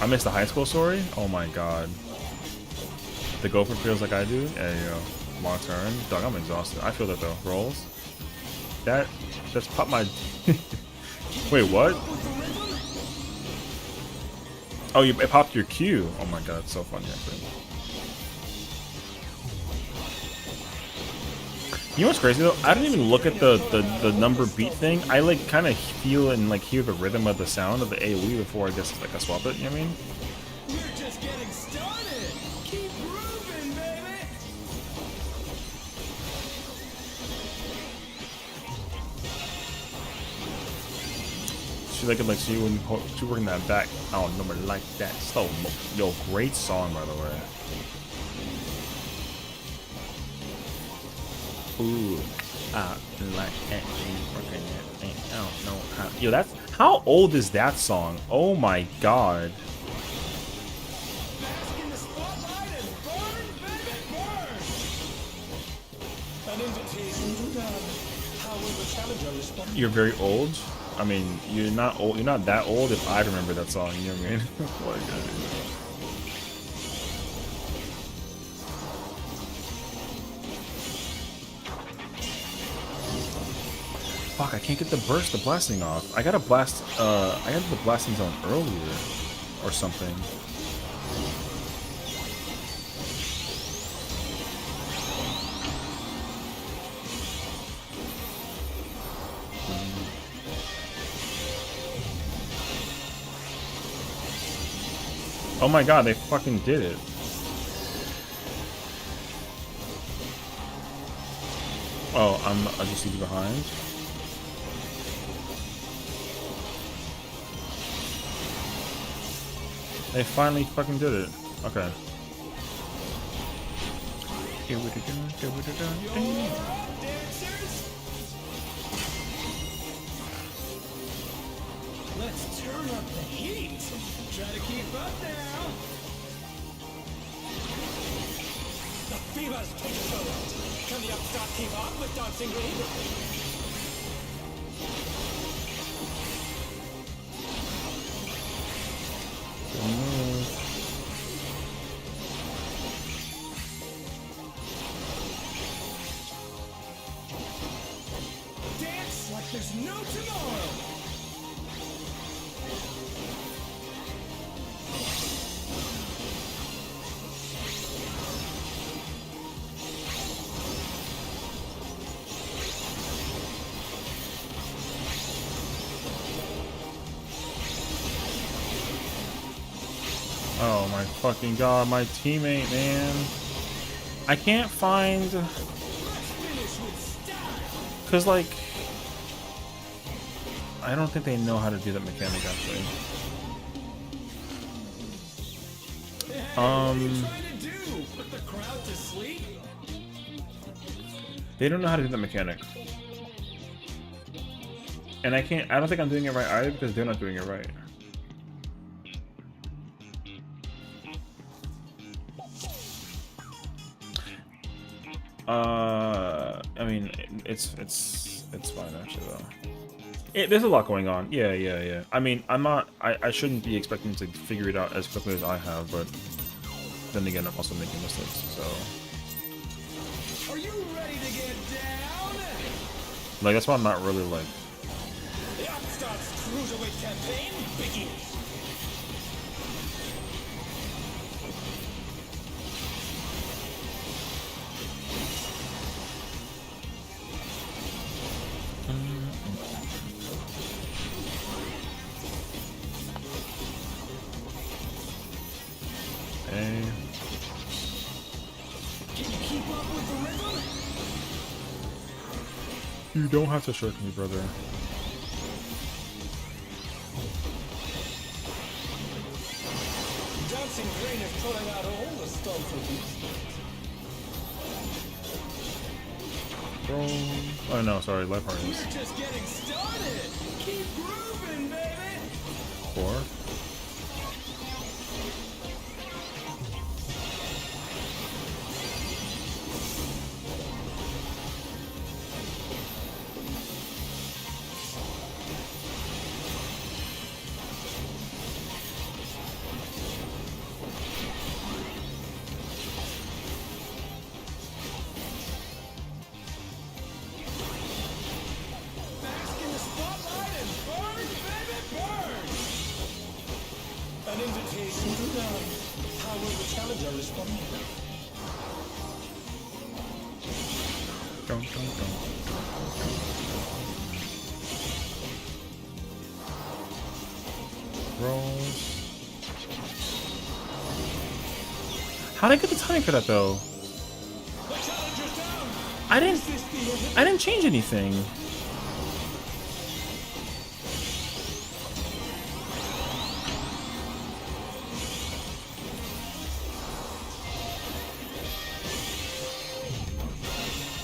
I missed the high school story. Oh my god, the gopher feels like I do. There you go. Long turn, dog. I'm exhausted. I feel that though. Rolls. That's popped my. Wait, what? Oh, it popped your Q. Oh my god, it's so funny actually. You know what's crazy though? I didn't even look at the number beat thing. I like kind of feel and like hear the rhythm of the sound of the AoE before I guess like I swap it. You know what I mean? We're just getting started. Keep grooving, baby. She like she when she working that back. I don't know, but like that slow mo. Yo, great song by the way. Ooh, I like that. I don't know how. Yo, that's how old is that song? Oh my god. Bask in the spotlight and burn, baby, burn. An invitation to done. How will the challenger respond? You're very old. I mean, you're not old. You're not that old. If I remember that song, you know what I mean? Fuck, I can't get the blasting off. I gotta blast, I had the blasting zone earlier. Or something. Oh my god, they fucking did it. Oh, I just leave behind. They finally fucking did it. Okay. Let's turn up the heat. Try to keep up now. The fever's taken over. Can the upstart keep up with Dancing Green? Dance like there's no tomorrow. Oh my fucking god, my teammate, man. I can't find... Let's finish with style. Cause like... I don't think they know how to do that mechanic actually. What are you trying to do? Put the crowd to sleep? They don't know how to do that mechanic. And I don't think I'm doing it right either because they're not doing it right. I mean, it's fine actually though. There's a lot going on. Yeah. I mean, I shouldn't be expecting to figure it out as quickly as I have, but then again, I'm also making mistakes, so. Are you ready to get down? Like, that's why I'm not really like. The Upstart's cruiserweight campaign begins. Hey. Can you keep up with the rhythm? You don't have to shirk me, brother. Dancing Green is pulling out all the stops with you. Oh no, sorry, life harness. We're just getting started. Keep grooving, baby. 4. Bask in the spotlight and burn, baby, burn. An invitation to dance. How will the challenger respond? Dun, dun, dun. Rolls. How'd I get the timing for that though? The challenger's down. I Is this the end? I didn't change anything.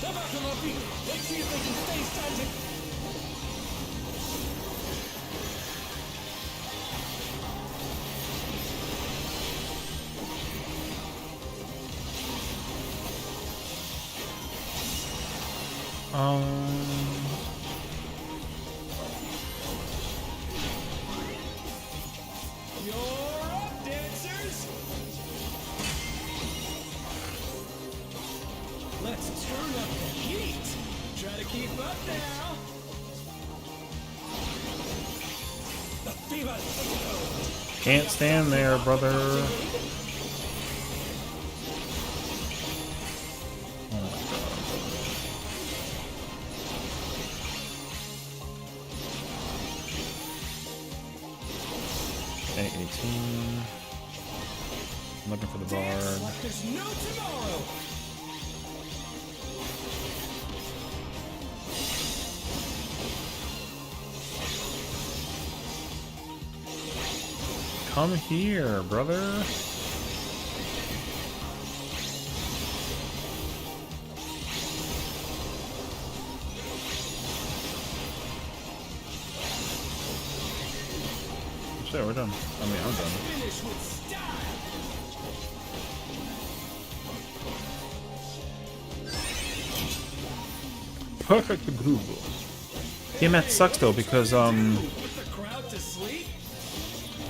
They're back on their feet. Let's see if they can stay standing. You're up, dancers. Let's turn up the heat. Try to keep up now. The fever. Can't stand there, brother. Okay, 18. I'm looking for the Dance bar. like there's no tomorrow. Come here, brother. Sure, we're done. I mean, I'm done. Finish with style. Perfect groove. Yeah, man, it sucks though because Put the crowd to sleep.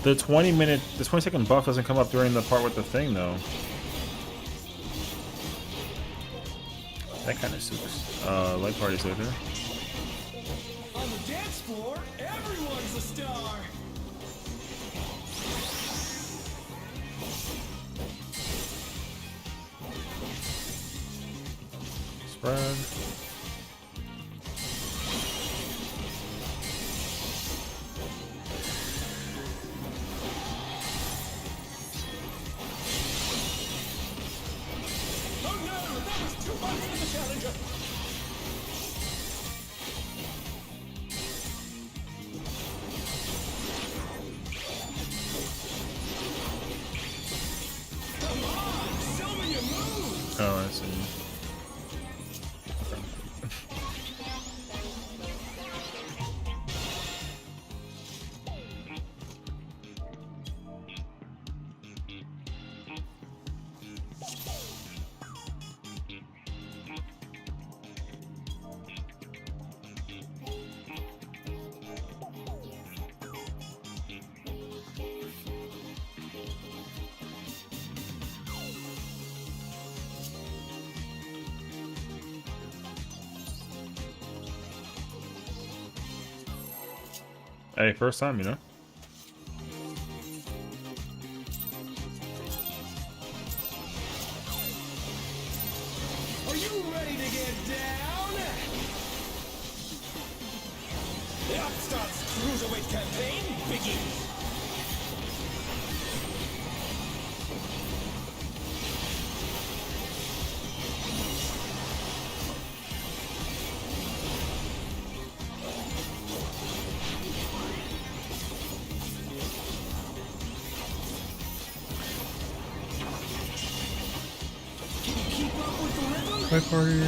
the 20-second buff doesn't come up during the part with the thing though. That kind of sucks. Light party's later. On the dance floor, everyone's a star. Spread. Oh no, that was too much for the challenger. Come on, show me your moves. Oh, I see. Hey, first time, you know? Are you ready to get down? The Upstart's cruiserweight campaign begins. Can you keep up with the rhythm? Light party.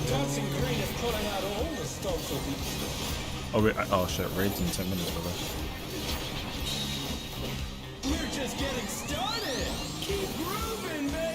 Dancing Green is pulling out all the stops of each. Oh wait, oh shit, raid's in 10 minutes, brother. We're just getting started. Keep grooving, baby.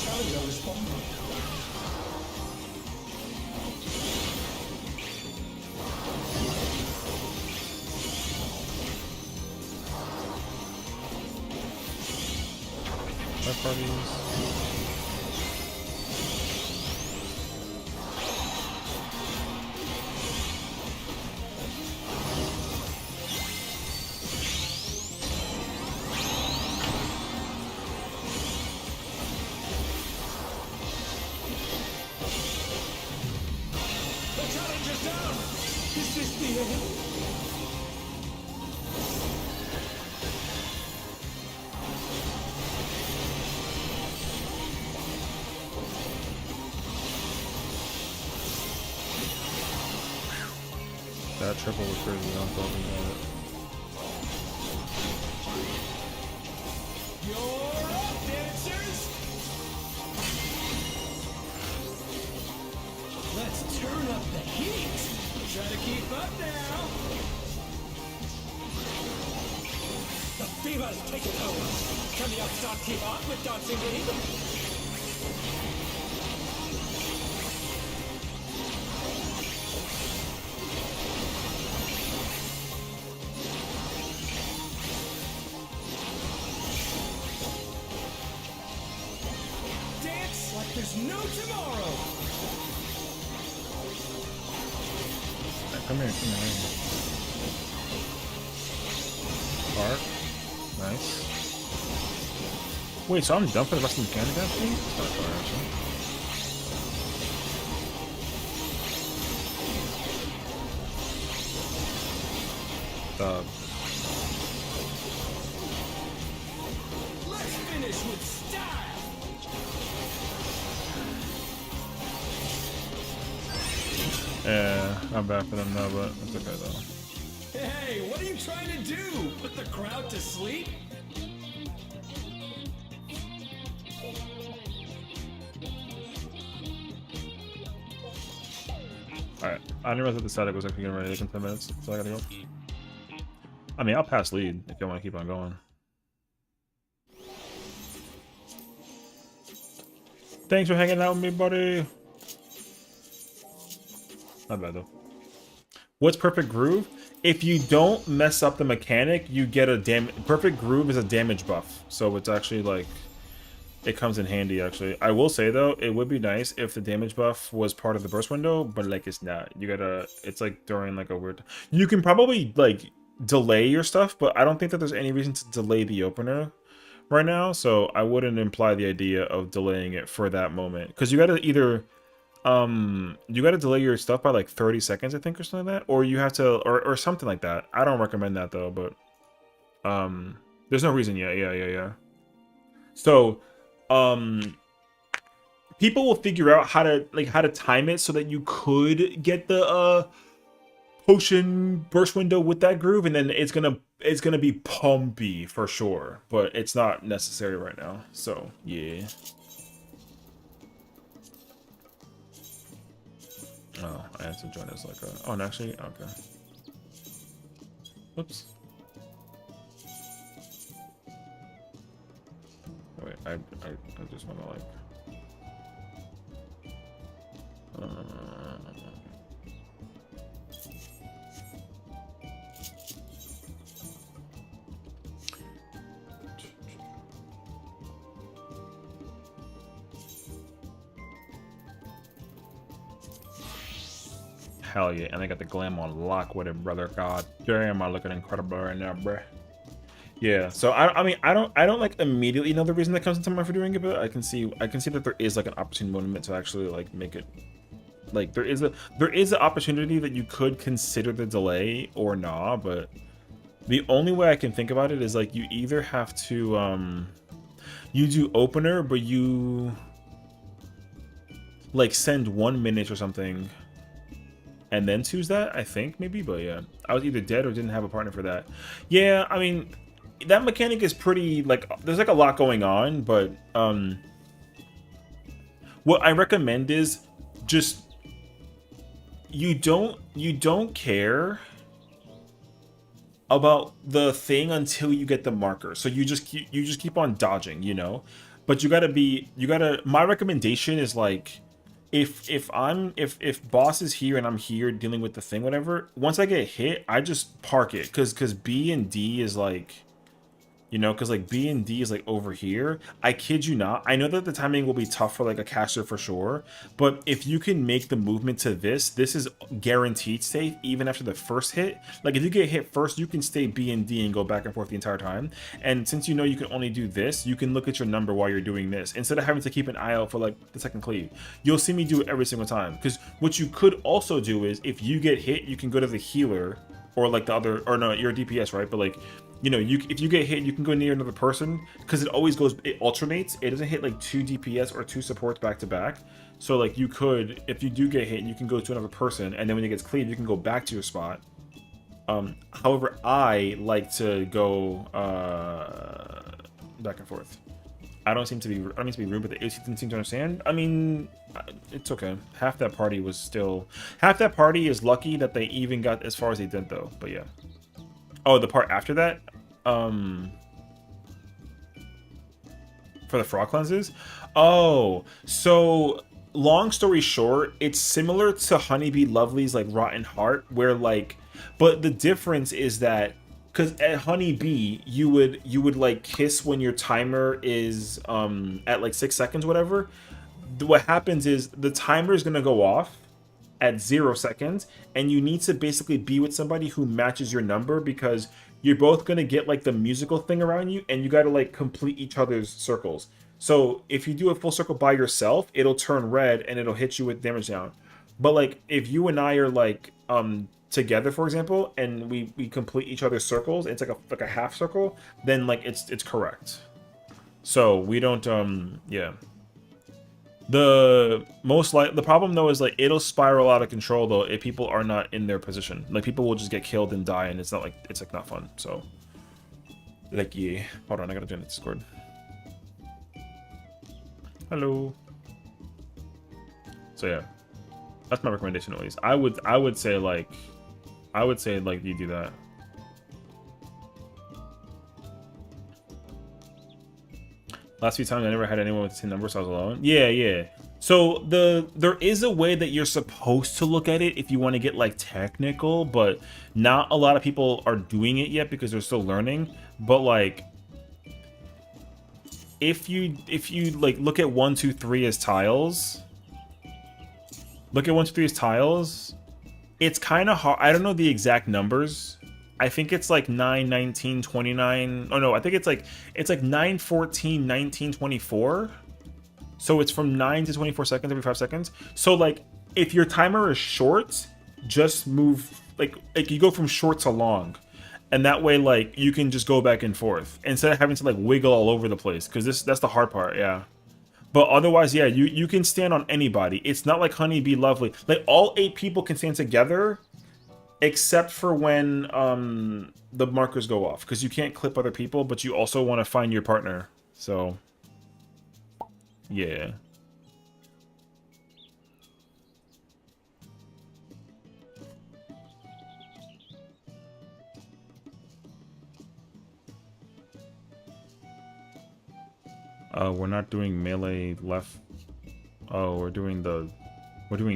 challenger responding. My parties. The challenger's down! Is this the end? That triple was crazy. I'm talking about it. You're up, dancers! Let's turn up the heat! Try to keep up now! The fever's taken over! Can the upstart keep up with Dancing League? Dance like there's no tomorrow! Come here, come here. Park. Nice. Wait, so I'm done for the rest of the mechanic actually? That's not far actually. Let's finish with style! Yeah, I'm bad for them now, but it's okay though. Hey, what are you trying to do? Put the crowd to sleep? Alright, I didn't realize that the static was actually getting ready in 10 minutes, so I gotta go. I mean, I'll pass lead if you want to keep on going. Thanks for hanging out with me, buddy. Not bad though. What's perfect groove? If you don't mess up the mechanic, you get a perfect groove is a damage buff, so it's actually like it comes in handy. Actually, I will say though, it would be nice if the damage buff was part of the burst window, but like it's not. You gotta. It's like during like a weird. You can probably like delay your stuff, but I don't think that there's any reason to delay the opener right now. So I wouldn't imply the idea of delaying it for that moment, because you gotta either. You got to delay your stuff by like 30 seconds, I think, or something like that, or you have to, or something like that. I don't recommend that though, but there's no reason. Yeah. So, people will figure out how to time it so that you could get the potion burst window with that groove, and then it's gonna be pumpy for sure, but it's not necessary right now. So yeah. Oh, I have to join as like a... Oh, and actually, okay. Oops. Wait, I just want to like... Hell yeah, and I got the glam on lock with it, brother. God damn, I looking incredible right now, bruh. Yeah, so I mean, I don't like immediately know the reason that comes into mind for doing it, but I can see that there is like an opportune moment to actually like make it, like there is an opportunity that you could consider the delay or not, but the only way I can think about it is like you either have to you do opener, but you like send 1 minute or something and then choose that, I think, maybe. But yeah, I was either dead or didn't have a partner for that. Yeah, I mean, that mechanic is pretty, like, there's like a lot going on, but what I recommend is just you don't care about the thing until you get the marker. So you just keep on dodging, you know. But my recommendation is like, if boss is here and I'm here dealing with the thing, whatever, once I get hit, I just park it, because B and D is like, you know, because like B and D is like over here. I kid you not. I know that the timing will be tough for like a caster for sure, but if you can make the movement to this is guaranteed safe even after the first hit. Like if you get hit first, you can stay B and D and go back and forth the entire time. And since you know you can only do this, you can look at your number while you're doing this instead of having to keep an eye out for like the second cleave. You'll see me do it every single time. Because what you could also do is if you get hit, you can go to the healer or like the other, or no, you're a DPS, right? But like, you know, if you get hit, you can go near another person because it alternates. It doesn't hit like 2 DPS or 2 supports back to back. So like you could, if you do get hit, you can go to another person, and then when it gets cleared, you can go back to your spot. However, I like to go back and forth. I don't mean to be rude, but the AC didn't seem to understand. I mean, it's okay. Half that party is lucky that they even got as far as they did, though. But yeah. Oh, the part after that? For the frog cleanses? Oh, so long story short, it's similar to Honeybee Lovely's like Rotten Heart, where like, but the difference is that because at Honeybee you would like kiss when your timer is at like 6 seconds, whatever. What happens is the timer is gonna go off at 0 seconds, and you need to basically be with somebody who matches your number, because you're both going to get like the musical thing around you, and you got to like complete each other's circles. So if you do a full circle by yourself, it'll turn red and it'll hit you with damage down. But like if you and I are like together, for example, and we complete each other's circles, it's like a half circle, then like it's correct. So we don't yeah. The problem though is like it'll spiral out of control though if people are not in their position. Like people will just get killed and die, and it's like not fun. So like, yeah, hold on, I gotta join the Discord. Hello. So yeah, that's my recommendation at least. I would say like you do that. Last few times I never had anyone with the same number, so I was alone. Yeah. So there is a way that you're supposed to look at it if you want to get like technical, but not a lot of people are doing it yet because they're still learning. But like if you like look at 1, 2, 3 as tiles, it's kind of hard. I don't know the exact numbers. I think it's like 9, 19, 29. Oh no, I think it's like 9, 14, 19, 24. So it's from 9 to 24 seconds every 5 seconds. So like if your timer is short, just move like you go from short to long. And that way like you can just go back and forth instead of having to like wiggle all over the place, because that's the hard part, yeah. But otherwise, yeah, you can stand on anybody. It's not like Honeybee Lovely. Like all 8 people can stand together, except for when the markers go off, because you can't clip other people, but you also want to find your partner. So yeah. We're not doing melee left. Oh, we're doing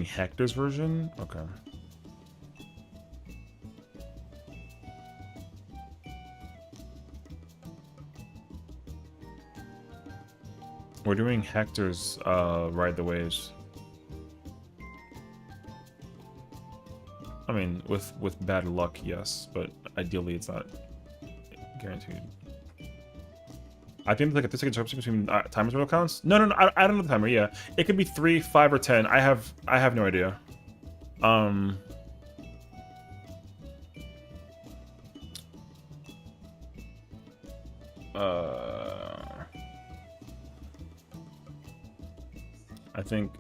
Hector's version? Okay. We're doing Hector's Ride the Waves. I mean, with bad luck, yes, but ideally it's not guaranteed. I think like a 3-second discrepancy between timers and counts. No, I don't know the timer. Yeah, it could be 3, 5, or 10. I have no idea. I think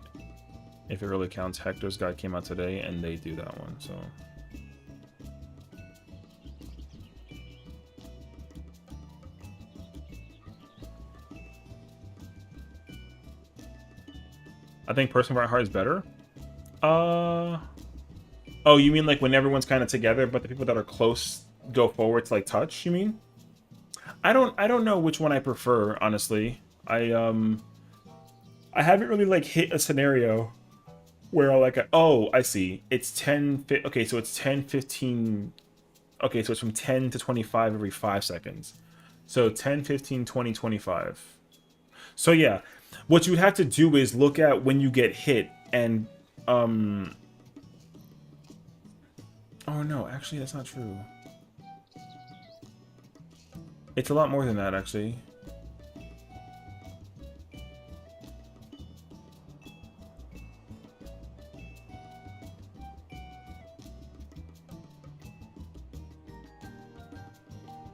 if it really counts, Hector's guide came out today, and they do that one. So. I think Person by Heart is better. Oh, you mean like when everyone's kind of together, but the people that are close go forward to like touch? You mean? I don't know which one I prefer, honestly. I haven't really like hit a scenario where like oh, I see. It's 10 okay, so it's 10 15. Okay, so it's from 10 to 25 every 5 seconds. So 10, 15, 20, 25. So yeah, what you would have to do is look at when you get hit and oh no, actually that's not true. It's a lot more than that actually.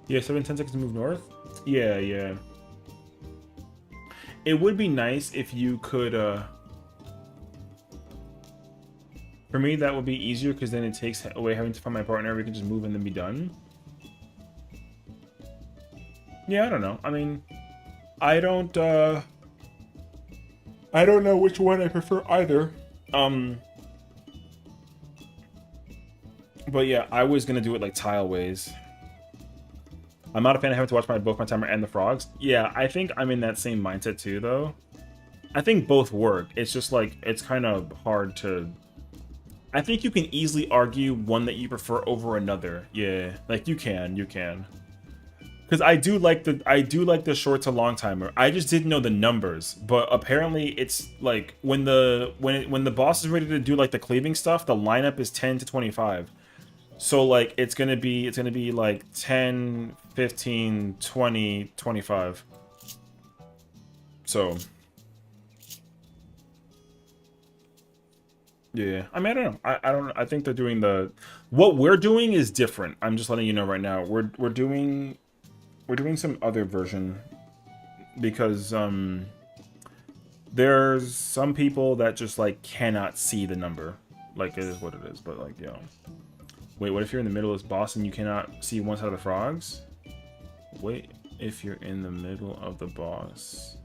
Yeah, 7 10 seconds to move north. Yeah, yeah. It would be nice if you could for me that would be easier because then it takes away having to find my partner. We can just move and then be done. Yeah, I don't know. I mean, I don't know which one I prefer either. But yeah, I was gonna do it like tile ways. I'm not a fan of having to watch both my timer and the frogs. Yeah, I think I'm in that same mindset too, though. I think both work. It's just like, it's kind of hard to... I think you can easily argue one that you prefer over another. Yeah, like you can. Because I do like the short to long timer. I just didn't know the numbers, but apparently it's like when the boss is ready to do like the cleaving stuff, the lineup is 10 to 25. So like it's gonna be like 10, 15, 20, 25. So yeah, I mean I don't know. I don't. I think they're doing what we're doing is different. I'm just letting you know right now. We're doing some other version because there's some people that just like cannot see the number. Like it is what it is. But like wait, what if you're in the middle of this boss and you cannot see one side of the frogs? Wait, if you're in the middle of the boss.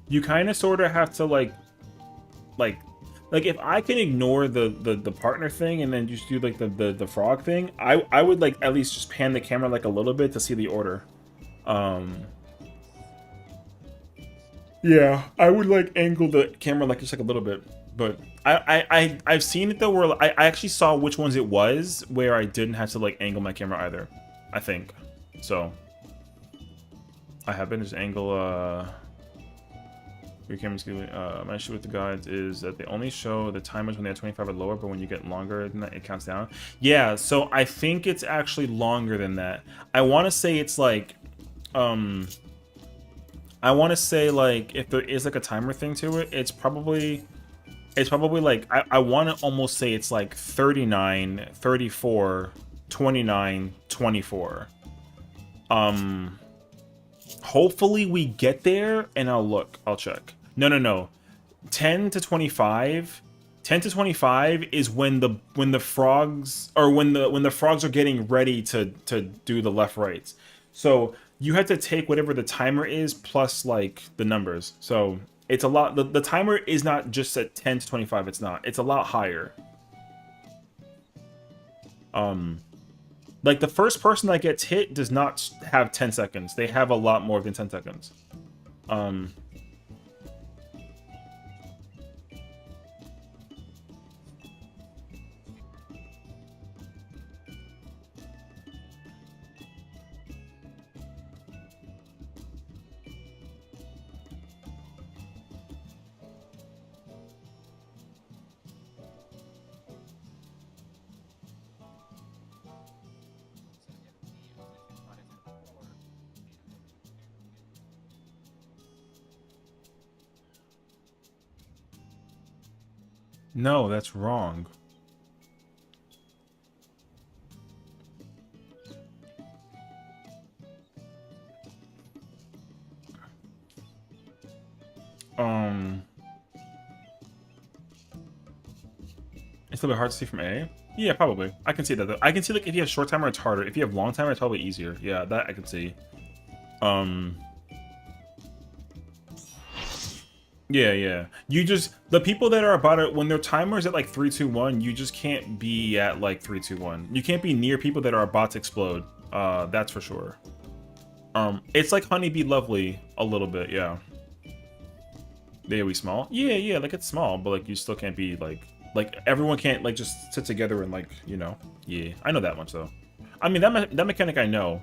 You kind of sort of have to like if I can ignore the partner thing and then just do like the frog thing, I would like at least just pan the camera like a little bit to see the order. Yeah, I would like angle the camera like just like a little bit. But I've seen it though where I actually saw which ones it was where I didn't have to like angle my camera either. I think. So I have been just angle your camera's good. My issue with the guides is that they only show the timers when they're 25 or lower, but when you get longer than that, it counts down. Yeah, so I think it's actually longer than that. I want to say it's like I want to say like if there is like a timer thing to it, it's probably like I want to almost say it's like 39, 34, 29, 24. Hopefully we get there and I'll check. No. 10 to 25 is when the frogs or when the frogs are getting ready to do the left rights. So you have to take whatever the timer is plus like the numbers. So it's a lot. The timer is not just at 10 to 25. It's not. It's a lot higher. Like the first person that gets hit does not have 10 seconds. They have a lot more than 10 seconds. No, that's wrong. It's a little bit hard to see from A. Yeah, probably. I can see that though. I can see like if you have short timer, it's harder. If you have long timer, it's probably easier. Yeah, that I can see. Yeah. You just the people that are about it when their timer's at like 3, 2, 1, you just can't be at like 3, 2, 1. You can't be near people that are about to explode. That's for sure. It's like Honeybee Lovely a little bit, yeah. They we small? Yeah, like it's small, but like you still can't be like everyone can't like just sit together and like, you know. Yeah, I know that much though. I mean that mechanic I know.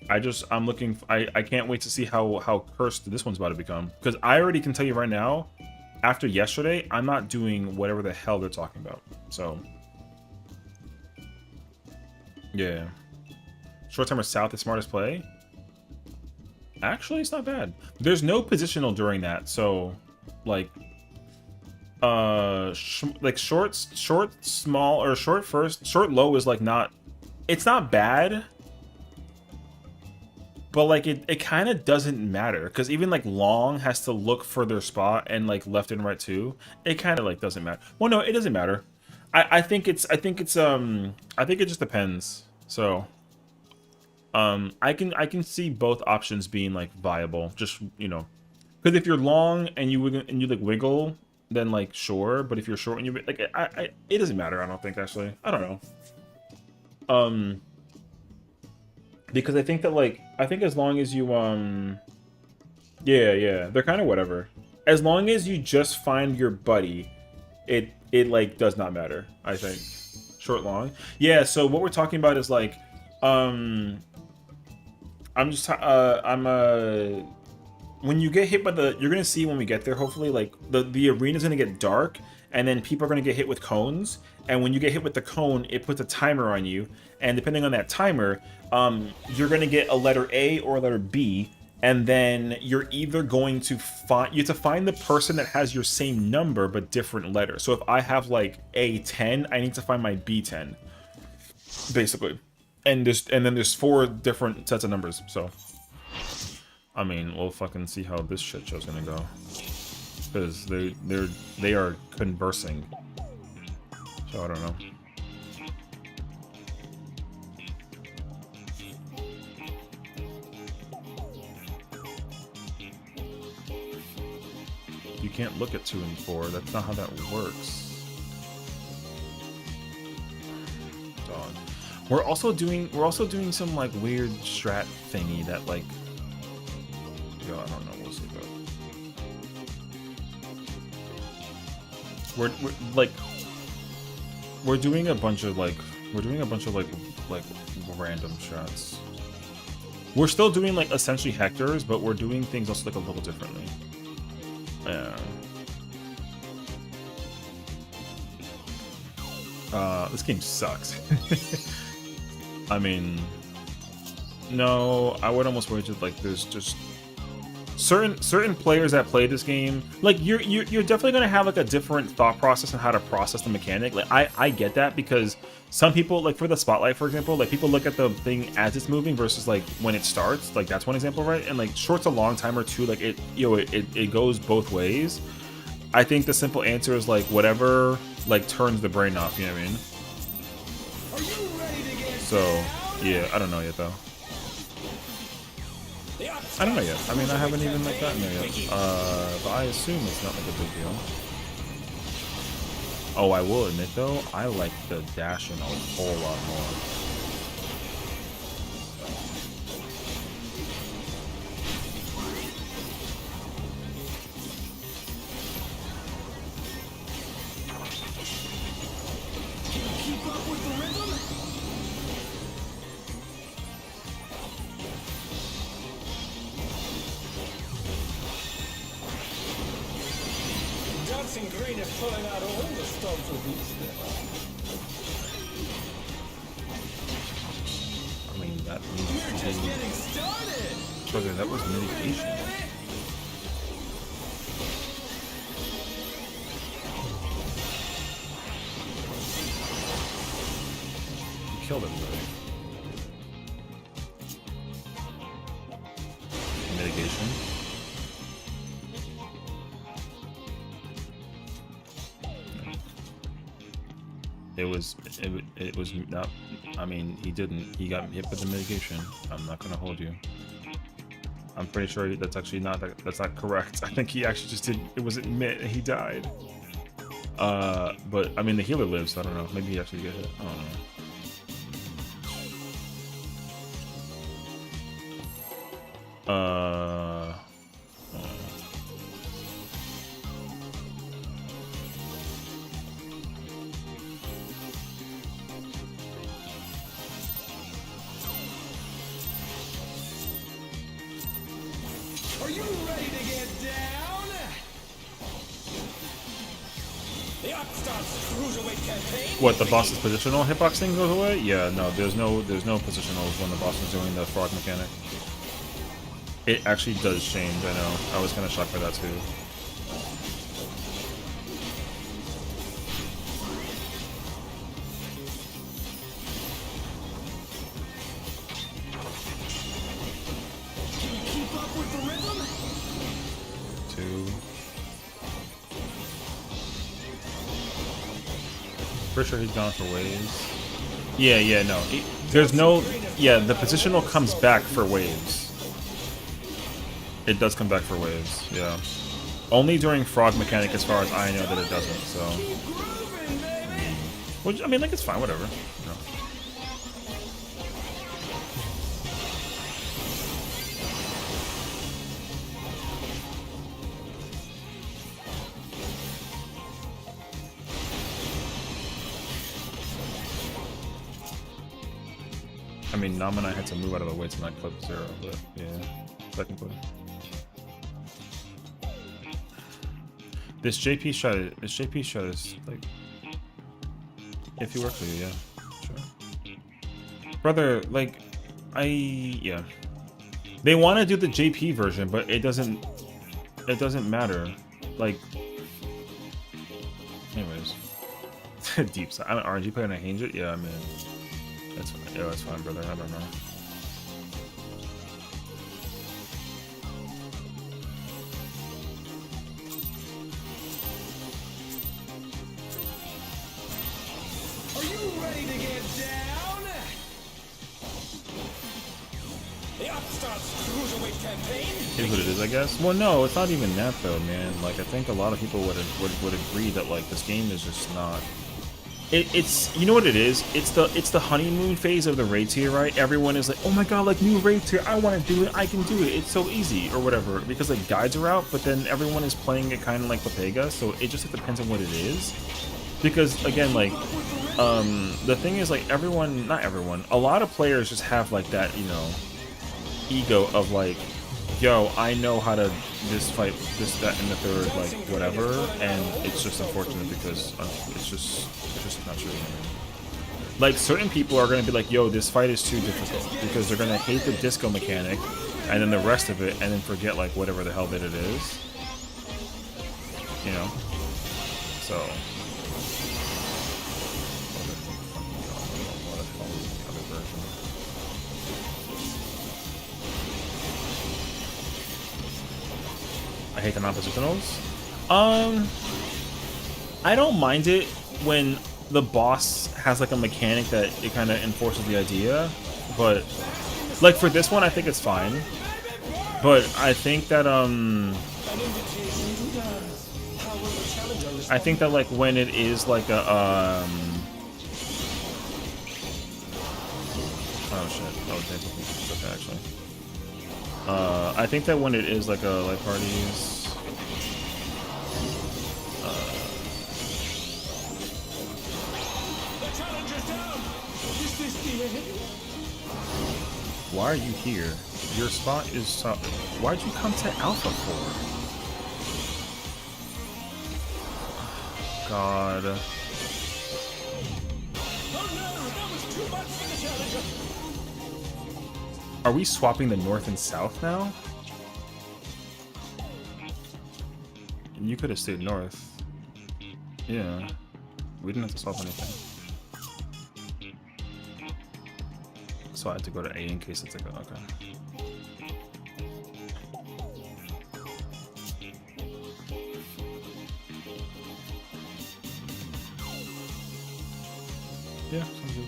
I'm looking. I can't wait to see how cursed this one's about to become. Because I already can tell you right now, after yesterday, I'm not doing whatever the hell they're talking about. So, yeah. Short timer south is smartest play. Actually, it's not bad. There's no positional during that, so like, like short, small, or short first, short low is like not. It's not bad. But like it kind of doesn't matter because even like long has to look for their spot and like left and right too. It kind of like doesn't matter. Well, no, it doesn't matter. I think it just depends. So I can see both options being like viable. Just, you know, because if you're long and you like wiggle, then like sure. But if you're short and you like it doesn't matter. I don't think actually. I don't know. Because I think that like as long as you yeah, they're kind of whatever. As long as you just find your buddy, it like does not matter. I think short long. Yeah. So what we're talking about is like when you get hit by you're gonna see when we get there. Hopefully, like the arena's gonna get dark, and then people are gonna get hit with cones. And when you get hit with the cone, it puts a timer on you. And depending on that timer, you're going to get a letter A or a letter B. And then you're either going to find the person that has your same number but different letter. So if I have like A10, I need to find my B10, basically. And then there's 4 different sets of numbers. So, I mean, we'll fucking see how this shit show's gonna go. Because they are conversing. So I don't know. You can't look at 2 and 4. That's not how that works. Dog. We're also doing some like weird strat thingy that like. Yo, I don't know. We'll see about. We're like. We're doing a bunch of like random shots. We're still doing like essentially hectors, but we're doing things also like a little differently. Yeah. This game sucks. I mean, no, I would almost wager like there's just certain players that play this game, like you're definitely gonna have like a different thought process on how to process the mechanic. Like I get that because some people, like for the spotlight, for example, like people look at the thing as it's moving versus like when it starts. Like that's one example, right? And like short's a long timer too. Like it goes both ways. I think the simple answer is like whatever like turns the brain off. You know what I mean? Are you ready to get So yeah, I don't know yet though. I don't know yet. I mean, I haven't even like gotten there yet. But I assume it's not like a big deal. Oh, I will admit though, I like the dashing a whole lot more. keep up with the rhythm? Dancing Green is pulling out all the stops with these I mean, that We're needs just to be... getting started! Brother, that was mitigation. You killed everybody. Mitigation. It was not. I mean, he didn't. He got hit with the mitigation. I'm not gonna hold you. I'm pretty sure that's actually not. That's not correct. I think he actually just did. It was admit and he died. But I mean, the healer lives. So I don't know. Maybe he actually get hit. I don't know. Uh. Are you ready to get down? The Upstart's cruiserweight campaign. What, the boss's positional hitboxing goes away? Yeah, no, there's no positionals when the boss is doing the frog mechanic. It actually does change, I know. I was kind of shocked by that too. Can you keep up with the rhythm? 2. Pretty sure he's gone for waves. Yeah, no. There's no... Yeah, the positional comes back for waves. It does come back for waves, yeah. Only during frog mechanic as far as I know that it doesn't, so... Keep grooving, baby. Which, I mean, like, it's fine, whatever. You know. I mean, Nam and I had to move out of the way to not clip 0, but yeah, technically. This JP shot is like, if he works for you, yeah, sure. Brother, like, yeah. They want to do the JP version, but it doesn't matter. Like, anyways. Deep side. I'm an RNG player and I change it? Yeah, I mean, that's fine. Yeah, that's fine, brother. I don't know. Are you ready to get down? The Upstart's cruiserweight campaign. Is what it is, I guess. Well, no, it's not even that though, man. Like, I think a lot of people would agree that like this game is just not. It's you know what it is? It's the honeymoon phase of the raid tier, right? Everyone is like, oh my god, like new raid tier, I want to do it, I can do it, it's so easy or whatever. Because like guides are out, but then everyone is playing it kind of like Papega, so it just depends on what it is. Because again, like the thing is like not everyone, a lot of players just have like that, you know, ego of like, yo, I know how to this fight, this, that, and the third, like, whatever, and it's just unfortunate because it's just not true. Like, certain people are going to be like, yo, this fight is too difficult, because they're going to hate the disco mechanic, and then the rest of it, and then forget, like, whatever the hell that it is. You know? So... I hate the non-positionals. I don't mind it when the boss has like a mechanic that it kind of enforces the idea, but like for this one, I think it's fine. But I think that like when it is like a oh shit, oh it's okay actually. I think that when it is like a light parties, why are you here? Your spot is why'd you come to Alpha for? God. Are we swapping the north and south now? You could have stayed north. Yeah. We didn't have to swap anything. So I had to go to A in case it's like a, okay. Yeah, sounds good.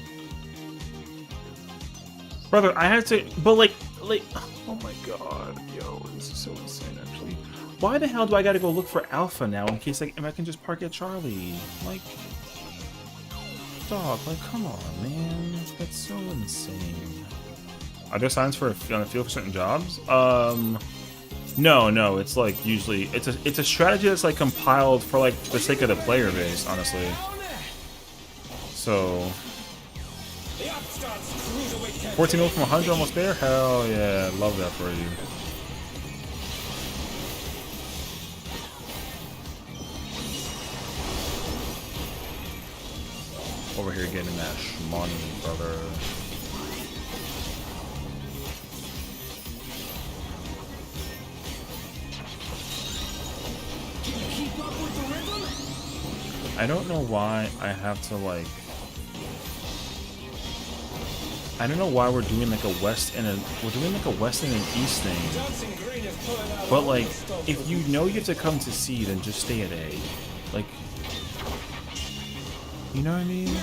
Brother, I had to, but like, oh my god, yo, this is so insane, actually. Why the hell do I gotta go look for Alpha now in case, like, if I can just park at Charlie? Like, dog, like, come on, man. That's so insane. Are there signs for on a field for certain jobs? No. It's like usually it's a strategy that's like compiled for like the sake of the player base, honestly. So 14 from 100, almost there. Hell yeah, love that for you. Over here getting that money, brother. I don't know why I have to like. I don't know why we're doing like a west and an east thing. But like, if you know you have to come to C, then just stay at A. Like, you know what I mean?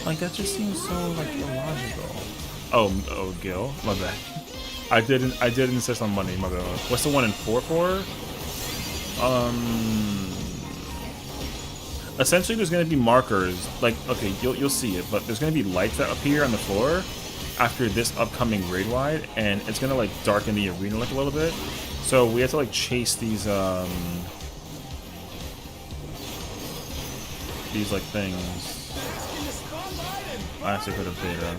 Like that just seems so like illogical. Oh, Gil, my bad. I did insist on money, my bad. What's the one in 4-4? Essentially, there's going to be markers, like, okay, you'll see it, but there's going to be lights that appear on the floor after this upcoming raid wide, and it's going to, like, darken the arena, like, a little bit. So we have to, like, chase these, like, things. I actually could have beta.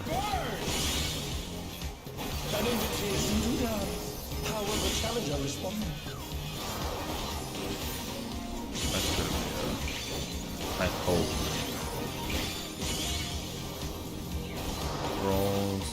That's good. I hope. Rolls.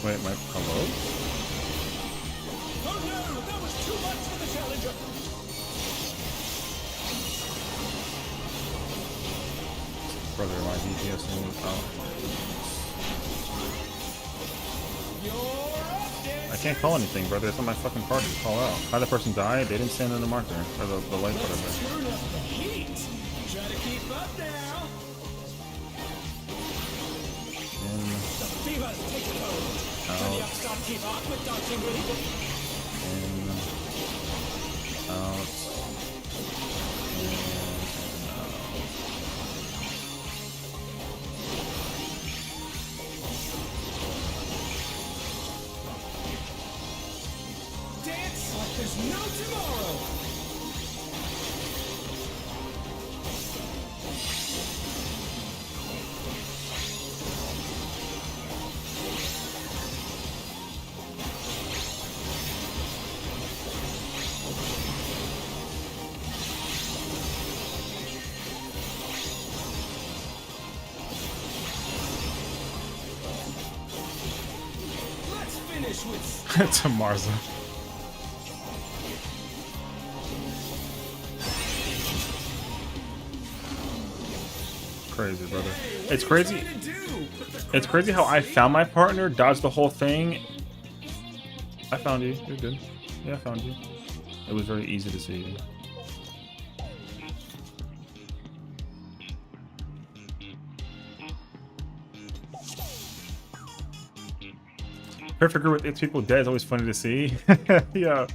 Wait, my hello? Oh no, that was too much for the challenger. Brother, my DPS moved out. I can't call anything, brother. It's not my fucking party to call out. How the person died? They didn't stand on the marker or the light, whatever. Turn up the heat. Try to keep up now. The fever's taking hold. Can the upstart keep up with dancing with it? In, out, Dance like there's no tomorrow. Let's finish with to Marza. Crazy, brother. It's crazy. It's crazy how I found my partner, dodged the whole thing. I found you. You're good. Yeah, I found you. It was very easy to see you. Perfect group with 8 people dead is always funny to see. Yeah.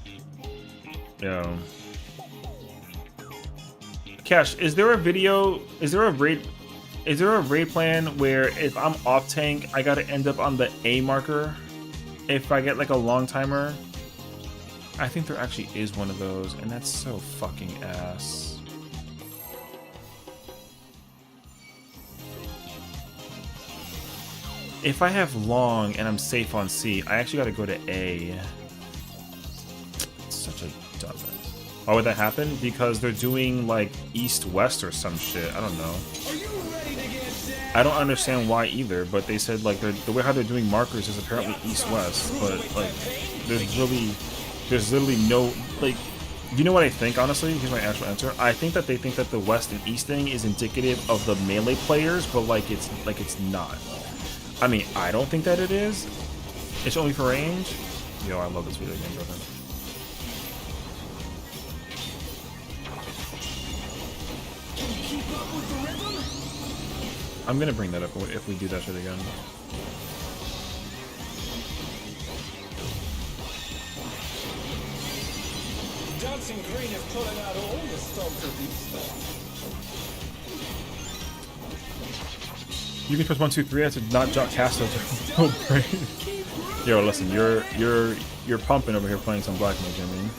Yeah. Cash, is there a video? Is there a raid plan where if I'm off tank, I gotta end up on the A marker? If I get like a long timer? I think there actually is one of those, and that's so fucking ass. If I have long and I'm safe on C, I actually gotta go to A. It's such a dumbass. Why would that happen? Because they're doing like east-west or some shit. I don't know. Are you ready to get down? I don't understand why either, but they said like the way how they're doing markers is apparently east-west, but like there's literally no like. You know what I think, honestly? Here's my actual answer. I think that they think that the west and east thing is indicative of the melee players, but like it's not. I mean, I don't think that it is. It's only for range. Yo, I love this video game, brother. Keep up with the rhythm? I'm gonna bring that up if we do that shit again. Dancing Green is pulling out all the stops of these. You can press 1, 2, 3 to not jot cast oh, brain. Yo, listen, you're pumping over here playing some black mage, I mean.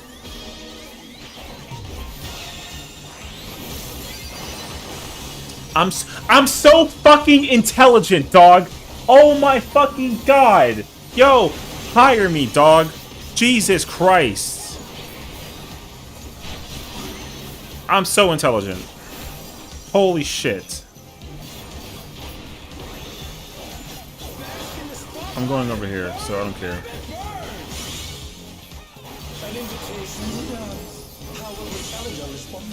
I'm so fucking intelligent, dog. Oh my fucking god. Yo, hire me, dog. Jesus Christ. I'm so intelligent. Holy shit. I'm going over here, so I don't care. An invitation to dance. How will the challenger respond?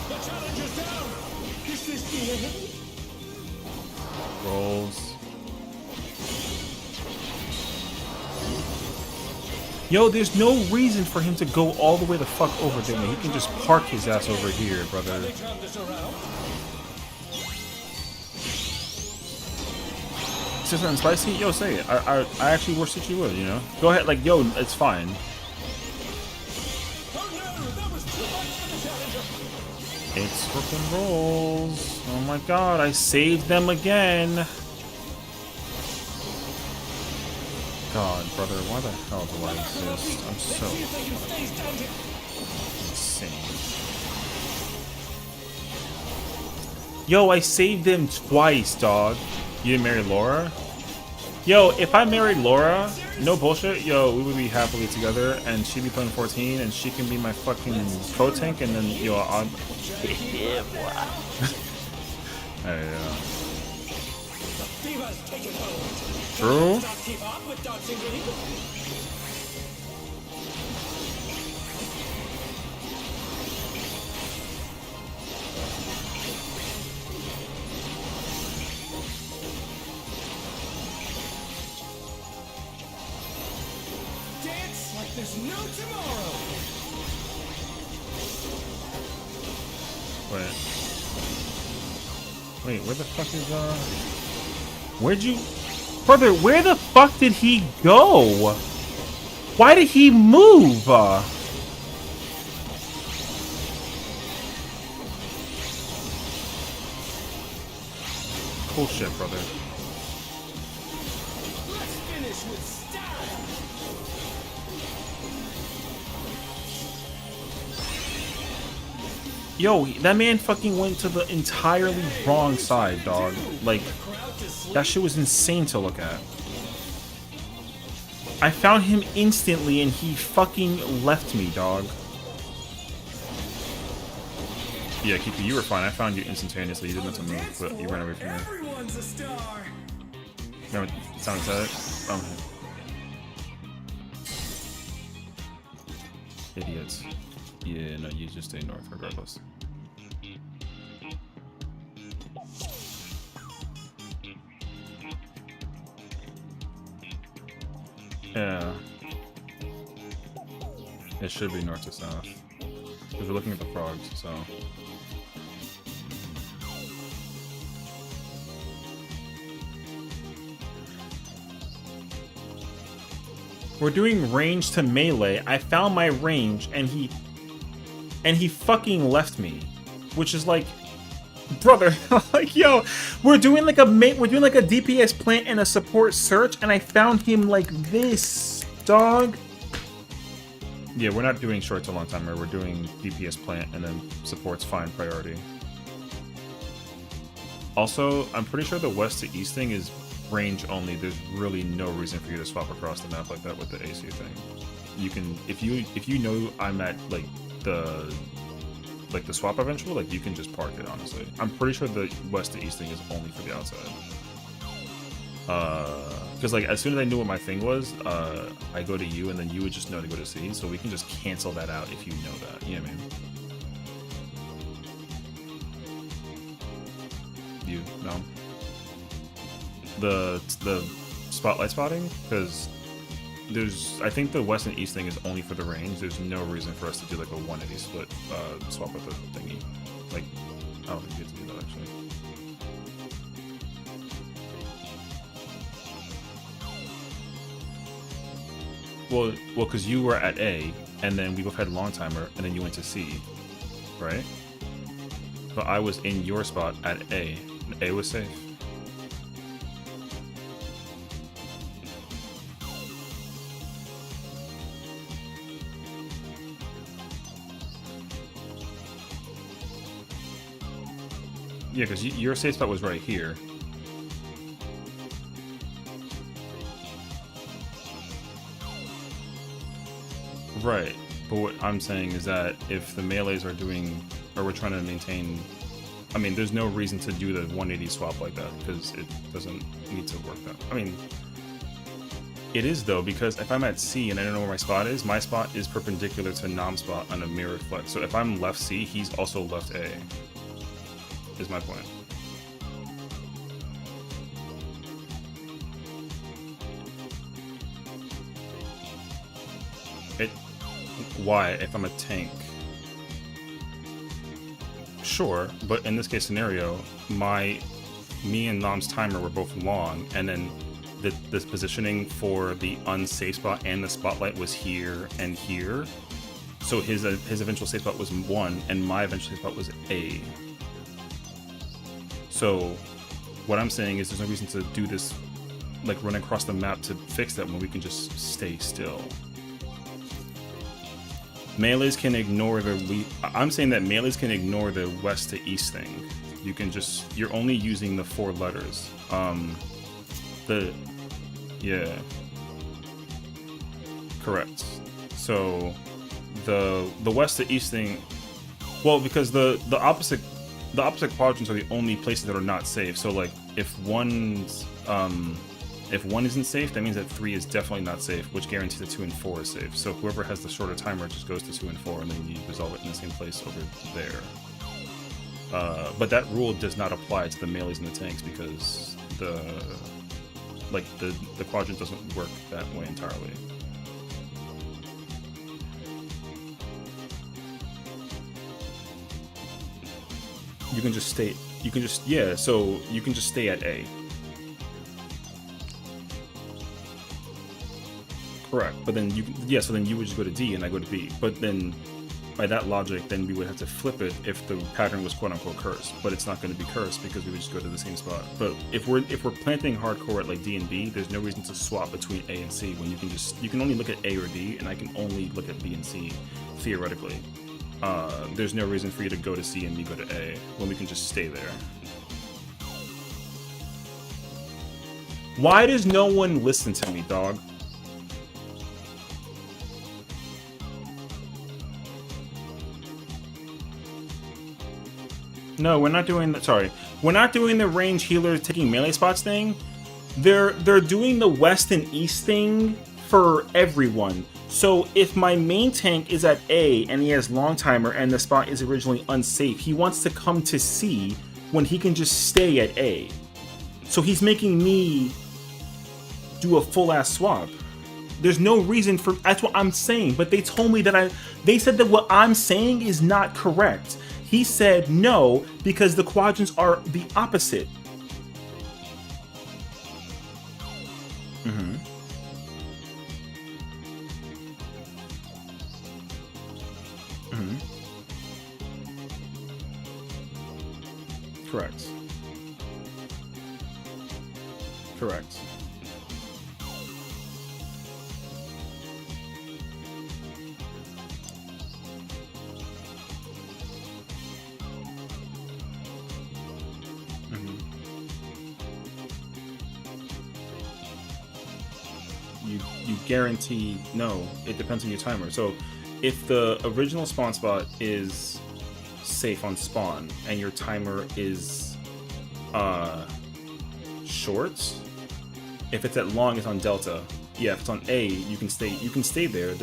The challenger's down! Is this the end? Rolls. Yo, there's no reason for him to go all the way the fuck over there. He can just park his ass over here, brother. They turn this around. Is something spicy? Yo, say it. I actually wish that you would, you know? Go ahead, like, yo, it's fine. Oh no, that was too much for the challenger. It's fucking rolls. Oh my god, I saved them again. God, brother, why the hell do I exist? I'm so See if they can stay standing. insane. Yo, I saved them twice, dog. You didn't marry Laura? Yo, if I married Laura, no bullshit, yo, we would be happily together, and she'd be playing 14, and she can be my fucking code tank, and then, yo, I'm... yeah, boy. Diva's taken hold. True? Not keep up with Dancing Green. Dance like there's no tomorrow. Wait, where the fuck is, where'd you... Brother, where the fuck did he go? Why did he move? Cool shit, brother. Let's finish with style. Yo, that man fucking went to the entirely wrong side, dog. Like, that shit was insane to look at. I found him instantly and he fucking left me, dog. Yeah, Kiki, you were fine. I found you instantaneously. You didn't have to move, but you ran away from me. Everyone's a star. Remember what someone said? Idiots. Yeah, no, you just stay north regardless. Yeah. It should be north to south. Because we're looking at the frogs, so... We're doing range to melee. I found my range, and he fucking left me, which is like, brother, like, yo, we're doing like a DPS plant and a support search, and I found him like this, dog. Yeah, we're not doing short to long timer. We're doing DPS plant and then support's fine priority. Also, I'm pretty sure the west to east thing is range only. There's really no reason for you to swap across the map like that with the AC thing. You can, if you know I'm at like the swap eventual, like you can just park it, honestly. I'm pretty sure the west to east thing is only for the outside. Because like as soon as I knew what my thing was, I go to you and then you would just know to go to C, so we can just cancel that out if you know that. You know what I mean? you know, the spotlight spotting, because I think the west and east thing is only for the range. There's no reason for us to do like a 180 split swap with the thingy. Like, I don't think you get to do that actually. Well, because you were at A, and then we both had long timer, and then you went to C, right? But I was in your spot at A. And A was safe. Yeah, because your safe spot was right here. Right, but what I'm saying is that if the melees are doing, or we're trying to maintain, I mean, there's no reason to do the 180 swap like that, because it doesn't need to work that. I mean, it is though, because if I'm at C and I don't know where my spot is perpendicular to Nam's spot on a mirrored flex. So if I'm left C, he's also left A, is my point. Why, if I'm a tank? Sure, but in this case scenario, me and Nam's timer were both long, and then the positioning for the unsafe spot and the spotlight was here and here. So his eventual safe spot was 1, and my eventual safe spot was A. So what I'm saying is there's no reason to do this, like run across the map to fix that when we can just stay still. Melees can ignore I'm saying that melees can ignore the west to east thing. You can just, you're only using the 4 letters. Yeah. Correct. So the west to east thing, well, because the opposite quadrants are the only places that are not safe. So like if one isn't safe, that means that 3 is definitely not safe, which guarantees that 2 and 4 is safe. So whoever has the shorter timer just goes to 2 and 4, and then you resolve it in the same place over there. But that rule does not apply to the melees and the tanks, because the quadrant doesn't work that way entirely. You can just stay. So you can just stay at A. Correct, but then so then you would just go to D and I go to B. But then, by that logic, then we would have to flip it if the pattern was quote-unquote cursed. But it's not going to be cursed because we would just go to the same spot. But if we're planting hardcore at like D and B, there's no reason to swap between A and C when you can only look at A or D, and I can only look at B and C theoretically. There's no reason for you to go to C and me go to A when we can just stay there. Why does no one listen to me, dog? No, we're not doing that. Sorry, we're not doing the range healer taking melee spots thing. They're doing the west and east thing for everyone. So if my main tank is at A and he has long timer and the spot is originally unsafe, he wants to come to C when he can just stay at A. So he's making me do a full ass swap. There's no reason for, that's what I'm saying, but they told me that they said that what I'm saying is not correct. He said no, because the quadrants are the opposite. Mm-hmm. Mm-hmm. Correct. Correct. You guarantee no. It depends on your timer. So if the original spawn spot is safe on spawn and your timer is short, if it's at long, it's on delta. Yeah, if it's on A, you can stay there.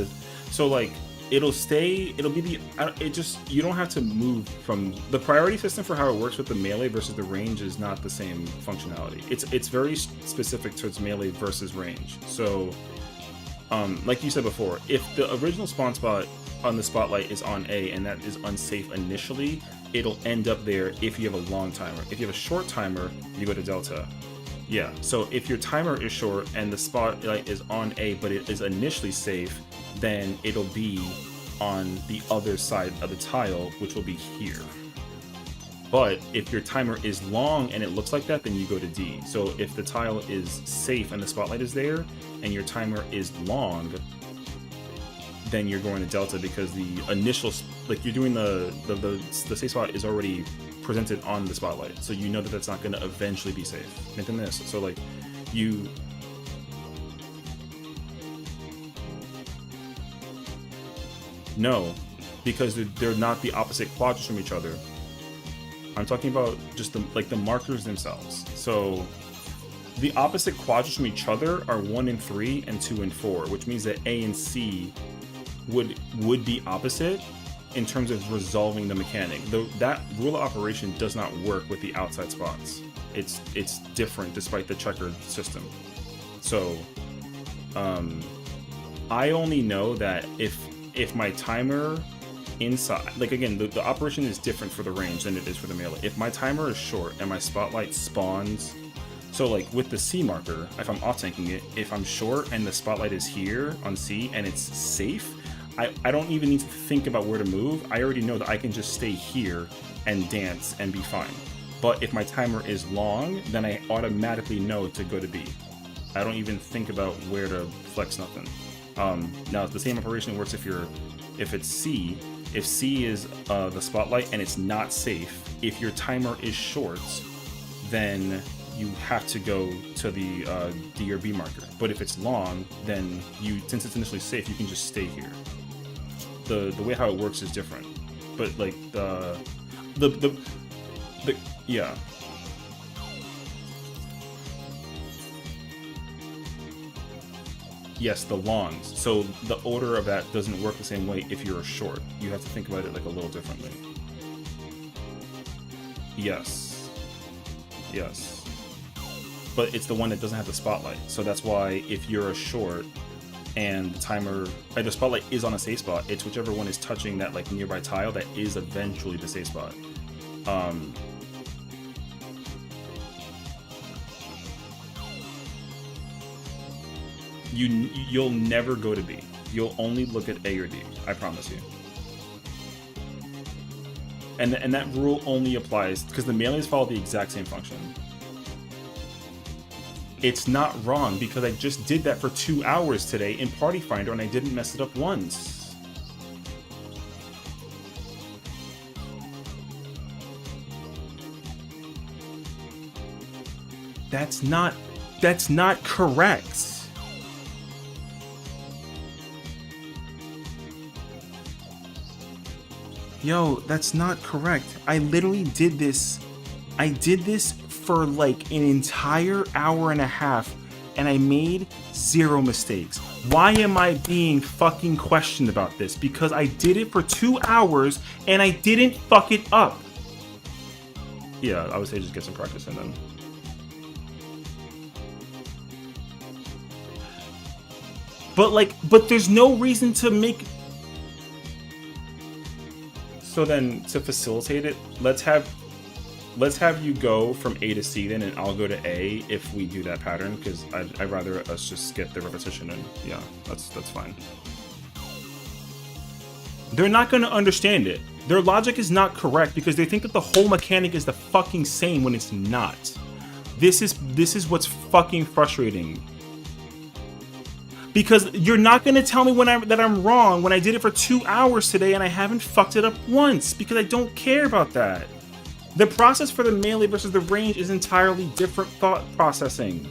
So like it'll stay. It'll be the. It just you don't have to move from the priority system for how it works with the melee versus the range is not the same functionality. It's very specific towards melee versus range. So, like you said before, if the original spawn spot on the spotlight is on A and that is unsafe initially, it'll end up there if you have a long timer. If you have a short timer, you go to delta. Yeah, so if your timer is short and the spotlight is on A but it is initially safe, then it'll be on the other side of the tile, which will be here. But if your timer is long and it looks like that, then you go to D. So if the tile is safe and the spotlight is there and your timer is long, then you're going to delta because the initial, like you're doing the safe spot is already presented on the spotlight, so you know that that's not going to eventually be safe. And then this, so like you. No, because they're not the opposite quadrants from each other. I'm talking about just the markers themselves. So the opposite quadrants from each other are 1 and 3 and 2 and 4, which means that A and C would be opposite in terms of resolving the mechanic. Though that rule of operation does not work with the outside spots. It's different despite the checkered system. So I only know that if my timer inside, like again, the operation is different for the range than it is for the melee. If my timer is short and my spotlight spawns, so like with the C marker, if I'm off tanking it, if I'm short and the spotlight is here on C and it's safe, I don't even need to think about where to move. I already know that I can just stay here and dance and be fine. But if my timer is long, then I automatically know to go to B. I don't even think about where to flex nothing. Now the same operation works if it's C. If C is the spotlight and it's not safe, if your timer is short, then you have to go to the D or B marker. But if it's long, then since it's initially safe, you can just stay here. The way how it works is different, but like the yeah. Yes, the longs. So the order of that doesn't work the same way if you're a short. You have to think about it like a little differently. Yes. Yes. But it's the one that doesn't have the spotlight. So that's why if you're a short and the timer, the spotlight is on a safe spot, it's whichever one is touching that like nearby tile that is eventually the safe spot. You'll never go to B. You'll only look at A or D. I promise you. And that rule only applies because the melees follow the exact same function. It's not wrong because I just did that for 2 hours today in Party Finder and I didn't mess it up once. That's not correct. Yo, that's not correct. I literally did this. I did this for like an entire hour and a half and I made 0 mistakes. Why am I being fucking questioned about this? Because I did it for 2 hours and I didn't fuck it up. Yeah, I would say just get some practice in then. But there's no reason to make. So then to facilitate it, let's have you go from A to C then, and I'll go to A if we do that pattern, because I'd rather us just get the repetition in. Yeah, that's fine. They're not going to understand it. Their logic is not correct because they think that the whole mechanic is the fucking same when it's not. This is what's fucking frustrating. Because you're not going to tell me that I'm wrong when I did it for 2 hours today and I haven't fucked it up once, because I don't care about that. The process for the melee versus the range is entirely different thought processing.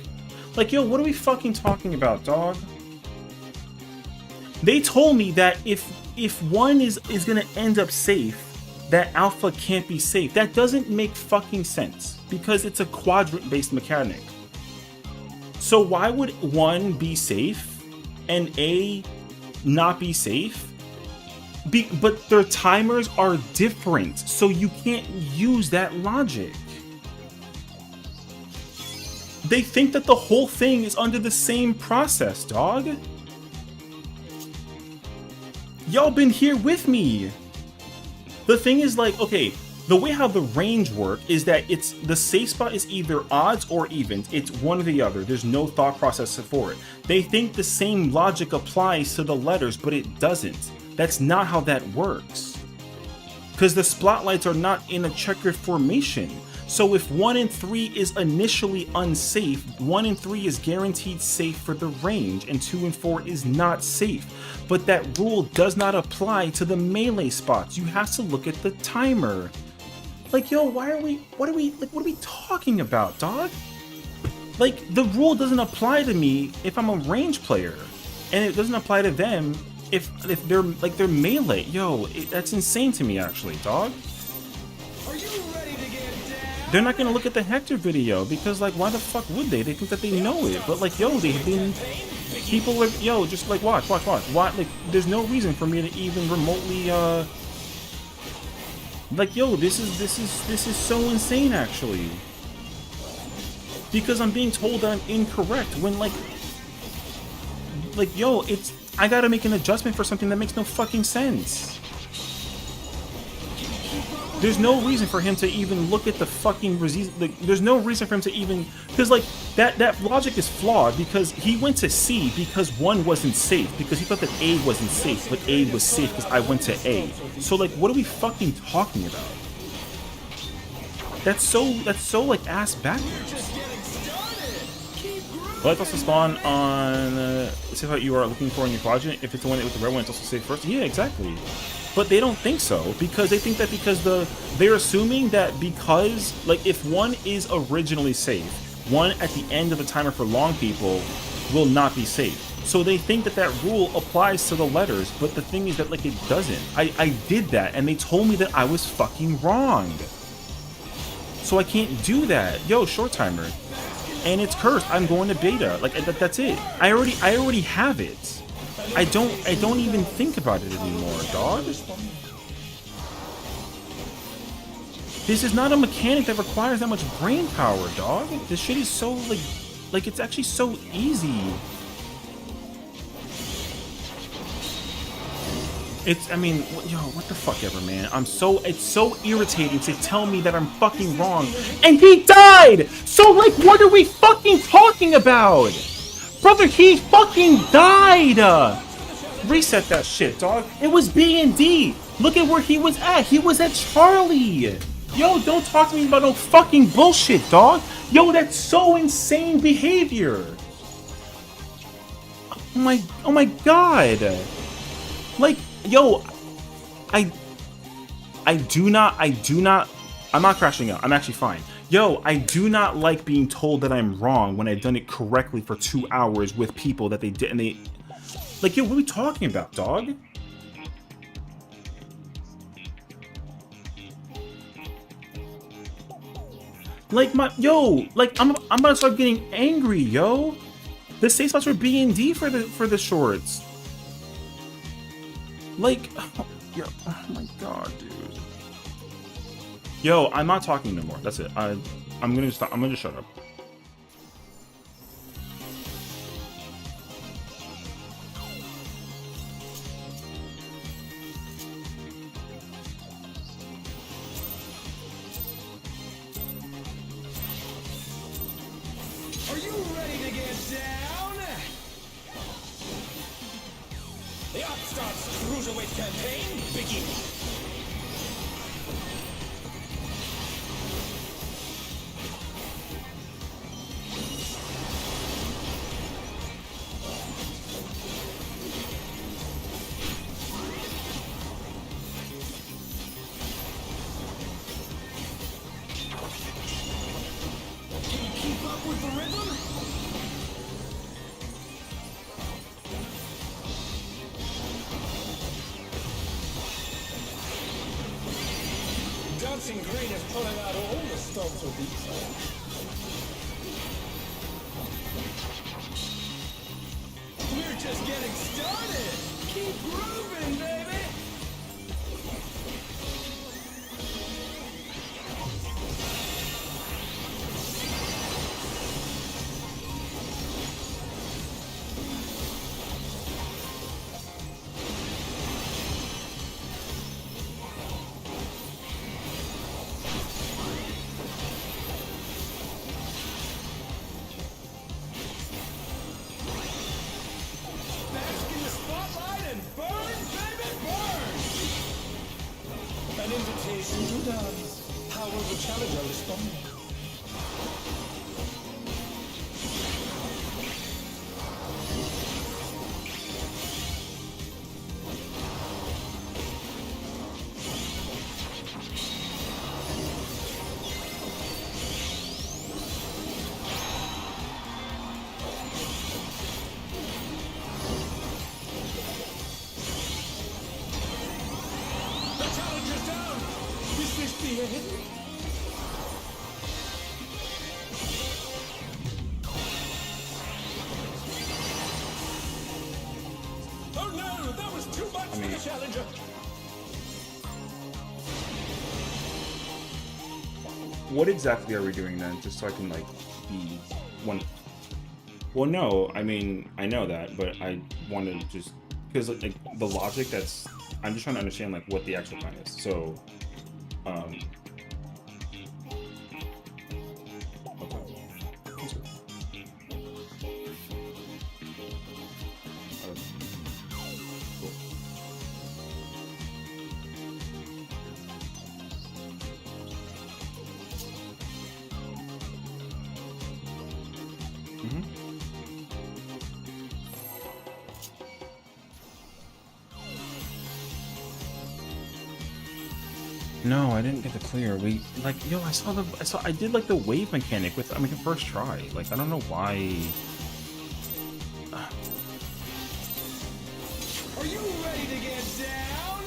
Like, yo, what are we fucking talking about, dog? They told me that if one is going to end up safe, that alpha can't be safe. That doesn't make fucking sense because it's a quadrant-based mechanic. So why would one be safe and A not be safe But their timers are different, so you can't use that logic. They think that the whole thing is under the same process, dog. Y'all been here with me. The thing is, like, okay, the way how the range work is that it's the safe spot is either odds or evens. It's one or the other. There's no thought process for it. They think the same logic applies to the letters, but it doesn't. That's not how that works. Because the spotlights are not in a checkered formation. So if 1 and 3 is initially unsafe, 1 and 3 is guaranteed safe for the range, and 2 and 4 is not safe. But that rule does not apply to the melee spots. You have to look at the timer. Like, yo, what are we talking about, dog? Like, the rule doesn't apply to me if I'm a range player, and it doesn't apply to them if they're melee. Yo, that's insane to me, actually, dog. Are you ready to get down? They're not gonna look at the Hector video because, like, why the fuck would they? They think that they know it, but like, yo, they've been. People are, yo, just like watch. Why? Like, there's no reason for me to even remotely, like, yo, this is so insane, actually. Because I'm being told that I'm incorrect when, like, yo, I gotta make an adjustment for something that makes no fucking sense. There's no reason for him to even look at the fucking like, there's no reason for him to even, because, like, that logic is flawed, because he went to C because 1 wasn't safe, because he thought that A wasn't safe, but A was safe because I went to A. So, like, what are we fucking talking about? That's so like ass backwards. Lights also spawn on see what you are looking for in your quadrant. If it's the one with the red one, it's also safe first. Yeah, exactly. But they don't think so, because they think that they're assuming that because, like, if 1 is originally safe, 1 at the end of the timer for long people will not be safe. So they think that rule applies to the letters, but the thing is that, like, it doesn't. I did that, and they told me that I was fucking wrong. So I can't do that. Yo, short timer. And it's cursed. I'm going to beta. Like, that's it. I already have it. I don't even think about it anymore, dog. This is not a mechanic that requires that much brain power, dog. This shit is so, like it's actually so easy. I mean, yo, what the fuck ever, man. It's so irritating to tell me that I'm fucking wrong. And he died! So, like, what are we fucking talking about? Brother, he fucking died! Reset that shit, dog. It was B and D. Look at where he was at. He was at Charlie. Yo, don't talk to me about no fucking bullshit, dog. Yo, that's so insane behavior. Oh my god. Like, yo, I'm not crashing out. I'm actually fine. Yo, I do not like being told that I'm wrong when I've done it correctly for 2 hours with people that they did, and they, like, yo, what are we talking about, dog? Like, I'm about to start getting angry, yo. The safe spots were B and D for the shorts. Like, yo, oh my god, dude. Yo, I'm not talking no more. That's it. I'm gonna stop. I'm gonna just shut up. Are you ready to get down? The Upstart's Cruiserweight campaign begins. Can you keep up with the rhythm? Dancing Green is pulling out all the stops with these. We're just getting started. Keep grooving, baby. the challenger responding? The challenger's down! Is this the end? Oh no! That was too much for the challenger! What exactly are we doing then, just so I can like be one? Well, no, I mean I know that, but I want to just because like the logic that's I'm just trying to understand like what the actual plan is. So, okay. No, I didn't get the clear. We like yo, I did like the wave mechanic with the first try. Like I don't know why. Are you ready to get down?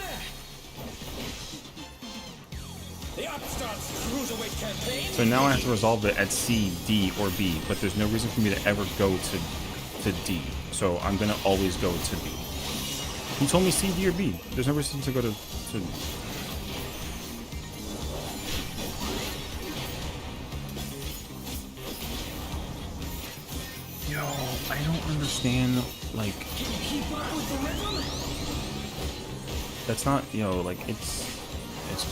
The Upstart's cruiserweight campaign. So now I have to resolve it at C, D, or B, but there's no reason for me to ever go to D. So I'm gonna always go to B. He told me C, D, or B. There's no reason to go to Yo, I don't understand, like... Keep up with the rhythm? That's not, yo, like, it's just...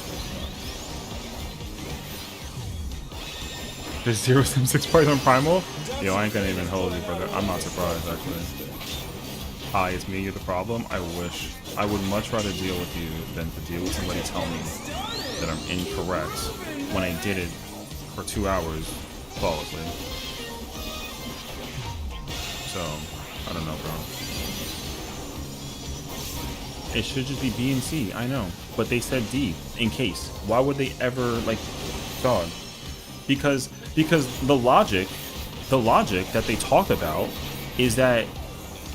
There's 0 Sim 6 parts on Primal? Yo, I ain't gonna even hold you, brother. I'm not surprised, actually. Hi, it's me, you're the problem? I wish. I would much rather deal with you than to deal with somebody telling me that I'm incorrect when I did it for 2 hours flawlessly. So, I don't know, bro. It should just be B and C, I know. But they said D, in case. Why would they ever, like, dog? Because the logic that they talk about is that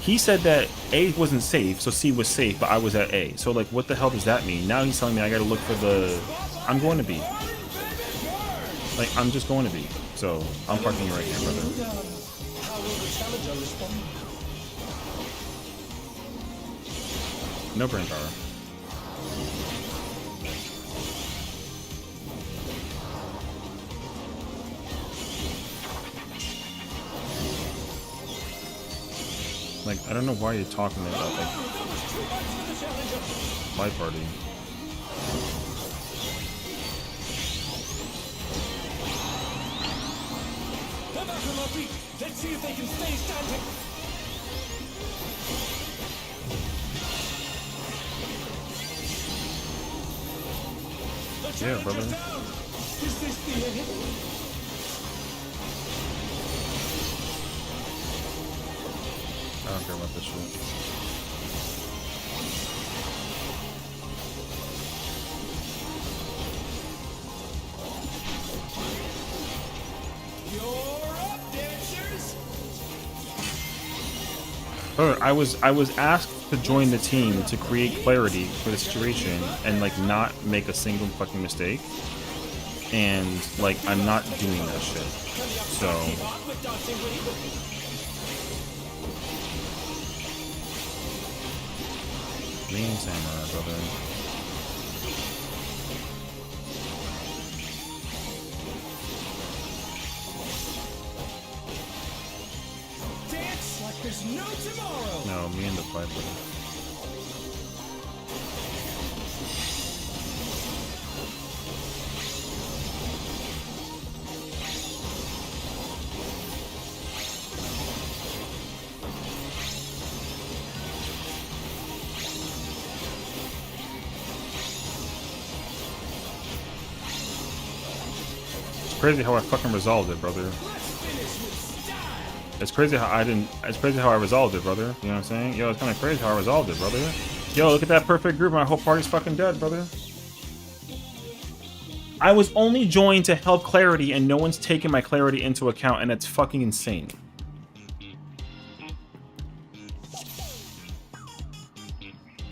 he said that A wasn't safe, so C was safe, but I was at A. So, like, what the hell does that mean? Now he's telling me I gotta look for the... I'm going to B. Like, I'm just going to B. So, I'm parking you right here, brother. How will the challenger respond? No brain power. Like, I don't know why you're talking about, like, my party. They're back on their feet. Let's see if they can stay standing. The Yeah, brother. challenger's down. Is this the end? I don't care about this shit. You're up, dancers. I was asked to join the team to create clarity for the situation and like not make a single fucking mistake. And like I'm not doing that shit. So Lean Samurai, brother. Dance like there's no tomorrow. No, me and the Viper. crazy how I fucking resolved it, brother. It's crazy how I didn't. It's crazy how I resolved it, brother. You know what I'm saying? Yo, it's kind of crazy how I resolved it, brother. Yo, look at that perfect group. My whole party's fucking dead, brother. I was only joined to help clarity, and no one's taking my clarity into account, and it's fucking insane.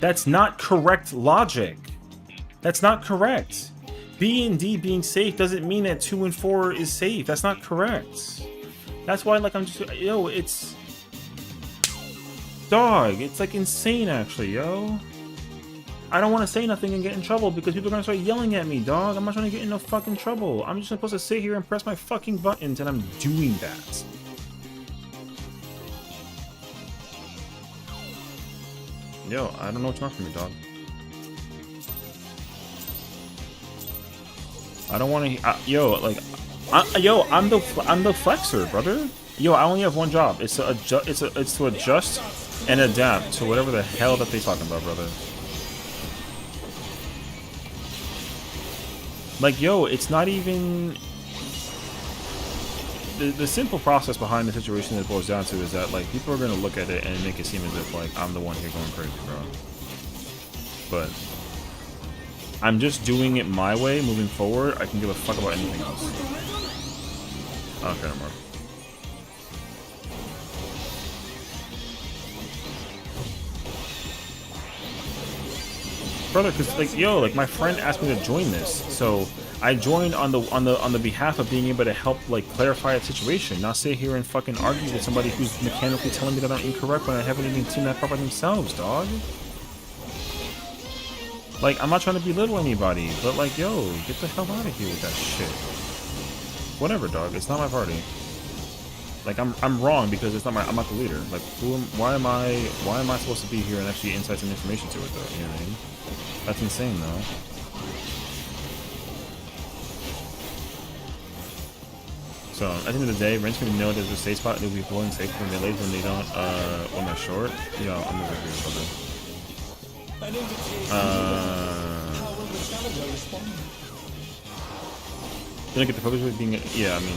That's not correct logic. That's not correct. B and D being safe doesn't mean that 2 and 4 is safe. That's not correct. That's why, like, I'm just, yo, it's, dog, it's like insane, actually, yo. I don't want to say nothing and get in trouble because people are gonna start yelling at me, dog. I'm not trying to get in no fucking trouble. I'm just supposed to sit here and press my fucking buttons, and I'm doing that. Yo, I don't know what's wrong for me, dog. I don't want to. Yo, like, yo, I'm the flexor, brother. Yo, I only have one job. It's to adjust. It's to adjust and adapt to whatever the hell that they talking about, brother. Like, yo, it's not even the simple process behind the situation that it boils down to is that, like, people are gonna look at it and make it seem as if, like, I'm the one here going crazy, bro. But I'm just doing it my way moving forward. I can give a fuck about anything else. I don't care anymore. Brother, cause like, yo, like, my friend asked me to join this, so I joined on the behalf of being able to help, like, clarify a situation, not sit here and fucking argue with somebody who's mechanically telling me that I'm incorrect when I haven't even seen that part by themselves, dog. Like, I'm not trying to belittle anybody, but, like, yo, get the hell out of here with that shit. Whatever, dog. It's not my party. Like, I'm wrong because it's not my. I'm not the leader. Like, why am I supposed to be here and actually insight some information to it, though? You know what I mean? That's insane, though. So, at the end of the day, Rent's gonna know there's a safe spot and they'll be pulling safe from melees when they don't, when they're short. Yo, I'm over here, brother. Did I get the focus with being? Yeah, I mean,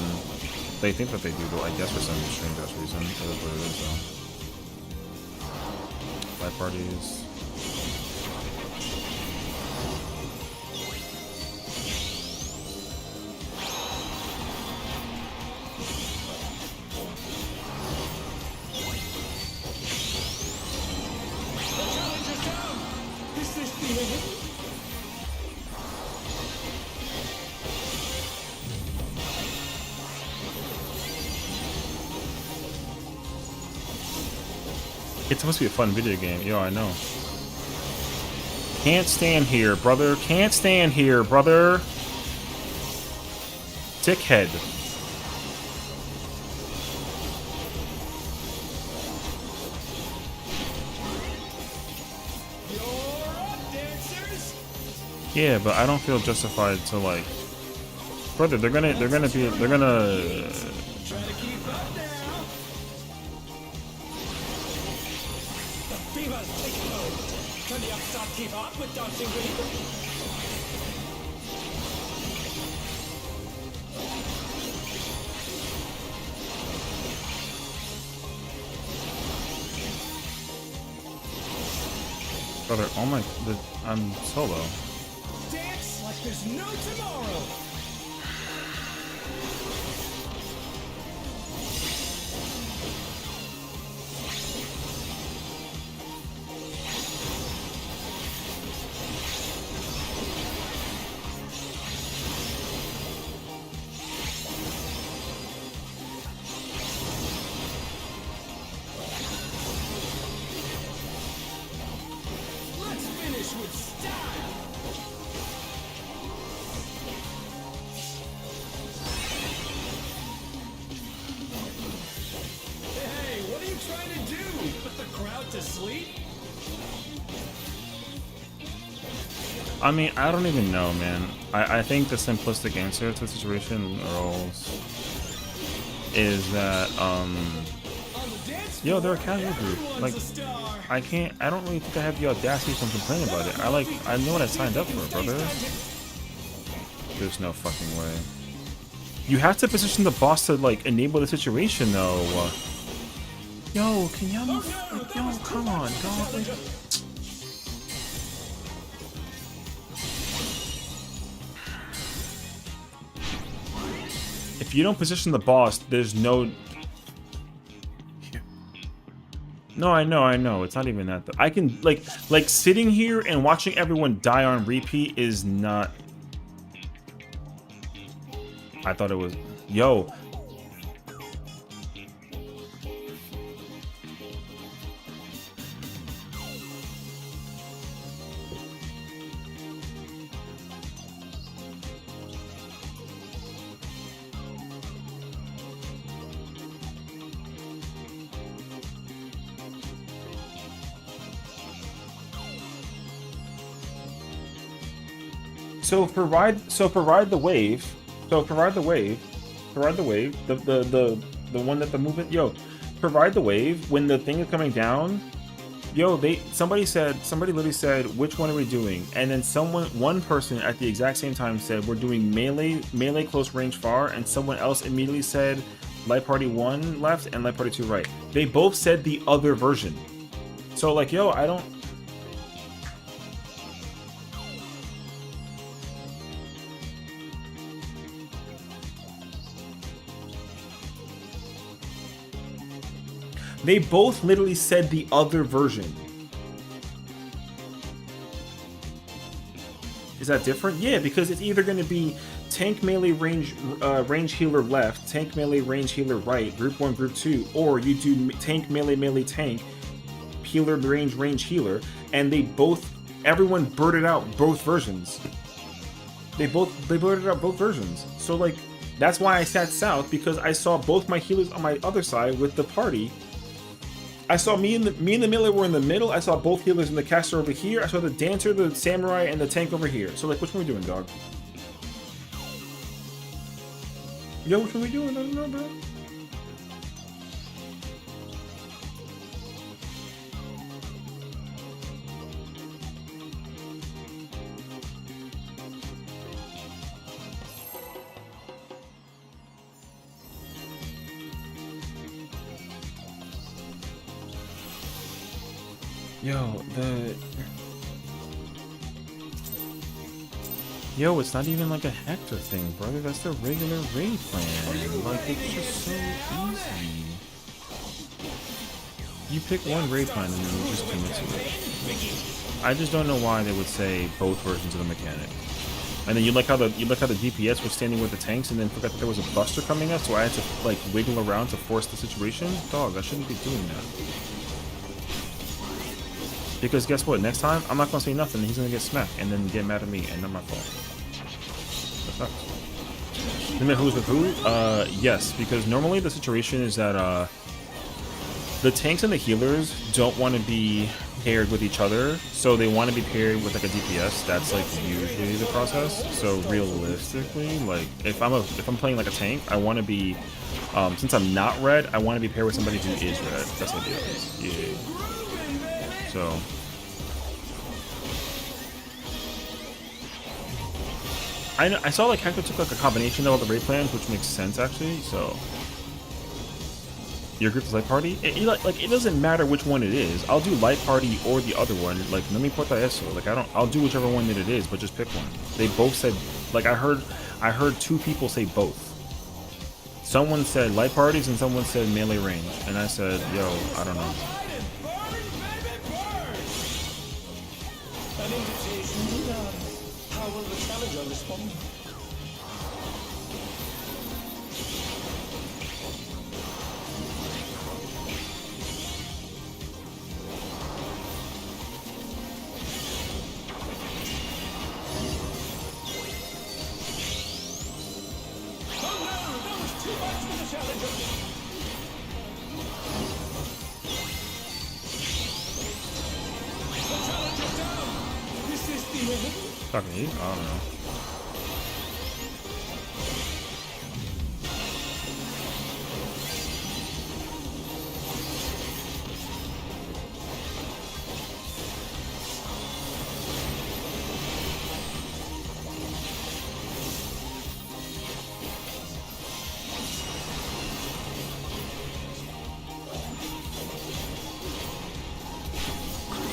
they think that they do, though. I guess for some strange ass reason, that's what it is, though. Live parties. It's supposed to be a fun video game. Yo, I know. Can't stand here, brother. Can't stand here, brother. Dickhead. Yeah, but I don't feel justified to, like, brother. They're gonna. Keep up with dancing brother, oh my, I'm solo. Dance like there's no tomorrow. With style. Hey, what are you trying to do? Put the crowd to sleep? I mean, I don't even know, man. I think the simplistic answer to the situation is that, yo, they're a casual group. Like, I don't really think I have the audacity to complain about it. I know what I signed up for, brother. There's no fucking way. You have to position the boss to like enable the situation though. Yo, can y'all like, yo, come on, dog. Like, if you don't position the boss, there's no. No, I know. It's not even that. I can like sitting here and watching everyone die on repeat is not. I thought it was, yo. So for ride the wave, the one that the movement, yo, provide the wave when the thing is coming down. Yo, somebody literally said, which one are we doing? And then one person at the exact same time said, we're doing melee close range far, and someone else immediately said light party 1 left and light party 2 right. They both said the other version. So like, yo, I don't. They both literally said the other version. Is that different? Yeah, because it's either going to be tank melee range healer left, tank melee range healer right, group 1, group 2, or you do tank melee tank, healer range healer, and everyone birded out both versions. They birded out both versions. So like, that's why I sat south, because I saw both my healers on my other side with the party. I saw me and the melee were in the middle. I saw both healers in the caster over here. I saw the dancer, the samurai, and the tank over here. So like, which one are we doing, dog? Yo, which one are we doing? I don't know, bro. Yo, it's not even like a Hector thing, brother. That's the regular raid plan. Like, it's just so easy. You pick one raid plan and then you just commit to it. I just don't know why they would say both versions of the mechanic. And then you like how the DPS was standing with the tanks and then forgot that there was a buster coming up, so I had to like wiggle around to force the situation? Dog, I shouldn't be doing that. Because guess what? Next time, I'm not going to say nothing. He's going to get smacked and then get mad at me, and not my fault. That sucks. You know who's with who? Yes, because normally the situation is that the tanks and the healers don't want to be paired with each other, so they want to be paired with like a DPS. That's like usually the process. So realistically, like if I'm playing like a tank, I want to be since I'm not red, I want to be paired with somebody who is red. That's what it is. Yeah. So I saw like Hector took like a combination of all the raid plans, which makes sense actually. So your group is light party. It doesn't matter which one it is. I'll do light party or the other one. Like no me importa eso. Like I'll do whichever one that it is, but just pick one. They both said like I heard two people say both. Someone said light parties and someone said melee range, and I said, yo, I don't know. An invitation to dance. How will the challenger respond? Oh no, that was too much for the challenger. Talking to you? I don't know.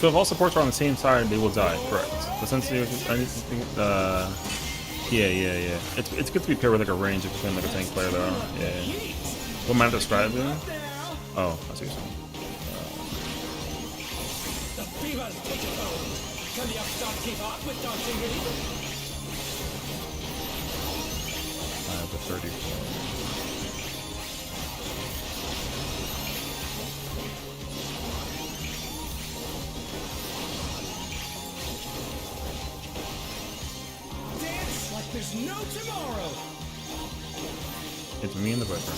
So if all supports are on the same side, they will die. Correct. The sensitivity, yeah. It's good to be paired with like a range if you're playing like a tank player though. Yeah. What am I describing? Oh, I see what you're saying. The beavers take it home. Can the upstart keep up with dancing with you? I have the 34. Dance like there's no tomorrow. It's me and the Viper.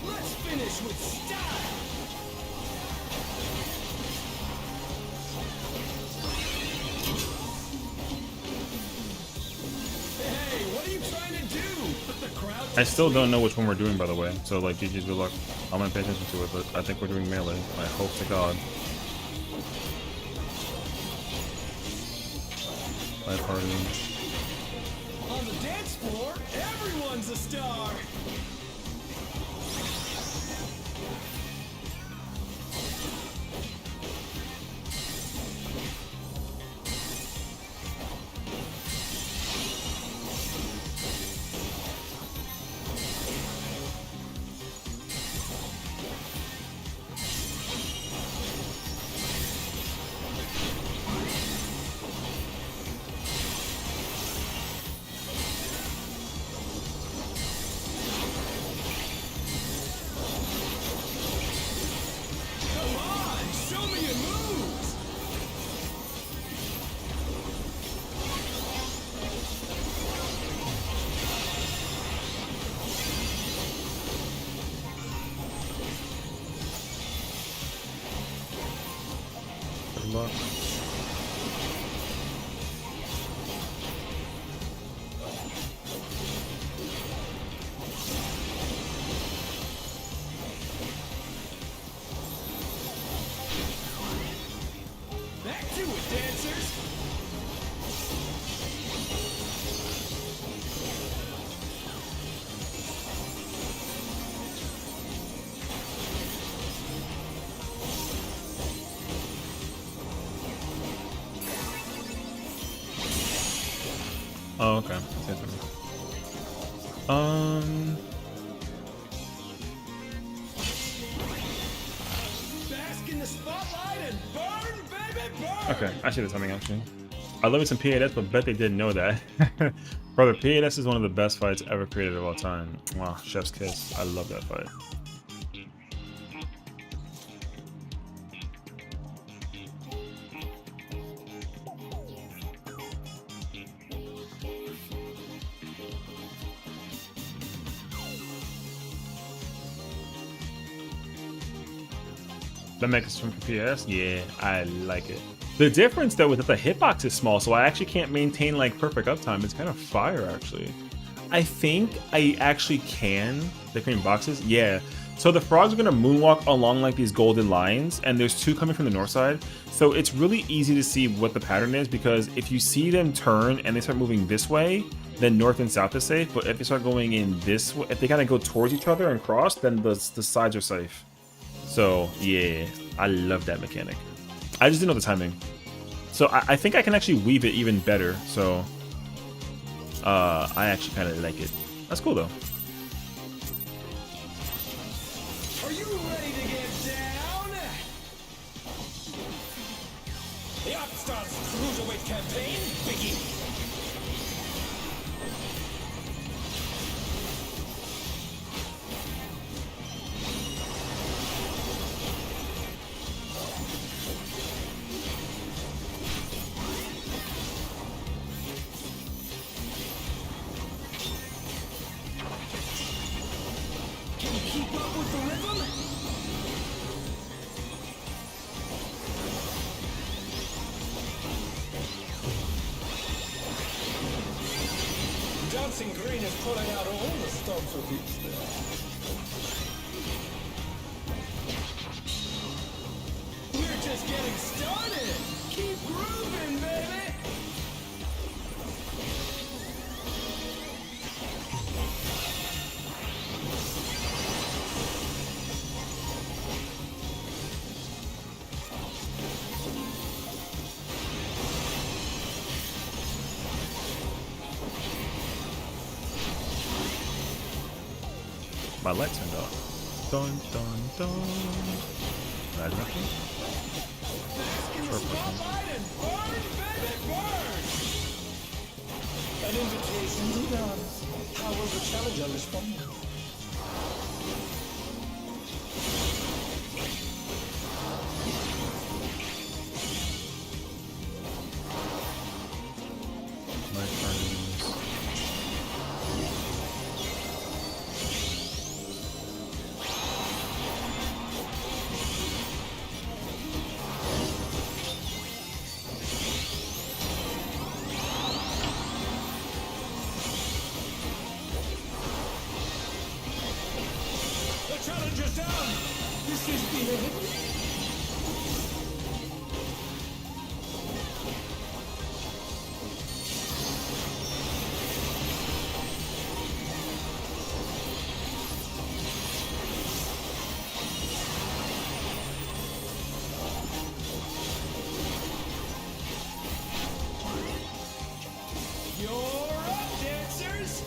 Let's finish with style. Hey, what are you trying to do? The crowd. I still don't know which one we're doing, by the way. So, like, GG's, good luck. I'm gonna pay attention to it, but I think we're doing melee. I hope to God. Bye, party. On the dance floor, everyone's a star. Come on, show me your moves. Good luck. Back to it, dancers. Oh, okay. That's it. Bask in the spotlight and burn, baby, burn. Okay, I see the timing actually. I love me some P8S, but bet they didn't know that. Brother, P8S is one of the best fights ever created of all time. Wow, chef's kiss. I love that fight. That makes it from PS? Yeah, I like it. The difference though is that the hitbox is small, so I actually can't maintain like perfect uptime. It's kind of fire actually. I think I actually can. The green boxes? Yeah. So the frogs are gonna moonwalk along like these golden lines, and there's two coming from the north side. So it's really easy to see what the pattern is, because if you see them turn and they start moving this way, then north and south is safe. But if they start going in this way, if they kind of go towards each other and cross, then the sides are safe. So yeah, I love that mechanic. I just didn't know the timing. So I think I can actually weave it even better. So I actually kind of like it. That's cool though. Are you ready to get down? The Upstarts Cruiserweight campaign begins. Can you keep up with the rhythm? dancing green is pulling out all the stops with each step. We're just getting started. Keep grooving, baby. My lights turned off. Dun dun dun. That nothing? Bask in the spotlight and burn, baby, burn. An invitation to dance. How will the challenger respond? My friends. The challenger's down. This is the end. You're up, dancers!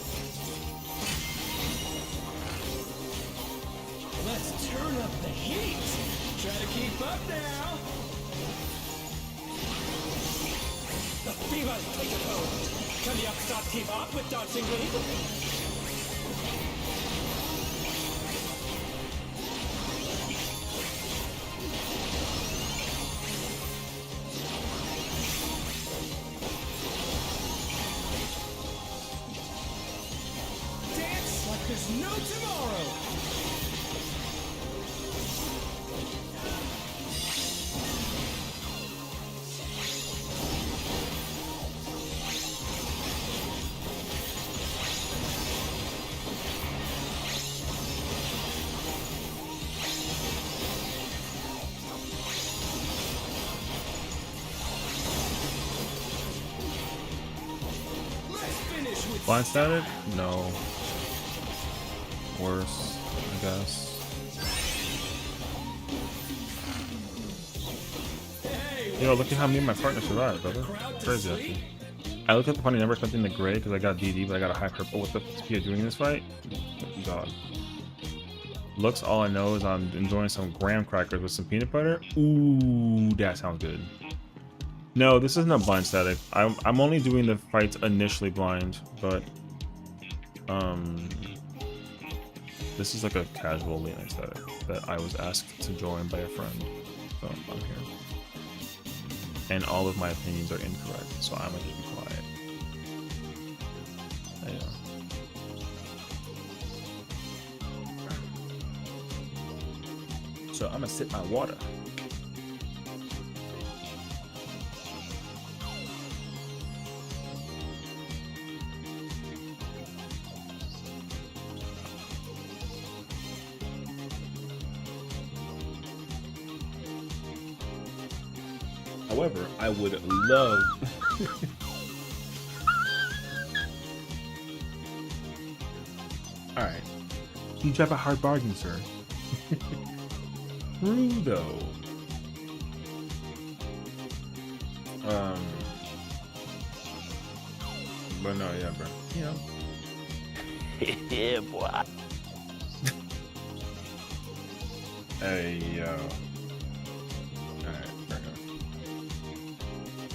Let's turn up the heat! Try to keep up now! The fever's taken hold! Can the upstart keep up with Dancing Green? Dance like there's no tomorrow! Let's finish with Blindsided? No. Worse, I guess. Hey, Yo, look at how me and my partner survived, brother. crowd to Crazy, sleep? actually. I looked at the funny number expecting the gray because I got DD, but I got a high purple. What the fuck are you doing in this fight? God. Looks, all I know is I'm enjoying some graham crackers with some peanut butter. Ooh, that sounds good. No, this isn't a blind static. I'm only doing the fights initially blind, but this is like a casual late night static that I was asked to join by a friend, so I'm here. And all of my opinions are incorrect, so I'm gonna be quiet. Yeah. So I'm gonna sip my water. However, I would love Alright. You drive a hard bargain, sir. True though. But no, yeah, bro. You know. Yeah, boy. Hey, yo. Alright, fair enough.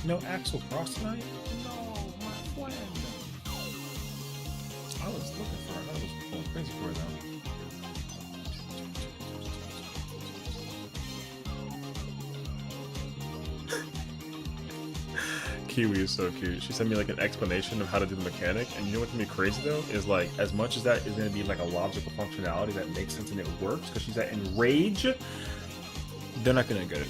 No Axel Cross tonight? No, my friend. I was looking for it. I was going crazy for it though. Kiwi is so cute. She sent me like an explanation of how to do the mechanic, and you know what's gonna be crazy though is like as much as that is gonna be like a logical functionality that makes sense and it works because she's at Enrage, they're not gonna get it.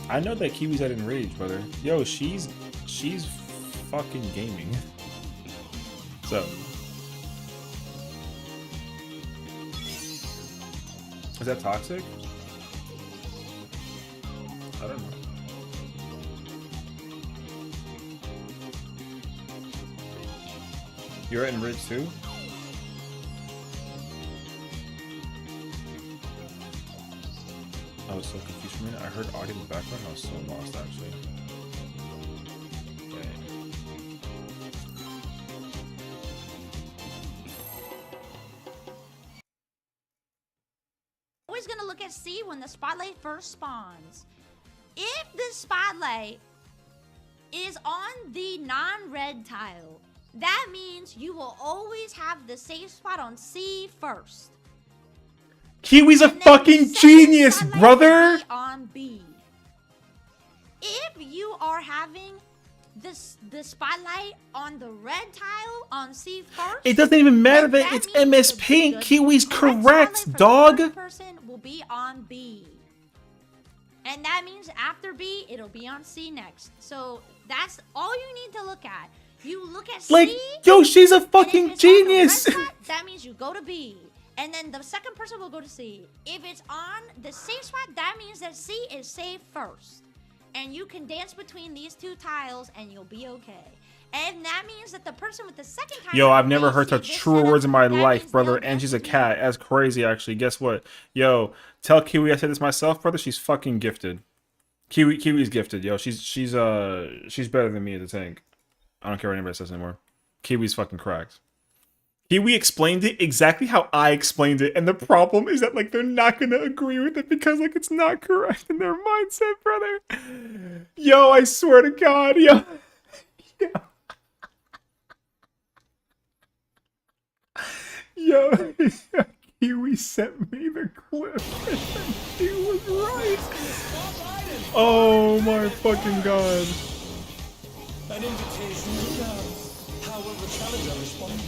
I know that Kiwi's at Enrage, brother. Yo, she's fucking gaming. So. Is that toxic? I don't know. You're in Ridge too? I was so confused for a minute. I heard audio in the background. I was so lost actually. Okay. Always gonna look at C when the spotlight first spawns. If the spotlight is on the non-red tile, that means you will always have the safe spot on C first. Kiwi's a fucking genius, brother! On B. If you are having the spotlight on the red tile on C first, it doesn't even matter that it's MS Paint. Kiwi's correct, dog. The person will be on B. And that means after B, it'll be on C next. So that's all you need to look at. You look at C. Like, yo, she's a fucking genius. Spot, that means you go to B. And then the second person will go to C. If it's on the safe spot, that means that C is safe first. And you can dance between these two tiles and you'll be okay. And that means that the person with the second tile... Yo, I've never heard such true words in my life, brother. And she's a cat. That's crazy, actually. Guess what? Yo, tell Kiwi I said this myself, brother. She's fucking gifted. Kiwi's gifted, yo. She's better than me as a tank. I don't care what anybody says anymore. Kiwi's fucking cracked. Kiwi explained it exactly how I explained it, and the problem is that, like, they're not gonna agree with it because, like, it's not correct in their mindset, brother. Yo, I swear to God, yo. Yo, Kiwi sent me the clip, and she was right. Oh my fucking God. An invitation. How will the challenger respond?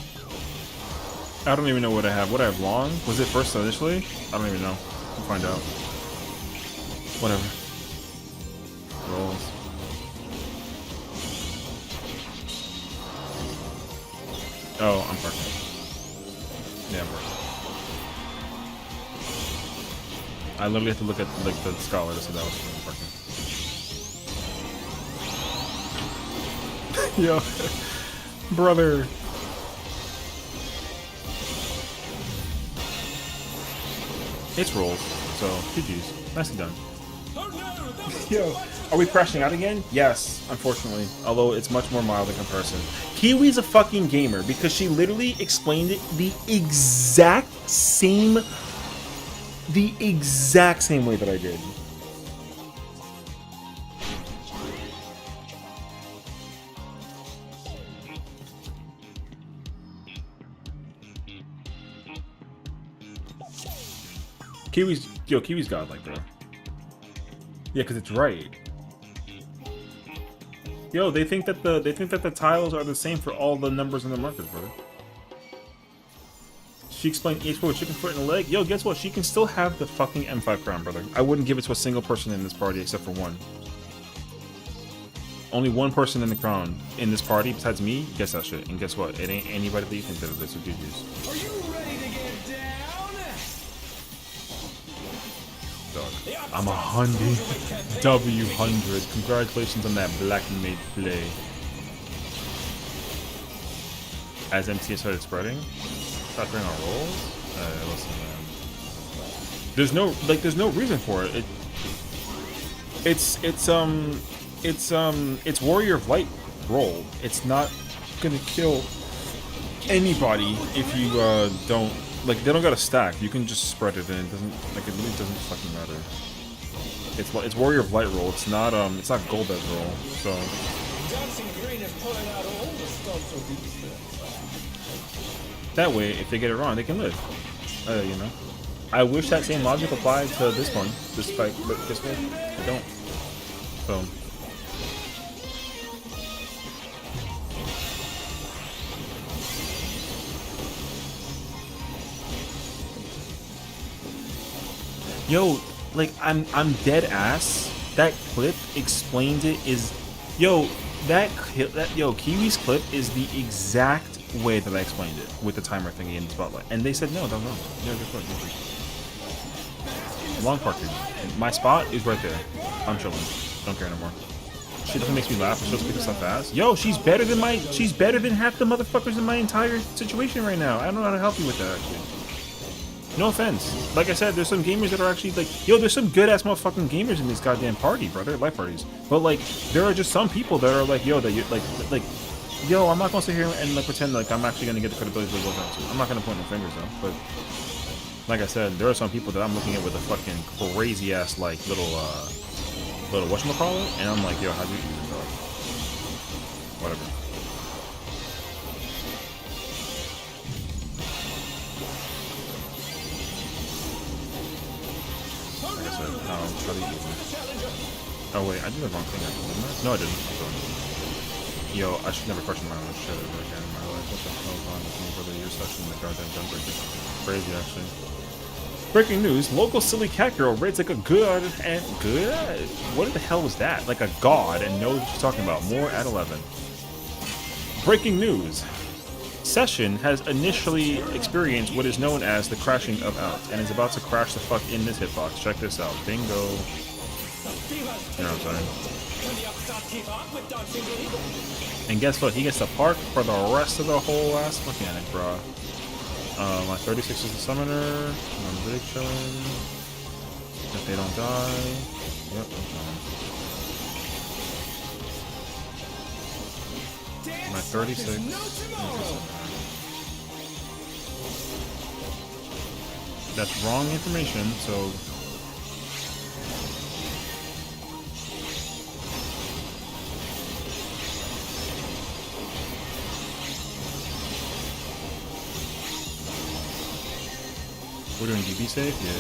I don't even know what I have. What I have long? Was it first initially? I don't even know. We'll find out. Whatever. Rolls. Oh, I'm parking. Yeah, I'm parking. I literally have to look at like the scholar to see that was parking. Yo, brother. It's rolls, so GG's. Nicely done. Yo, are we crashing out again? Yes, unfortunately. Although it's much more mild in comparison. Kiwi's a fucking gamer because she literally explained it the exact same way that I did. Kiwi's godlike, bro. Yeah, because it's right. Yo, they think that the tiles are the same for all the numbers in the markers, brother. She explained each with chicken foot and a leg. Yo, guess what? She can still have the fucking M5 crown, brother. I wouldn't give it to a single person in this party except for one. Only one person in the crown in this party besides me gets that shit. And guess what? It ain't anybody that you think that it is, so GG's. Are you ready to get down? I'm 100 W100. Congratulations on that black made play. As MTS started spreading, stop throwing our rolls. Listen, man. There's no reason for it. It's Warrior of Light roll. It's not gonna kill anybody if you don't. Like, they don't got a stack. You can just spread it, and it doesn't, like, it really doesn't fucking matter. It's Warrior of Light roll. It's not Gold Edge roll. So Dancing Green is pulling out all the stops of these. that way, if they get it wrong, they can live. You know. I wish that same logic applied to this one, this fight, but guess what? I don't. So. Yo, like, I'm dead ass. That clip explained it is, yo, Kiwi's clip is the exact way that I explained it with the timer thingy in the spotlight, and they said no, don't know. Yeah, good point. Long park, dude. My spot is right there. I'm chilling. Don't care anymore. She definitely makes me laugh. She's supposed to pick stuff fast. Yo, she's better than half the motherfuckers in my entire situation right now. I don't know how to help you with that, actually. No offense. Like I said, there's some gamers that are actually like, yo, there's some good ass motherfucking gamers in this goddamn party, brother. Life parties. But like, there are just some people that are like, yo, that you like, yo, I'm not gonna sit here and like pretend like I'm actually gonna get the credibility of those out. I'm not gonna point no fingers though. But like I said, there are some people that I'm looking at with a fucking crazy ass like little whatchamacallit, and I'm like, yo, how'd you even dog? Whatever. Like I said, how do you even? Oh wait, I did the wrong thing actually, didn't I? No, I didn't. Yo, I should never question my own shit ever again in my life. What the hell is wrong with me, brother? You're such in the goddamn jumper. Crazy, actually. Breaking news, local silly cat girl rates like a good and good? What the hell was that? Like a god and knows what she's talking about. More at 11. Breaking news. Session has initially experienced what is known as the crashing of out and is about to crash the fuck in this hitbox. Check this out. Bingo. You know what I'm saying? And guess what? He gets to park for the rest of the whole ass mechanic, bro. My 36 is the summoner. I'm big chilling. If they don't die. Yep, I'm chilling. My 36. That's wrong information, so. We're doing DB safe? Yeah.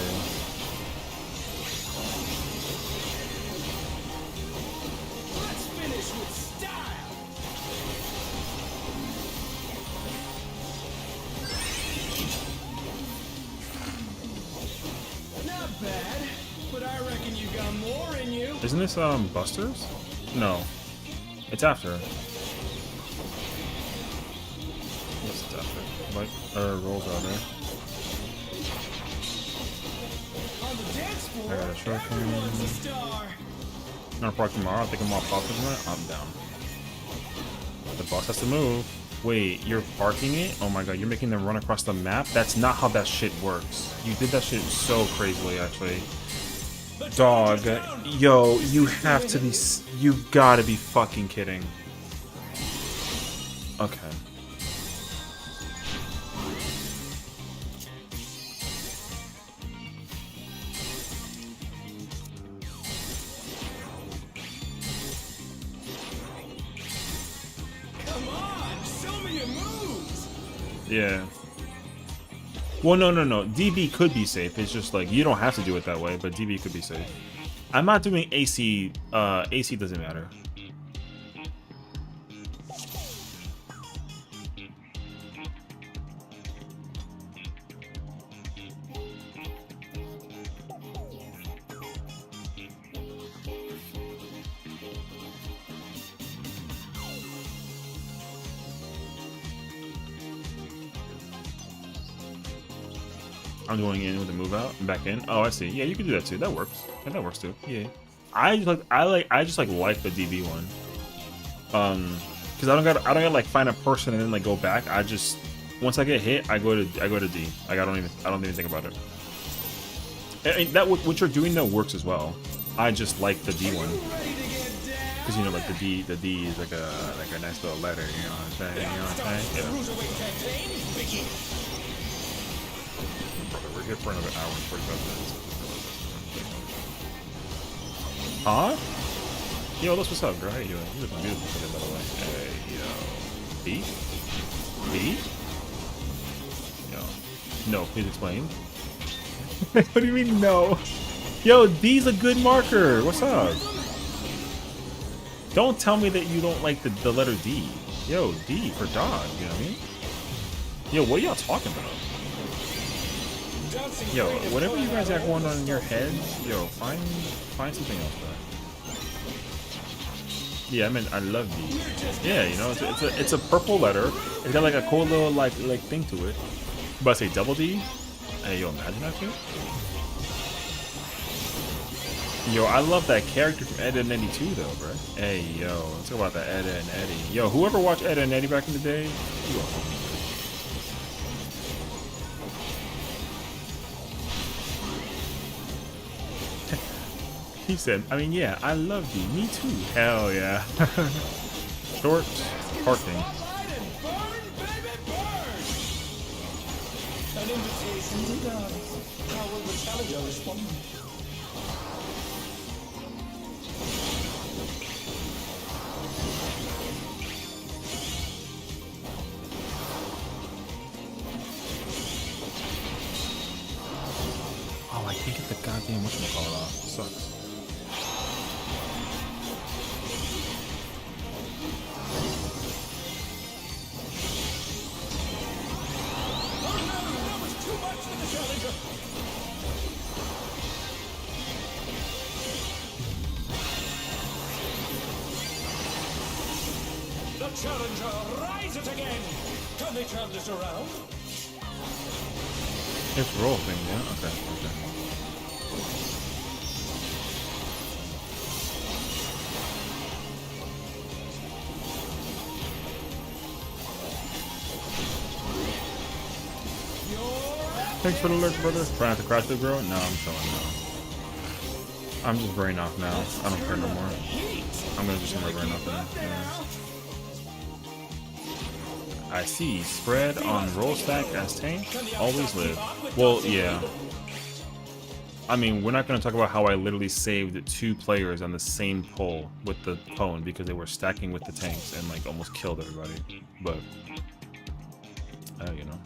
Let's finish with style. Not bad, but I reckon you got more in you. Isn't this Buster's? No. It's after. Yes, it's after. Like rolls out there. I got a short game. I'm gonna park tomorrow. I think I'm all popular tonight. I'm down. The boss has to move. Wait, you're parking it? Oh my god, you're making them run across the map? That's not how that shit works. You did that shit so crazily, actually. Dog. Yo, you have to be... You gotta be fucking kidding. Okay. Yeah. Well, no. DB could be safe. It's just like, you don't have to do it that way, but DB could be safe. I'm not doing AC. AC doesn't matter. I'm going in with a move out and back in. Oh, I see. Yeah, you can do that too. That works. Yeah, that works too. Yeah. I just like the DB one. Because I don't gotta like find a person and then like go back. I just, once I get hit, I go to D. Like I don't even think about it. And that what you're doing though works as well. I just like the D one. Because, you know, like the D is like a nice little letter, you know what I'm saying? You know what I'm saying? Yeah. We're here for another hour and 45 minutes. Huh? Yo, that's what's up, girl. How you doing? You look beautiful today, by the way. Hey, yo. B? B? Yo. No, please explain. What do you mean, no? Yo, D's a good marker. What's up? Don't tell me that you don't like the letter D. Yo, D for dog, you know what I mean? Yo, what are y'all talking about? Yo, whatever you guys got going on in your heads, yo, find something else, bro. Yeah, I mean, I love D. Yeah, you know, it's a purple letter. It's got like a cool little like thing to it. But I say double D. Hey, yo, imagine that shit. Yo, I love that character from Ed and Eddie too, though, bro. Hey, yo, let's talk about that Ed and Eddie. Yo, whoever watched Ed and Eddie back in the day, you are homie. He said, I mean, yeah, I love you. Me too. Hell yeah. Short parking. An invitation to dance. How will the challenger respond? Oh, I can't get the goddamn whatchamacallit off. Sucks. The challenger rises again. Can they turn this around? It's roll thing, yeah? Okay. Thanks for the alert, brother. Trying not to crash the girl? No, I'm chilling now. I'm just brain off now. I don't care no more. I'm gonna just get my brain off now. Yeah. I see. Spread on roll stack as tank. Always live. Well, yeah. I mean, we're not gonna talk about how I literally saved 2 players on the same pull with the cone because they were stacking with the tanks and like almost killed everybody. But, you know.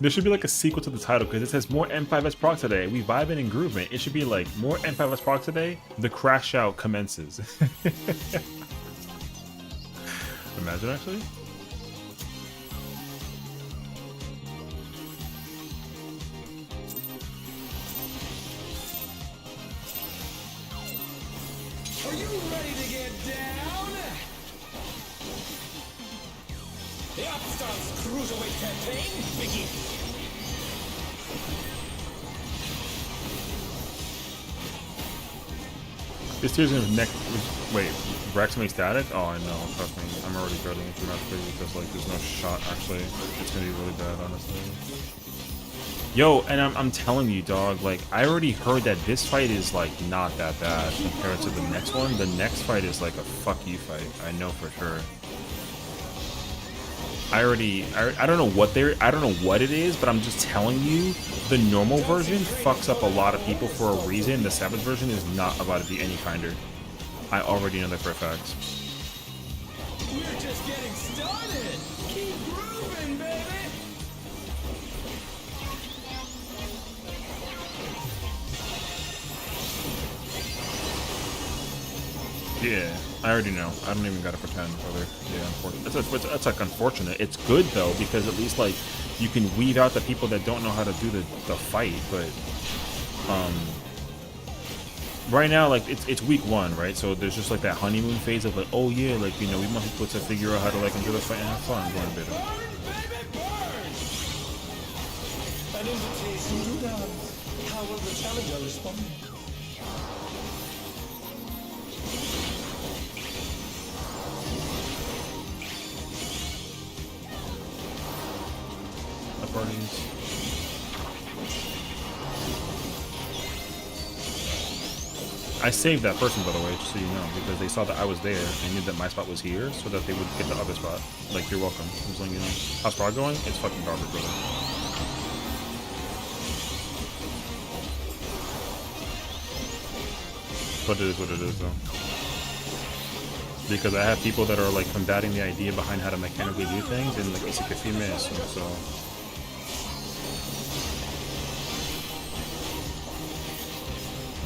There should be like a sequel to the title because it says more M5S prog today. We vibin and groovin. It should be like more M5S prog today. The crash out commences. Imagine actually. Are you ready to get down? The Upstart's Cruiserweight campaign begins. This tear's gonna neck. Wait, Rex make static? Oh, I know. Trust me, I'm already dreading it dramatically because like there's no shot. Actually, it's gonna be really bad, honestly. Yo, and I'm telling you, dog. Like I already heard that this fight is like not that bad compared to the next one. The next fight is like a fuck you fight. I know for sure. I don't know what it is, but I'm just telling you, the normal version fucks up a lot of people for a reason. The Savage version is not about to be any kinder. I already know that for a fact. We're just getting started. Keep grooving, baby. Yeah, I already know. I don't even gotta pretend, brother. Yeah, unfortunate. That's like unfortunate. It's good though because at least like you can weed out the people that don't know how to do the fight. But right now like it's week 1, right? So there's just like that honeymoon phase of like, oh yeah, like you know we want people to figure out how to like enjoy the fight and have fun. Going a bit. An invitation to dance. How will the challenger respond? Parties. I saved that person, by the way, just so you know, because they saw that I was there and knew that my spot was here, so that they would get the other spot. Like, you're welcome. I'm just letting you know. How's prog going? It's fucking garbage, brother. But it is what it is, though. Because I have people that are, like, combating the idea behind how to mechanically do things, and, like, it's like a few minutes, so...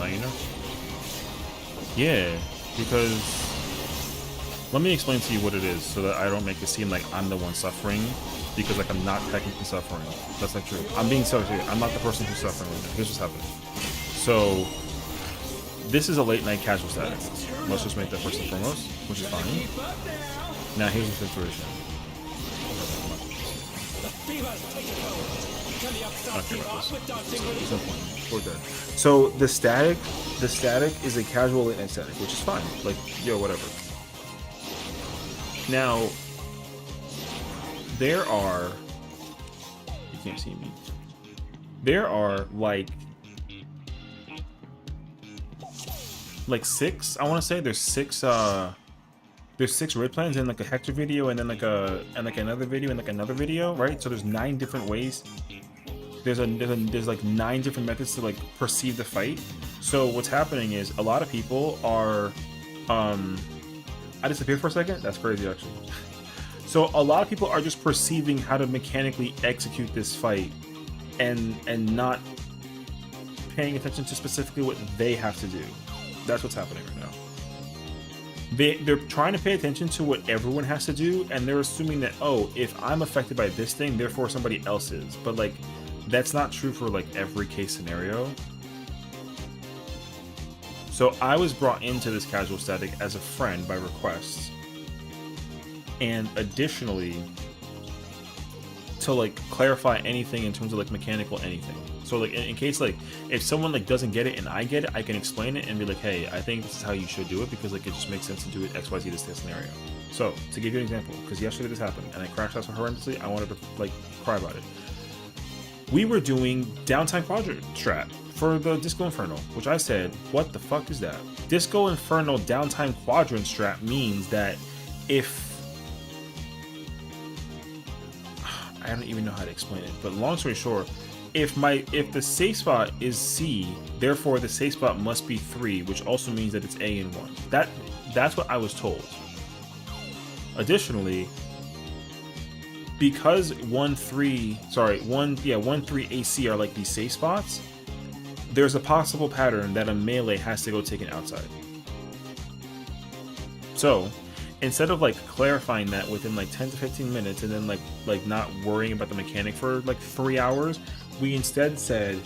You know? Yeah, because let me explain to you what it is so that I don't make it seem like I'm the one suffering, because like I'm not technically suffering. That's not true. I'm being selfish here. I'm not the person who's suffering right now. Here's what's happening. So This is a late night casual static. Let's just make that first and foremost, which is fine. Keep up now. Now here's the situation. Divas, take it over. Can the upstart Okay, keep about up this. with dancing So, with there's no point. We're good. So the static is a casual late night static, which is fine. Like, yo, whatever. Now, there are, you can't see me. There are like six. I want to say there's six red plans in like a Hector video, and then like another video, and like another video, right? So there's 9 different ways. There's like 9 different methods to like perceive the fight. So what's happening is a lot of people are I disappeared for a second. That's crazy, actually. So a lot of people are just perceiving how to mechanically execute this fight, and not paying attention to specifically what they have to do. That's what's happening right now. They're trying to pay attention to what everyone has to do, and they're assuming that, oh, if I'm affected by this thing, therefore somebody else is. But like, that's not true for like every case scenario. So I was brought into this casual static as a friend by request, and additionally to like clarify anything in terms of like mechanical anything. So like in case like if someone like doesn't get it and I get it, I can explain it and be like, hey, I think this is how you should do it, because like it just makes sense to do it XYZ this scenario. So to give you an example, because yesterday this happened and I crashed out so horrendously, I wanted to like cry about it. We were doing downtime quadrant strat for the Disco Inferno, which I said, what the fuck is that? Disco Inferno downtime quadrant strat means that if I don't even know how to explain it, but long story short, if the safe spot is C, therefore the safe spot must be 3, which also means that it's A and 1. That's what I was told. Additionally, because 1, 3 AC are like these safe spots, there's a possible pattern that a melee has to go taken outside. So instead of like clarifying that within like 10 to 15 minutes and then like not worrying about the mechanic for like 3 hours, we instead said,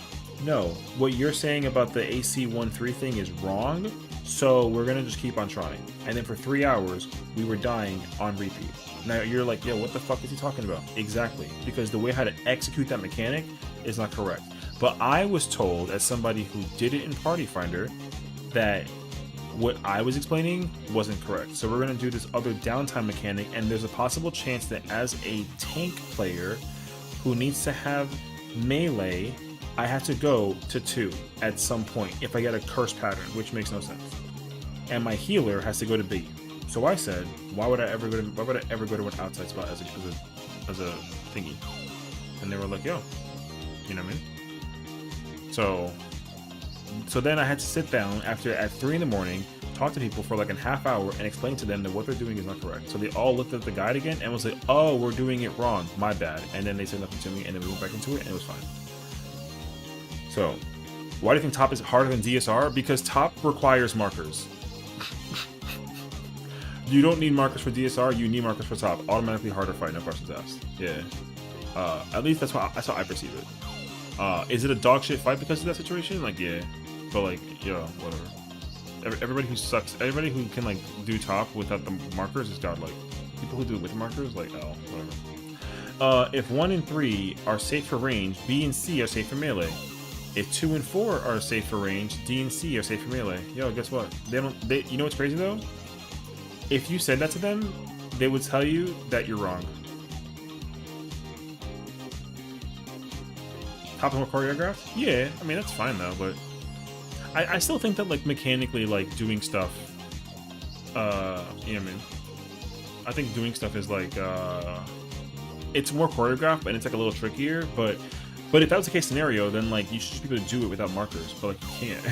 no, what you're saying about the AC 1-3 thing is wrong, so we're gonna just keep on trying. And then for 3 hours we were dying on repeat. Now you're like, yo, what the fuck is he talking about? Exactly, because the way how to execute that mechanic is not correct. But I was told, as somebody who did it in Party Finder, that what I was explaining wasn't correct. So we're going to do this other downtime mechanic, and there's a possible chance that as a tank player who needs to have melee, I have to go to 2 at some point if I get a curse pattern, which makes no sense. And my healer has to go to B. So I said, why would I ever go to an outside spot as a thingy? And they were like, yo, you know what I mean? So then I had to sit down at 3 in the morning, talk to people for like a half hour, and explain to them that what they're doing is not correct. So they all looked at the guide again and was like, oh, we're doing it wrong, my bad. And then they said nothing to me, and then we went back into it, and it was fine. So why do you think top is harder than DSR? Because top requires markers. You don't need markers for DSR, you need markers for top. Automatically harder fight, no questions asked. Yeah. At least that's how I perceive it. Is it a dog shit fight because of that situation? Like, yeah. But like, yeah, whatever. Everybody who sucks, everybody who can like do top without the markers is godlike. People who do it with markers, like, oh, whatever. If 1 and 3 are safe for range, B and C are safe for melee. If 2 and 4 are safe for range, D and C are safe for melee. Yo, guess what? You know what's crazy though? If you said that to them, they would tell you that you're wrong. Top more choreographed? Yeah, I mean that's fine though, but I still think that like mechanically like doing stuff, you know what I mean? I think doing stuff is like it's more choreographed and it's like a little trickier, but if that was the case scenario, then like you should be able to do it without markers, but like you can't.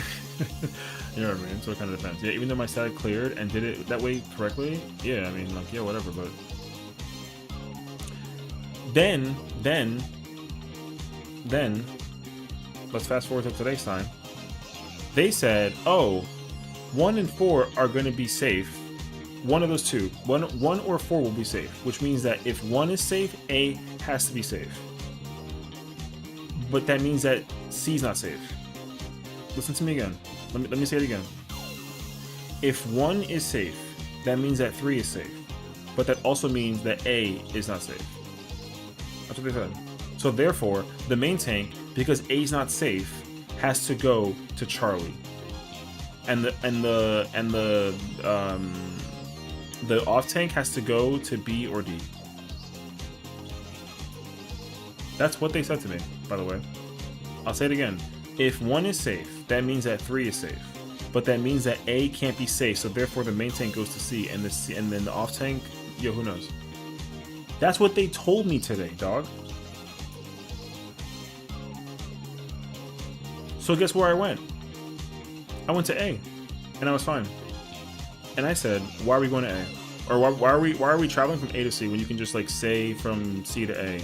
You know what I mean? So it kind of depends. Yeah, even though my static cleared and did it that way correctly, yeah, I mean like yeah, whatever, but then let's fast forward to today's time. They said, oh, 1 and 4 are going to be safe. One of those two, one or 4 will be safe, which means that if 1 is safe, A has to be safe. But that means that C is not safe. Listen to me again. Let me say it again. if 1 is safe, that means that 3 is safe. But that also means that A is not safe. That's what they said. So therefore, the main tank, because A is not safe, has to go to Charlie. And the off tank has to go to B or D. That's what they said to me, by the way. I'll say it again. If 1 is safe, that means that 3 is safe. But that means that A can't be safe, so therefore the main tank goes to C, and then the off tank, yo, who knows? That's what they told me today, dog. So guess where I went? I went to A, and I was fine. And I said, why are we going to A? Or why are we traveling from A to C when you can just like say from C to A?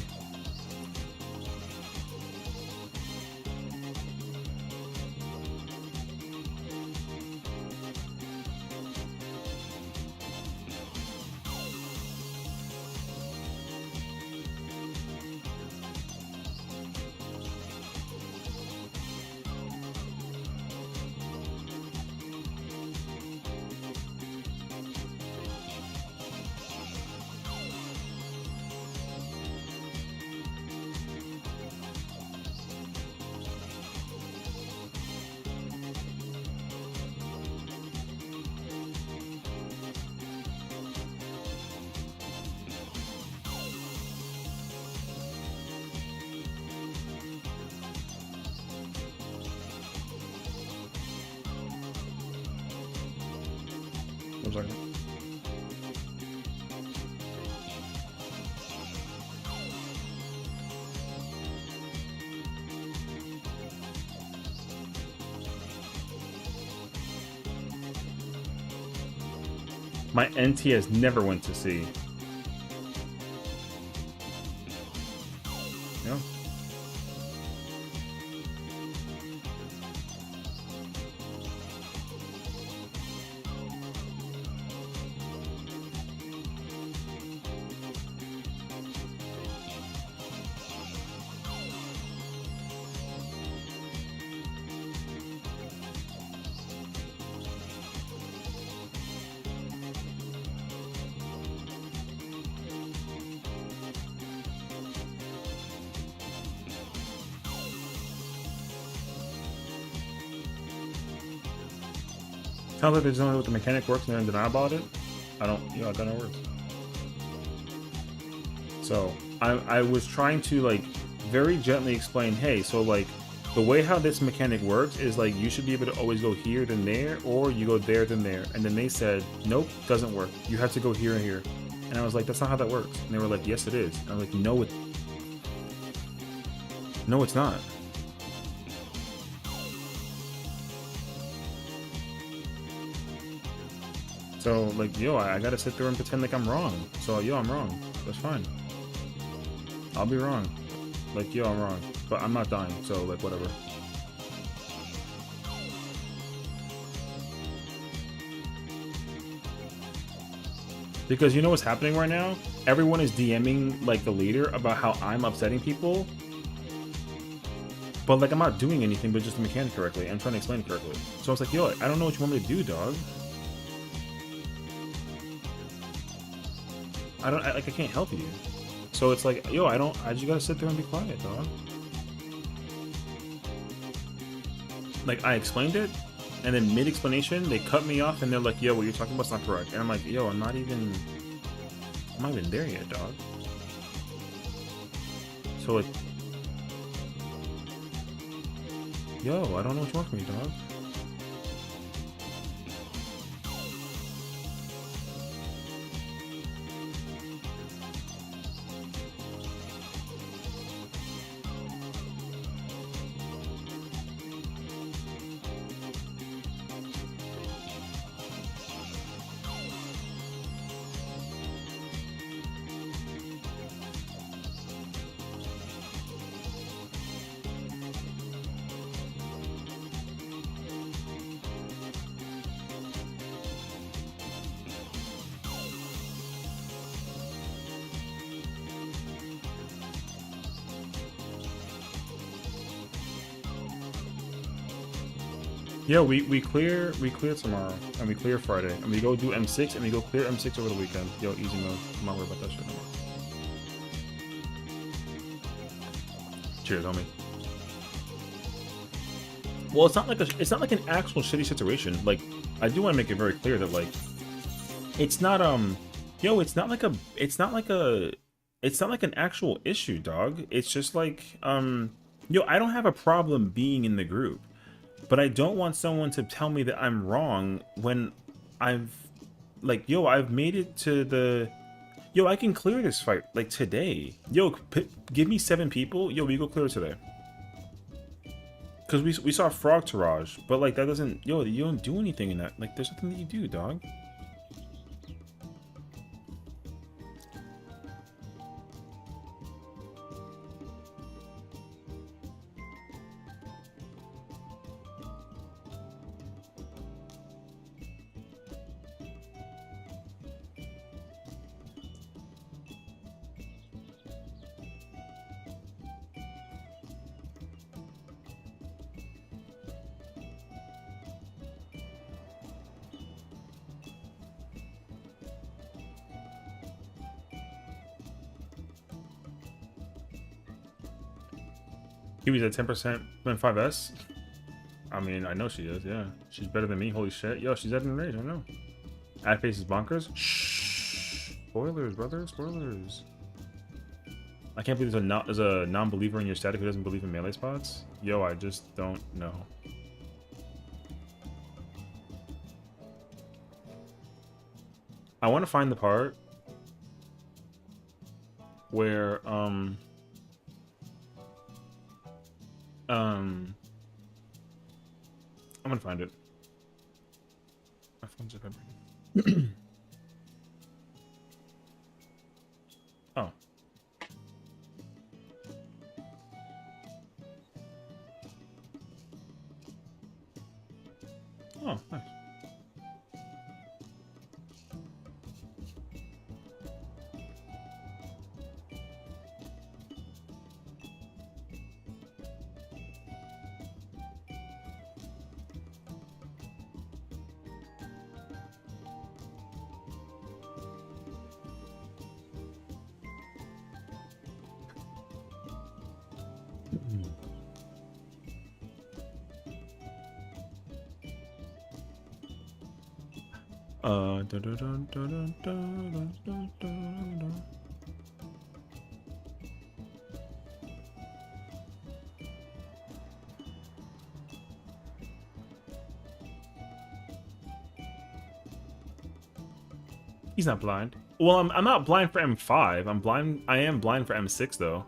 One second. My NT has never went to C. No. Sounds like they just don't know what the mechanic works and they're in denial about it. I don't know how it works. So I was trying to like very gently explain, hey, so like the way how this mechanic works is like you should be able to always go here then there, or you go there then there. And then they said, nope, doesn't work. You have to go here and here. And I was like, that's not how that works. And they were like, yes, it is. And I was like, no, it's not. So, like, yo, I gotta sit there and pretend like I'm wrong. So, yo, I'm wrong. That's fine. I'll be wrong. Like, yo, I'm wrong. But I'm not dying, so, like, whatever. Because you know what's happening right now? Everyone is DMing, like, the leader about how I'm upsetting people. But, like, I'm not doing anything but just the mechanic correctly. I'm trying to explain it correctly. So, I was like, yo, I don't know what you want me to do, dog. I can't help you. So it's like, yo, I just gotta sit there and be quiet, dog. Like, I explained it, and then mid-explanation, they cut me off, and they're like, yo, what you're talking about's not correct. And I'm like, yo, I'm not even there yet, dog. So, like, yo, I don't know what you want from me, dog. Yeah, we clear tomorrow and we clear Friday and we go do M6 and we go clear M6 over the weekend. Yo, easy mode. I'm not worried about that shit no more. Cheers, homie. Well, it's not like an actual shitty situation. Like, I do want to make it very clear that like, it's not yo, it's not like an actual issue, dog. It's just like yo, I don't have a problem being in the group, but I don't want someone to tell me that I'm wrong when I've like, yo, I've made it to the. Yo, I can clear this fight like today. Yo, give me 7 people. Yo, we go clear today. Because we saw Frog Taraj, but like that doesn't, yo, you don't do anything in that. Like there's nothing that you do, dog. Kiwi's at 10% M5S. I mean, I know she is, yeah. She's better than me, holy shit. Yo, she's at an rage, I know. Ad face is bonkers. Shh. Spoilers, brother, spoilers. I can't believe there's a non-believer in your static who doesn't believe in melee spots. Yo, I just don't know. I want to find the part where, I'm gonna find it. My phone's vibrating. Oh. Oh, nice. Dun, dun, dun, dun, dun, dun, dun, dun, dun. He's not blind. Well, I'm not blind for M5. I'm blind. I am blind for M6 though.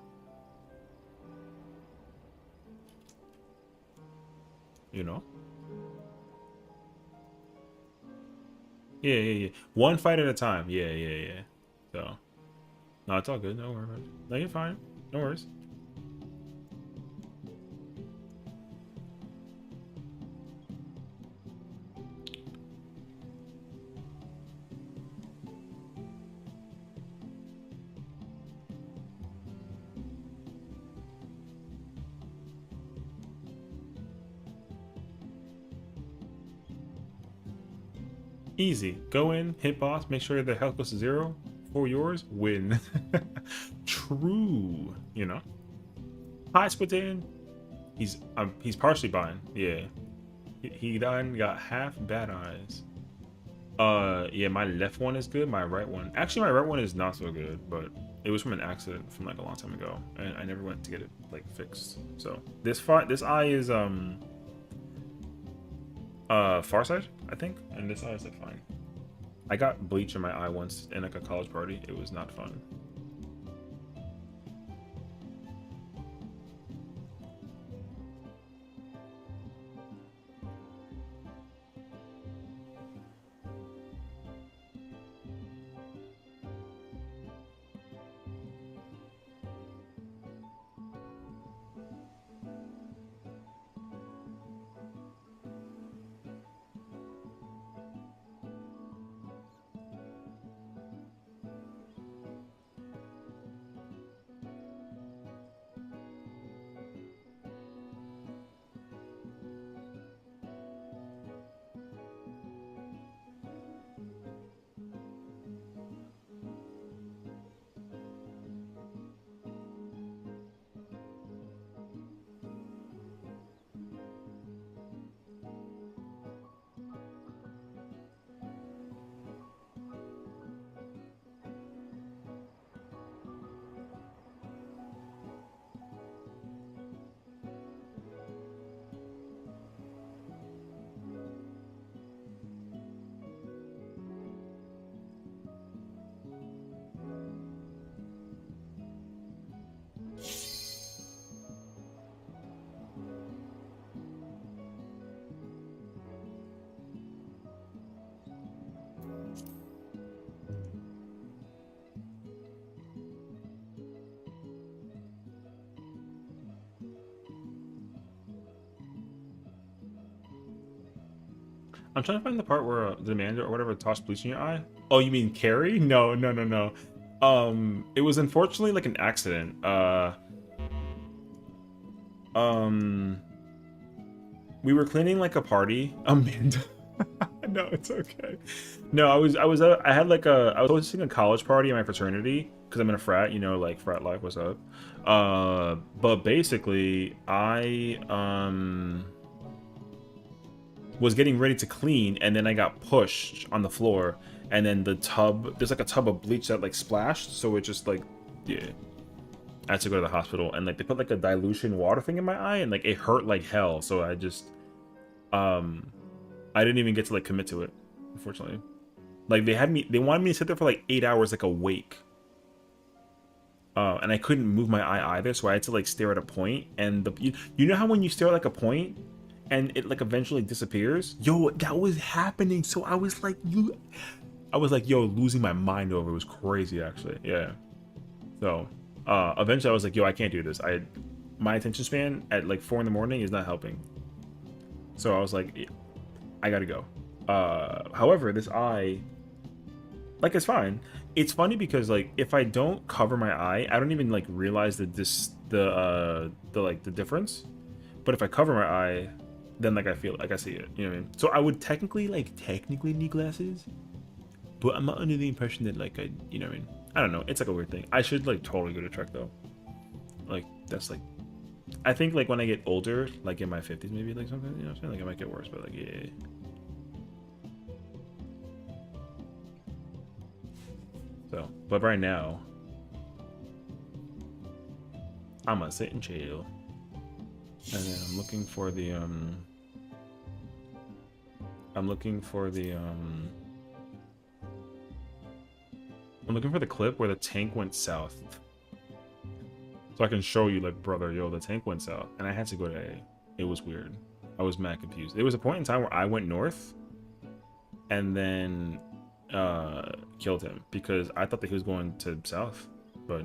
You know. Yeah. One fight at a time. Yeah. So, no, it's all good. Don't worry about it. No, you're fine. No worries. Easy. Go in, hit boss, make sure the health goes to 0 for yours, win. True. You know. Hi, Squidan. He's partially blind. Yeah. He done got half bad eyes. Yeah, my left one is good. My right one, actually, my right one is not so good, but it was from an accident from like a long time ago, and I never went to get it like fixed. So this eye is far side, I think, and this eye is like fine. I got bleach in my eye once in like a college party. It was not fun. I'm trying to find the part where the manager or whatever tossed bleach in your eye. Oh, you mean Carrie? No, no, no, no. It was unfortunately like an accident. We were cleaning like a party. Amanda. No, it's okay. No, I was I was hosting a college party in my fraternity because I'm in a frat, you know, like frat life, what's up? But basically I was getting ready to clean and then I got pushed on the floor and then the tub, there's like a tub of bleach that like splashed, so it just like, yeah. I had to go to the hospital and like they put like a dilution water thing in my eye and like it hurt like hell, so I just I didn't even get to like commit to it, unfortunately. Like they wanted me to sit there for like 8 hours like awake. And I couldn't move my eye either, so I had to like stare at a point and you know how when you stare at like a point and it like eventually disappears? Yo, that was happening. So I was like yo, losing my mind over it. Was crazy actually. Yeah. So eventually I was like, yo, I can't do this. My attention span at like 4 in the morning is not helping. So I was like, I gotta go. However, this eye, like, it's fine. It's funny because like if I don't cover my eye, I don't even like realize the difference. But if I cover my eye, then like I feel like I see it. You know what I mean? So I would technically need glasses, but I'm not under the impression that like you know what I mean? I don't know. It's like a weird thing. I should like totally go to Trek though. Like that's like, I think like when I get older, like in my 50s maybe, like something, you know what I'm saying? Like it might get worse, but like yeah. So, but right now, I'm gonna sit and chill. And then I'm looking for the clip where the tank went south. So I can show you like, brother, yo, the tank went south. And I had to go to A. It was weird. I was mad confused. There was a point in time where I went north and then killed him because I thought that he was going to south, but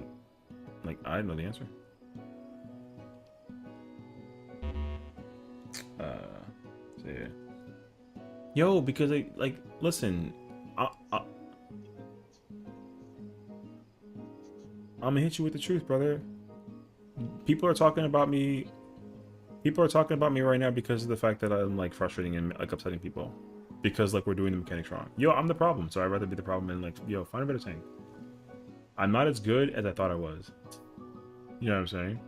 like I didn't know the answer. So yeah. Yo, because like listen, I'm gonna hit you with the truth, brother. People are talking about me right now because of the fact that I'm like frustrating and like upsetting people because like we're doing the mechanics wrong. Yo, I'm the problem, so I'd rather be the problem and like, yo, find a better tank. I'm not as good as I thought I was. You know what I'm saying?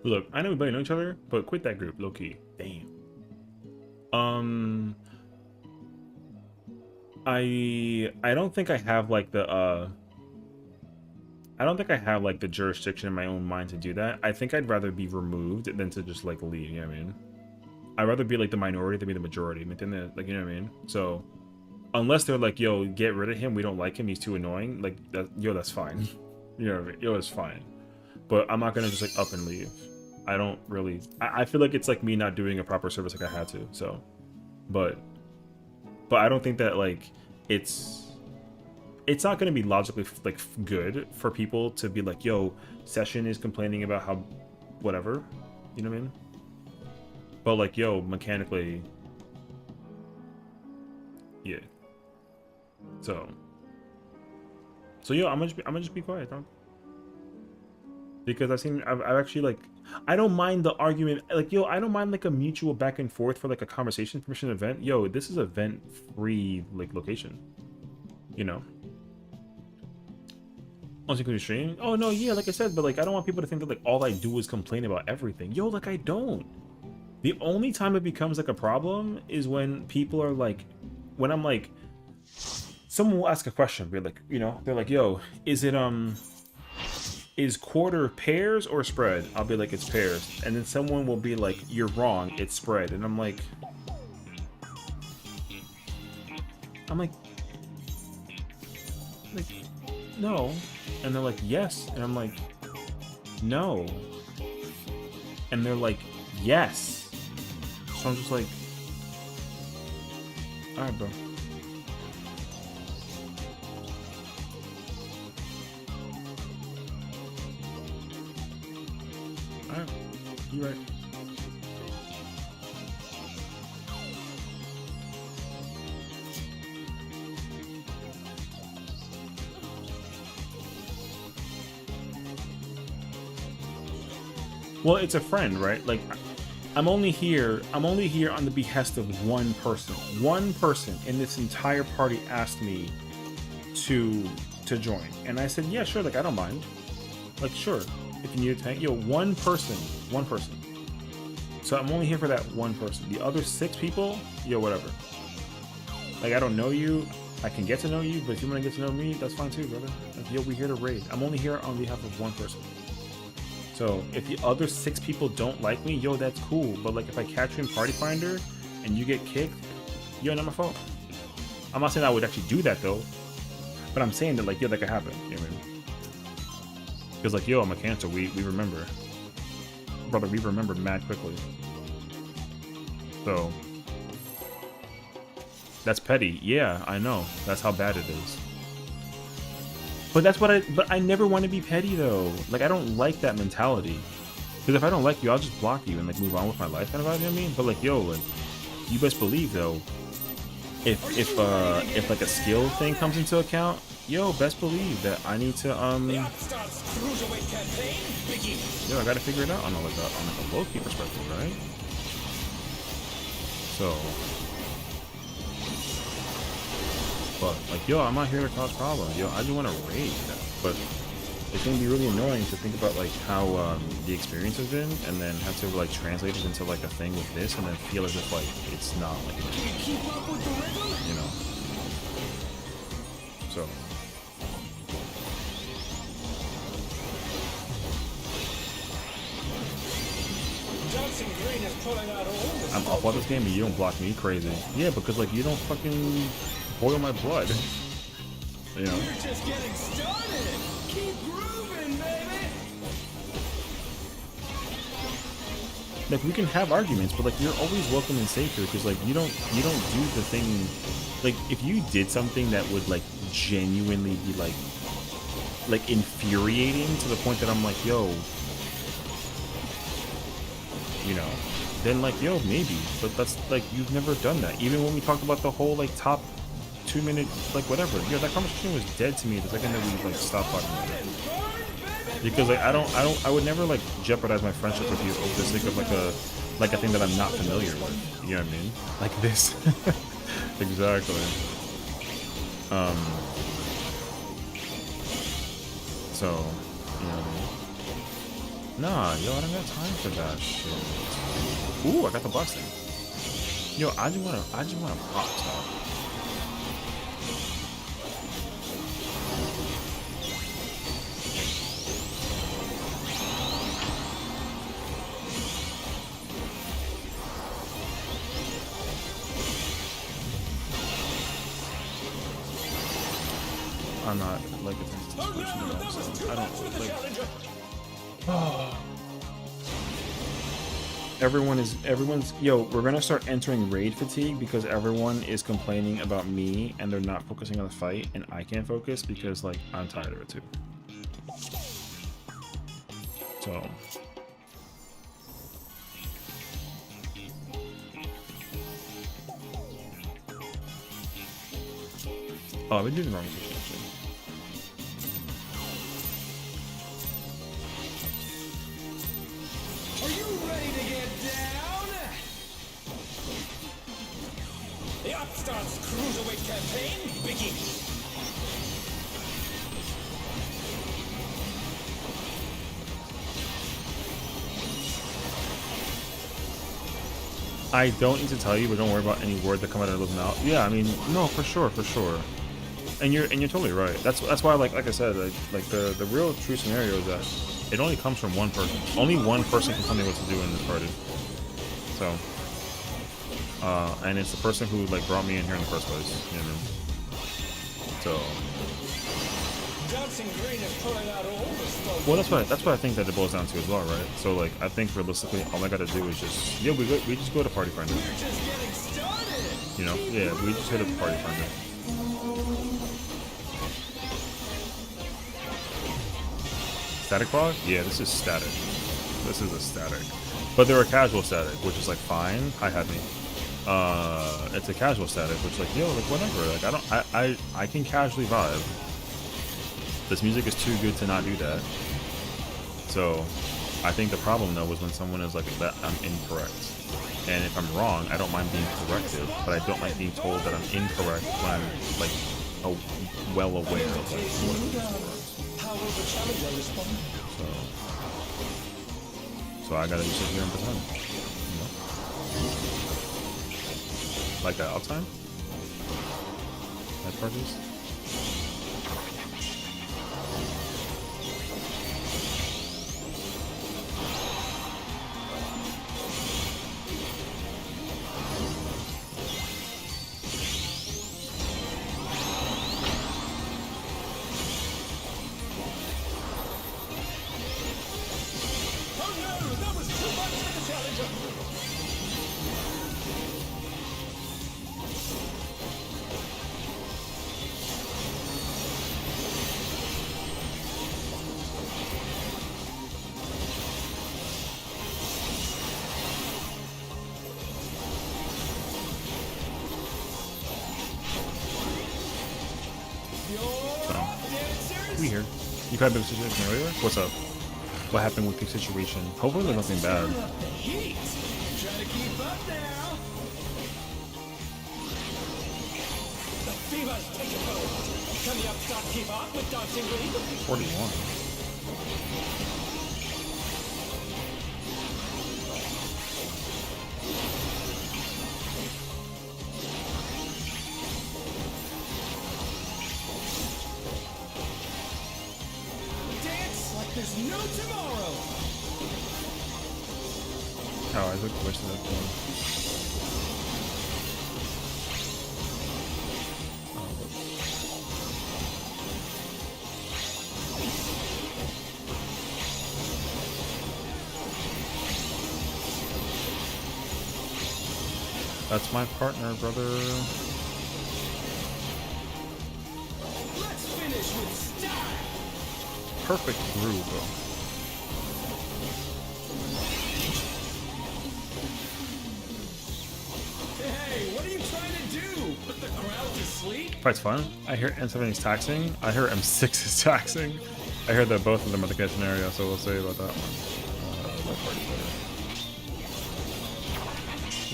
Look, I know we know each other, but quit that group, low key. Damn. I don't think I have like the I don't think I have like the jurisdiction in my own mind to do that. I think I'd rather be removed than to just like leave, you know what I mean? I'd rather be like the minority than be the majority. Like, you know what I mean? So unless they're like, yo, get rid of him, we don't like him, he's too annoying, like that, yo, that's fine. You know what I mean? Yo, it's fine. But I'm not gonna just like up and leave. I don't really, I feel like it's like me not doing a proper service like I had to, so, but I don't think that like, it's not going to be logically like good for people to be like, yo, Session is complaining about how, whatever, you know what I mean? But like, yo, mechanically, yeah. So yo, I'm gonna just be quiet, don't. Because I've actually like, I don't mind the argument, like, yo, I don't mind like a mutual back and forth for like a conversation permission event. Yo, this is event free like location, you know. Once you can stream, oh no, yeah, like I said, but like I don't want people to think that like all I do is complain about everything. Yo, like I don't. The only time it becomes like a problem is when people are like, when I'm like, someone will ask a question, be like, you know, they're like, yo, is quarter pairs or spread? I'll be like, it's pairs. And then someone will be like, you're wrong, it's spread. And I'm like, no. And they're like, yes. And I'm like, no. And they're like, yes. So I'm just like, all right, bro. All right, you're right. Well, it's a friend, right? Like, I'm only here on the behest of one person. One person in this entire party asked me to join. And I said, yeah, sure, like, I don't mind. Like, sure, if you need a tank. Yo, one person. So I'm only here for that one person. The other 6 people, yo, whatever. Like, I don't know you. I can get to know you, but if you want to get to know me, that's fine too, brother. Like, yo, we're here to raid. I'm only here on behalf of one person. So if the other 6 people don't like me, yo, that's cool. But like if I catch you in Party Finder and you get kicked, yo, not my fault. I'm not saying I would actually do that though, but I'm saying that like, yo, that could happen. You know what I mean? Because like, yo, I'm a Cancer. We remember, brother. We remember mad quickly. So that's petty. Yeah, I know. That's how bad it is. But that's what I never want to be petty though. Like I don't like that mentality. Because if I don't like you, I'll just block you and like move on with my life kind of vibe, you know what I mean? But like, yo, like you best believe though, if like a skill thing comes into account, yo, best believe that I need to yo, I gotta figure it out on like a low key perspective, right? So but like, yo, I'm not here to cause problems. Yo, I just want to raid. But it's gonna be really annoying to think about like how the experience has been, and then have to like translate it into like a thing with this, and then feel as if like it's not like, you know. So. I'm up on this game, and you don't block me, crazy. Yeah, because like you don't fucking boil my blood. You know. We're just getting started. Keep grooving, baby. Like we can have arguments, but like you're always welcome and safe here because like you don't do the thing. Like if you did something that would like genuinely be like infuriating to the point that I'm like, yo, you know, then like, yo, maybe. But that's like you've never done that. Even when we talked about the whole like top 2 minute like whatever, yo, that conversation was dead to me the second that we like stopped talking about it. Because like I would never like jeopardize my friendship with you over the sake of like a thing that I'm not familiar with. You know what I mean? Like this. Exactly. So, you know what I mean? Nah, yo, I don't got time for that shit. Ooh, I got the busting. Yo, I just wanna pop talk. I'm not like attention to situation at all, so I don't like. Oh. Everyone's yo, we're gonna start entering raid fatigue because everyone is complaining about me and they're not focusing on the fight, and I can't focus because like I'm tired of it too. So oh, I've been doing the wrong position actually. Are you ready to get down? The Upstarts Cruiserweight campaign begins. I don't need to tell you, but don't worry about any word that come out of those mouth. Yeah, I mean, no, for sure. And you're totally right. That's why like I said, like the real true scenario is that it only comes from one person. Only one person can tell me what to do in this party. So, and it's the person who like brought me in here in the first place. You know what I mean? So, dancing green is pulling out all the smoke. Well, that's what I think that it boils down to as well, right? So like, I think realistically, all I gotta do is just we just go to party finder. We're just getting started. You know, yeah, we just hit a party finder. Static prog? Yeah, this is static. This is a static. But they're a casual static, which is like fine. Hi, me. It's a casual static, which like, yo, like whatever. Like I can casually vibe. This music is too good to not do that. So I think the problem though was when someone is like that I'm incorrect. And if I'm wrong, I don't mind being corrected, but I don't like being told that I'm incorrect when I'm like well aware of like what it is. How will the challenger respond? So I gotta just sit here and pretend. You know? Like that all time? Night parties? We here. You had a big situation earlier? What's up? What happened with the situation? Hopefully there's nothing bad. Turn up the heat. Try to keep up now. The fever's taking hold. Can the upstart keep up with dancing green? 41. Dance like there's no tomorrow. Oh, I looked wasted that one. That's my partner, brother. Let's finish with style. Perfect groove, bro. Hey, what are you trying to do? Put the crowd to sleep? Fight's fun. I hear N7 is taxing. I hear M6 is taxing. I heard that both of them are the catch scenario, so we'll see about that one.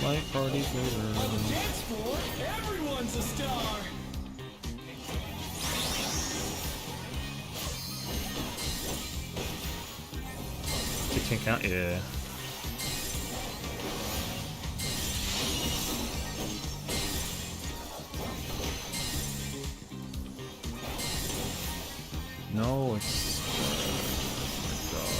Light party later. Light party On the later. dance floor, everyone's a star. You can't count? Yeah. No, it's... Oh my god.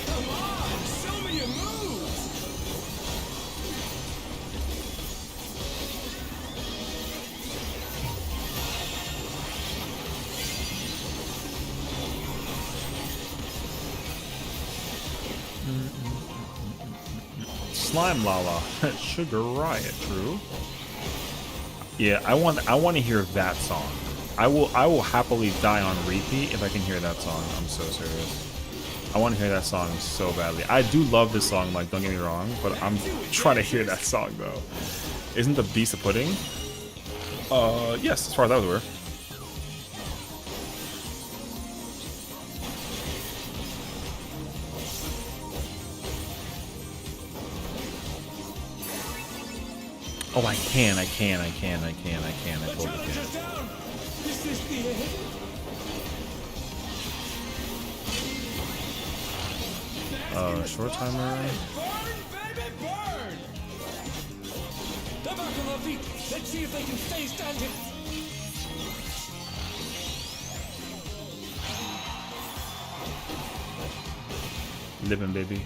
Come on, show me your moves. Slime Lala. Sugar Riot, true. Yeah, I want to hear that song. I will happily die on repeat if I can hear that song. I'm so serious. I want to hear that song so badly. I do love this song, like, don't get me wrong, but I'm trying to hear that song though. Isn't the Beast of Pudding? Yes, as far as I was aware. Oh, I can. I totally Challenger's can. down. Is this the end? Short timer. Burn, baby, burn! They're back on their feet. Let's see if they can stay standing. Living, baby.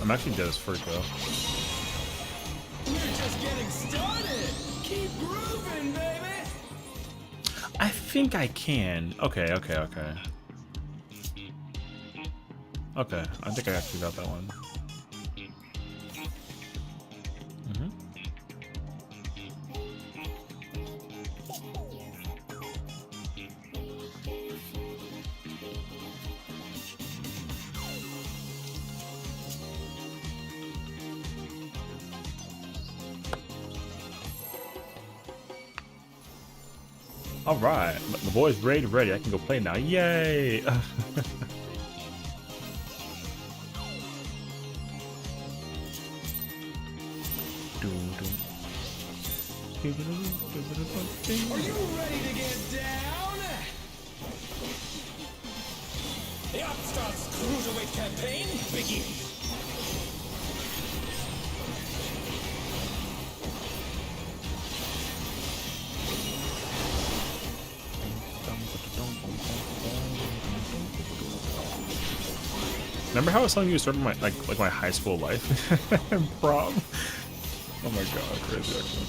I'm actually dead as frick, though. We're just getting started. Keep grooving, baby. I think I can. Okay. Okay, I think I actually got that one. All right, the boys ready. I can go play now. Yay! Are you ready to get down? The Upstart's Cruiserweight campaign begins. Remember how I was telling you to start my like my high school life in prom? Oh my god, crazy actually.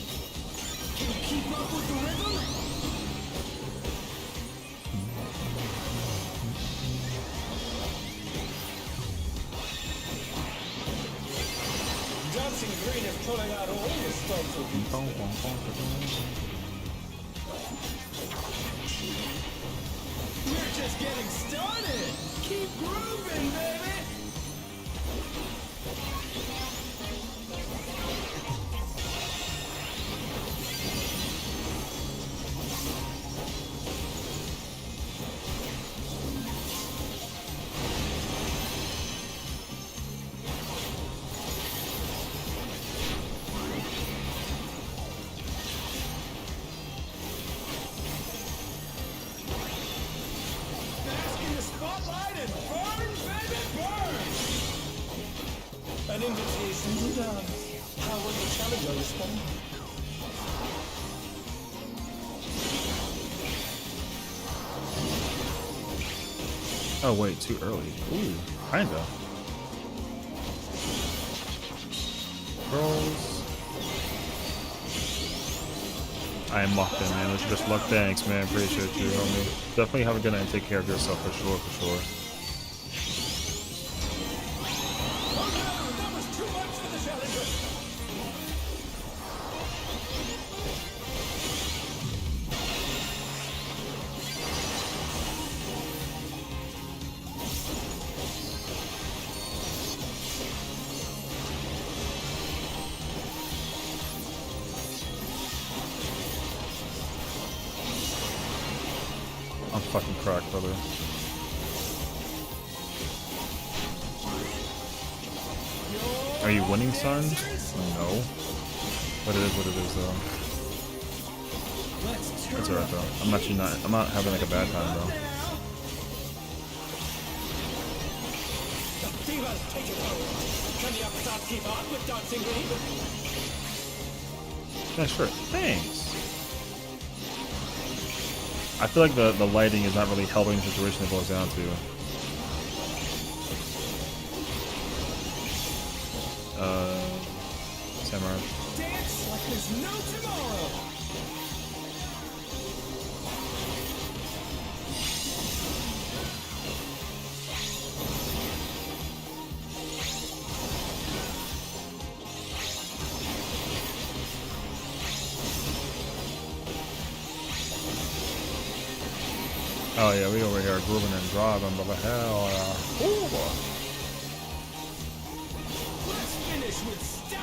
Can you keep up with the rhythm? Dancing Green is pulling out all the stops of We're just getting started. Keep grooving, baby. Bask in the spotlight and burn, baby, burn. An invitation to dance. How will the challenger respond? Oh wait, too early. Ooh, kinda. Girls. I am locked in, man. Let's just luck. Thanks, man. Appreciate you, homie. Definitely have a good night and take care of yourself for sure, for sure. Oh no, that was too much for the challenger. I'm fucking cracked, brother. Are you winning, son? No. But it is what it is, though. It's alright, though. I'm not having like a bad time, though. The divas take it over. Can the Upstart keep on with Dancing Green? Yeah, sure. Thanks. I feel like the lighting is not really helping the situation it boils down to. Samurai. Dance like there's no tomorrow. Oh yeah, we over here grooving and driving, but the hell yeah. Ooh. Let's finish with style.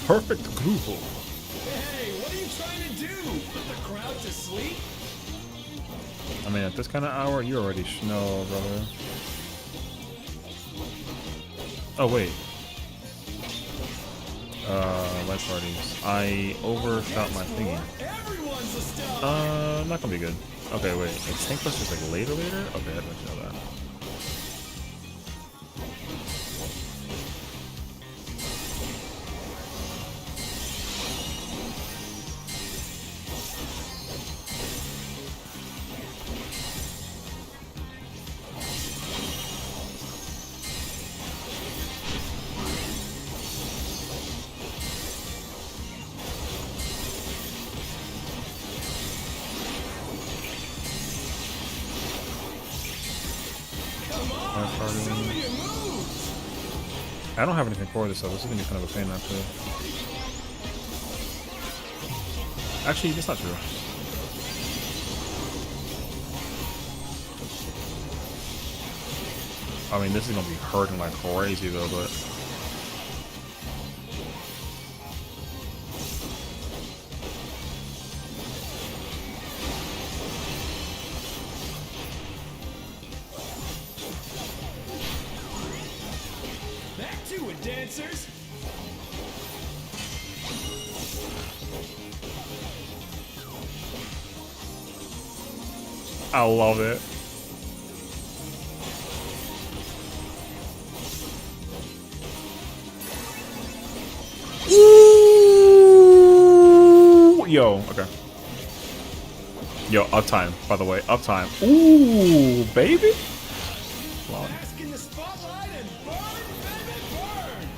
Perfect groove. Hey, what are you trying to do? Put the crowd to sleep? I mean, at this kind of hour, you already know, brother. Oh wait. Light parties. I overshot my thingy. Everyone's a star. Not gonna be good. Okay, wait. Is Tank Buster's like later? Okay, I didn't know that. I don't have anything for this, so this is gonna be kind of a pain actually. Actually, that's not true. I mean, this is gonna be hurting like crazy though, but. Back to it, dancers. I love it. Ooh! Yo, okay. Yo, uptime, by the way, uptime. Ooh, baby. Wow. Bask in the spotlight and burn, baby, burn.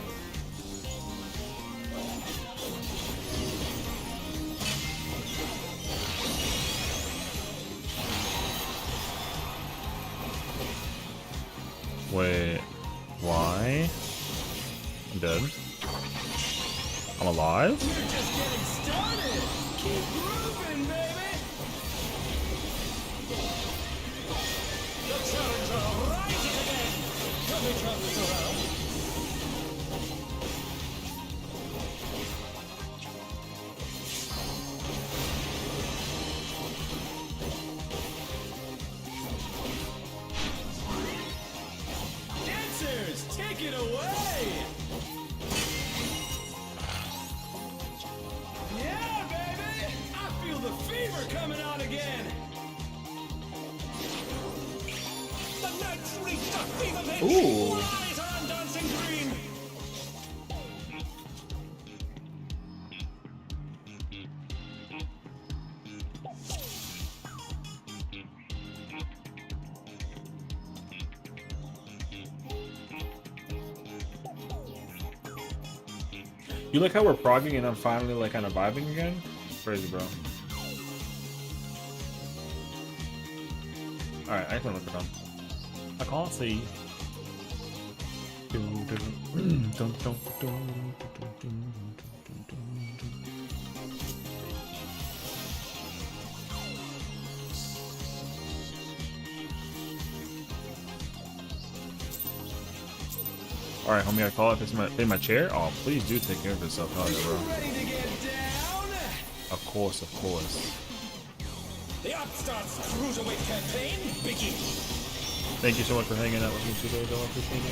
Wait, why? I'm dead. I'm alive? We're just getting started. Keep grooving, baby. The challenger rises again. Let me turn this around. Dancers, take it away. Yeah, baby! I feel the fever coming on again! The night's reached a fever pitch! Ooh. All eyes are on Dancing Green! You like how we're progging and I'm finally like kind of vibing again? Crazy, bro. Alright, I can look it up. I can't see. Alright, homie, I call it. This is my chair? Oh, please do take care of yourself. Oh, yeah, bro. Ready to get down? Of course, of course. The Upstarts Cruiserweight campaign begins! Thank you so much for hanging out with me today, though. I appreciate it.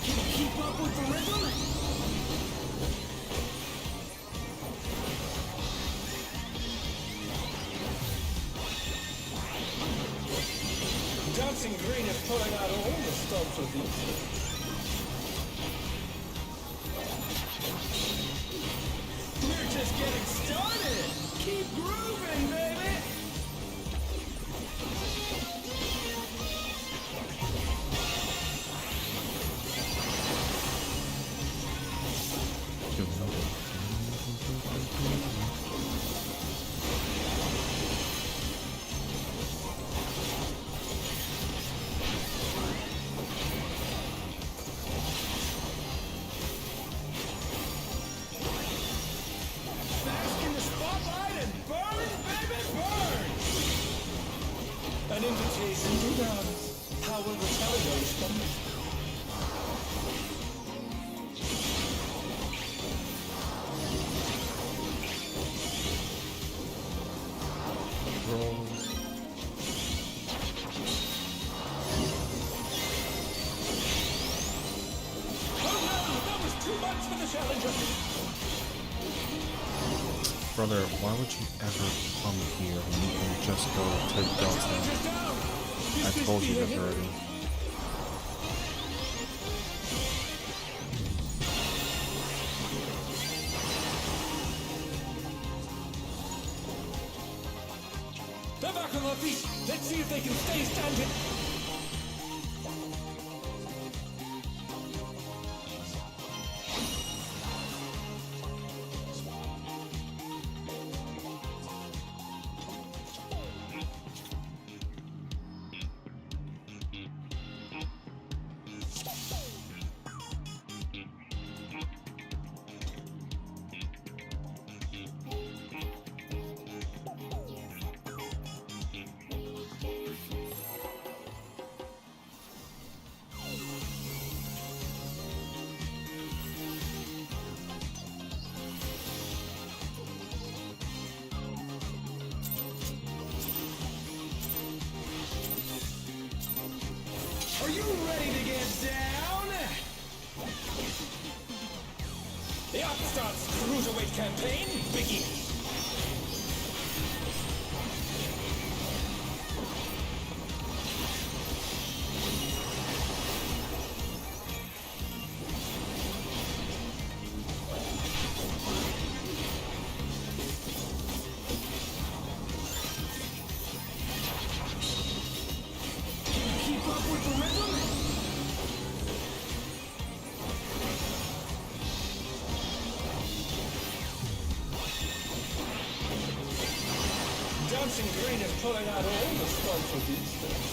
Can you keep up with the rhythm? Dancing Green is pulling out all the stops with these. We're just getting started! Keep grooving, baby! Bask in the spotlight and burn, baby, burn! An invitation to dance. How will the challenger respond? Oh no, that was too much for the challenger! Brother, why would you ever come here when you can just go take belts now? Challenger's down! I told you that already. They're back on the feet. Let's see if they can stay standing. Are you ready to get down? The Upstart's Cruiserweight campaign begins. Keep up with the rhythm. Dancing Green is pulling out all the stops for these days.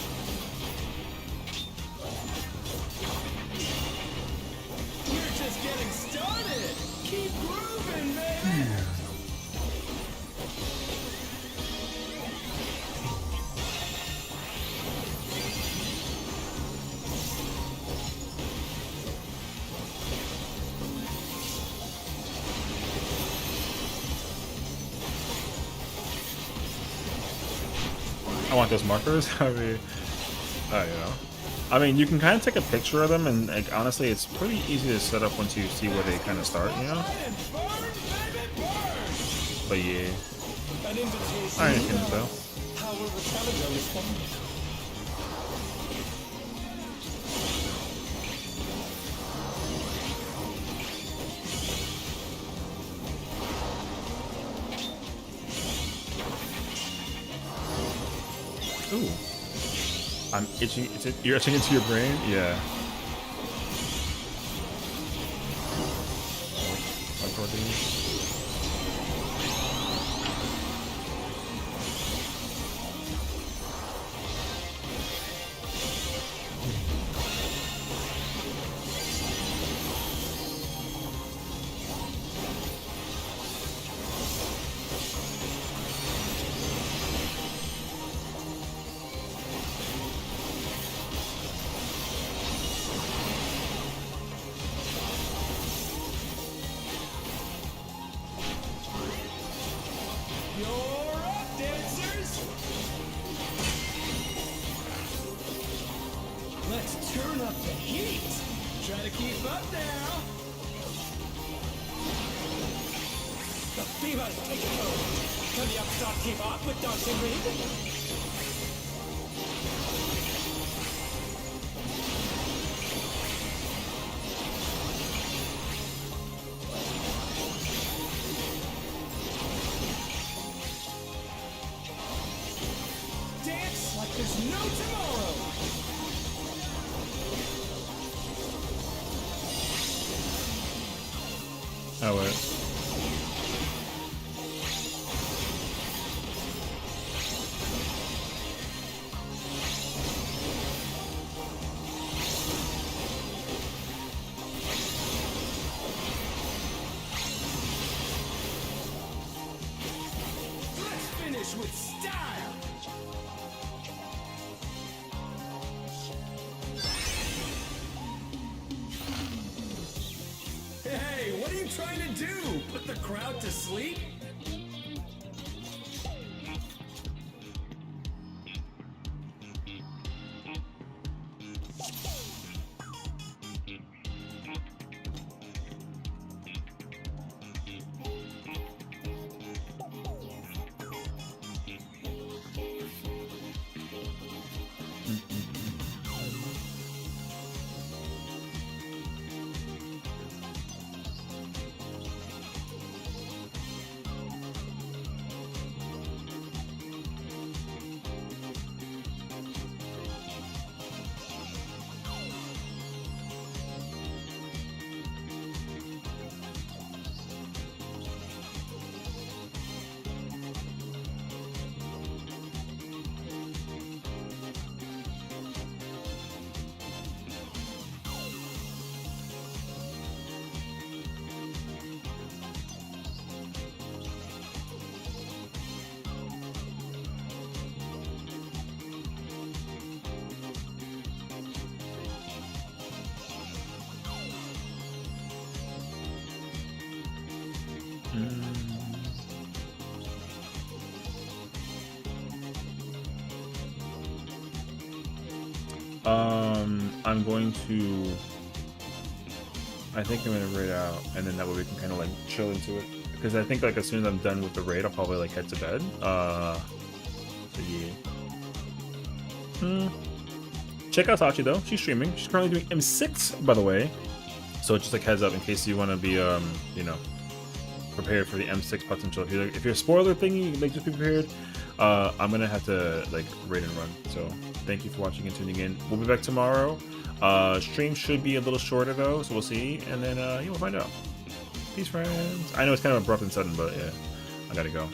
We're just getting started. Keep grooving, baby. I want those markers. I mean, you know. I mean, you can kind of take a picture of them, and like, honestly, it's pretty easy to set up once you see where they kind of start, you know. But yeah, An invitation. I can tell. How will the challenger respond? Ooh, I'm itching. You're itching into your brain, yeah. You're up, dancers! Let's turn up the heat! Try to keep up now! The fever's taking hold! Can the Upstart keep up with Dancing Green? Dance like there's no tomorrow! Oh wait. Let's finish with style! Hey, what are you trying to do? Put the crowd to sleep? I'm going to. I think I'm gonna raid out, and then that way we can kind of like chill into it. Because I think like as soon as I'm done with the raid, I'll probably like head to bed. So yeah. Check out Sachi though. She's streaming. She's currently doing M6, by the way. So just like heads up in case you want to be you know, prepared for the M6 potential. If you're a spoiler thingy, like just be prepared. I'm gonna have to like raid and run. So thank you for watching and tuning in. We'll be back tomorrow. Stream should be a little shorter though, so we'll see. And then yeah, we'll find out. Peace, friends. I know it's kind of abrupt and sudden, but yeah, I gotta go.